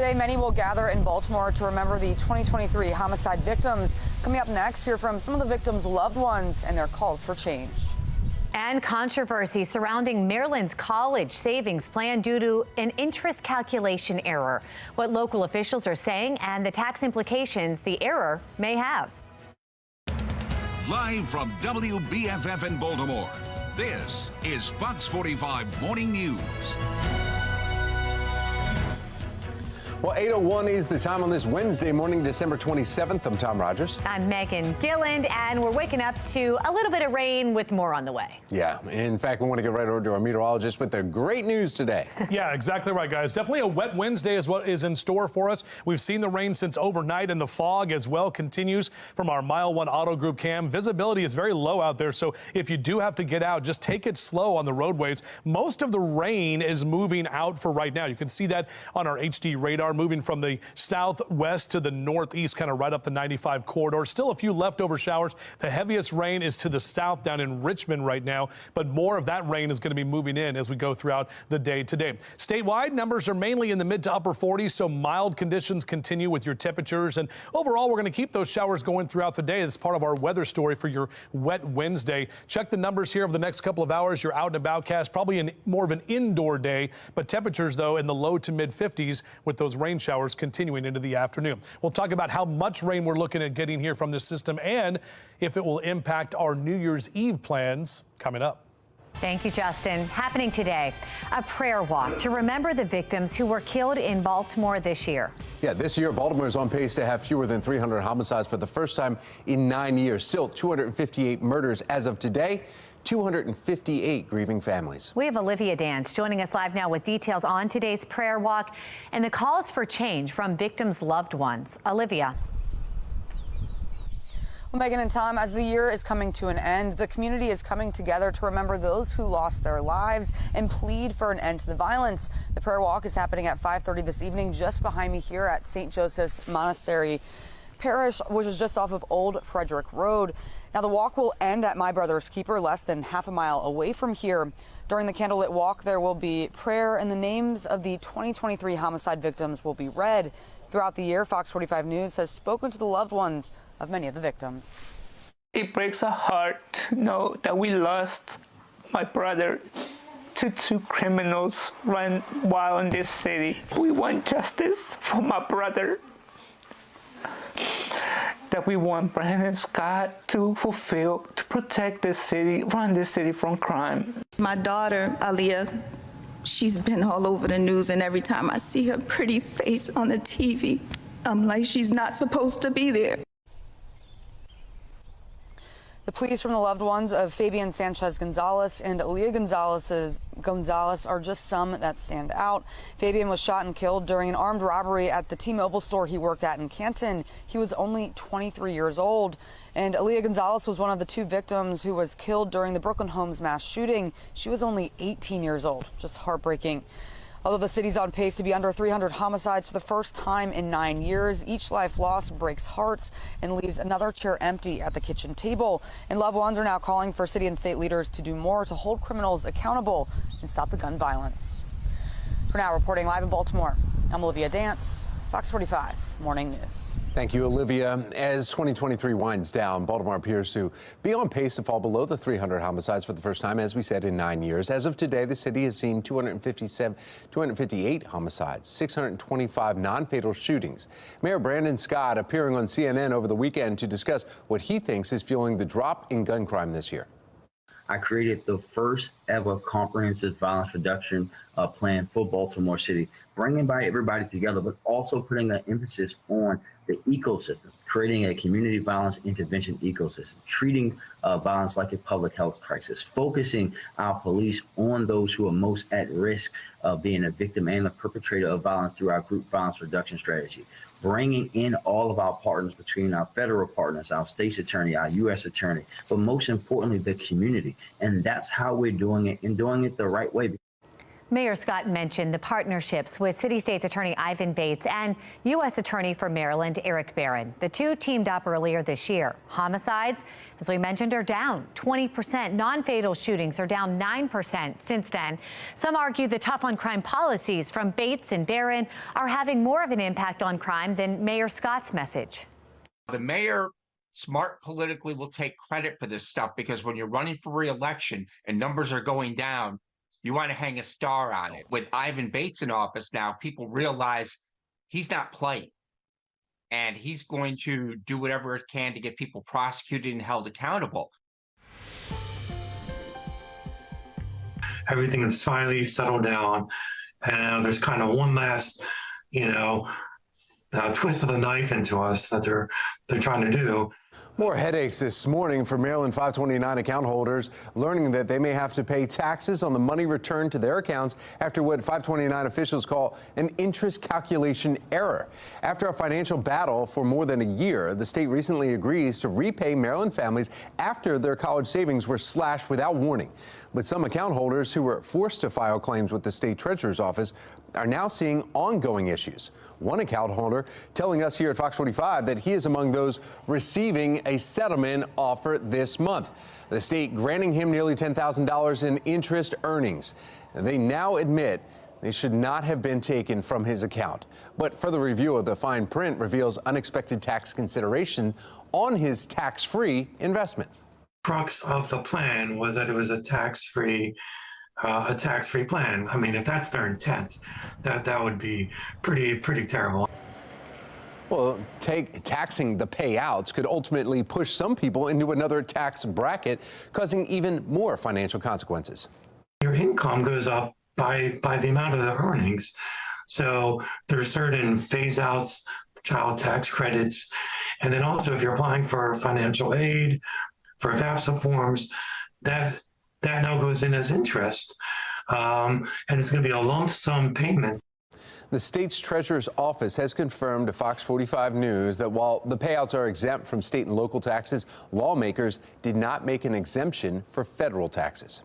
Today, many will gather in Baltimore to remember the 2023 homicide victims. Coming up next, hear from some of the victims' loved ones and their calls for change. And controversy surrounding Maryland's college savings plan due to an interest calculation error. What local officials are saying and the tax implications the error may have. Live from WBFF in Baltimore, this is Fox 45 Morning News. Well, 8:01 is the time on this Wednesday morning, December 27th. I'm Tom Rogers. I'm Megan Gilland, and we're waking up to a little bit of rain with more on the way. Yeah, in fact, we want to get right over to our meteorologist with the great news today. Yeah, exactly right, guys. Definitely a wet Wednesday is what is in store for us. We've seen the rain since overnight, and the fog as well continues from our Mile 1 Auto Group cam. Visibility is very low out there, so if you do have to get out, just take it slow on the roadways. Most of the rain is moving out for right now. You can see that on our HD radar, moving from the southwest to the northeast, kind of right up the 95 corridor. Still a few leftover showers. The heaviest rain is to the south down in Richmond right now, but more of that rain is going to be moving in as we go throughout the day today. Statewide, numbers are mainly in the mid to upper 40s, so mild conditions continue with your temperatures. And overall, we're going to keep those showers going throughout the day. That's part of our weather story for your wet Wednesday. Check the numbers here over the next couple of hours. You're out and about cast, probably more of an indoor day, but temperatures, though, in the low to mid 50s with those rain showers continuing into the afternoon. We'll talk about how much rain we're looking at getting here from this system and if it will impact our New Year's Eve plans coming up. Thank you, Justin. Happening today, a prayer walk to remember the victims who were killed in Baltimore this year. Yeah, this year, Baltimore is on pace to have fewer than 300 homicides for the first time in 9 years. Still 258 murders as of today. 258 grieving families. We have Olivia Dance joining us live now with details on today's prayer walk and the calls for change from victims' loved ones. Olivia. Well, Megan and Tom, as the year is coming to an end, the community is coming together to remember those who lost their lives and plead for an end to the violence. The prayer walk is happening at 5:30 this evening just behind me here at St. Joseph's Monastery Parish, which is just off of Old Frederick Road. Now, the walk will end at My Brother's Keeper, less than half a mile away from here. During the candlelit walk, there will be prayer, and the names of the 2023 homicide victims will be read. Throughout the year, Fox 45 News has spoken to the loved ones of many of the victims. It breaks our heart to know that we lost my brother to two criminals run wild in this city. We want justice for my brother. That we want Brandon Scott to fulfill, to protect this city, run this city from crime. My daughter, Aaliyah, she's been all over the news, and every time I see her pretty face on the TV, I'm like, she's not supposed to be there. The pleas from the loved ones of Fabian Sanchez Gonzalez and Aaliyah Gonzalez are just some that stand out. Fabian was shot and killed during an armed robbery at the T-Mobile store he worked at in Canton. He was only 23 years old. And Aaliyah Gonzalez was one of the two victims who was killed during the Brooklyn Homes mass shooting. She was only 18 years old. Just heartbreaking. Although the city's on pace to be under 300 homicides for the first time in 9 years, each life lost breaks hearts and leaves another chair empty at the kitchen table. And loved ones are now calling for city and state leaders to do more to hold criminals accountable and stop the gun violence. For now, reporting live in Baltimore, I'm Olivia Dance, Fox 45 Morning News. Thank you, Olivia. As 2023 winds down, Baltimore appears to be on pace to fall below the 300 homicides for the first time, as we said, in 9 years. As of today, the city has seen 258 homicides, 625 non-fatal shootings. Mayor Brandon Scott appearing on CNN over the weekend to discuss what he thinks is fueling the drop in gun crime this year. I created the first ever comprehensive violence reduction plan for Baltimore City, bringing everybody together, but also putting an emphasis on the ecosystem, creating a community violence intervention ecosystem, treating violence like a public health crisis, focusing our police on those who are most at risk of being a victim and the perpetrator of violence through our group violence reduction strategy, bringing in all of our partners between our federal partners, our state's attorney, our U.S. attorney, but most importantly, the community. And that's how we're doing it, and doing it the right way. Mayor Scott mentioned the partnerships with City State's Attorney Ivan Bates and U.S. Attorney for Maryland Eric Barron. The two teamed up earlier this year. Homicides, as we mentioned, are down 20%. Non-fatal shootings are down 9% since then. Some argue the tough on crime policies from Bates and Barron are having more of an impact on crime than Mayor Scott's message. The mayor, smart politically, will take credit for this stuff because when you're running for re-election and numbers are going down, you want to hang a star on it. With Ivan Bates in office now, people realize he's not playing. And he's going to do whatever it can to get people prosecuted and held accountable. Everything has finally settled down. And there's kind of one last, twist of the knife into us that they're trying to do. More headaches this morning for Maryland 529 account holders, learning that they may have to pay taxes on the money returned to their accounts after what 529 officials call an interest calculation error. After a financial battle for more than a year, the state recently agrees to repay Maryland families after their college savings were slashed without warning. But some account holders who were forced to file claims with the state treasurer's office are now seeing ongoing issues. One account holder telling us here at Fox 45 that he is among those receiving a settlement offer this month. The state granting him nearly $10,000 in interest earnings. They now admit they should not have been taken from his account. But further review of the fine print reveals unexpected tax consideration on his tax-free investment. Crux of the plan was that it was a tax-free plan. I mean, if that's their intent, that would be pretty terrible. Well, taxing the payouts could ultimately push some people into another tax bracket, causing even more financial consequences. Your income goes up by the amount of the earnings. So there's certain phase outs, child tax credits, and then also if you're applying for financial aid, for FAFSA forms, that now goes in as interest, and it's going to be a lump sum payment. The state's treasurer's office has confirmed to Fox 45 News that while the payouts are exempt from state and local taxes, lawmakers did not make an exemption for federal taxes.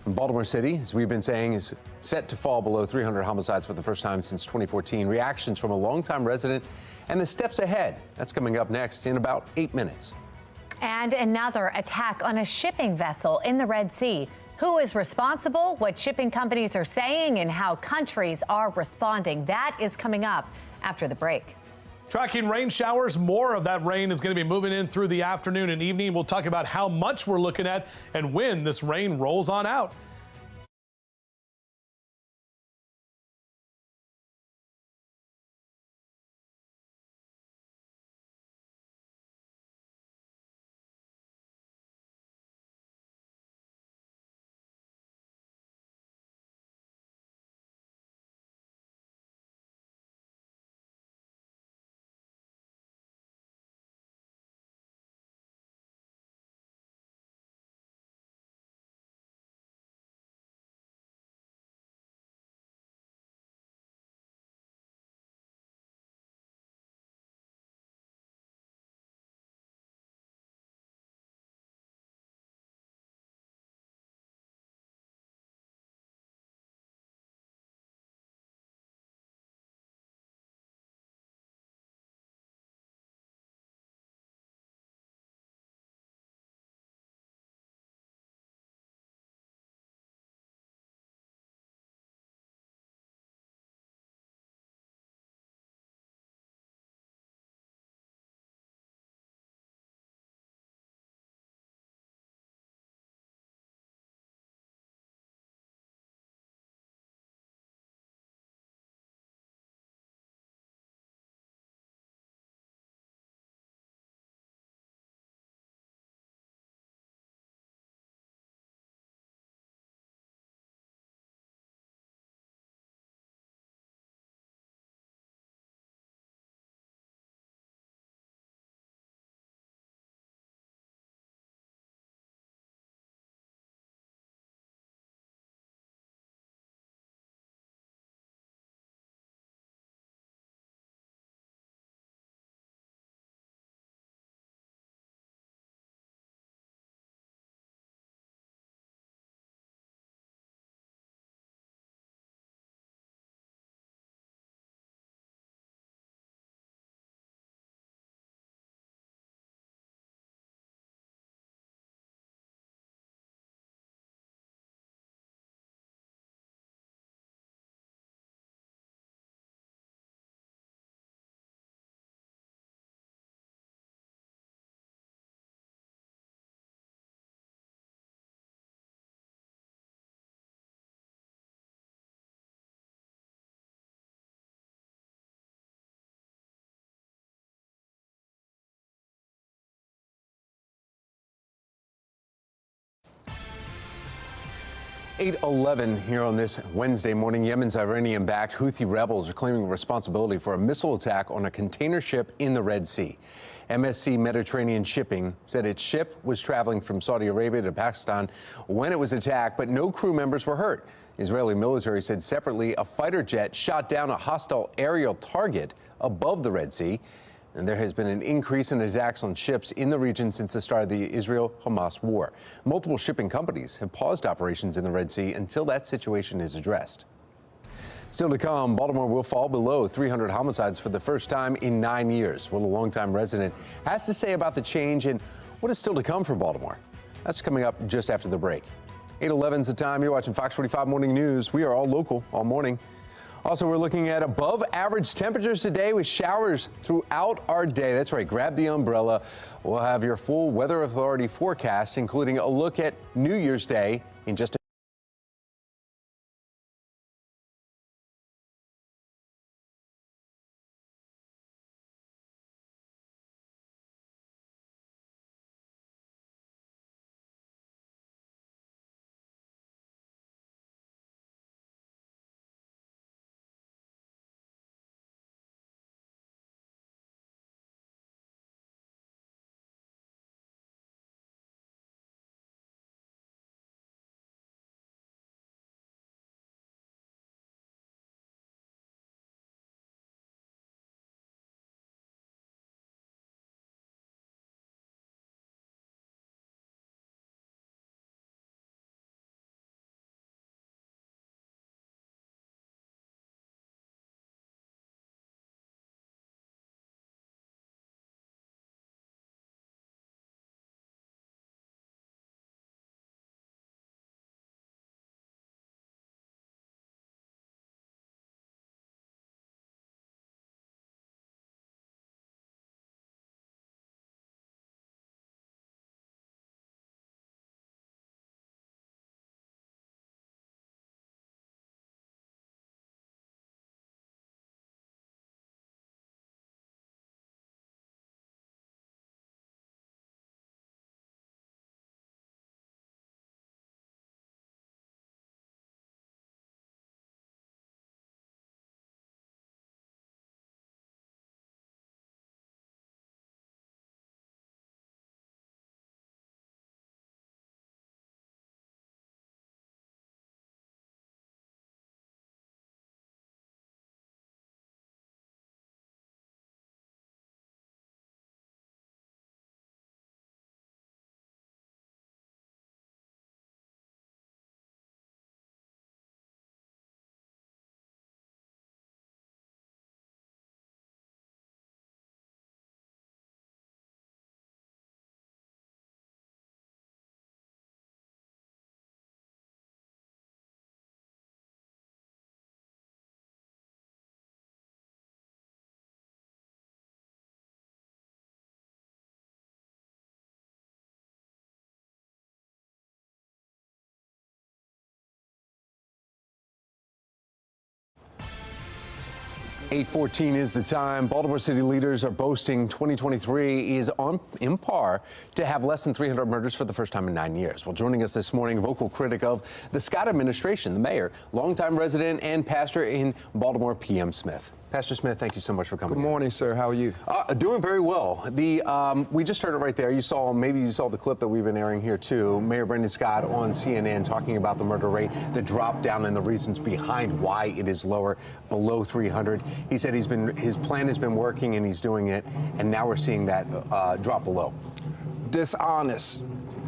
Baltimore City, as we've been saying, is set to fall below 300 homicides for the first time since 2014. Reactions from a longtime resident and the steps ahead. That's coming up next in about 8 minutes. And another attack on a shipping vessel in the Red Sea. Who is responsible, what shipping companies are saying, and how countries are responding. That is coming up after the break. Tracking rain showers. More of that rain is going to be moving in through the afternoon and evening. We'll talk about how much we're looking at and when this rain rolls on out. 8:11 here on this Wednesday morning. Yemen's Iranian-backed Houthi rebels are claiming responsibility for a missile attack on a container ship in the Red Sea. MSC Mediterranean Shipping said its ship was traveling from Saudi Arabia to Pakistan when it was attacked, but no crew members were hurt. Israeli military said separately a fighter jet shot down a hostile aerial target above the Red Sea. And there has been an increase in attacks on ships in the region since the start of the Israel-Hamas war. Multiple shipping companies have paused operations in the Red Sea until that situation is addressed. Still to come, Baltimore will fall below 300 homicides for the first time in 9 years. What a longtime resident has to say about the change and what is still to come for Baltimore. That's coming up just after the break. 8:11 is the time. You're watching Fox 45 Morning News. We are all local all morning. Also, we're looking at above average temperatures today with showers throughout our day. That's right. Grab the umbrella. We'll have your full Weather Authority forecast, including a look at New Year's Day in just a .814 is the time. Baltimore City leaders are boasting 2023 is in par to have less than 300 murders for the first time in 9 years. Well, joining us this morning, vocal critic of the Scott administration, the mayor, longtime resident and pastor in Baltimore, P.M. Smith. Pastor Smith, thank you so much for coming. Good morning, sir. How are you? Doing very well. We just heard it right there. Maybe you saw the clip that we've been airing here too. Mayor Brendan Scott on CNN talking about the murder rate, the drop down, and the reasons behind why it is lower, below 300. He said his plan has been working and he's doing it, and now we're seeing that drop below. Dishonest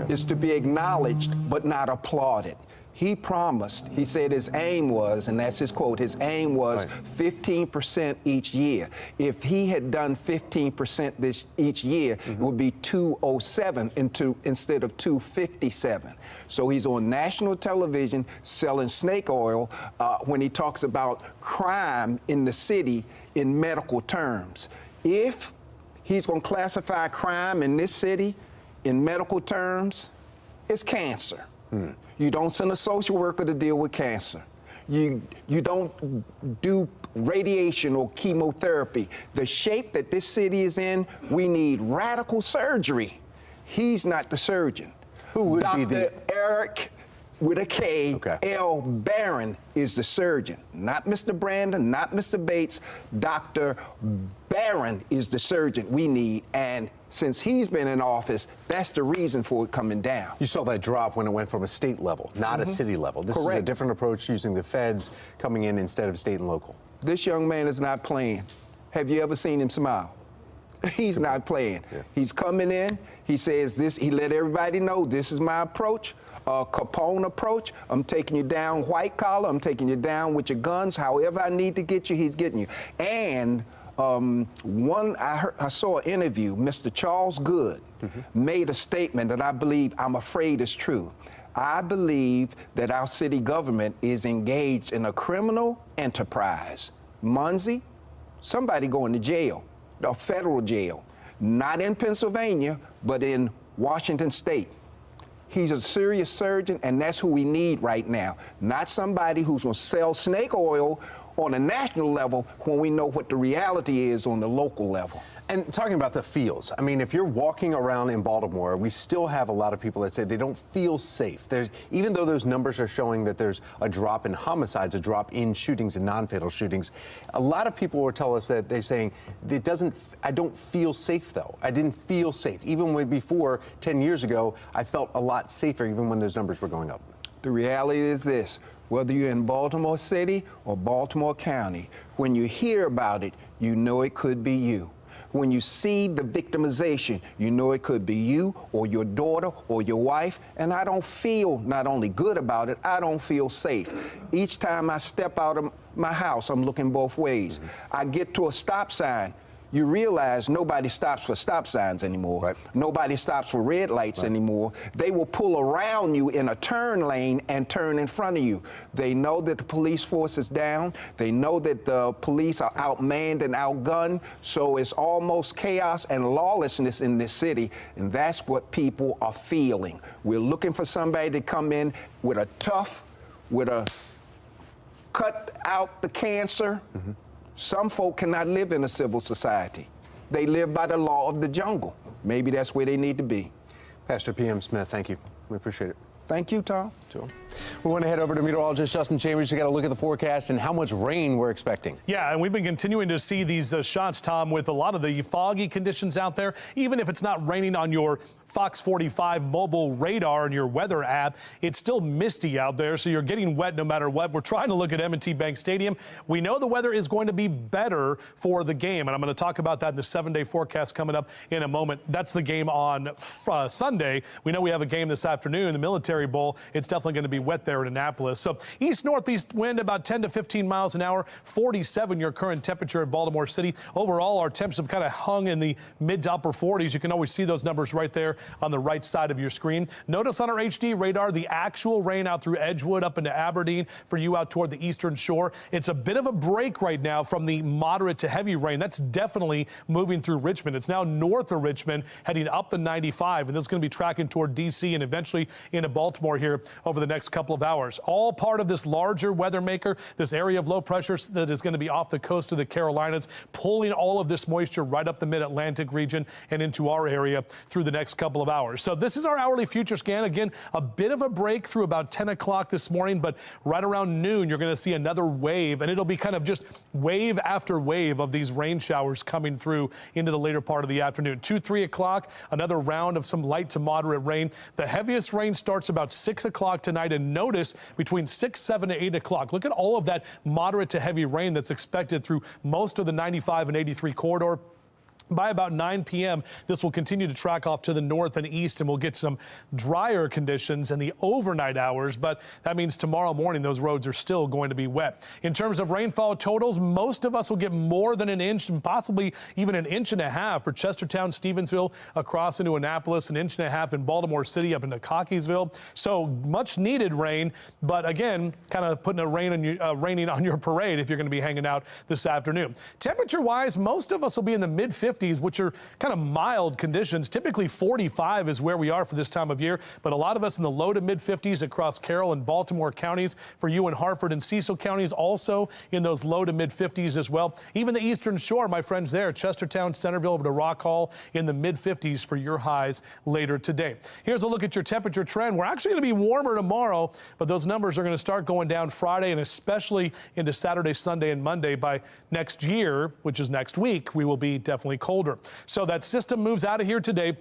is to be acknowledged but not applauded. He promised, he said his aim was, and that's his quote, his aim was 15% each year. If he had done 15% each year, it would be 207 instead of 257. So he's on national television selling snake oil when he talks about crime in the city in medical terms. If he's going to classify crime in this city in medical terms, it's cancer. You don't send a social worker to deal with cancer. You don't do radiation or chemotherapy. The shape that this city is in, we need radical surgery. He's not the surgeon. Who would be Dr. Eric with a K. Okay. L. Barron is the surgeon, not Mr. Brandon, not Mr. Bates. Dr. Barron is the surgeon we need, and since he's been in office, that's the reason for it coming down. You saw that drop when it went from a state level, not a city level. This Correct. is a different approach, using the feds coming in instead of state and local. This young man is not playing. Have you ever seen him smile? He's not playing. Yeah. He's coming in. He says this. He let everybody know this is my approach. Capone approach. I'm taking you down white collar. I'm taking you down with your guns. However I need to get you, he's getting you. And I saw an interview. Mr. Charles Good made a statement that I'm afraid is true. I believe that our city government is engaged in a criminal enterprise. Munzie, somebody going to jail, a federal jail, not in Pennsylvania, but in Washington State. He's a serious surgeon, and that's who we need right now. Not somebody who's going to sell snake oil on a national level when we know what the reality is on the local level. And talking about the feels, I mean, if you're walking around in Baltimore, we still have a lot of people that say they don't feel safe. Even though those numbers are showing that there's a drop in homicides, a drop in shootings and non-fatal shootings, a lot of people will tell us that they're saying, I don't feel safe though. I didn't feel safe. Even when before, 10 years ago, I felt a lot safer even when those numbers were going up. The reality is this. Whether you're in Baltimore City or Baltimore County, when you hear about it, you know it could be you. When you see the victimization, you know it could be you or your daughter or your wife, and I don't feel not only good about it, I don't feel safe. Each time I step out of my house, I'm looking both ways. I get to a stop sign. You realize nobody stops for stop signs anymore. Right. Nobody stops for red lights anymore. They will pull around you in a turn lane and turn in front of you. They know that the police force is down. They know that the police are outmanned and outgunned. So it's almost chaos and lawlessness in this city, and that's what people are feeling. We're looking for somebody to come in with a cut out the cancer. Some folk cannot live in a civil society. They live by the law of the jungle. Maybe that's where they need to be. Pastor P.M. Smith, thank you. We appreciate it. Thank you, Tom. Sure. We want to head over to meteorologist Justin Chambers. We got to look at the forecast and how much rain we're expecting. Yeah, and we've been continuing to see these shots, Tom, with a lot of the foggy conditions out there. Even if it's not raining on your FOX45 mobile radar and your weather app, it's still misty out there, so you're getting wet no matter what. We're trying to look at M&T Bank Stadium. We know the weather is going to be better for the game, and I'm going to talk about that in the 7-day forecast coming up in a moment. That's the game on Sunday. We know we have a game this afternoon, the Military Bowl. It's definitely going to be wet there in Annapolis. So east-northeast wind about 10 to 15 miles an hour, 47 your current temperature in Baltimore City. Overall, our temps have kind of hung in the mid to upper 40s. You can always see those numbers right there on the right side of your screen. Notice on our HD radar the actual rain out through Edgewood up into Aberdeen for you out toward the eastern shore. It's a bit of a break right now from the moderate to heavy rain. That's definitely moving through Richmond. It's now north of Richmond, heading up the 95, and this is going to be tracking toward D.C. and eventually into Baltimore here over the next couple of hours. All part of this larger weather maker, this area of low pressure that is going to be off the coast of the Carolinas, pulling all of this moisture right up the mid-Atlantic region and into our area through the next couple of hours. So this is our hourly future scan. Again, a bit of a break through about 10 o'clock this morning, but right around noon, you're going to see another wave, and it'll be kind of just wave after wave of these rain showers coming through into the later part of the afternoon. 2, 3 o'clock, another round of some light to moderate rain. The heaviest rain starts about 6 o'clock tonight, and notice between 6, 7, and 8 o'clock. Look at all of that moderate to heavy rain that's expected through most of the 95 and 83 corridor. By about 9 p.m., this will continue to track off to the north and east, and we'll get some drier conditions in the overnight hours, but that means tomorrow morning those roads are still going to be wet. In terms of rainfall totals, most of us will get more than an inch and possibly even an inch and a half for Chestertown, Stevensville, across into Annapolis, an inch and a half in Baltimore City up into Cockeysville. So much needed rain, but again, kind of putting raining on your parade if you're going to be hanging out this afternoon. Temperature-wise, most of us will be in the mid-50s 50s, which are kind of mild conditions. Typically 45 is where we are for this time of year, but a lot of us in the low to mid 50s across Carroll and Baltimore counties. For you in Harford and Cecil counties, also in those low to mid 50s as well. Even the Eastern Shore, my friends there, Chestertown, Centerville over to Rock Hall in the mid 50s for your highs later today. Here's a look at your temperature trend. We're actually going to be warmer tomorrow, but those numbers are going to start going down Friday and especially into Saturday, Sunday, and Monday. By next year, which is next week, we will be definitely colder. So that system moves out of here today.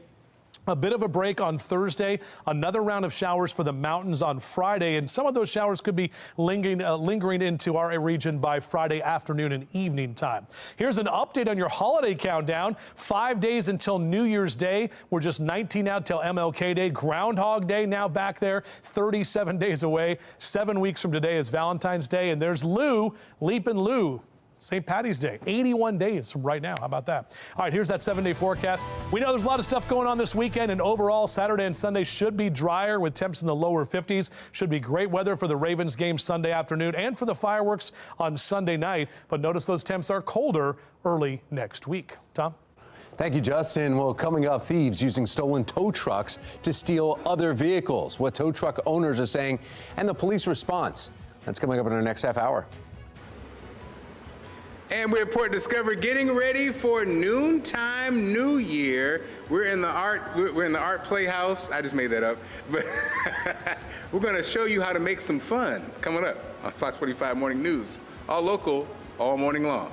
A bit of a break on Thursday, another round of showers for the mountains on Friday, and some of those showers could be lingering into our region by Friday afternoon and evening time. Here's an update on your holiday countdown. 5 days until New Year's Day. We're just 19 out till MLK Day. Groundhog Day now back there, 37 days away. 7 weeks from today is Valentine's Day, and there's Lou, Leapin' Lou. St. Patty's Day, 81 days from right now. How about that? All right, here's that 7-day forecast. We know there's a lot of stuff going on this weekend, and overall, Saturday and Sunday should be drier with temps in the lower 50s. Should be great weather for the Ravens game Sunday afternoon and for the fireworks on Sunday night. But notice those temps are colder early next week. Tom? Thank you, Justin. Well, coming up, thieves using stolen tow trucks to steal other vehicles. What tow truck owners are saying and the police response. That's coming up in our next half hour. And we're at Port Discovery getting ready for noontime New Year. We're in the art playhouse. I just made that up. But we're going to show you how to make some fun coming up on Fox 45 Morning News. All local, all morning long.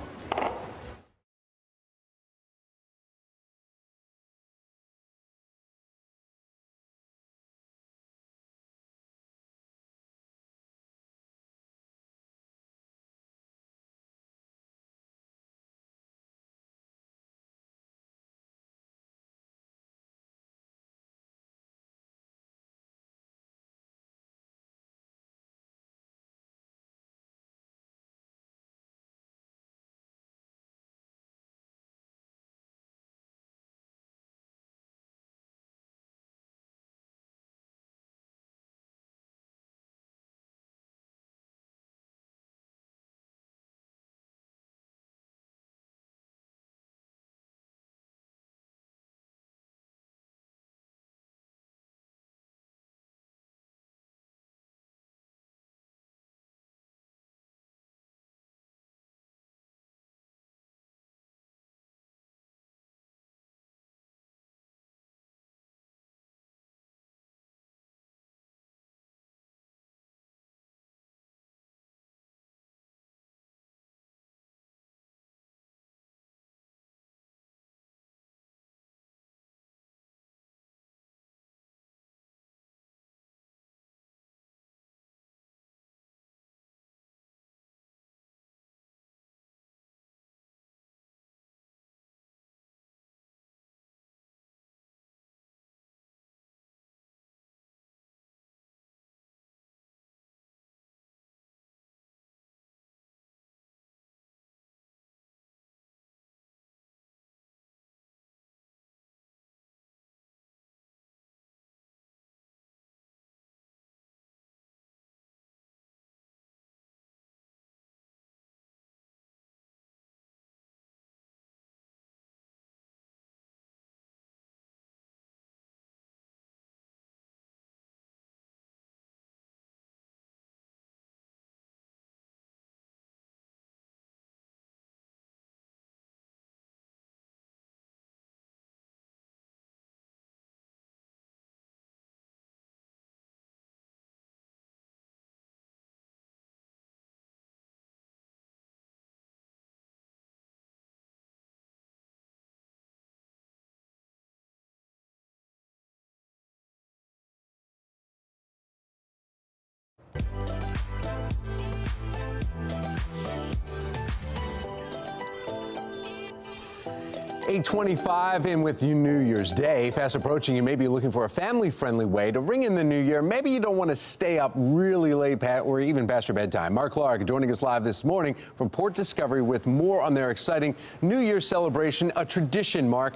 $8:25 in with you New Year's Day. Fast approaching, you may be looking for a family-friendly way to ring in the new year. Maybe you don't want to stay up really late or even past your bedtime. Mark Clark joining us live this morning from Port Discovery with more on their exciting New Year's celebration, a tradition, Mark.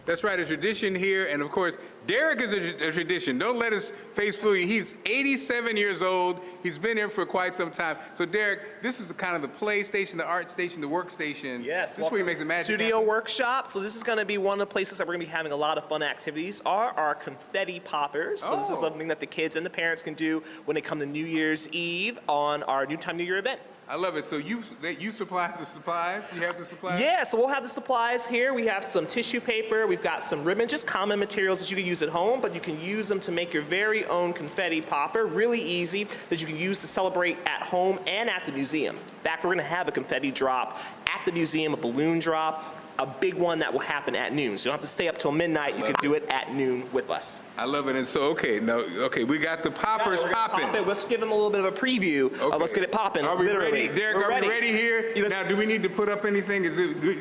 That's right, a tradition here, and of course, Derek is a tradition. Don't let his face fool you. He's 87 years old. He's been here for quite some time. So, Derek, this is kind of the play station, the art station, the workstation. Yes, this is where he makes the magic studio happen. workshop. So this is going to be one of the places that we're going to be having a lot of fun activities. Are our confetti poppers. So this is something that the kids and the parents can do when they come to New Year's Eve on our Noontime New Year event. I love it. So you supply the supplies? You have the supplies? Yeah, so we'll have the supplies here. We have some tissue paper. We've got some ribbon, just common materials that you can use at home, but you can use them to make your very own confetti popper. Really easy that you can use to celebrate at home and at the museum. In fact, we're going to have a confetti drop at the museum, a balloon drop, a big one that will happen at noon. So you don't have to stay up till midnight. You can do it at noon with us. I love it. And so, we got the poppers popping. Let's give them a little bit of a preview. Let's get it popping. Are we literally. ready? Derek, are we ready here? Now, do we need to put up anything?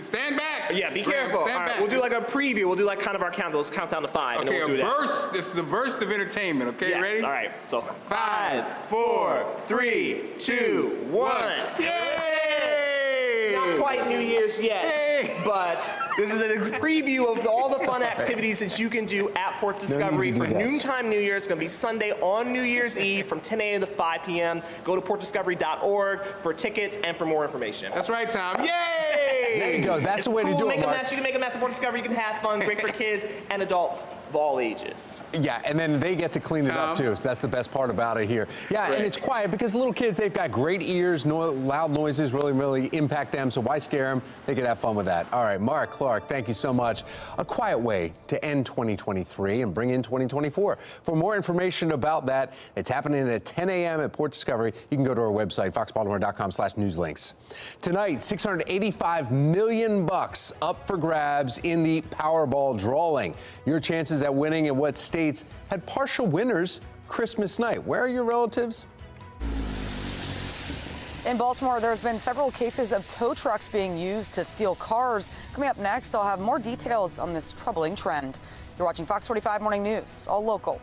Stand back. Yeah, be careful. All right, we'll do like a preview. We'll do like kind of our countdown. Let's count down to 5. Okay, and then we'll do a burst. This is a burst of entertainment. Okay, yes. ready? All right. So 5, 4, 3, 2, 1. Yay! Not quite New Year's yet, but this is a preview of all the fun activities that you can do at Port Discovery for Noontime New Year. It's going to be Sunday on New Year's Eve from 10 a.m. to 5 p.m. Go to portdiscovery.org for tickets and for more information. That's right, Tom. Yay! There you go. That's the way to do it, Mark. You can make a mess at Port Discovery. You can have fun. Great for kids and adults of all ages. Yeah, and then they get to clean it up too, so that's the best part about it here. Yeah, and it's quiet because little kids, they've got great ears. Loud noises really impact them, so why scare them? They can have fun with that. All right, Mark, Clark, thank you so much. A quiet way to end 2023 and bring in 2024. For more information about that, it's happening at 10 a.m. at Port Discovery. You can go to our website, foxbaltimore.com/newslinks. Tonight, $685 million up for grabs in the Powerball drawing. Your chances at winning in what states had partial winners Christmas night. Where are your relatives? In Baltimore, there's been several cases of tow trucks being used to steal cars. Coming up next, I'll have more details on this troubling trend. You're watching Fox 45 Morning News, all local.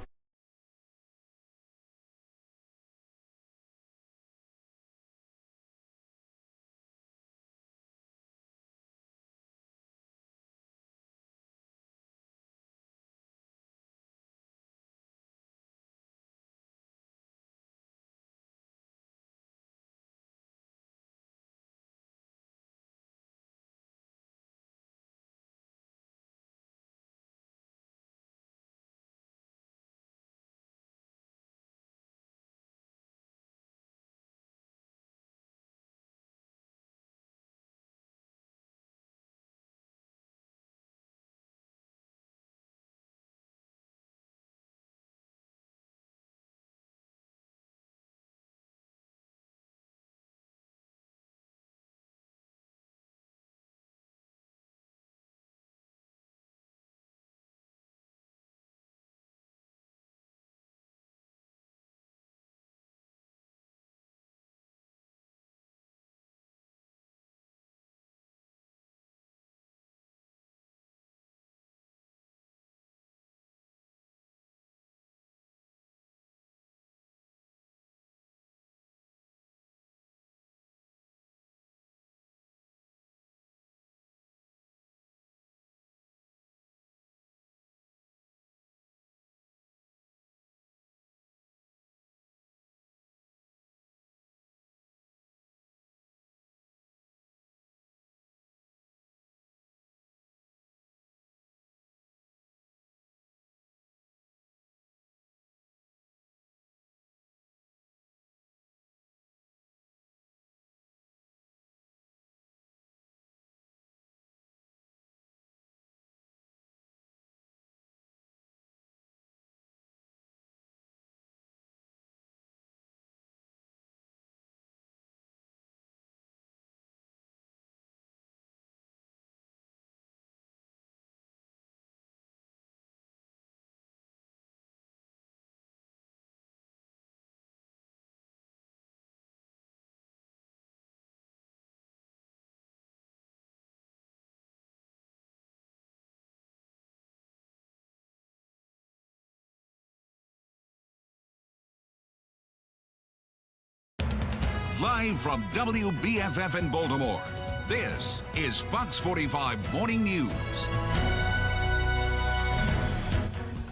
Live from WBFF in Baltimore, this is Fox 45 Morning News.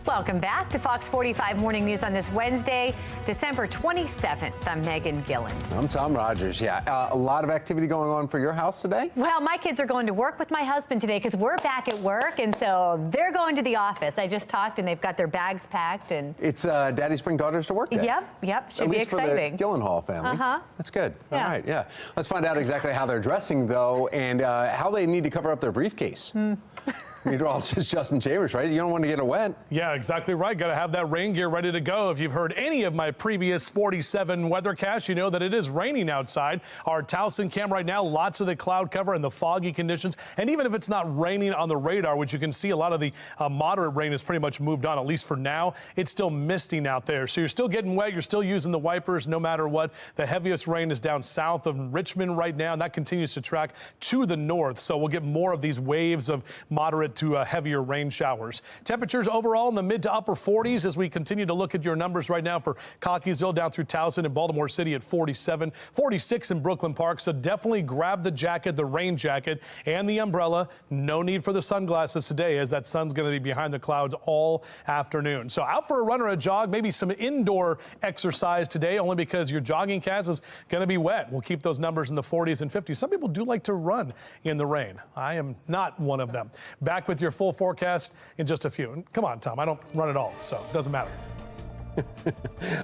Welcome back to Fox 45 Morning News on this Wednesday, December 27th. I'm Megan Gillen. I'm Tom Rogers. Yeah, a lot of activity going on for your house today? Well, my kids are going to work with my husband today because we're back at work, and so they're going to the office. I just talked, and they've got their bags packed. And it's Daddy's Bring Daughters to Work Day. Yep. Should At be least exciting. For the Gyllenhaal family. That's good. Yeah. All right, yeah. Let's find out exactly how they're dressing, though, and how they need to cover up their briefcase. Meteorologist Justin Chambers, right? You don't want to get it wet. Yeah, exactly right. Got to have that rain gear ready to go. If you've heard any of my previous 47 weathercasts, you know that it is raining outside. Our Towson cam right now, lots of the cloud cover and the foggy conditions. And even if it's not raining on the radar, which you can see a lot of the moderate rain has pretty much moved on, at least for now, it's still misting out there. So you're still getting wet. You're still using the wipers no matter what. The heaviest rain is down south of Richmond right now, and that continues to track to the north. So we'll get more of these waves of moderate to heavier rain showers. Temperatures overall in the mid to upper 40s as we continue to look at your numbers right now for Cockeysville down through Towson and Baltimore City at 47, 46 in Brooklyn Park. So definitely grab the jacket, the rain jacket and the umbrella. No need for the sunglasses today as that sun's going to be behind the clouds all afternoon. So out for a run or a jog, maybe some indoor exercise today only because your jogging cast is going to be wet. We'll keep those numbers in the 40s and 50s. Some people do like to run in the rain. I am not one of them. Back with your full forecast in just a few. Come on, Tom, I don't run at all, so it doesn't matter.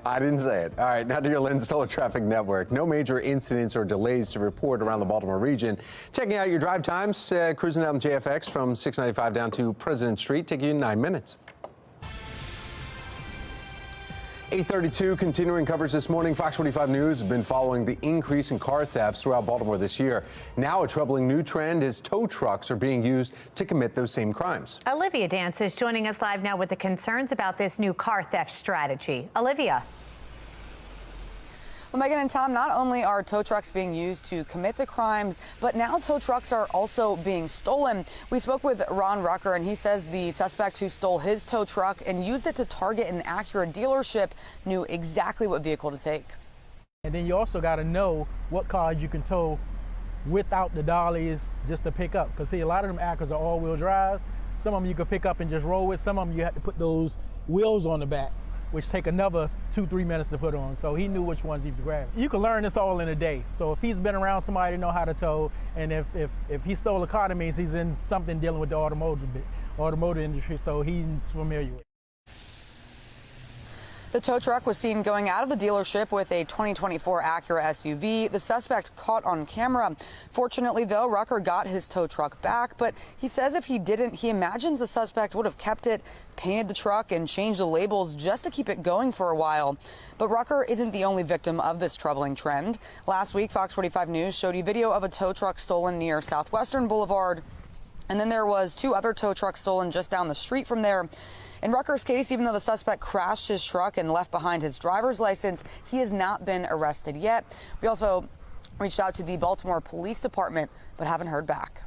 I didn't say it. All right, now to your Lens Total Traffic Network. No major incidents or delays to report around the Baltimore region. Checking out your drive times, cruising down JFX from 695 down to President Street, take you 9 minutes. 8:32, continuing coverage this morning. Fox 45 News has been following the increase in car thefts throughout Baltimore this year. Now a troubling new trend is tow trucks are being used to commit those same crimes. Olivia Dance is joining us live now with the concerns about this new car theft strategy. Olivia. Well, Megan and Tom, not only are tow trucks being used to commit the crimes, but now tow trucks are also being stolen. We spoke with Ron Rucker, and he says the suspect who stole his tow truck and used it to target an Acura dealership knew exactly what vehicle to take. And then you also got to know what cars you can tow without the dollies just to pick up. Because, see, a lot of them Acuras are all-wheel drives. Some of them you can pick up and just roll with. Some of them you have to put those wheels on the back, which take another 2-3 minutes to put on. So he knew which ones he was grabbing. You can learn this all in a day. So if he's been around somebody to know how to tow, and if he stole a car, that means he's in something dealing with the automotive industry, so he's familiar with it. The tow truck was seen going out of the dealership with a 2024 Acura SUV. The suspect caught on camera. Fortunately, though, Rucker got his tow truck back, but he says if he didn't, he imagines the suspect would have kept it, painted the truck, and changed the labels just to keep it going for a while. But Rucker isn't the only victim of this troubling trend. Last week, Fox 45 News showed you video of a tow truck stolen near Southwestern Boulevard. And then there was 2 other tow trucks stolen just down the street from there. In Rucker's case, even though the suspect crashed his truck and left behind his driver's license, he has not been arrested yet. We also reached out to the Baltimore Police Department, but haven't heard back.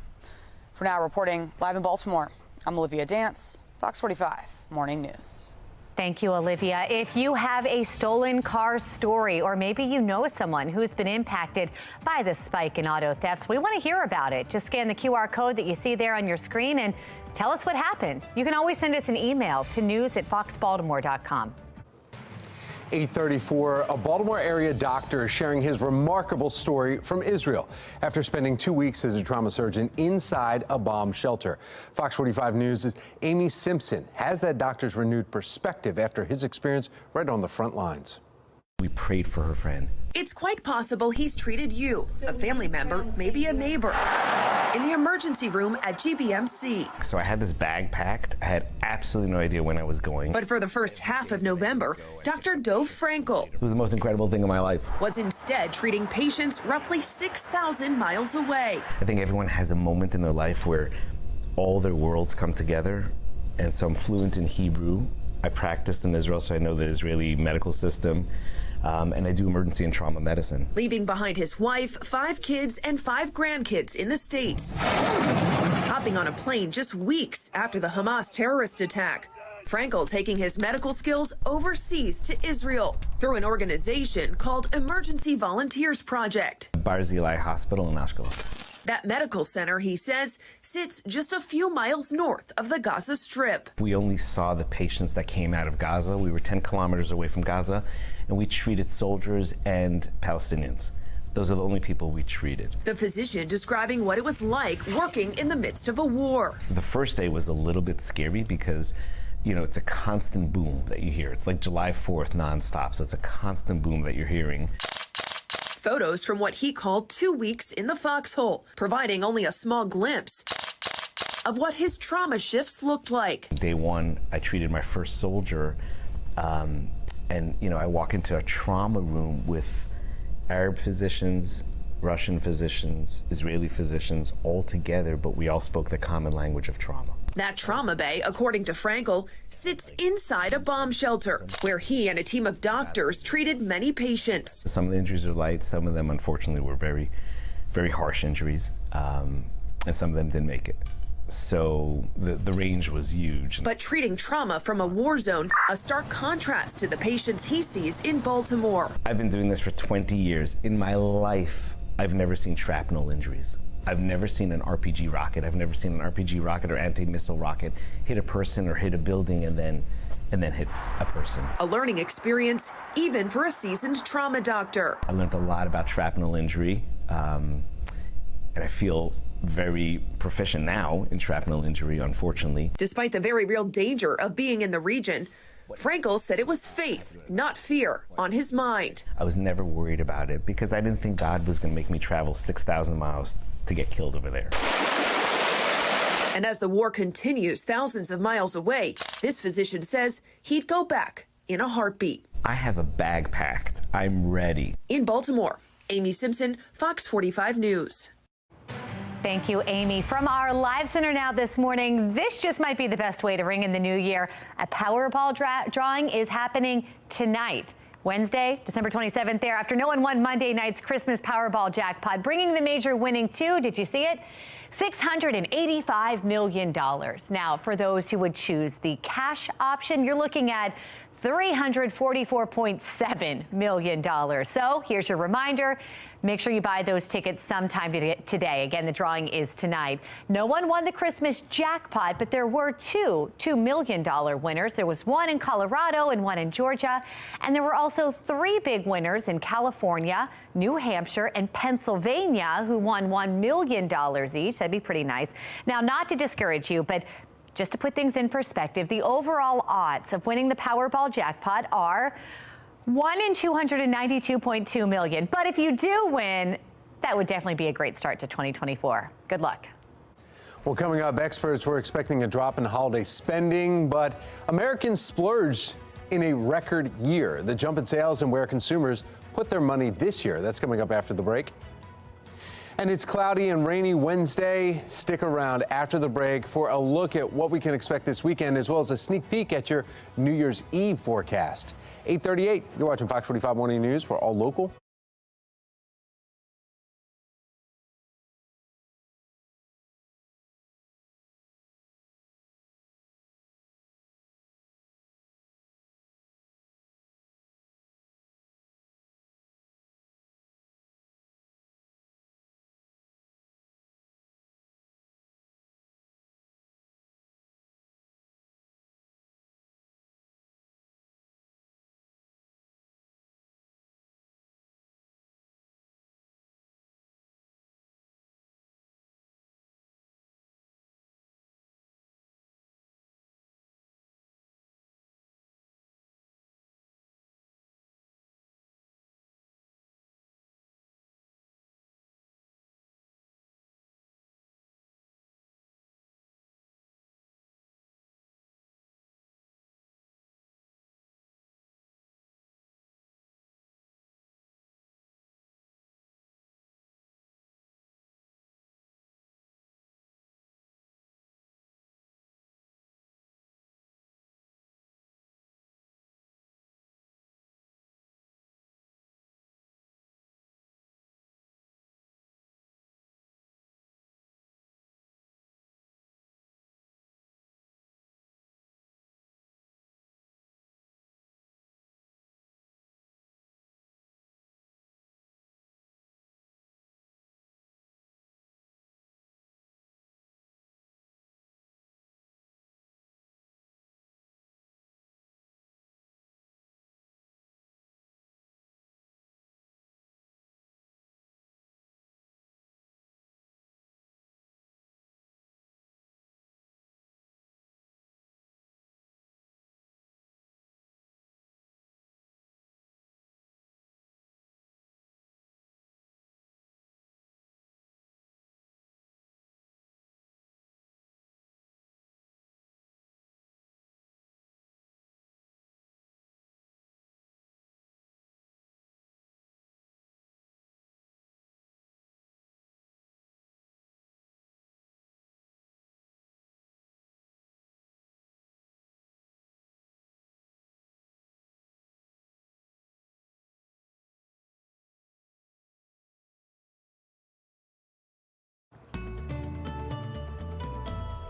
For now, reporting live in Baltimore, I'm Olivia Dance, Fox 45 Morning News. Thank you, Olivia. If you have a stolen car story, or maybe you know someone who's been impacted by the spike in auto thefts, we want to hear about it. Just scan the QR code that you see there on your screen and tell us what happened. You can always send us an email to news@foxbaltimore.com. 8:34, a Baltimore area doctor is sharing his remarkable story from Israel after spending 2 weeks as a trauma surgeon inside a bomb shelter. Fox 45 News' Amy Simpson has that doctor's renewed perspective after his experience right on the front lines. We prayed for her friend. It's quite possible he's treated you, a family member, maybe a neighbor, in the emergency room at GBMC. So I had this bag packed. I had absolutely no idea when I was going. But for the first half of November, Dr. Dov Frankel It was the most incredible thing in my life. was instead treating patients roughly 6,000 miles away. I think everyone has a moment in their life where all their worlds come together. And so I'm fluent in Hebrew. I practiced in Israel, so I know the Israeli medical system. And I do emergency and trauma medicine. Leaving behind his wife, 5 kids, and 5 grandkids in the States. Hopping on a plane just weeks after the Hamas terrorist attack. Frankel taking his medical skills overseas to Israel through an organization called Emergency Volunteers Project. Barzilai Hospital in Ashkelon. That medical center, he says, sits just a few miles north of the Gaza Strip. We only saw the patients that came out of Gaza. We were 10 kilometers away from Gaza, and we treated soldiers and Palestinians. Those are the only people we treated. The physician describing what it was like working in the midst of a war. The first day was a little bit scary because, you know, it's a constant boom that you hear. It's like July 4th nonstop, so it's a constant boom that you're hearing. Photos from what he called 2 weeks in the foxhole, providing only a small glimpse of what his trauma shifts looked like. Day one, I treated my first soldier, and, you know, I walk into a trauma room with Arab physicians, Russian physicians, Israeli physicians, all together, but we all spoke the common language of trauma. That trauma bay, according to Frankel, sits inside a bomb shelter where he and a team of doctors treated many patients. Some of the injuries are light, some of them unfortunately were very, very harsh injuries, and some of them didn't make it. So the range was huge. But treating trauma from a war zone, a stark contrast to the patients he sees in Baltimore. I've been doing this for 20 years. In my life, I've never seen shrapnel injuries. I've never seen an RPG rocket. I've never seen an RPG rocket or anti-missile rocket hit a person or hit a building and then hit a person. A learning experience even for a seasoned trauma doctor. I learned a lot about shrapnel injury, and I feel very proficient now in shrapnel injury, unfortunately. Despite the very real danger of being in the region, Frankel said it was faith, not fear, on his mind. I was never worried about it because I didn't think God was going to make me travel 6,000 miles to get killed over there. And as the war continues thousands of miles away, this physician says he'd go back in a heartbeat. I have a bag packed. I'm ready. In Baltimore, Amy Simpson, Fox 45 News. Thank you, Amy. From our live center now this morning, this just might be the best way to ring in the new year. A Powerball drawing is happening tonight, Wednesday, December 27th there, after no one won Monday night's Christmas Powerball jackpot, bringing the major winning to, did you see it? $685 million. Now, for those who would choose the cash option, you're looking at $344.7 million. So here's your reminder. Make sure you buy those tickets sometime today. Again, the drawing is tonight. No one won the Christmas jackpot, but there were two $2 million winners. There was one in Colorado and one in Georgia. And there were also three big winners in California, New Hampshire, and Pennsylvania who won $1 million each. That'd be pretty nice. Now, not to discourage you, but just to put things in perspective, the overall odds of winning the Powerball jackpot are 1 in 292.2 million. But if you do win, that would definitely be a great start to 2024. Good luck. Well, coming up, experts were expecting a drop in holiday spending, but Americans splurged in a record year. The jump in sales and where consumers put their money this year. That's coming up after the break. And it's cloudy and rainy Wednesday. Stick around after the break for a look at what we can expect this weekend, as well as a sneak peek at your New Year's Eve forecast. 8:38, you're watching Fox 45 Morning News. We're all local.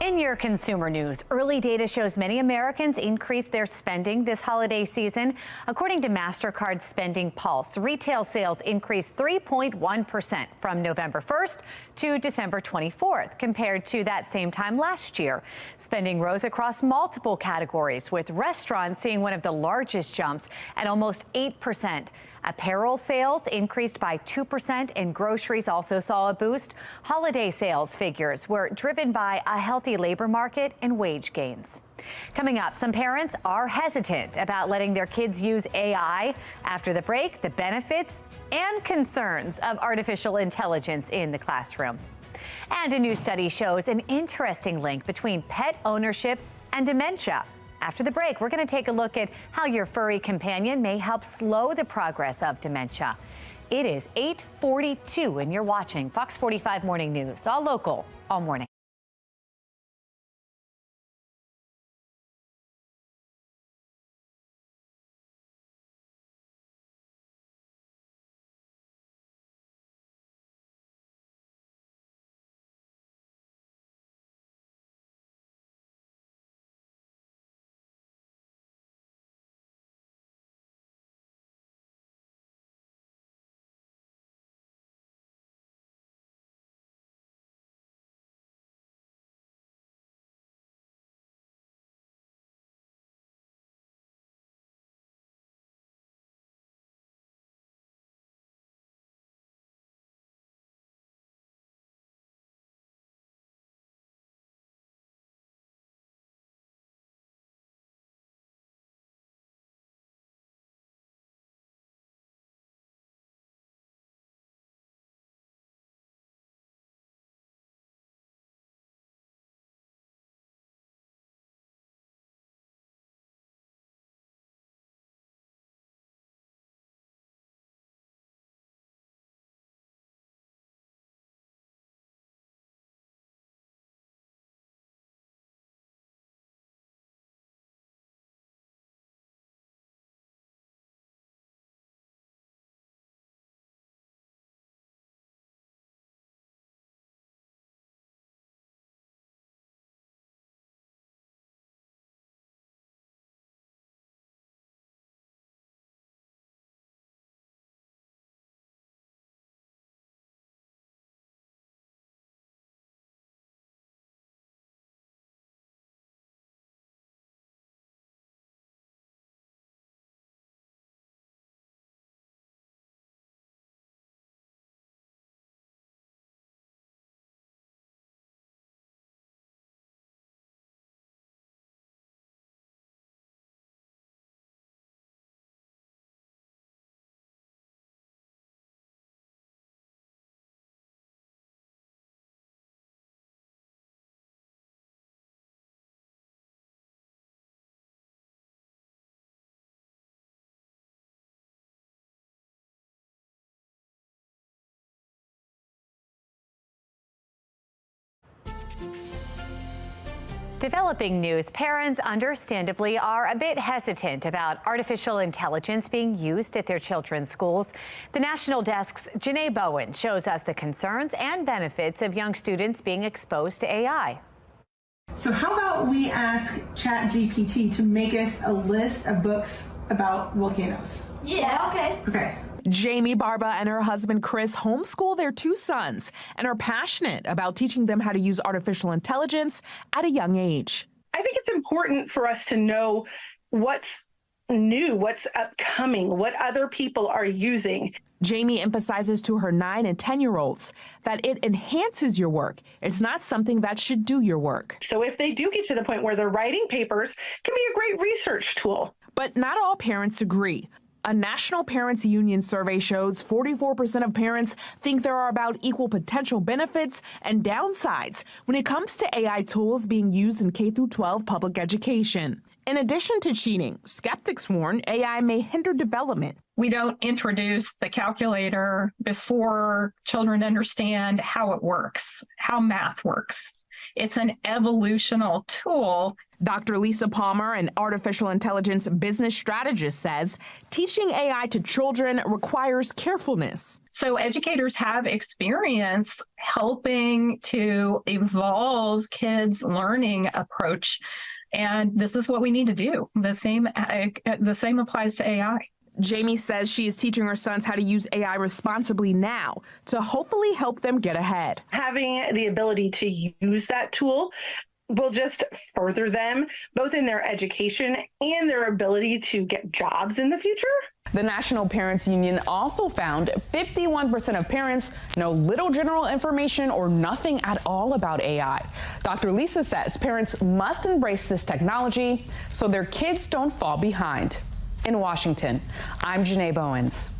In your consumer news, early data shows many Americans increased their spending this holiday season. According to MasterCard Spending Pulse, retail sales increased 3.1% from November 1st to December 24th, compared to that same time last year. Spending rose across multiple categories, with restaurants seeing one of the largest jumps at almost 8%. Apparel sales increased by 2%, and groceries also saw a boost. Holiday sales figures were driven by a healthy labor market and wage gains. Coming up, some parents are hesitant about letting their kids use AI. After the break, the benefits and concerns of artificial intelligence in the classroom. And a new study shows an interesting link between pet ownership and dementia. After the break, we're going to take a look at how your furry companion may help slow the progress of dementia. It is 8:42 and you're watching Fox 45 Morning News, all local, all morning. Developing news, parents understandably are a bit hesitant about artificial intelligence being used at their children's schools. The National Desk's Janae Bowen shows us the concerns and benefits of young students being exposed to AI. So how about we ask ChatGPT to make us a list of books about volcanoes? Yeah, okay. Okay. Jamie Barba and her husband Chris homeschool their two sons and are passionate about teaching them how to use artificial intelligence at a young age. I think it's important for us to know what's new, what's upcoming, what other people are using. Jamie emphasizes to her 9 and 10-year-olds that it enhances your work. It's not something that should do your work. So if they do get to the point where they're writing papers, it can be a great research tool. But not all parents agree. A National Parents Union survey shows 44% of parents think there are about equal potential benefits and downsides when it comes to AI tools being used in K-12 public education. In addition to cheating, skeptics warn AI may hinder development. We don't introduce the calculator before children understand how it works, how math works. It's an evolutional tool Dr. Lisa Palmer, an artificial intelligence business strategist, says teaching AI to children requires carefulness. So educators have experience helping to evolve kids' learning approach. And this is what we need to do. The same applies to AI. Jamie says she is teaching her sons how to use AI responsibly now to hopefully help them get ahead. Having the ability to use that tool will just further them both in their education and their ability to get jobs in the future. The National Parents Union also found 51% of parents know little general information or nothing at all about AI. Dr. Lisa says parents must embrace this technology so their kids don't fall behind. In Washington, I'm Janae Bowens.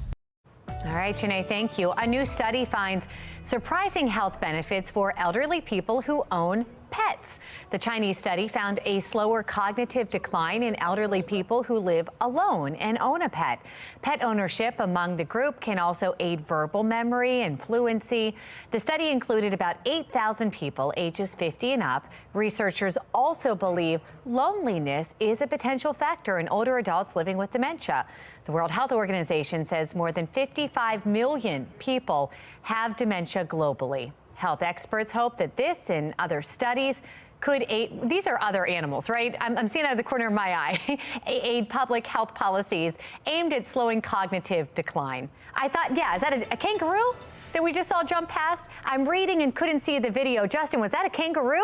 All right, Janae, thank you. A new study finds surprising health benefits for elderly people who own pets. The Chinese study found a slower cognitive decline in elderly people who live alone and own a pet. Pet ownership among the group can also aid verbal memory and fluency. The study included about 8,000 people ages 50 and up. Researchers also believe loneliness is a potential factor in older adults living with dementia. The World Health Organization says more than 55 million people have dementia globally. Health experts hope that this and other studies could aid, these are other animals, right? I'm seeing out of the corner of my eye, aid public health policies aimed at slowing cognitive decline. I thought, yeah, is that a kangaroo that we just saw jump past? I'm reading and couldn't see the video. Justin, was that a kangaroo?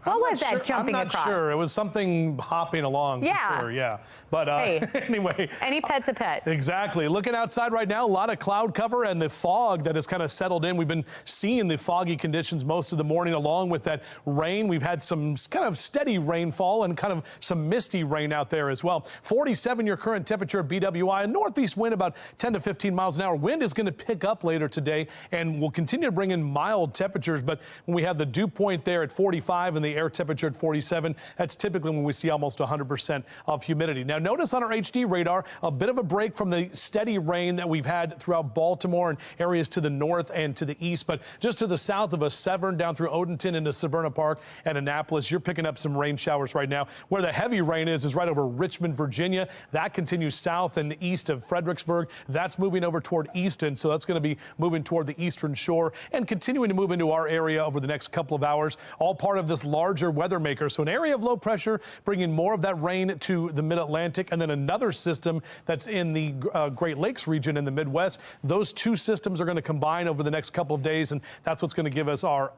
What was that jumping across? I'm not sure. It was something hopping along. Yeah. For sure, yeah. But hey, anyway. Any pet's a pet. Exactly. Looking outside right now, a lot of cloud cover and the fog that has kind of settled in. We've been seeing the foggy conditions most of the morning along with that rain. We've had some kind of steady rainfall and kind of some misty rain out there as well. 47 your current temperature at BWI. A northeast wind about 10 to 15 miles an hour. Wind is going to pick up later today and will continue to bring in mild temperatures. But when we have the dew point there at 45 and the air temperature at 47, that's typically when we see almost 100% of humidity. Now, notice on our HD radar, a bit of a break from the steady rain that we've had throughout Baltimore and areas to the north and to the east, but just to the south of us, Severn down through Odenton into Severna Park and Annapolis, you're picking up some rain showers right now. Where the heavy rain is right over Richmond, Virginia. That continues south and east of Fredericksburg. That's moving over toward Easton, so that's going to be moving toward the eastern shore and continuing to move into our area over the next couple of hours, all part of this larger weather maker. So an area of low pressure bringing more of that rain to the mid-Atlantic, and then another system that's in the Great Lakes region in the Midwest. Those two systems are going to combine over the next couple of days, and that's what's going to give us our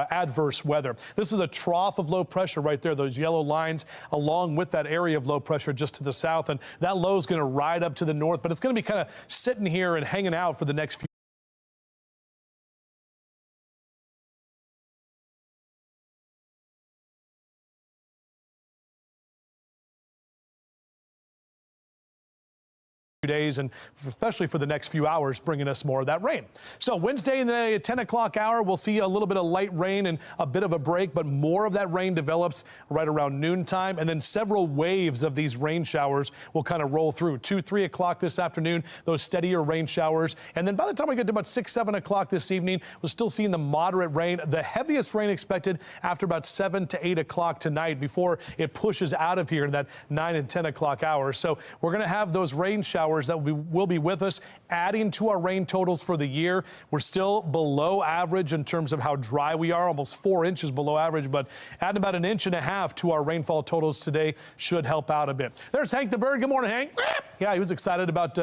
adverse weather. This is a trough of low pressure right there, those yellow lines, along with that area of low pressure just to the south, and that low is going to ride up to the north, but it's going to be kind of sitting here and hanging out for the next few days, and especially for the next few hours, bringing us more of that rain. So Wednesday in the 10 o'clock hour, we'll see a little bit of light rain and a bit of a break, but more of that rain develops right around noontime, and then several waves of these rain showers will kind of roll through. 2, 3 o'clock this afternoon, those steadier rain showers, and then by the time we get to about 6, 7 o'clock this evening, we're still seeing the moderate rain. The heaviest rain expected after about 7 to 8 o'clock tonight before it pushes out of here in that 9 and 10 o'clock hours. So we're going to have those rain showers that will be with us, adding to our rain totals for the year. We're still below average in terms of how dry we are, almost 4 inches below average, but adding about 1.5 inches to our rainfall totals today should help out a bit. There's Hank the Bird. Good morning, Hank. Yeah, he was excited about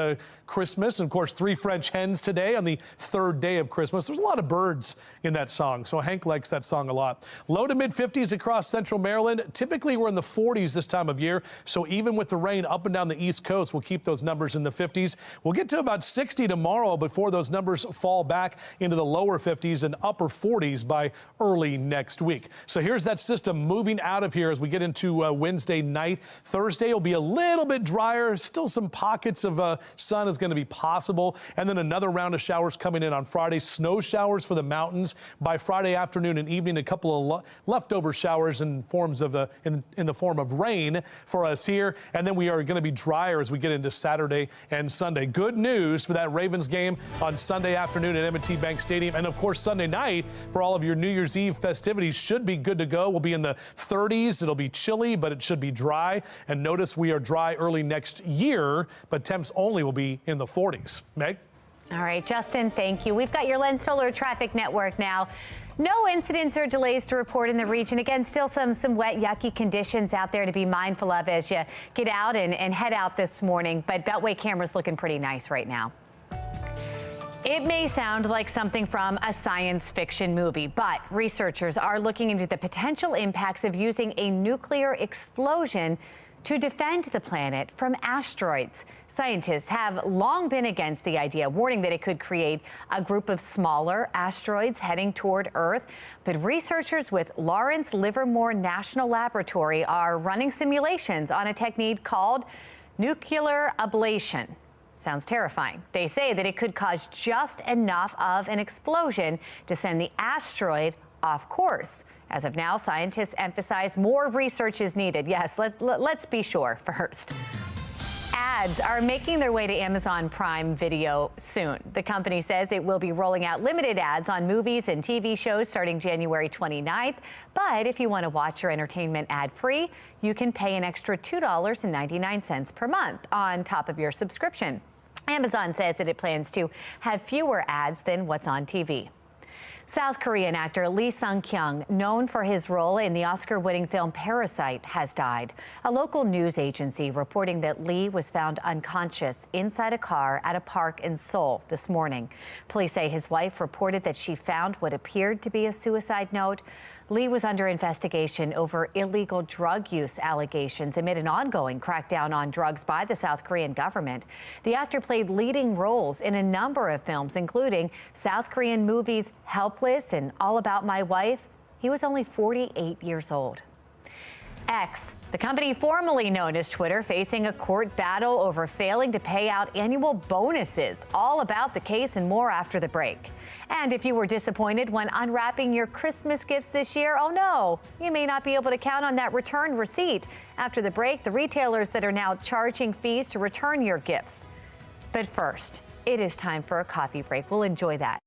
Christmas, and of course 3 French hens today on the 3rd day of Christmas. There's a lot of birds in that song, so Hank likes that song a lot. Low to mid 50s across central Maryland. Typically we're in the 40s this time of year, so even with the rain up and down the East Coast, we'll keep those numbers in the 50s. We'll get to about 60 tomorrow before those numbers fall back into the lower 50s and upper 40s by early next week. So here's that system moving out of here as we get into Wednesday night. Thursday will be a little bit drier. Still some pockets of sun is going to be possible. And then another round of showers coming in on Friday. Snow showers for the mountains by Friday afternoon and evening. A couple of leftover showers in forms of in the form of rain for us here. And then we are going to be drier as we get into Saturday and Sunday. Good news for that Ravens game on Sunday afternoon at M&T Bank Stadium. And of course, Sunday night for all of your New Year's Eve festivities should be good to go. We'll be in the 30s. It'll be chilly, but it should be dry. And notice we are dry early next year, but temps only will be in the 40s. Meg? All right, Justin, thank you. We've got your Lens Solar Traffic Network now. No incidents or delays to report in the region. Again, still some wet, yucky conditions out there to be mindful of as you get out and head out this morning. But Beltway cameras looking pretty nice right now. It may sound like something from a science fiction movie, but researchers are looking into the potential impacts of using a nuclear explosion to defend the planet from asteroids. Scientists have long been against the idea, warning that it could create a group of smaller asteroids heading toward Earth. But researchers with Lawrence Livermore National Laboratory are running simulations on a technique called nuclear ablation. Sounds terrifying. They say that it could cause just enough of an explosion to send the asteroid off course. As of now, scientists emphasize more research is needed. Yes, let's be sure first. Ads are making their way to Amazon Prime Video soon. The company says it will be rolling out limited ads on movies and TV shows starting January 29th. But if you want to watch your entertainment ad-free, you can pay an extra $2.99 per month on top of your subscription. Amazon says that it plans to have fewer ads than what's on TV. South Korean actor Lee Sung-kyung, known for his role in the Oscar-winning film Parasite, has died. A local news agency reporting that Lee was found unconscious inside a car at a park in Seoul this morning. Police say his wife reported that she found what appeared to be a suicide note. Lee was under investigation over illegal drug use allegations amid an ongoing crackdown on drugs by the South Korean government. The actor played leading roles in a number of films, including South Korean movies Helpless and All About My Wife. He was only 48 years old. X, the company formerly known as Twitter, facing a court battle over failing to pay out annual bonuses. All about the case and more after the break. And if you were disappointed when unwrapping your Christmas gifts this year, oh no, you may not be able to count on that return receipt. After the break, the retailers that are now charging fees to return your gifts. But first, it is time for a coffee break. We'll enjoy that.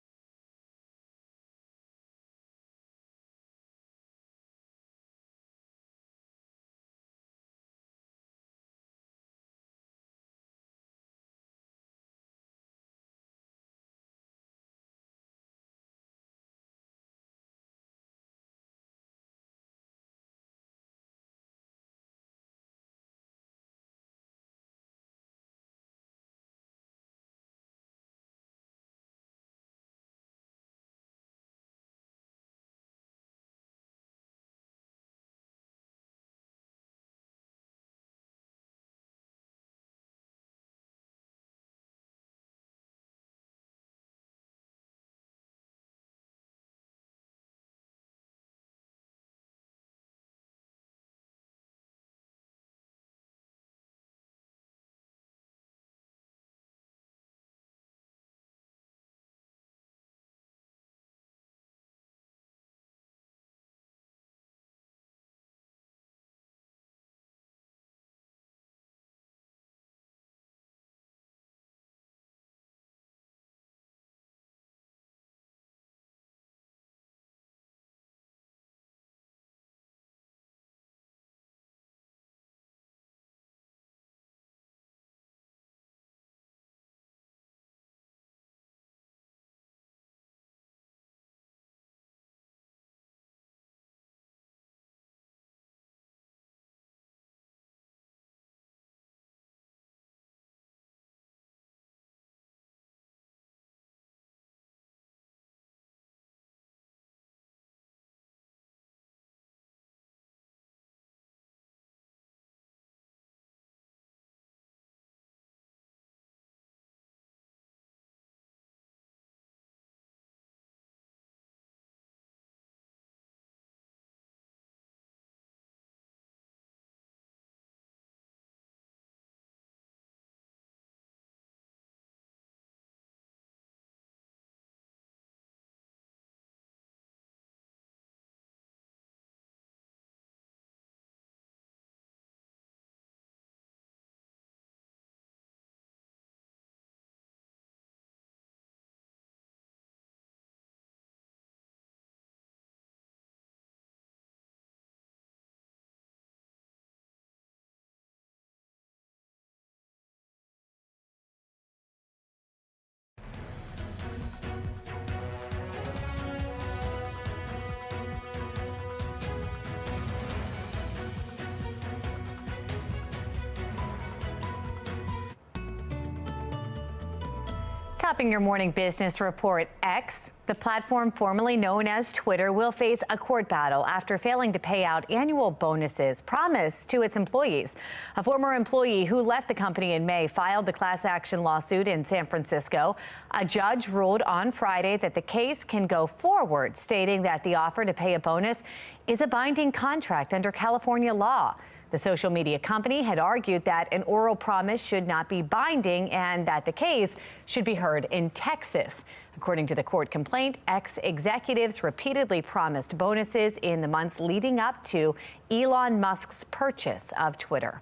Topping your morning business report, X, the platform formerly known as Twitter, will face a court battle after failing to pay out annual bonuses promised to its employees. A former employee who left the company in May filed the class action lawsuit in San Francisco. A judge ruled on Friday that the case can go forward, stating that the offer to pay a bonus is a binding contract under California law. The social media company had argued that an oral promise should not be binding and that the case should be heard in Texas. According to the court complaint, ex-executives repeatedly promised bonuses in the months leading up to Elon Musk's purchase of Twitter.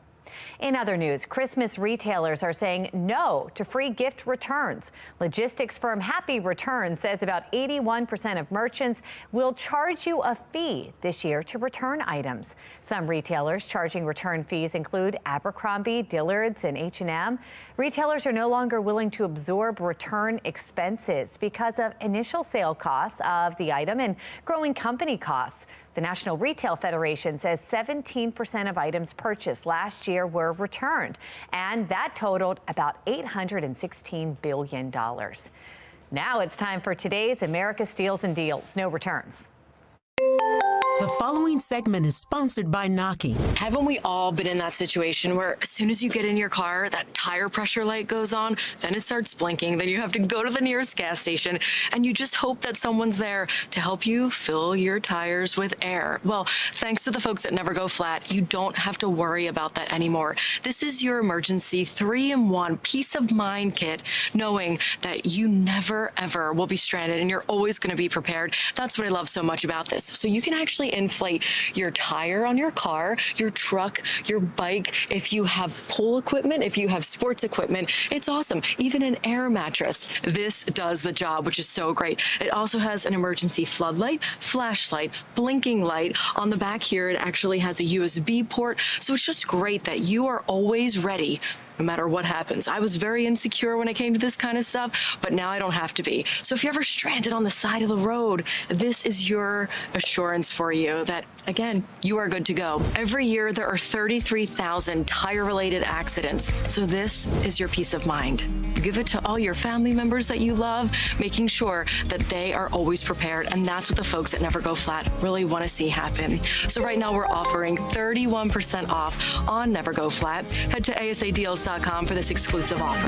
In other news, Christmas retailers are saying no to free gift returns. Logistics firm Happy Return says about 81% of merchants will charge you a fee this year to return items. Some retailers charging return fees include Abercrombie, Dillard's, and H&M. Retailers are no longer willing to absorb return expenses because of initial sale costs of the item and growing company costs. The National Retail Federation says 17% of items purchased last year were returned, and that totaled about $816 billion. Now it's time for today's America Steals and Deals. No returns. The following segment is sponsored by Naki. Haven't we all been in that situation where as soon as you get in your car, that tire pressure light goes on, then it starts blinking, then you have to go to the nearest gas station, and you just hope that someone's there to help you fill your tires with air? Well, thanks to the folks at Never Go Flat, you don't have to worry about that anymore. This is your emergency 3-in-1 peace of mind kit, knowing that you never, ever will be stranded and you're always going to be prepared. That's what I love so much about this. So you can actually inflate your tire on your car, your truck, your bike. If you have pool equipment, if you have sports equipment, it's awesome. Even an air mattress. This does the job, which is so great. It also has an emergency floodlight, flashlight, blinking light. On the back here, it actually has a USB port. So it's just great that you are always ready no matter what happens. I was very insecure when it came to this kind of stuff, but now I don't have to be. So if you're ever stranded on the side of the road, this is your assurance for you that, again, you are good to go. Every year, there are 33,000 tire-related accidents. So this is your peace of mind. You give it to all your family members that you love, making sure that they are always prepared. And that's what the folks at Never Go Flat really want to see happen. So right now, we're offering 31% off on Never Go Flat. Head to asadeals.com for this exclusive offer.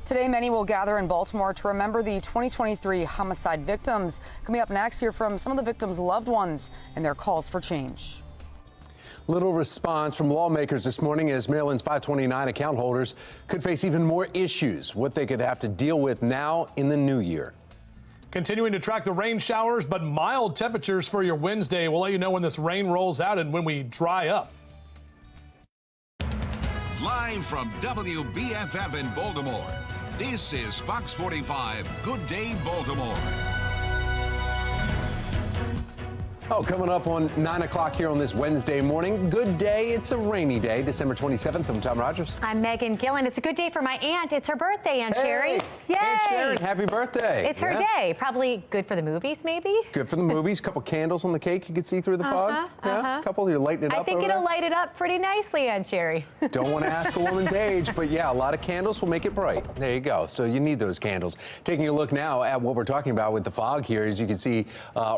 Today, many will gather in Baltimore to remember the 2023 homicide victims. Coming up next, hear from some of the victims' loved ones and their calls for change. Little response from lawmakers this morning as Maryland's 529 account holders could face even more issues, what they could have to deal with now in the new year. Continuing to track the rain showers, but mild temperatures for your Wednesday. We'll let you know when this rain rolls out and when we dry up. Live from WBFF in Baltimore, this is Fox 45 Good Day Baltimore. Oh, coming up on 9 o'clock here on this Wednesday morning. Good day. It's a rainy day, December 27th. I'm Tom Rogers. I'm Megan Gillen. It's a good day for my aunt. It's her birthday, Aunt Sherry. Yay! Aunt Sharon, happy birthday. It's her day. Probably good for the movies, maybe? Good for the movies. A couple candles on the cake you can see through the fog. Yeah, a couple. You're lighting it up. I think it'll light it up pretty nicely, Aunt Sherry. Don't want to ask a woman's age, but yeah, a lot of candles will make it bright. There you go. So you need those candles. Taking a look now at what we're talking about with the fog here, as you can see,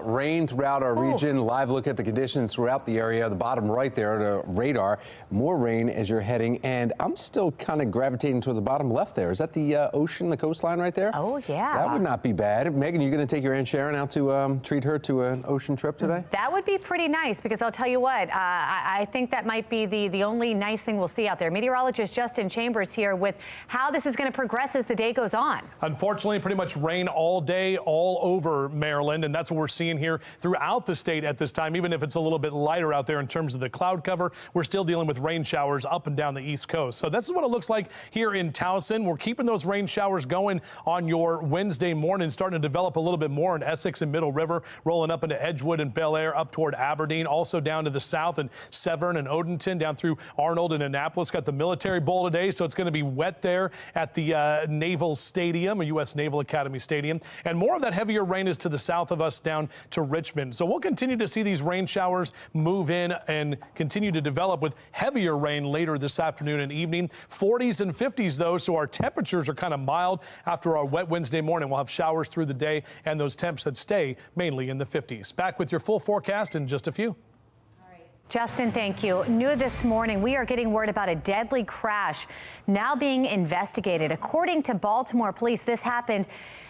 rain throughout our region. Live look at the conditions throughout the area. The bottom right there, the radar. More rain as you're heading, and I'm still kind of gravitating to the bottom left there. Is that the ocean, the coastline right there? Oh, yeah. That would not be bad. Megan, you going to take your Aunt Sharon out to treat her to an ocean trip today? That would be pretty nice, because I'll tell you what, I think that might be the only nice thing we'll see out there. Meteorologist Justin Chambers here with how this is going to progress as the day goes on. Unfortunately, pretty much rain all day, all over Maryland, and that's what we're seeing here throughout the state at this time. Even if it's a little bit lighter out there in terms of the cloud cover, we're still dealing with rain showers up and down the East Coast. So this is what it looks like here in Towson. We're keeping those rain showers going on your Wednesday morning, starting to develop a little bit more in Essex and Middle River, rolling up into Edgewood and Bel Air, up toward Aberdeen, also down to the south and Severn and Odenton, down through Arnold and Annapolis. Got the Military Bowl today, so it's going to be wet there at the Naval Stadium, or U.S. Naval Academy Stadium. And more of that heavier rain is to the south of us down to Richmond. So we'll continue continue to see these rain showers move in and continue to develop with heavier rain later this afternoon and evening. 40s and 50s, though, so our temperatures are kind of mild after our wet Wednesday morning. We'll have showers through the day and those temps that stay mainly in the 50s. Back with your full forecast in just a few. Justin, thank you. New this morning, we are getting word about a deadly crash now being investigated. According to Baltimore police, this happened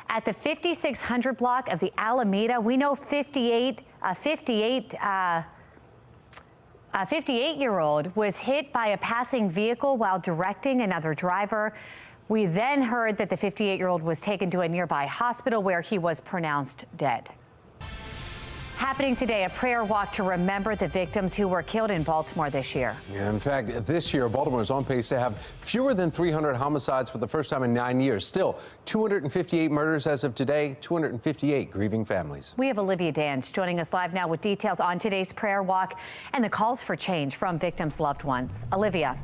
at the 5600 block of the Alameda. We know 58-year-old was hit by a passing vehicle while directing another driver. We then heard that the 58-year-old was taken to a nearby hospital where he was pronounced dead. Happening today, a prayer walk to remember the victims who were killed in Baltimore this year. Yeah, in fact, this year, Baltimore is on pace to have fewer than 300 homicides for the first time in 9 years. Still, 258 murders as of today, 258 grieving families. We have Olivia Dance joining us live now with details on today's prayer walk and the calls for change from victims' loved ones. Olivia.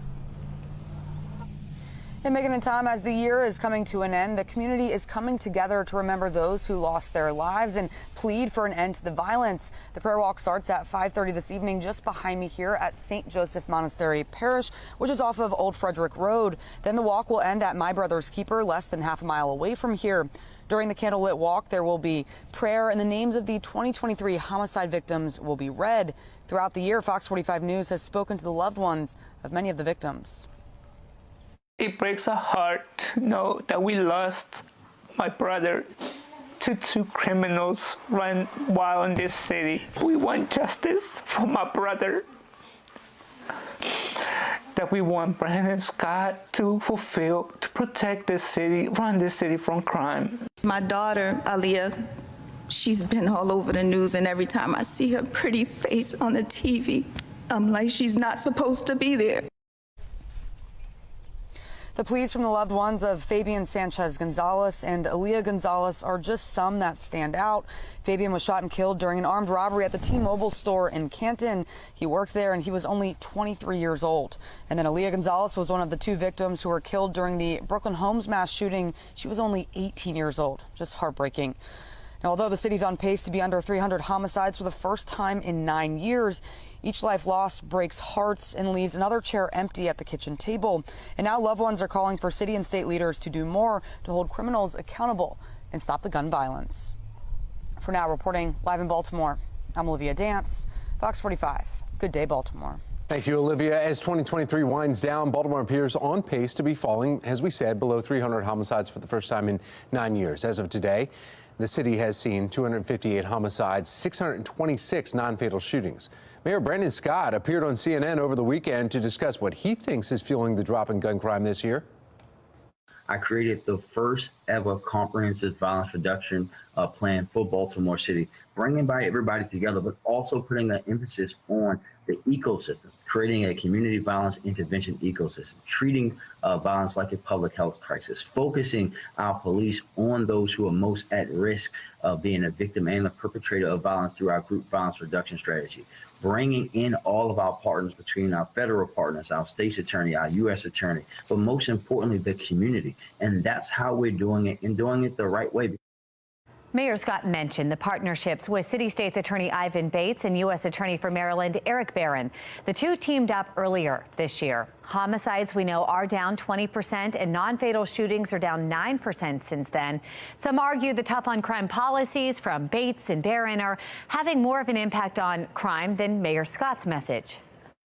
And Megan and Tom, as the year is coming to an end, the community is coming together to remember those who lost their lives and plead for an end to the violence. The prayer walk starts at 5:30 this evening just behind me here at St. Joseph Monastery Parish, which is off of Old Frederick Road. Then the walk will end at My Brother's Keeper, less than half a mile away from here. During the candlelit walk, there will be prayer and the names of the 2023 homicide victims will be read. Throughout the year, Fox 45 News has spoken to the loved ones of many of the victims. It breaks our heart to know that we lost my brother to two criminals run wild in this city. We want justice for my brother. That we want Brandon Scott to fulfill, to protect this city, run this city from crime. My daughter, Aaliyah, she's been all over the news, and every time I see her pretty face on the TV, I'm like, she's not supposed to be there. The pleas from the loved ones of Fabian Sanchez Gonzalez and Aaliyah Gonzalez are just some that stand out. Fabian was shot and killed during an armed robbery at the T-Mobile store in Canton. He worked there and he was only 23 years old. And then Aaliyah Gonzalez was one of the two victims who were killed during the Brooklyn Homes mass shooting. She was only 18 years old. Just heartbreaking. Now, although the city's on pace to be under 300 homicides for the first time in 9 years, each life lost breaks hearts and leaves another chair empty at the kitchen table. And now loved ones are calling for city and state leaders to do more to hold criminals accountable and stop the gun violence. For now, reporting live in Baltimore, I'm Olivia Dance, Fox 45. Good day, Baltimore. Thank you, Olivia. As 2023 winds down, Baltimore appears on pace to be falling, as we said, below 300 homicides for the first time in 9 years. As of today, the city has seen 258 homicides, 626 non-fatal shootings. Mayor Brandon Scott appeared on CNN over the weekend to discuss what he thinks is fueling the drop in gun crime this year. I created the first ever comprehensive violence reduction plan for Baltimore City, bringing by everybody together, but also putting an emphasis on the ecosystem, creating a community violence intervention ecosystem, treating violence like a public health crisis, focusing our police on those who are most at risk of being a victim and the perpetrator of violence through our group violence reduction strategy, bringing in all of our partners between our federal partners, our state's attorney, our U.S. attorney, but most importantly, the community. And that's how we're doing it, and doing it the right way. Mayor Scott mentioned the partnerships with City State's Attorney Ivan Bates and U.S. Attorney for Maryland Eric Barron. The two teamed up earlier this year. Homicides, we know, are down 20%, and non-fatal shootings are down 9% since then. Some argue the tough on crime policies from Bates and Barron are having more of an impact on crime than Mayor Scott's message.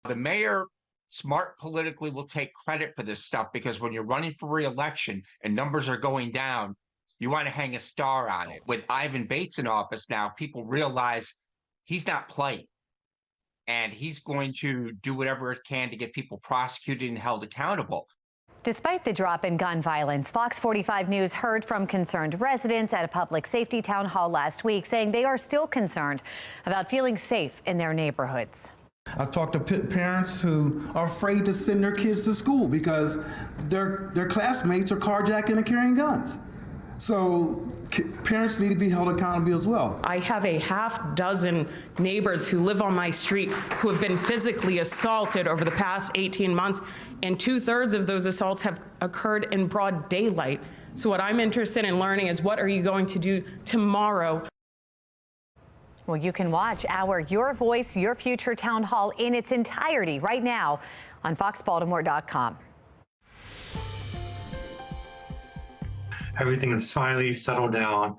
The mayor, smart politically, will take credit for this stuff, because when you're running for re-election and numbers are going down, you want to hang a star on it. With Ivan Bates in office now, people realize he's not playing. And he's going to do whatever it can to get people prosecuted and held accountable. Despite the drop in gun violence, Fox 45 News heard from concerned residents at a public safety town hall last week, saying they are still concerned about feeling safe in their neighborhoods. I've talked to parents who are afraid to send their kids to school because their classmates are carjacking and carrying guns. So parents need to be held accountable as well. I have a half dozen neighbors who live on my street who have been physically assaulted over the past 18 months, and 2/3 of those assaults have occurred in broad daylight. So what I'm interested in learning is, what are you going to do tomorrow? Well, you can watch our Your Voice, Your Future town hall in its entirety right now on FOX baltimore.com. Everything has finally settled down,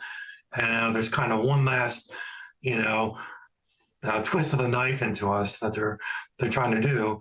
and there's kind of one last, twist of the knife into us that they're trying to do.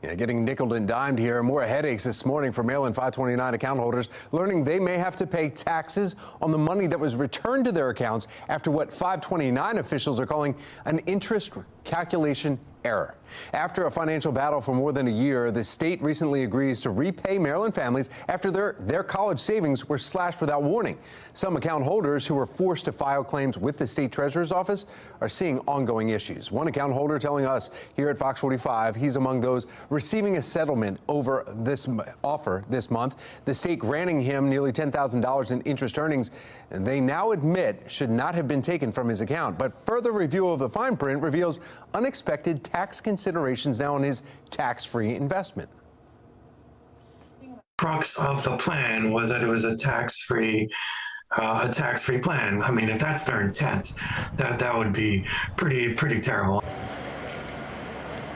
Yeah, getting nickeled and dimed here. More headaches this morning for Maryland 529 account holders, learning they may have to pay taxes on the money that was returned to their accounts after what 529 officials are calling an interest calculation error. After a financial battle for more than a year, the state recently agrees to repay Maryland families after their college savings were slashed without warning. Some account holders who were forced to file claims with the state treasurer's office are seeing ongoing issues. One account holder telling us here at Fox 45 he's among those receiving a settlement over this offer this month. The state granting him nearly $10,000 in interest earnings, and they now admit should not have been taken from his account. But further review of the fine print reveals unexpected tax considerations now on his tax-free investment. Crux of the plan was that it was a tax-free plan. I mean, if that's their intent, that would be pretty terrible.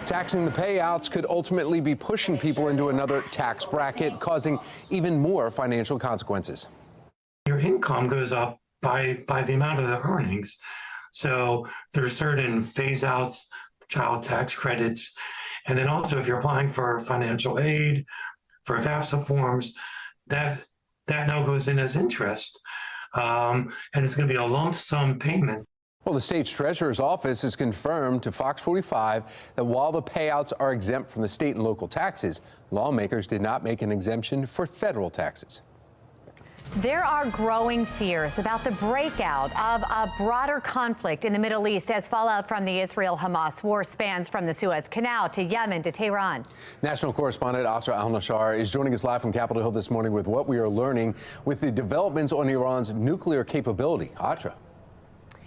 Taxing the payouts could ultimately be pushing people into another tax bracket, causing even more financial consequences. Your income goes up by the amount of the earnings. So there's certain phase outs, child tax credits, and then also if you're applying for financial aid, for FAFSA forms, that now goes in as interest, and it's going to be a lump sum payment. Well, the state's treasurer's office has confirmed to Fox 45 that while the payouts are exempt from the state and local taxes, lawmakers did not make an exemption for federal taxes. There are growing fears about the breakout of a broader conflict in the Middle East as fallout from the Israel-Hamas war spans from the Suez Canal to Yemen to Tehran. National correspondent Atra Al-Nashar is joining us live from Capitol Hill this morning with what we are learning with the developments on Iran's nuclear capability. Atra.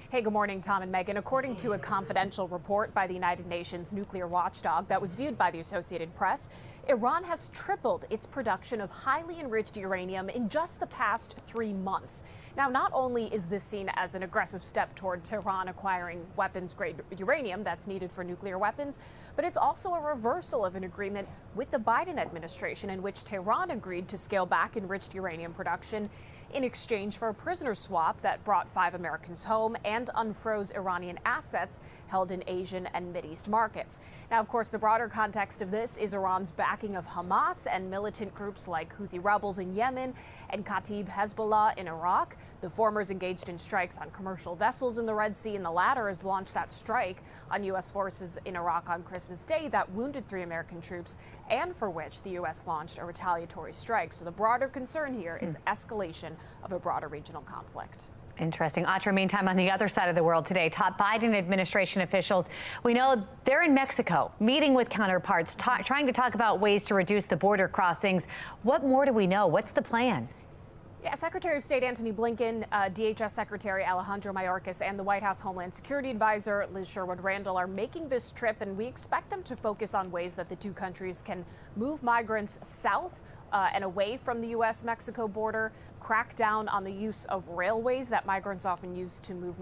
Hey, good morning, Tom and Megan. According to a confidential report by the United Nations nuclear watchdog that was viewed by the Associated Press, Iran has tripled its production of highly enriched uranium in just the past 3 months. Now, not only is this seen as an aggressive step toward Tehran acquiring weapons-grade uranium that's needed for nuclear weapons, but it's also a reversal of an agreement with the Biden administration in which Tehran agreed to scale back enriched uranium production in exchange for a prisoner swap that brought 5 Americans home and unfroze Iranian assets held in Asian and Mideast markets. Now, of course, the broader context of this is Iran's backing of Hamas and militant groups like Houthi rebels in Yemen and Kataib Hezbollah in Iraq. The former is engaged in strikes on commercial vessels in the Red Sea, and the latter has launched that strike on U.S. forces in Iraq on Christmas Day that wounded 3 American troops and for which the U.S. launched a retaliatory strike. So the broader concern here is escalation of a broader regional conflict. Interesting. Atra, meantime, on the other side of the world today, top Biden administration officials, we know they're in Mexico, meeting with counterparts, trying to talk about ways to reduce the border crossings. What more do we know? What's the plan? Yeah, Secretary of State Antony Blinken, DHS Secretary Alejandro Mayorkas, and the White House Homeland Security Advisor Liz Sherwood-Randall are making this trip, and we expect them to focus on ways that the two countries can move migrants south and away from the U.S.-Mexico border, crack down on the use of railways that migrants often use to move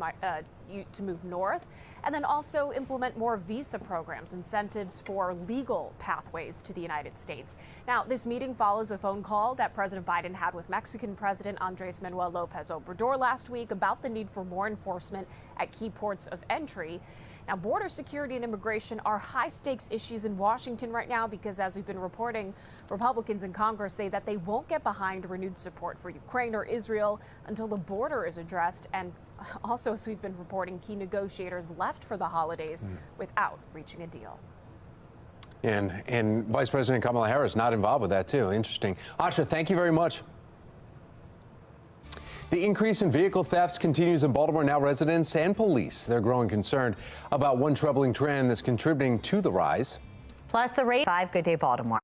north, and then also implement more visa programs, incentives for legal pathways to the United States. Now, this meeting follows a phone call that President Biden had with Mexican President Andres Manuel Lopez Obrador last week about the need for more enforcement at key ports of entry. Now, border security and immigration are high-stakes issues in Washington right now because, as we've been reporting, Republicans in Congress say that they won't get behind renewed support for Ukraine or Israel until the border is addressed. And also, as we've been reporting, key negotiators left for the holidays without reaching a deal. And Vice President Kamala Harris not involved with that, too. Interesting. Asha, thank you very much. The increase in vehicle thefts continues in Baltimore. Now residents and police, they're growing concerned about one troubling trend that's contributing to the rise. Plus the rate. 5 Good Day Baltimore.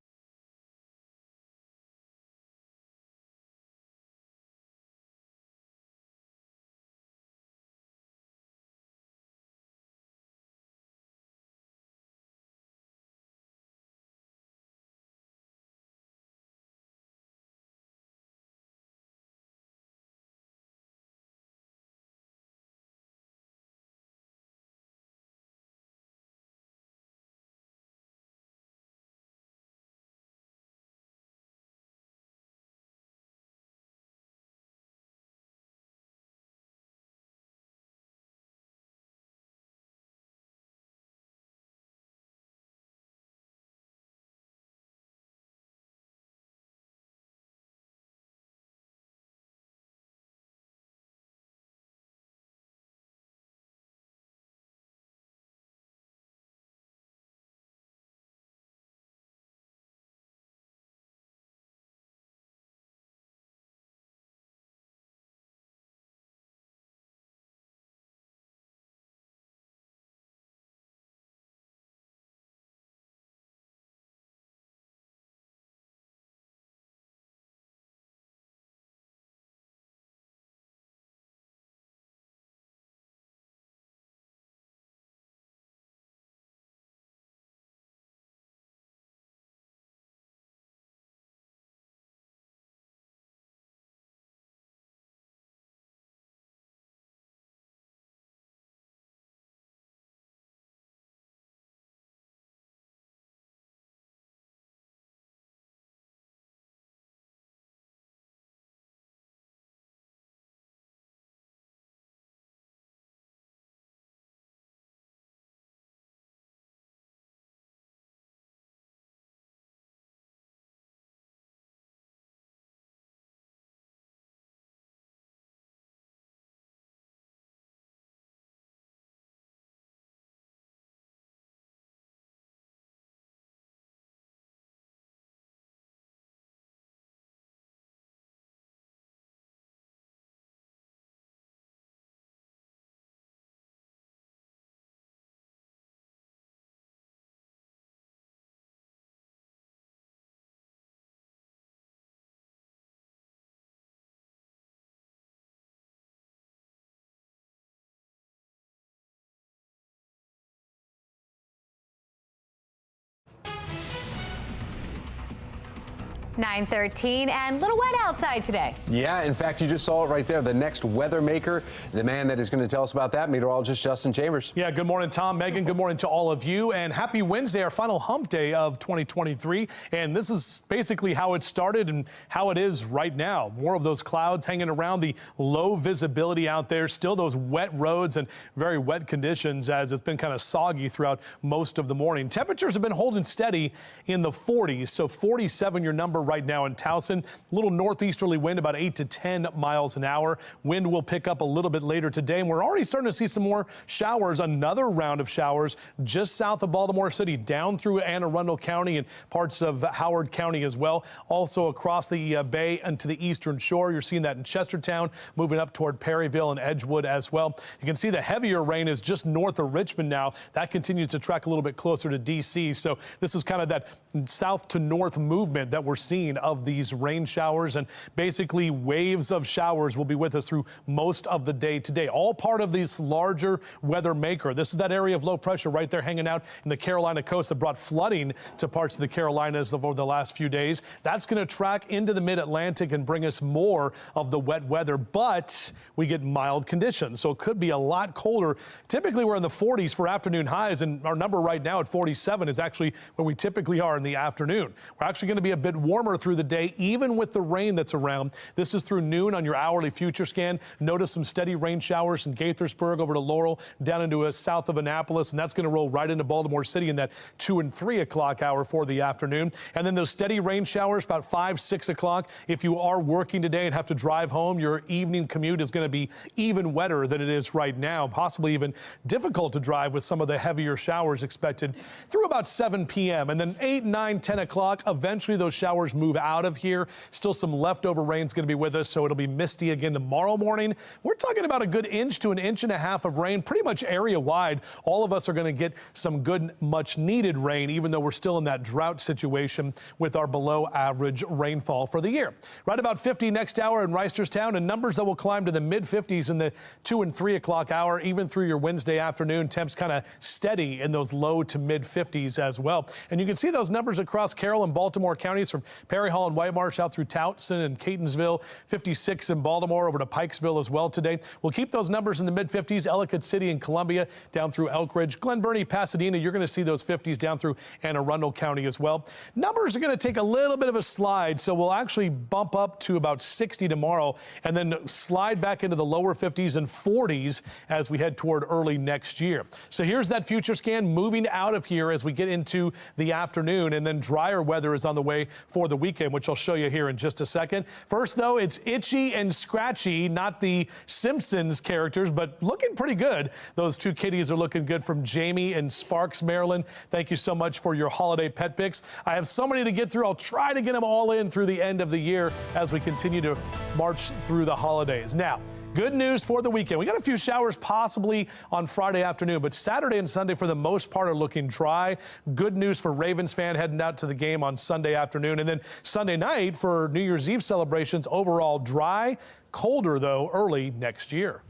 9:13 and a little wet outside today. Yeah, in fact, you just saw it right there. The next weather maker, the man that is going to tell us about that, meteorologist Justin Chambers. Yeah, good morning, Tom, Megan. Good morning to all of you, and happy Wednesday, our final hump day of 2023. And this is basically how it started and how it is right now. More of those clouds hanging around, the low visibility out there, still those wet roads and very wet conditions as it's been kind of soggy throughout most of the morning. Temperatures have been holding steady in the 40s, so 47 your number right now in Towson. A little northeasterly wind, about 8 to 10 miles an hour. Wind will pick up a little bit later today, and we're already starting to see some more showers, another round of showers just south of Baltimore City, down through Anne Arundel County and parts of Howard County as well. Also across the bay and to the eastern shore. You're seeing that in Chestertown, moving up toward Perryville and Edgewood as well. You can see the heavier rain is just north of Richmond now. That continues to track a little bit closer to D.C. So this is kind of that south to north movement that we're seeing of these rain showers, and basically waves of showers will be with us through most of the day today. All part of this larger weather maker. This is that area of low pressure right there hanging out in the Carolina coast that brought flooding to parts of the Carolinas over the last few days. That's going to track into the mid-Atlantic and bring us more of the wet weather, but we get mild conditions, so it could be a lot colder. Typically we're in the 40s for afternoon highs, and our number right now at 47 is actually where we typically are in the afternoon. We're actually going to be a bit warmer through the day, even with the rain that's around. This is through noon on your hourly future scan. Notice some steady rain showers in Gaithersburg over to Laurel, down into south of Annapolis, and that's going to roll right into Baltimore City in that 2 and 3 o'clock hour for the afternoon. And then those steady rain showers about 5, 6 o'clock. If you are working today and have to drive home, your evening commute is going to be even wetter than it is right now, possibly even difficult to drive with some of the heavier showers expected through about 7 p.m. And then 8, 9, 10 o'clock, eventually those showers move out of here. Still some leftover rain is going to be with us, so it'll be misty again tomorrow morning. We're talking about a good inch to an inch and a half of rain, pretty much area wide. All of us are going to get some good, much needed rain, even though we're still in that drought situation with our below average rainfall for the year. Right about 50 next hour in Reisterstown, and numbers that will climb to the mid 50s in the 2 and 3 o'clock hour, even through your Wednesday afternoon. Temps kind of steady in those low to mid 50s as well. And you can see those numbers across Carroll and Baltimore counties from Perry Hall and White Marsh out through Towson and Catonsville, 56 in Baltimore over to Pikesville as well today. We'll keep those numbers in the mid 50s, Ellicott City and Columbia down through Elk Ridge, Glen Burnie, Pasadena. You're going to see those 50s down through Anne Arundel County as well. Numbers are going to take a little bit of a slide, so we'll actually bump up to about 60 tomorrow and then slide back into the lower 50s and 40s as we head toward early next year. So here's that future scan moving out of here as we get into the afternoon, and then drier weather is on the way for the weekend, which I'll show you here in just a second. First, though, it's itchy and scratchy, not the Simpsons characters, but looking pretty good. Those two kitties are looking good from Jamie in Sparks, Maryland. Thank you so much for your holiday pet pics. I have so many to get through. I'll try to get them all in through the end of the year as we continue to march through the holidays. Now, good news for the weekend. We got a few showers possibly on Friday afternoon, but Saturday and Sunday for the most part are looking dry. Good news for Ravens fan heading out to the game on Sunday afternoon. And then Sunday night for New Year's Eve celebrations, overall dry, colder though early next year.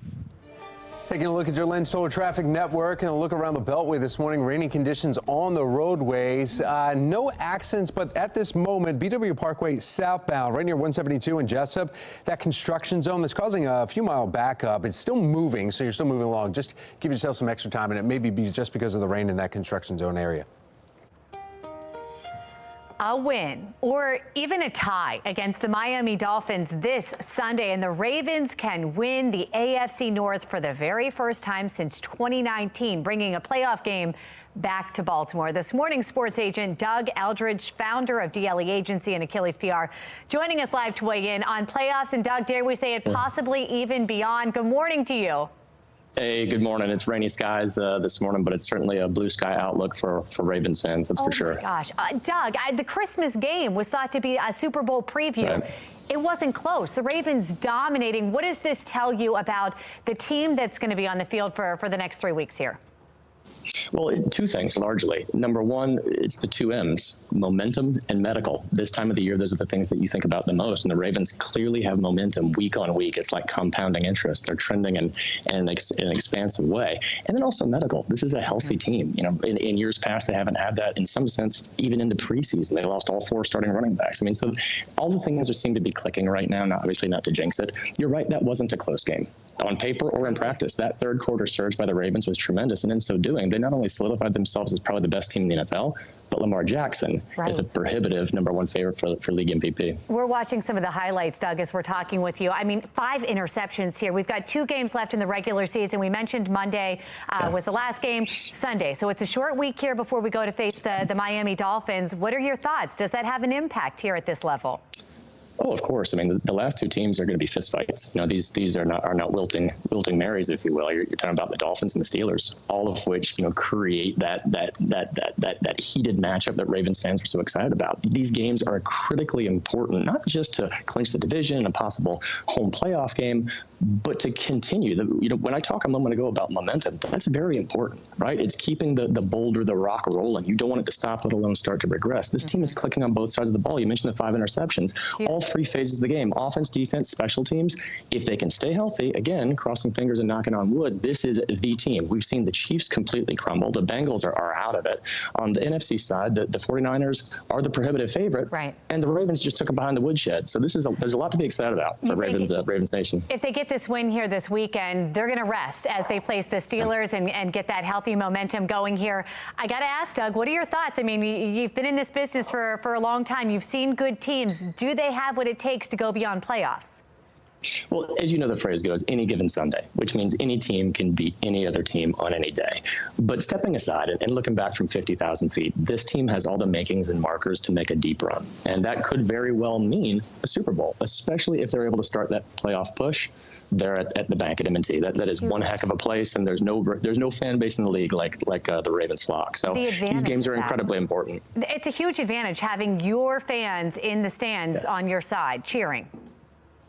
Taking a look at your Lens Solar Traffic Network and a look around the Beltway this morning. Rainy conditions on the roadways. No accidents, but at this moment, BW Parkway southbound, right near 172 in Jessup, that construction zone that's causing a few mile backup. It's still moving, so you're still moving along. Just give yourself some extra time, and it may be just because of the rain in that construction zone area. A win or even a tie against the Miami Dolphins this Sunday, and the Ravens can win the AFC North for the very first time since 2019, bringing a playoff game back to Baltimore. This morning, sports agent Doug Eldridge, founder of DLE Agency and Achilles PR, joining us live to weigh in on playoffs. And Doug, dare we say it, possibly even beyond. Good morning to you. Hey, good morning. It's rainy skies this morning, but it's certainly a blue sky outlook for Ravens fans, that's for sure. Oh, my gosh. Doug, the Christmas game was thought to be a Super Bowl preview. Right. It wasn't close. The Ravens dominating. What does this tell you about the team that's going to be on the field for the next 3 weeks here? Well, two things largely. Number one, it's the two M's, momentum and medical. This time of the year, those are the things that you think about the most. And the Ravens clearly have momentum week on week. It's like compounding interest. They're trending in an expansive way. And then also medical. This is a healthy team. You know, in years past, they haven't had that in some sense, even into preseason. They lost all 4 starting running backs. I mean, so all the things seem to be clicking right now. Now, obviously not to jinx it. You're right, that wasn't a close game. On paper or in practice, that third quarter surge by the Ravens was tremendous. And in so doing, they not only solidified themselves as probably the best team in the NFL, but Lamar Jackson is a prohibitive #1 favorite for league MVP. We're watching some of the highlights, Doug, as we're talking with you. I mean, 5 interceptions here. We've got 2 games left in the regular season. We mentioned Monday was the last game, Sunday. So it's a short week here before we go to face the Miami Dolphins. What are your thoughts? Does that have an impact here at this level? Oh, of course. I mean, the last 2 teams are going to be fistfights. You know, these are not wilting Marys, if you will. You're talking about the Dolphins and the Steelers, all of which, you know, create that heated matchup that Ravens fans are so excited about. These games are critically important, not just to clinch the division and a possible home playoff game, but to continue. You know, when I talk a moment ago about momentum, that's very important, right? It's keeping the boulder, the rock rolling. You don't want it to stop, let alone start to regress. This team is clicking on both sides of the ball. You mentioned the 5 interceptions. All 3 phases of the game, offense, defense, special teams. If they can stay healthy, again, crossing fingers and knocking on wood, this is the team. We've seen the Chiefs completely crumble. The Bengals are out of it. On the NFC side, the 49ers are the prohibitive favorite, and the Ravens just took them behind the woodshed. So there's a lot to be excited about for Ravens Nation. If they get this win here this weekend, they're going to rest as they face the Steelers and get that healthy momentum going here. I got to ask, Doug, what are your thoughts? I mean, you've been in this business for a long time. You've seen good teams. Do they have what it takes to go beyond playoffs? Well, as you know, the phrase goes, any given Sunday, which means any team can beat any other team on any day. But stepping aside and looking back from 50,000 feet, this team has all the makings and markers to make a deep run. And that could very well mean a Super Bowl, especially if they're able to start that playoff push there at the bank at M&T. That is one heck of a place, and there's no fan base in the league like the Ravens flock. So these games are incredibly important. It's a huge advantage having your fans in the stands on your side cheering.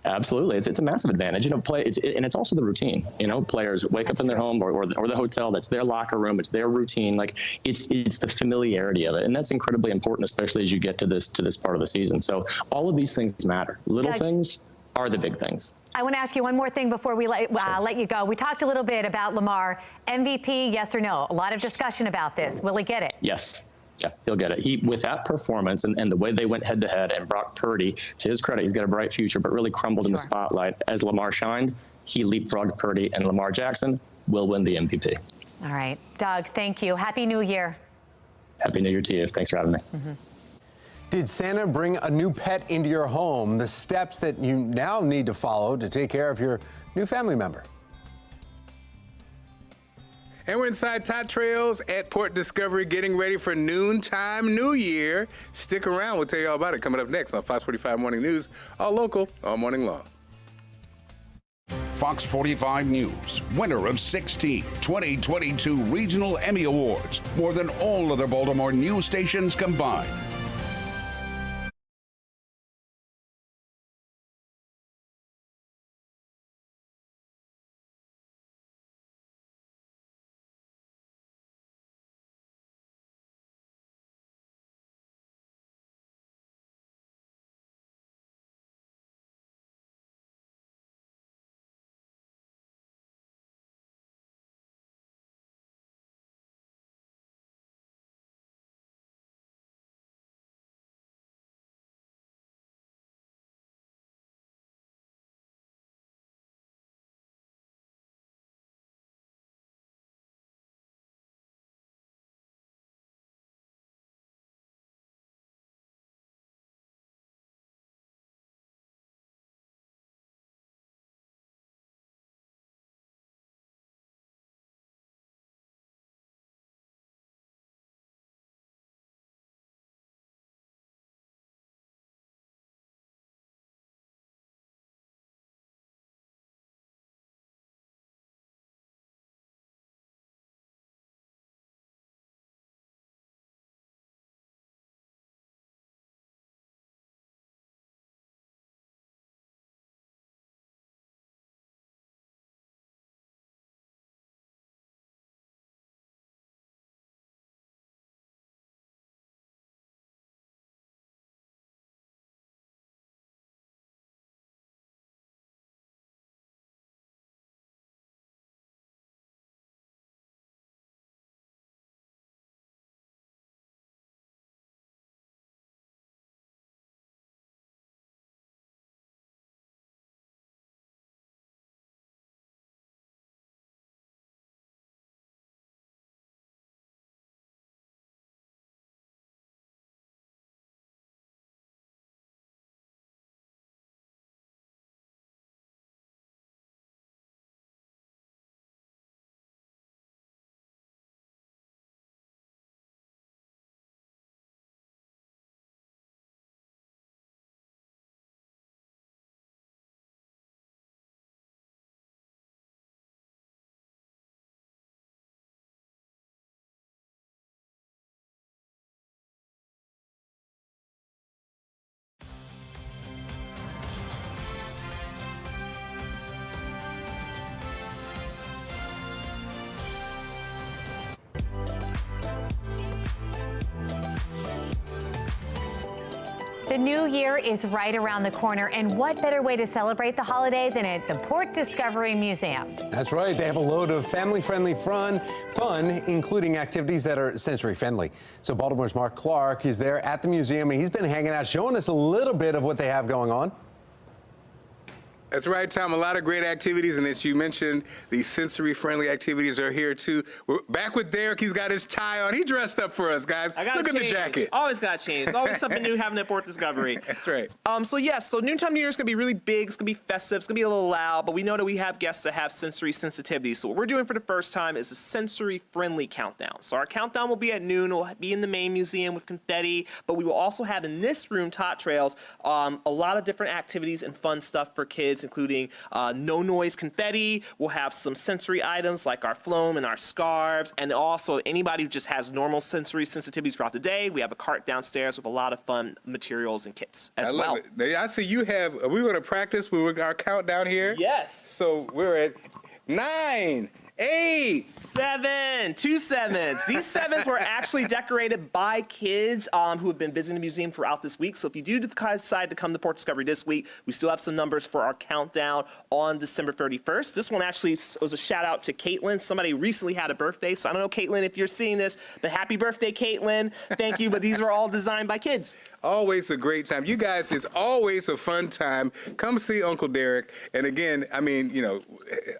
Absolutely, it's a massive advantage. You know, and it's also the routine. You know, players wake up in their home or the hotel. That's their locker room. It's their routine. Like it's the familiarity of it, and that's incredibly important, especially as you get to this part of the season. So all of these things matter. Little things are the big things. I want to ask you one more thing before we let you go. We talked a little bit about Lamar. MVP, yes or no? A lot of discussion about this. Will he get it? Yes. Yeah, he'll get it. With that performance and the way they went head-to-head, and Brock Purdy, to his credit, he's got a bright future, but really crumbled in the spotlight. As Lamar shined, he leapfrogged Purdy, and Lamar Jackson will win the MVP. All right. Doug, thank you. Happy New Year. Happy New Year to you. Thanks for having me. Did Santa bring a new pet into your home? The steps that you now need to follow to take care of your new family member. And we're inside Tot Trails at Port Discovery getting ready for Noontime New Year. Stick around. We'll tell you all about it coming up next on Fox 45 Morning News, all local, all morning long. Fox 45 News, winner of 16 2022 Regional Emmy Awards, more than all other Baltimore news stations combined. The new year is right around the corner, and what better way to celebrate the holiday than at the Port Discovery Museum? That's right. They have a load of family-friendly fun, including activities that are sensory-friendly. So Baltimore's Mark Clark is there at the museum, and he's been hanging out, showing us a little bit of what they have going on. That's right, Tom. A lot of great activities, and as you mentioned, the sensory-friendly activities are here too. We're back with Derek. He's got his tie on. He dressed up for us, guys. Look at the jacket. Always got to change. Always something new happening at Port Discovery. That's right. So Noontime New Year is going to be really big. It's going to be festive. It's going to be a little loud, but we know that we have guests that have sensory sensitivity. So what we're doing for the first time is a sensory-friendly countdown. So our countdown will be at noon. We'll be in the main museum with confetti, but we will also have in this room, Tot Trails, a lot of different activities and fun stuff for kids, including no noise confetti. We'll have some sensory items like our phloem and our scarves, and also anybody who just has normal sensory sensitivities throughout the day. We have a cart downstairs with a lot of fun materials and kits as well. I see you have. Are we going to practice with our countdown here? Yes. So we're at 9, 8, 7, 2 sevens. These sevens were actually decorated by kids who have been visiting the museum throughout this week. So if you do decide to come to Port Discovery this week, we still have some numbers for our countdown on December 31st. This one actually was a shout out to Caitlin. Somebody recently had a birthday. So I don't know, Caitlin, if you're seeing this, but happy birthday, Caitlin. Thank you. But these were all designed by kids. Always a great time. You guys, it's always a fun time. Come see Uncle Derek. And again, I mean, you know,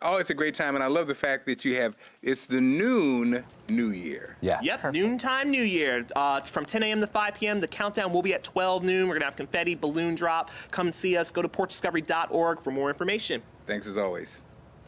always a great time. And I love the fact that you have, it's the noon New Year. Yeah. Yep, perfect. Noontime New Year. It's from 10 a.m. to 5 p.m. The countdown will be at 12 noon. We're going to have confetti, balloon drop. Come and see us. Go to portdiscovery.org for more information. Thanks as always.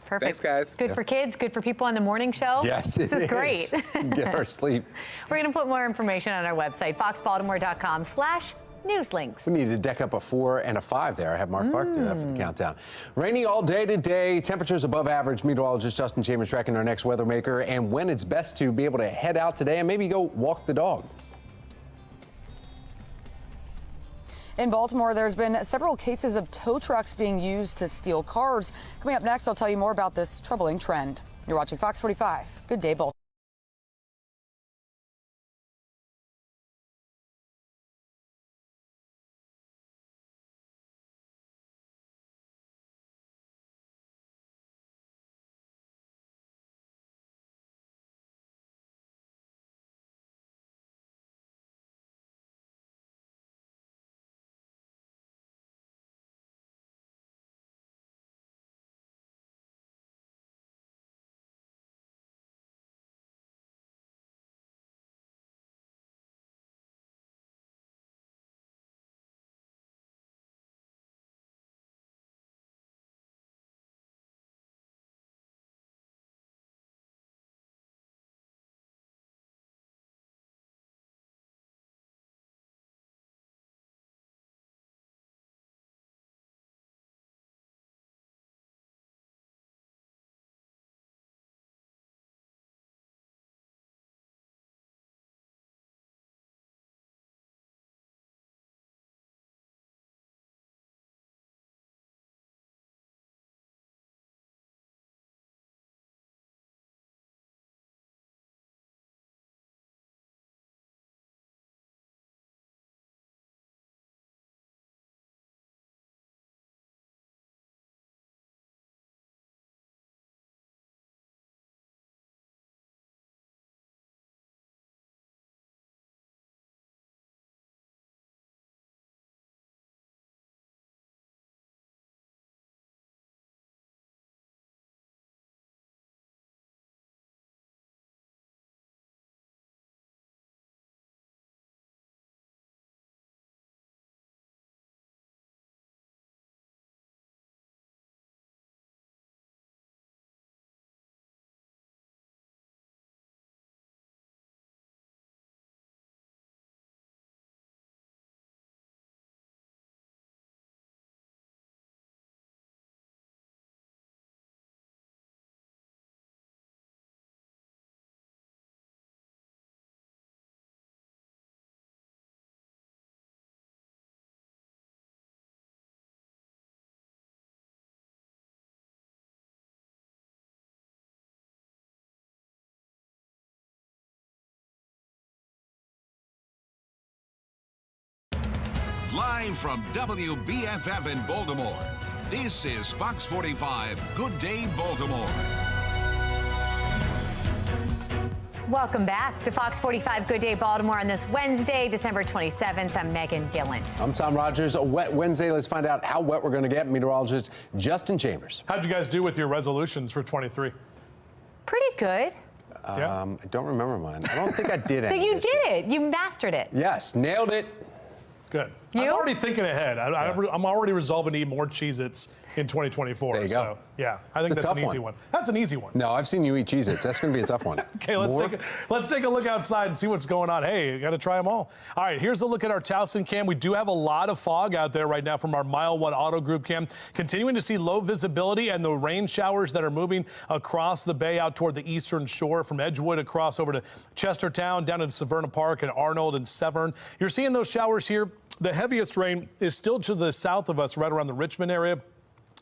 Perfect. Thanks, guys. Good for kids, good for people on the morning show. Yes, this is great. Get our sleep. We're going to put more information on our website, foxbaltimore.com/newslinks. We need to deck up a 4 and a 5 there. I have Mark Clark do that for the countdown. Rainy all day today. Temperatures above average. Meteorologist Justin Chambers tracking our next weather maker and when it's best to be able to head out today and maybe go walk the dog. In Baltimore, there's been several cases of tow trucks being used to steal cars. Coming up next, I'll tell you more about this troubling trend. You're watching Fox 45. Good day, Baltimore. Live from WBFF in Baltimore, this is Fox 45 Good Day Baltimore. Welcome back to Fox 45 Good Day Baltimore on this Wednesday, December 27th. I'm Megan Gilland. I'm Tom Rogers. A wet Wednesday. Let's find out how wet we're going to get. Meteorologist Justin Chambers. How'd you guys do with your resolutions for 23? Pretty good. I don't remember mine. I don't think I did So any. you did it. You mastered it. Yes, nailed it. Good. You? I'm already thinking ahead. I'm already resolving to eat more Cheez-Its in 2024. There you go. So, yeah, I think It's a that's an tough easy one. one. That's an easy one. No, I've seen you eat Cheez-Its. That's going to be a tough one. Okay, let's take a look outside and see what's going on. Hey, you got to try them all. All right, here's a look at our Towson cam. We do have a lot of fog out there right now from our Mile 1 Auto Group cam. Continuing to see low visibility and the rain showers that are moving across the bay out toward the eastern shore from Edgewood across over to Chestertown, down to Severna Park and Arnold and Severn. You're seeing those showers here. The heaviest rain is still to the south of us, right around the Richmond area.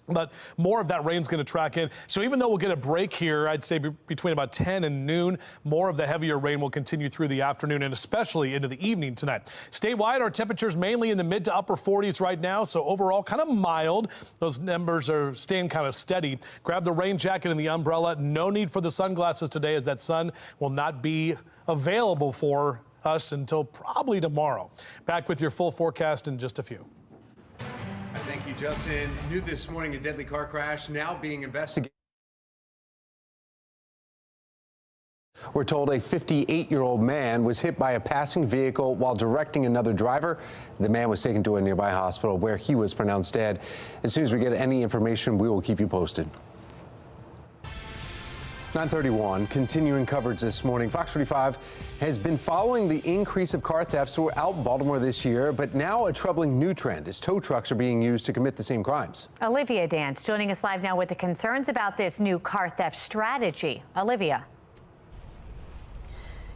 But more of that rain's going to track in. So even though we'll get a break here, I'd say between about 10 and noon, more of the heavier rain will continue through the afternoon and especially into the evening tonight. Statewide, our temperatures mainly in the mid to upper 40s right now. So overall, kind of mild. Those numbers are staying kind of steady. Grab the rain jacket and the umbrella. No need for the sunglasses today, as that sun will not be available for us until probably tomorrow. Back with your full forecast in just a few. Thank you, Justin. New this morning, a deadly car crash now being investigated. We're told a 58-year-old man was hit by a passing vehicle while directing another driver. The man was taken to a nearby hospital where he was pronounced dead. As soon as we get any information, we will keep you posted. 9:31, continuing coverage this morning. Fox 45 has been following the increase of car thefts throughout Baltimore this year, but now a troubling new trend as tow trucks are being used to commit the same crimes. Olivia Dance joining us live now with the concerns about this new car theft strategy. Olivia.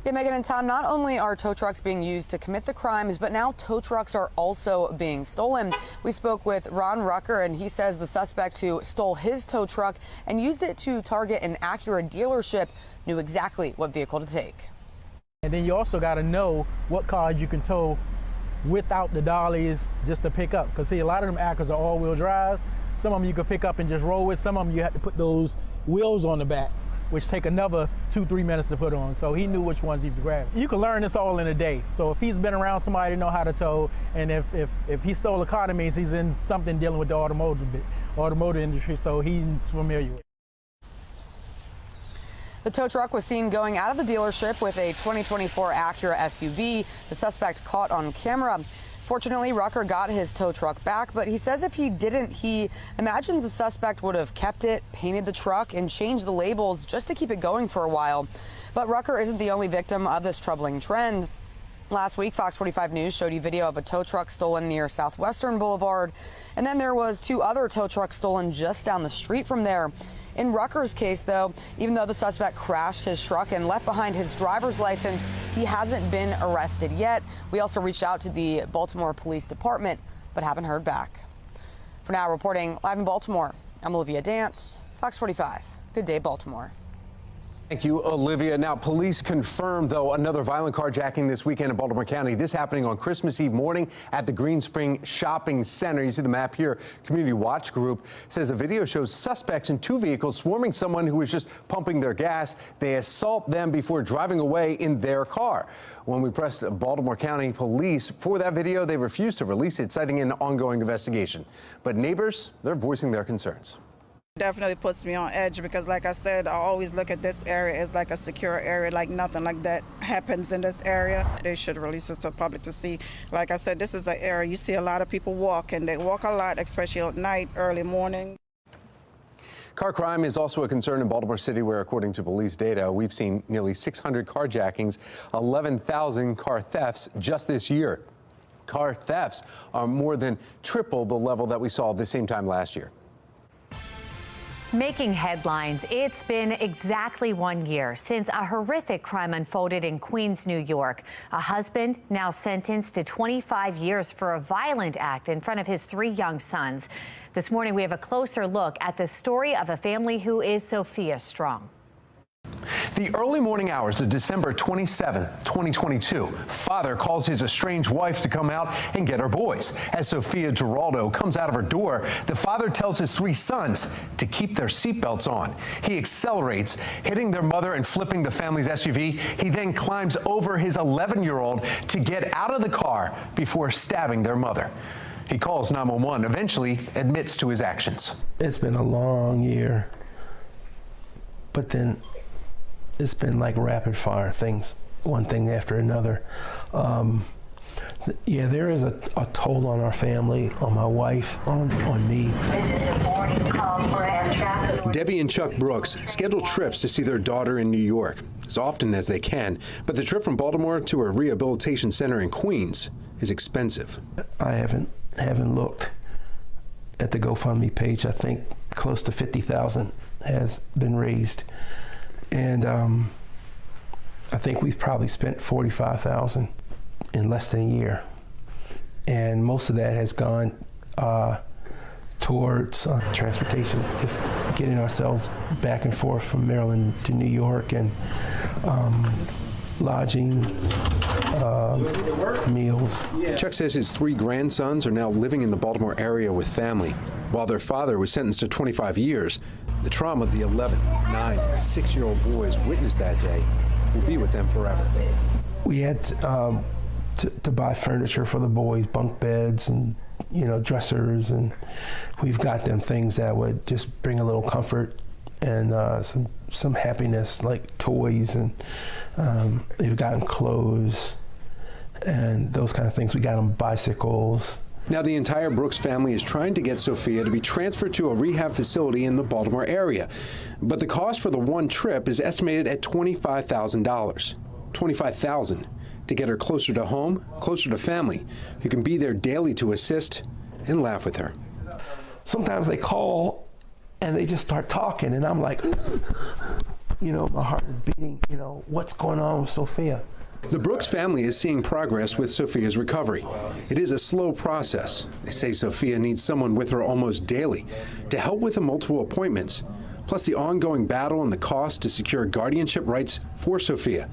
Yeah, Megan and Tom, not only are tow trucks being used to commit the crimes, but now tow trucks are also being stolen. We spoke with Ron Rucker, and he says the suspect who stole his tow truck and used it to target an Acura dealership knew exactly what vehicle to take. And then you also got to know what cars you can tow without the dollies just to pick up. Because, see, a lot of them Acuras are all-wheel drives. Some of them you can pick up and just roll with. Some of them you have to put those wheels on the back, which take another 2-3 minutes to put on. So he knew which ones he was grabbing. You can learn this all in a day. So if he's been around somebody to know how to tow, and if he stole a car, that means he's in something dealing with the automotive industry, so he's familiar with it. The tow truck was seen going out of the dealership with a 2024 Acura SUV. The suspect caught on camera. Fortunately, Rucker got his tow truck back, but he says if he didn't, he imagines the suspect would have kept it, painted the truck, and changed the labels just to keep it going for a while. But Rucker isn't the only victim of this troubling trend. Last week, Fox 45 News showed you video of a tow truck stolen near Southwestern Boulevard. And then there was 2 other tow trucks stolen just down the street from there. In Rucker's case, though, even though the suspect crashed his truck and left behind his driver's license, he hasn't been arrested yet. We also reached out to the Baltimore Police Department, but haven't heard back. For now, reporting live in Baltimore, I'm Olivia Dance, Fox 45. Good day, Baltimore. Thank you, Olivia. Now, police confirmed, though, another violent carjacking this weekend in Baltimore County. This happening on Christmas Eve morning at the Green Spring Shopping Center. You see the map here. Community Watch Group says the video shows suspects in 2 vehicles swarming someone who was just pumping their gas. They assault them before driving away in their car. When we pressed Baltimore County Police for that video, they refused to release it, citing an ongoing investigation. But neighbors, they're voicing their concerns. Definitely puts me on edge because, like I said, I always look at this area as like a secure area, like nothing like that happens in this area. They should release it to the public to see. Like I said, this is an area you see a lot of people walk, and they walk a lot, especially at night, early morning. Car crime is also a concern in Baltimore City, where, according to police data, we've seen nearly 600 carjackings, 11,000 car thefts just this year. Car thefts are more than triple the level that we saw the same time last year. Making headlines, it's been exactly 1 year since a horrific crime unfolded in Queens, New York. A husband now sentenced to 25 years for a violent act in front of his 3 young sons. This morning, we have a closer look at the story of a family who is Sophia Strong. The early morning hours of December 27, 2022, father calls his estranged wife to come out and get her boys. As Sophia Giraldo comes out of her door, the father tells his 3 sons to keep their seatbelts on. He accelerates, hitting their mother and flipping the family's SUV. He then climbs over his 11-year-old to get out of the car before stabbing their mother. He calls 911, eventually admits to his actions. It's been a long year, but then it's been like rapid fire things, one thing after another. Yeah, there is a toll on our family, on my wife, on me. Debbie and Chuck Brooks schedule trips to see their daughter in New York as often as they can, but the trip from Baltimore to a rehabilitation center in Queens is expensive. I haven't looked at the GoFundMe page. I think close to $50,000 has been raised. And I think we've probably spent $45,000 in less than a year. And most of that has gone towards transportation, just getting ourselves back and forth from Maryland to New York, and lodging, meals. Chuck says his 3 grandsons are now living in the Baltimore area with family. While their father was sentenced to 25 years, the trauma the 11, 9, and 6-year-old boys witnessed that day will be with them forever. We had to buy furniture for the boys, bunk beds and dressers, and we've got them things that would just bring a little comfort and some happiness, like toys, and they've gotten clothes and those kind of things. We got them bicycles. Now the entire Brooks family is trying to get Sophia to be transferred to a rehab facility in the Baltimore area. But the cost for the one trip is estimated at $25,000. $25,000 to get her closer to home, closer to family, who can be there daily to assist and laugh with her. Sometimes they call and they just start talking, and I'm like, my heart is beating, what's going on with Sophia? The Brooks family is seeing progress with Sophia's recovery. It is a slow process. They say Sophia needs someone with her almost daily to help with the multiple appointments, plus the ongoing battle and the cost to secure guardianship rights for Sophia.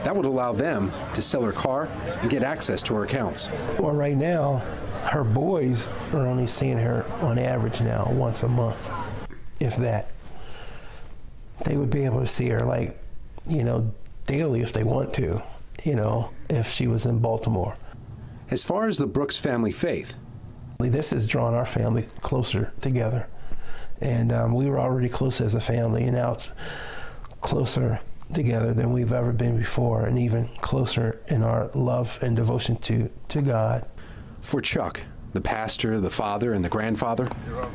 That would allow them to sell her car and get access to her accounts. Well, right now, her boys are only seeing her on average now once a month, if that. They would be able to see her daily if they want to, if she was in Baltimore. As far as the Brooks family faith, this has drawn our family closer together. And we were already close as a family, and now it's closer together than we've ever been before, and even closer in our love and devotion to God. For Chuck, the pastor, the father, and the grandfather,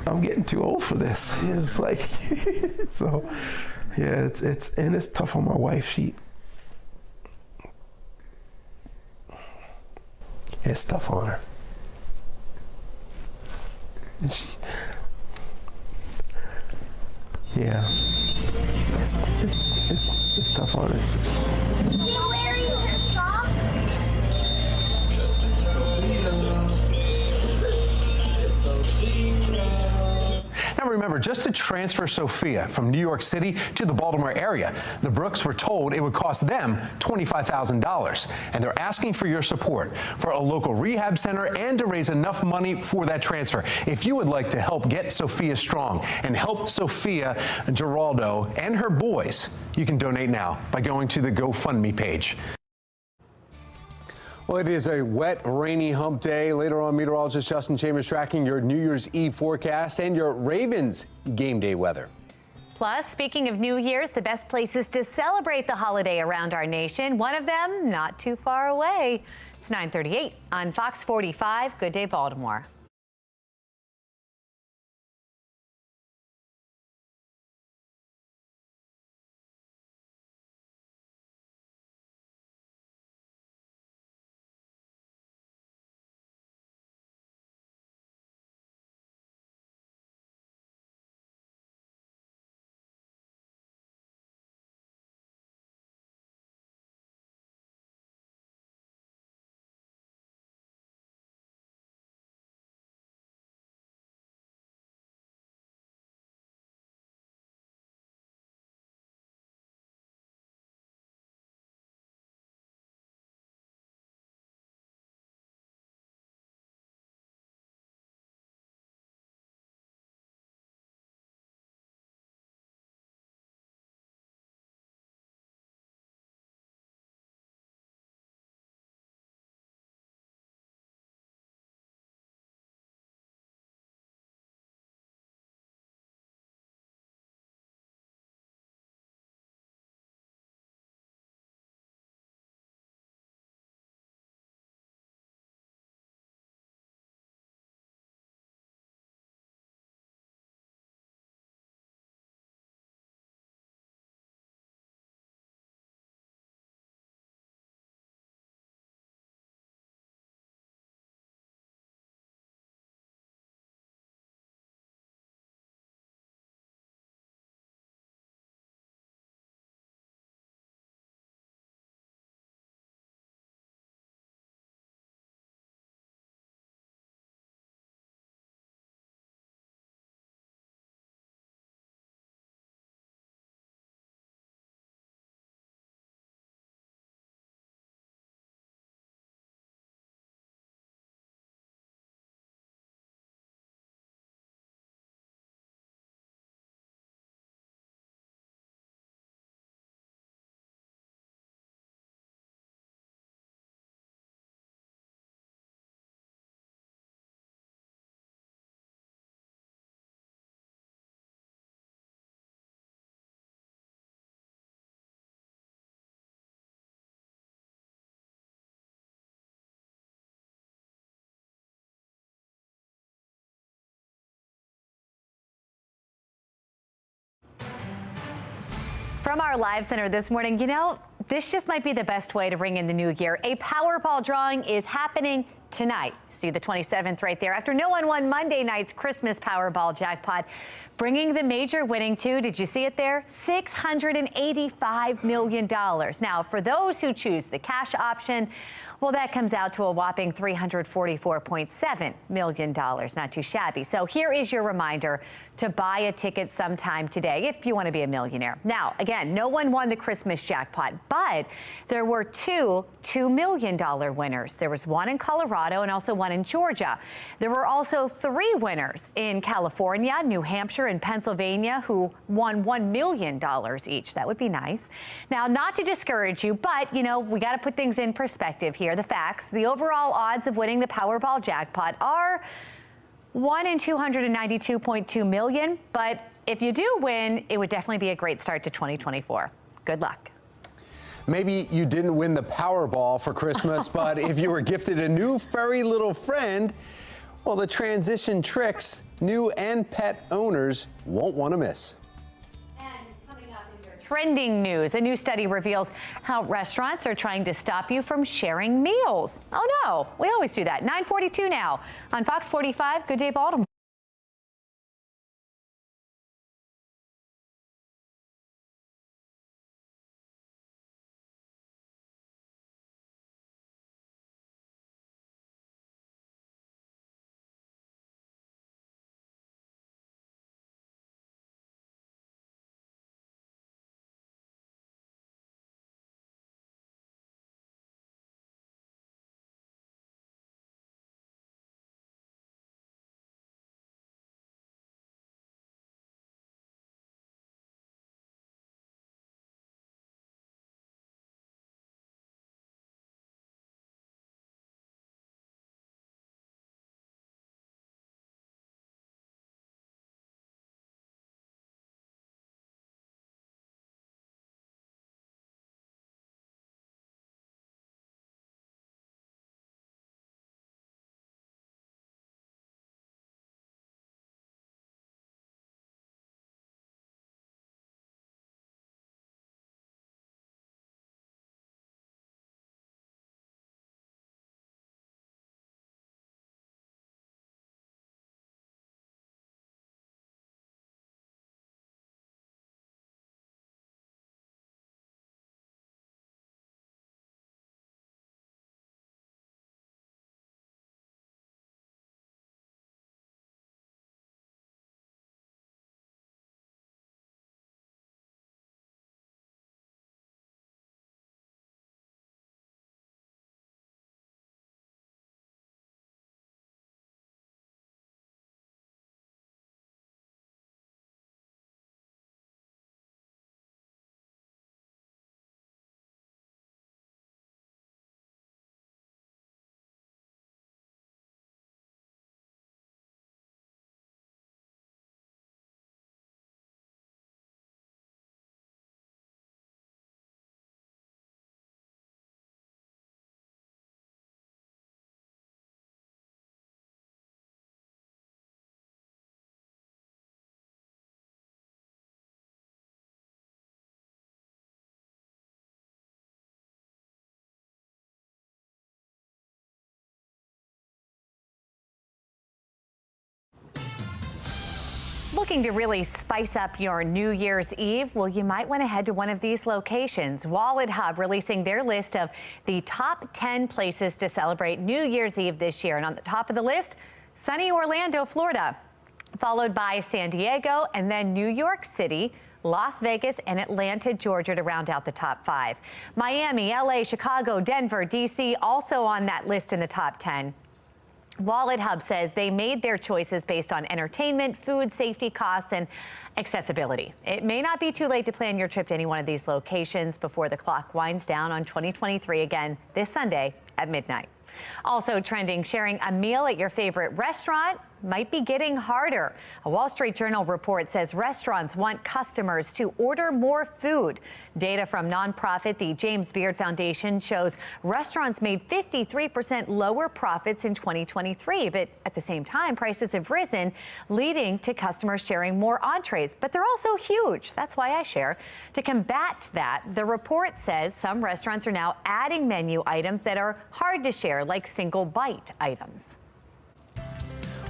I'm getting too old for this. It's like, so, yeah, it's tough on my wife. It's tough on her. And it's tough on her. Is she wearing her sock? Now remember, just to transfer Sophia from New York City to the Baltimore area, the Brooks were told it would cost them $25,000. And they're asking for your support for a local rehab center and to raise enough money for that transfer. If you would like to help get Sophia strong and help Sophia Giraldo and her boys, you can donate now by going to the GoFundMe page. Well, it is a wet, rainy hump day. Later on, meteorologist Justin Chambers tracking your New Year's Eve forecast and your Ravens game day weather. Plus, speaking of New Year's, the best places to celebrate the holiday around our nation. One of them not too far away. It's 9:38 on Fox 45. Good day, Baltimore. From our live center this morning, you know, this just might be the best way to ring in the new year. A Powerball drawing is happening tonight. See the 27th right there. After no one won Monday night's Christmas Powerball jackpot, bringing the major winning to, did you see it there? $685 million. Now, for those who choose the cash option, well, that comes out to a whopping $344.7 million. Not too shabby. So here is your reminder to buy a ticket sometime today if you want to be a millionaire. Now, again, no one won the Christmas jackpot, but there were two $2 million winners. There was one in Colorado and also one in Georgia. There were also 3 winners in California, New Hampshire, and Pennsylvania who won $1 million each. That would be nice. Now, not to discourage you, but, you know, we got to put things in perspective here. The facts, the overall odds of winning the Powerball jackpot are 1 in 292.2 million. But if you do win, it would definitely be a great start to 2024. Good luck. Maybe you didn't win the Powerball for Christmas, but if you were gifted a new furry little friend, well, the transition tricks new and pet owners won't want to miss. Trending news. A new study reveals how restaurants are trying to stop you from sharing meals. Oh, no, we always do that. 9:42 now on Fox 45. Good day, Baltimore. Looking to really spice up your New Year's Eve? Well, you might want to head to one of these locations. Wallet Hub releasing their list of the top 10 places to celebrate New Year's Eve this year. And on the top of the list, sunny Orlando, Florida, followed by San Diego and then New York City, Las Vegas, and Atlanta, Georgia to round out the top 5. Miami, LA, Chicago, Denver, DC also on that list in the top 10. Wallet Hub says they made their choices based on entertainment, food, safety costs, and accessibility. It may not be too late to plan your trip to any one of these locations before the clock winds down on 2023 again this Sunday at midnight. Also trending, sharing a meal at your favorite restaurant might be getting harder. A Wall Street Journal report says restaurants want customers to order more food. Data from nonprofit the James Beard Foundation shows restaurants made 53% lower profits in 2023. But at the same time, prices have risen, leading to customers sharing more entrees. But they're also huge. That's why I share. To combat that, the report says some restaurants are now adding menu items that are hard to share, like single bite items.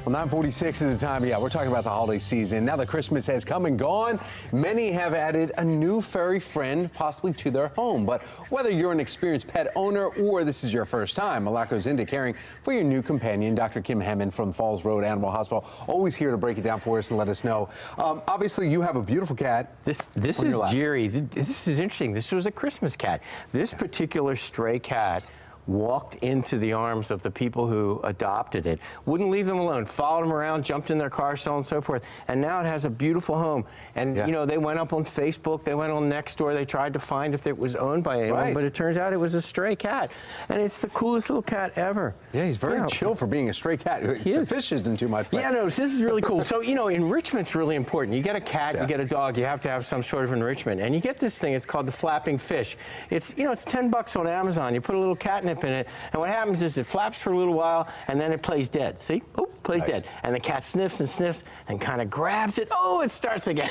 Well, 9:46 is the time. Yeah, we're talking about the holiday season. Now that Christmas has come and gone, many have added a new furry friend possibly to their home. But whether you're an experienced pet owner or this is your first time, a lot goes into caring for your new companion. Dr. Kim Hammond from Falls Road Animal Hospital, always here to break it down for us and let us know. Obviously, you have a beautiful cat. This is Jerry. This is interesting. This was a Christmas cat. This particular stray cat walked into the arms of the people who adopted it, wouldn't leave them alone, followed them around, jumped in their car, so on and so forth. And now it has a beautiful home. And, you know, they went up on Facebook, they went on Nextdoor, they tried to find if it was owned by anyone, but it turns out it was a stray cat. And it's the coolest little cat ever. Yeah, he's very chill for being a stray cat. He is. The fish isn't too much. Yeah, no, this is really cool. So, you know, enrichment's really important. You get a cat, you get a dog, you have to have some sort of enrichment. And you get this thing, it's called the flapping fish. It's, you know, it's $10 on Amazon. You put a little catnip in it, and what happens is it flaps for a little while, and then it plays dead. See? Oh, plays dead. And the cat sniffs and sniffs and kind of grabs it. Oh, it starts again.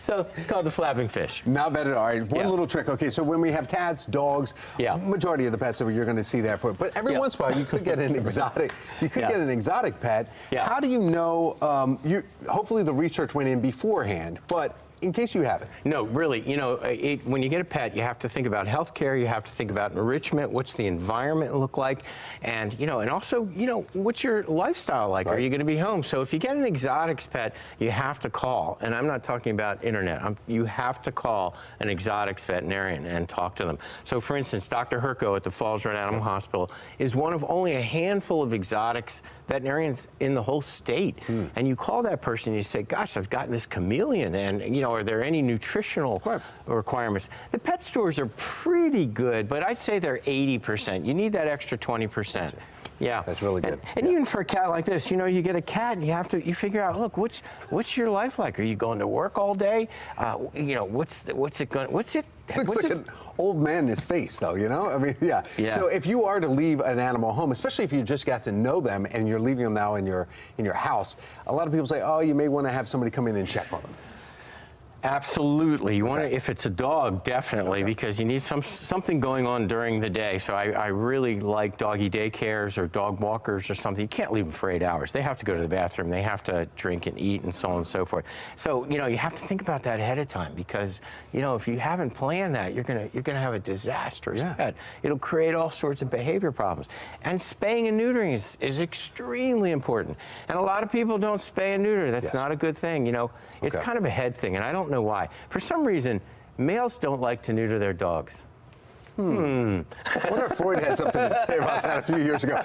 So it's called the flapping fish. Now better. All right, one little trick. Okay, so when we have cats, dogs, majority of the pets you're going to see that for. But every once in a while, you could get an exotic. You could get an exotic pet. How do you know? Hopefully, the research went in beforehand, but in case you haven't. No, really, you know, when you get a pet, you have to think about health care, you have to think about enrichment, what's the environment look like, and, you know, and also, you know, what's your lifestyle like? Are you going to be home? So if you get an exotics pet, you have to call, and I'm not talking about internet, you have to call an exotics veterinarian and talk to them. So for instance, Dr. Herco at the Falls Road Animal Hospital is one of only a handful of exotics veterinarians in the whole state. And you call that person and you say, gosh, I've gotten this chameleon, and, you know, are there any nutritional requirements? The pet stores are pretty good, but I'd say they're 80%. You need that extra 20%. Yeah, that's really good. And even for a cat like this, you know, you get a cat and you figure out, look, what's your life like? Are you going to work all day? You know, what's it? Looks like an old man in his face, though, you know? I mean, yeah. So if you are to leave an animal home, especially if you just got to know them and you're leaving them now in your house, a lot of people say, oh, you may want to have somebody come in and check on them. Absolutely. You want to, if it's a dog, definitely, because you need something going on during the day. So I really like doggy daycares or dog walkers or something. You can't leave them for 8 hours. They have to go to the bathroom. They have to drink and eat and so on and so forth. So, you know, you have to think about that ahead of time, because, you know, if you haven't planned that, you're gonna have a disastrous pet. It'll create all sorts of behavior problems. And spaying and neutering is extremely important. And a lot of people don't spay and neuter. That's not a good thing. You know, it's kind of a head thing, and I don't know why. For some reason, males don't like to neuter their dogs. I wonder if Freud had something to say about that a few years ago.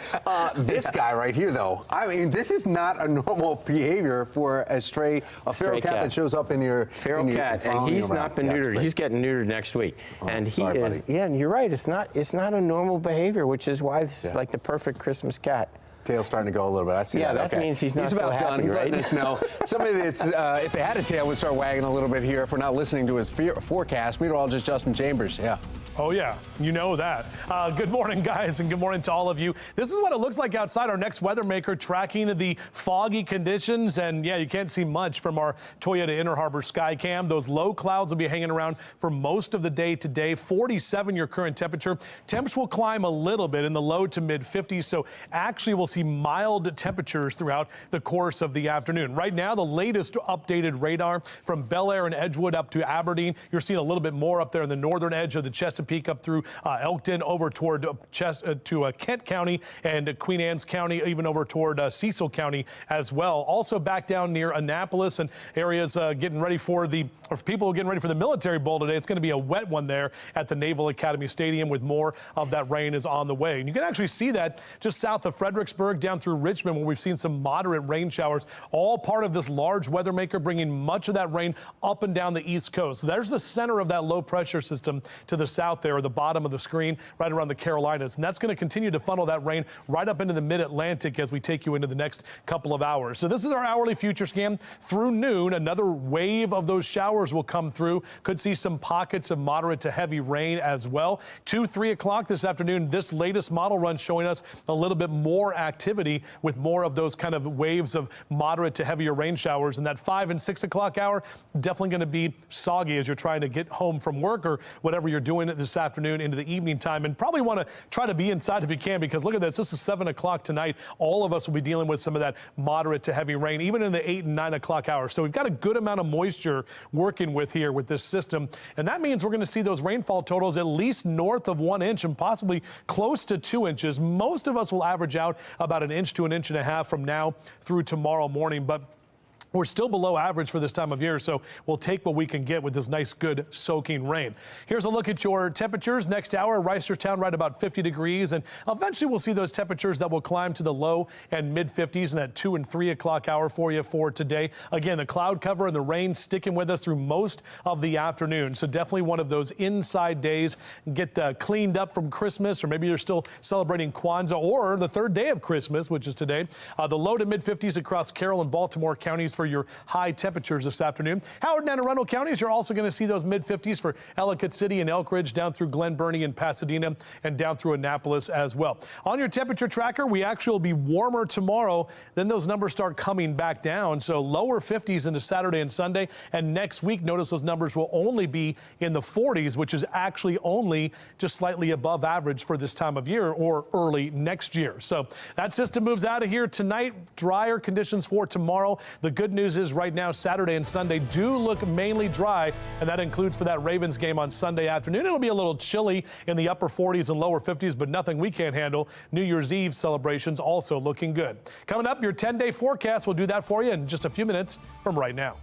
This guy right here, though, I mean, this is not a normal behavior for a feral cat that shows up in your feral cat, and he's not been neutered. He's getting neutered next week, and he is. Buddy. Yeah, and you're right. It's not a normal behavior, which is why this is like the perfect Christmas cat. Tail's starting to go a little bit. I see that. Yeah, that means he's not about so happy, done. He's right? letting us know. Somebody that's, if they had a tail, would start wagging a little bit here if we're not listening to his forecast. Meteorologist Justin Chambers. Yeah. Oh, yeah, you know that. Good morning, guys, and good morning to all of you. This is what it looks like outside. Our next weather maker tracking the foggy conditions. And, yeah, you can't see much from our Toyota Inner Harbor sky cam. Those low clouds will be hanging around for most of the day today. 47 your current temperature. Temps will climb a little bit in the low to mid 50s. So actually we'll see mild temperatures throughout the course of the afternoon. Right now, the latest updated radar from Bel Air and Edgewood up to Aberdeen. You're seeing a little bit more up there in the northern edge of the Chesapeake, up through Elkton, over toward Kent County and Queen Anne's County, even over toward Cecil County as well. Also back down near Annapolis and areas getting ready for people getting ready for the Military Bowl today. It's going to be a wet one there at the Naval Academy Stadium, with more of that rain is on the way. And you can actually see that just south of Fredericksburg down through Richmond, where we've seen some moderate rain showers, all part of this large weather maker bringing much of that rain up and down the East Coast. So there's the center of that low pressure system to the south out there at the bottom of the screen right around the Carolinas. And that's going to continue to funnel that rain right up into the mid-Atlantic as we take you into the next couple of hours. So this is our hourly future scan through noon. Another wave of those showers will come through. Could see some pockets of moderate to heavy rain as well. 2-3 o'clock this afternoon, this latest model run showing us a little bit more activity with more of those kind of waves of moderate to heavier rain showers. And that 5 and 6 o'clock hour, definitely going to be soggy as you're trying to get home from work or whatever you're doing this afternoon into the evening time. And probably want to try to be inside if you can, because look at this. This is 7 o'clock tonight. All of us will be dealing with some of that moderate to heavy rain, even in the 8 and 9 o'clock hours. So we've got a good amount of moisture working with here with this system. And that means we're going to see those rainfall totals at least north of 1 inch and possibly close to 2 inches. Most of us will average out about 1 inch to 1.5 inches from now through tomorrow morning. But we're still below average for this time of year, so we'll take what we can get with this nice, good soaking rain. Here's a look at your temperatures. Next hour, Reisterstown right about 50 degrees, and eventually we'll see those temperatures that will climb to the low and mid 50s in that 2 and 3 o'clock hour for you for today. Again, the cloud cover and the rain sticking with us through most of the afternoon, so definitely one of those inside days. Get cleaned up from Christmas, or maybe you're still celebrating Kwanzaa or the third day of Christmas, which is today. The low to mid 50s across Carroll and Baltimore counties for your high temperatures this afternoon. Howard and Anne Arundel counties, you're also going to see those mid 50s for Ellicott City and Elk Ridge, down through Glen Burnie and Pasadena, and down through Annapolis as well. On your temperature tracker, we actually will be warmer tomorrow. Then those numbers start coming back down. So lower 50s into Saturday and Sunday. And next week, notice those numbers will only be in the 40s, which is actually only just slightly above average for this time of year or early next year. So that system moves out of here tonight. Drier conditions for tomorrow. The good news is right now, Saturday and Sunday do look mainly dry, and that includes for that Ravens game on Sunday afternoon. It'll be a little chilly in the upper 40s and lower 50s, but nothing we can't handle. New Year's Eve celebrations also looking good. Coming up, your 10-day forecast. We'll do that for you in just a few minutes from right now.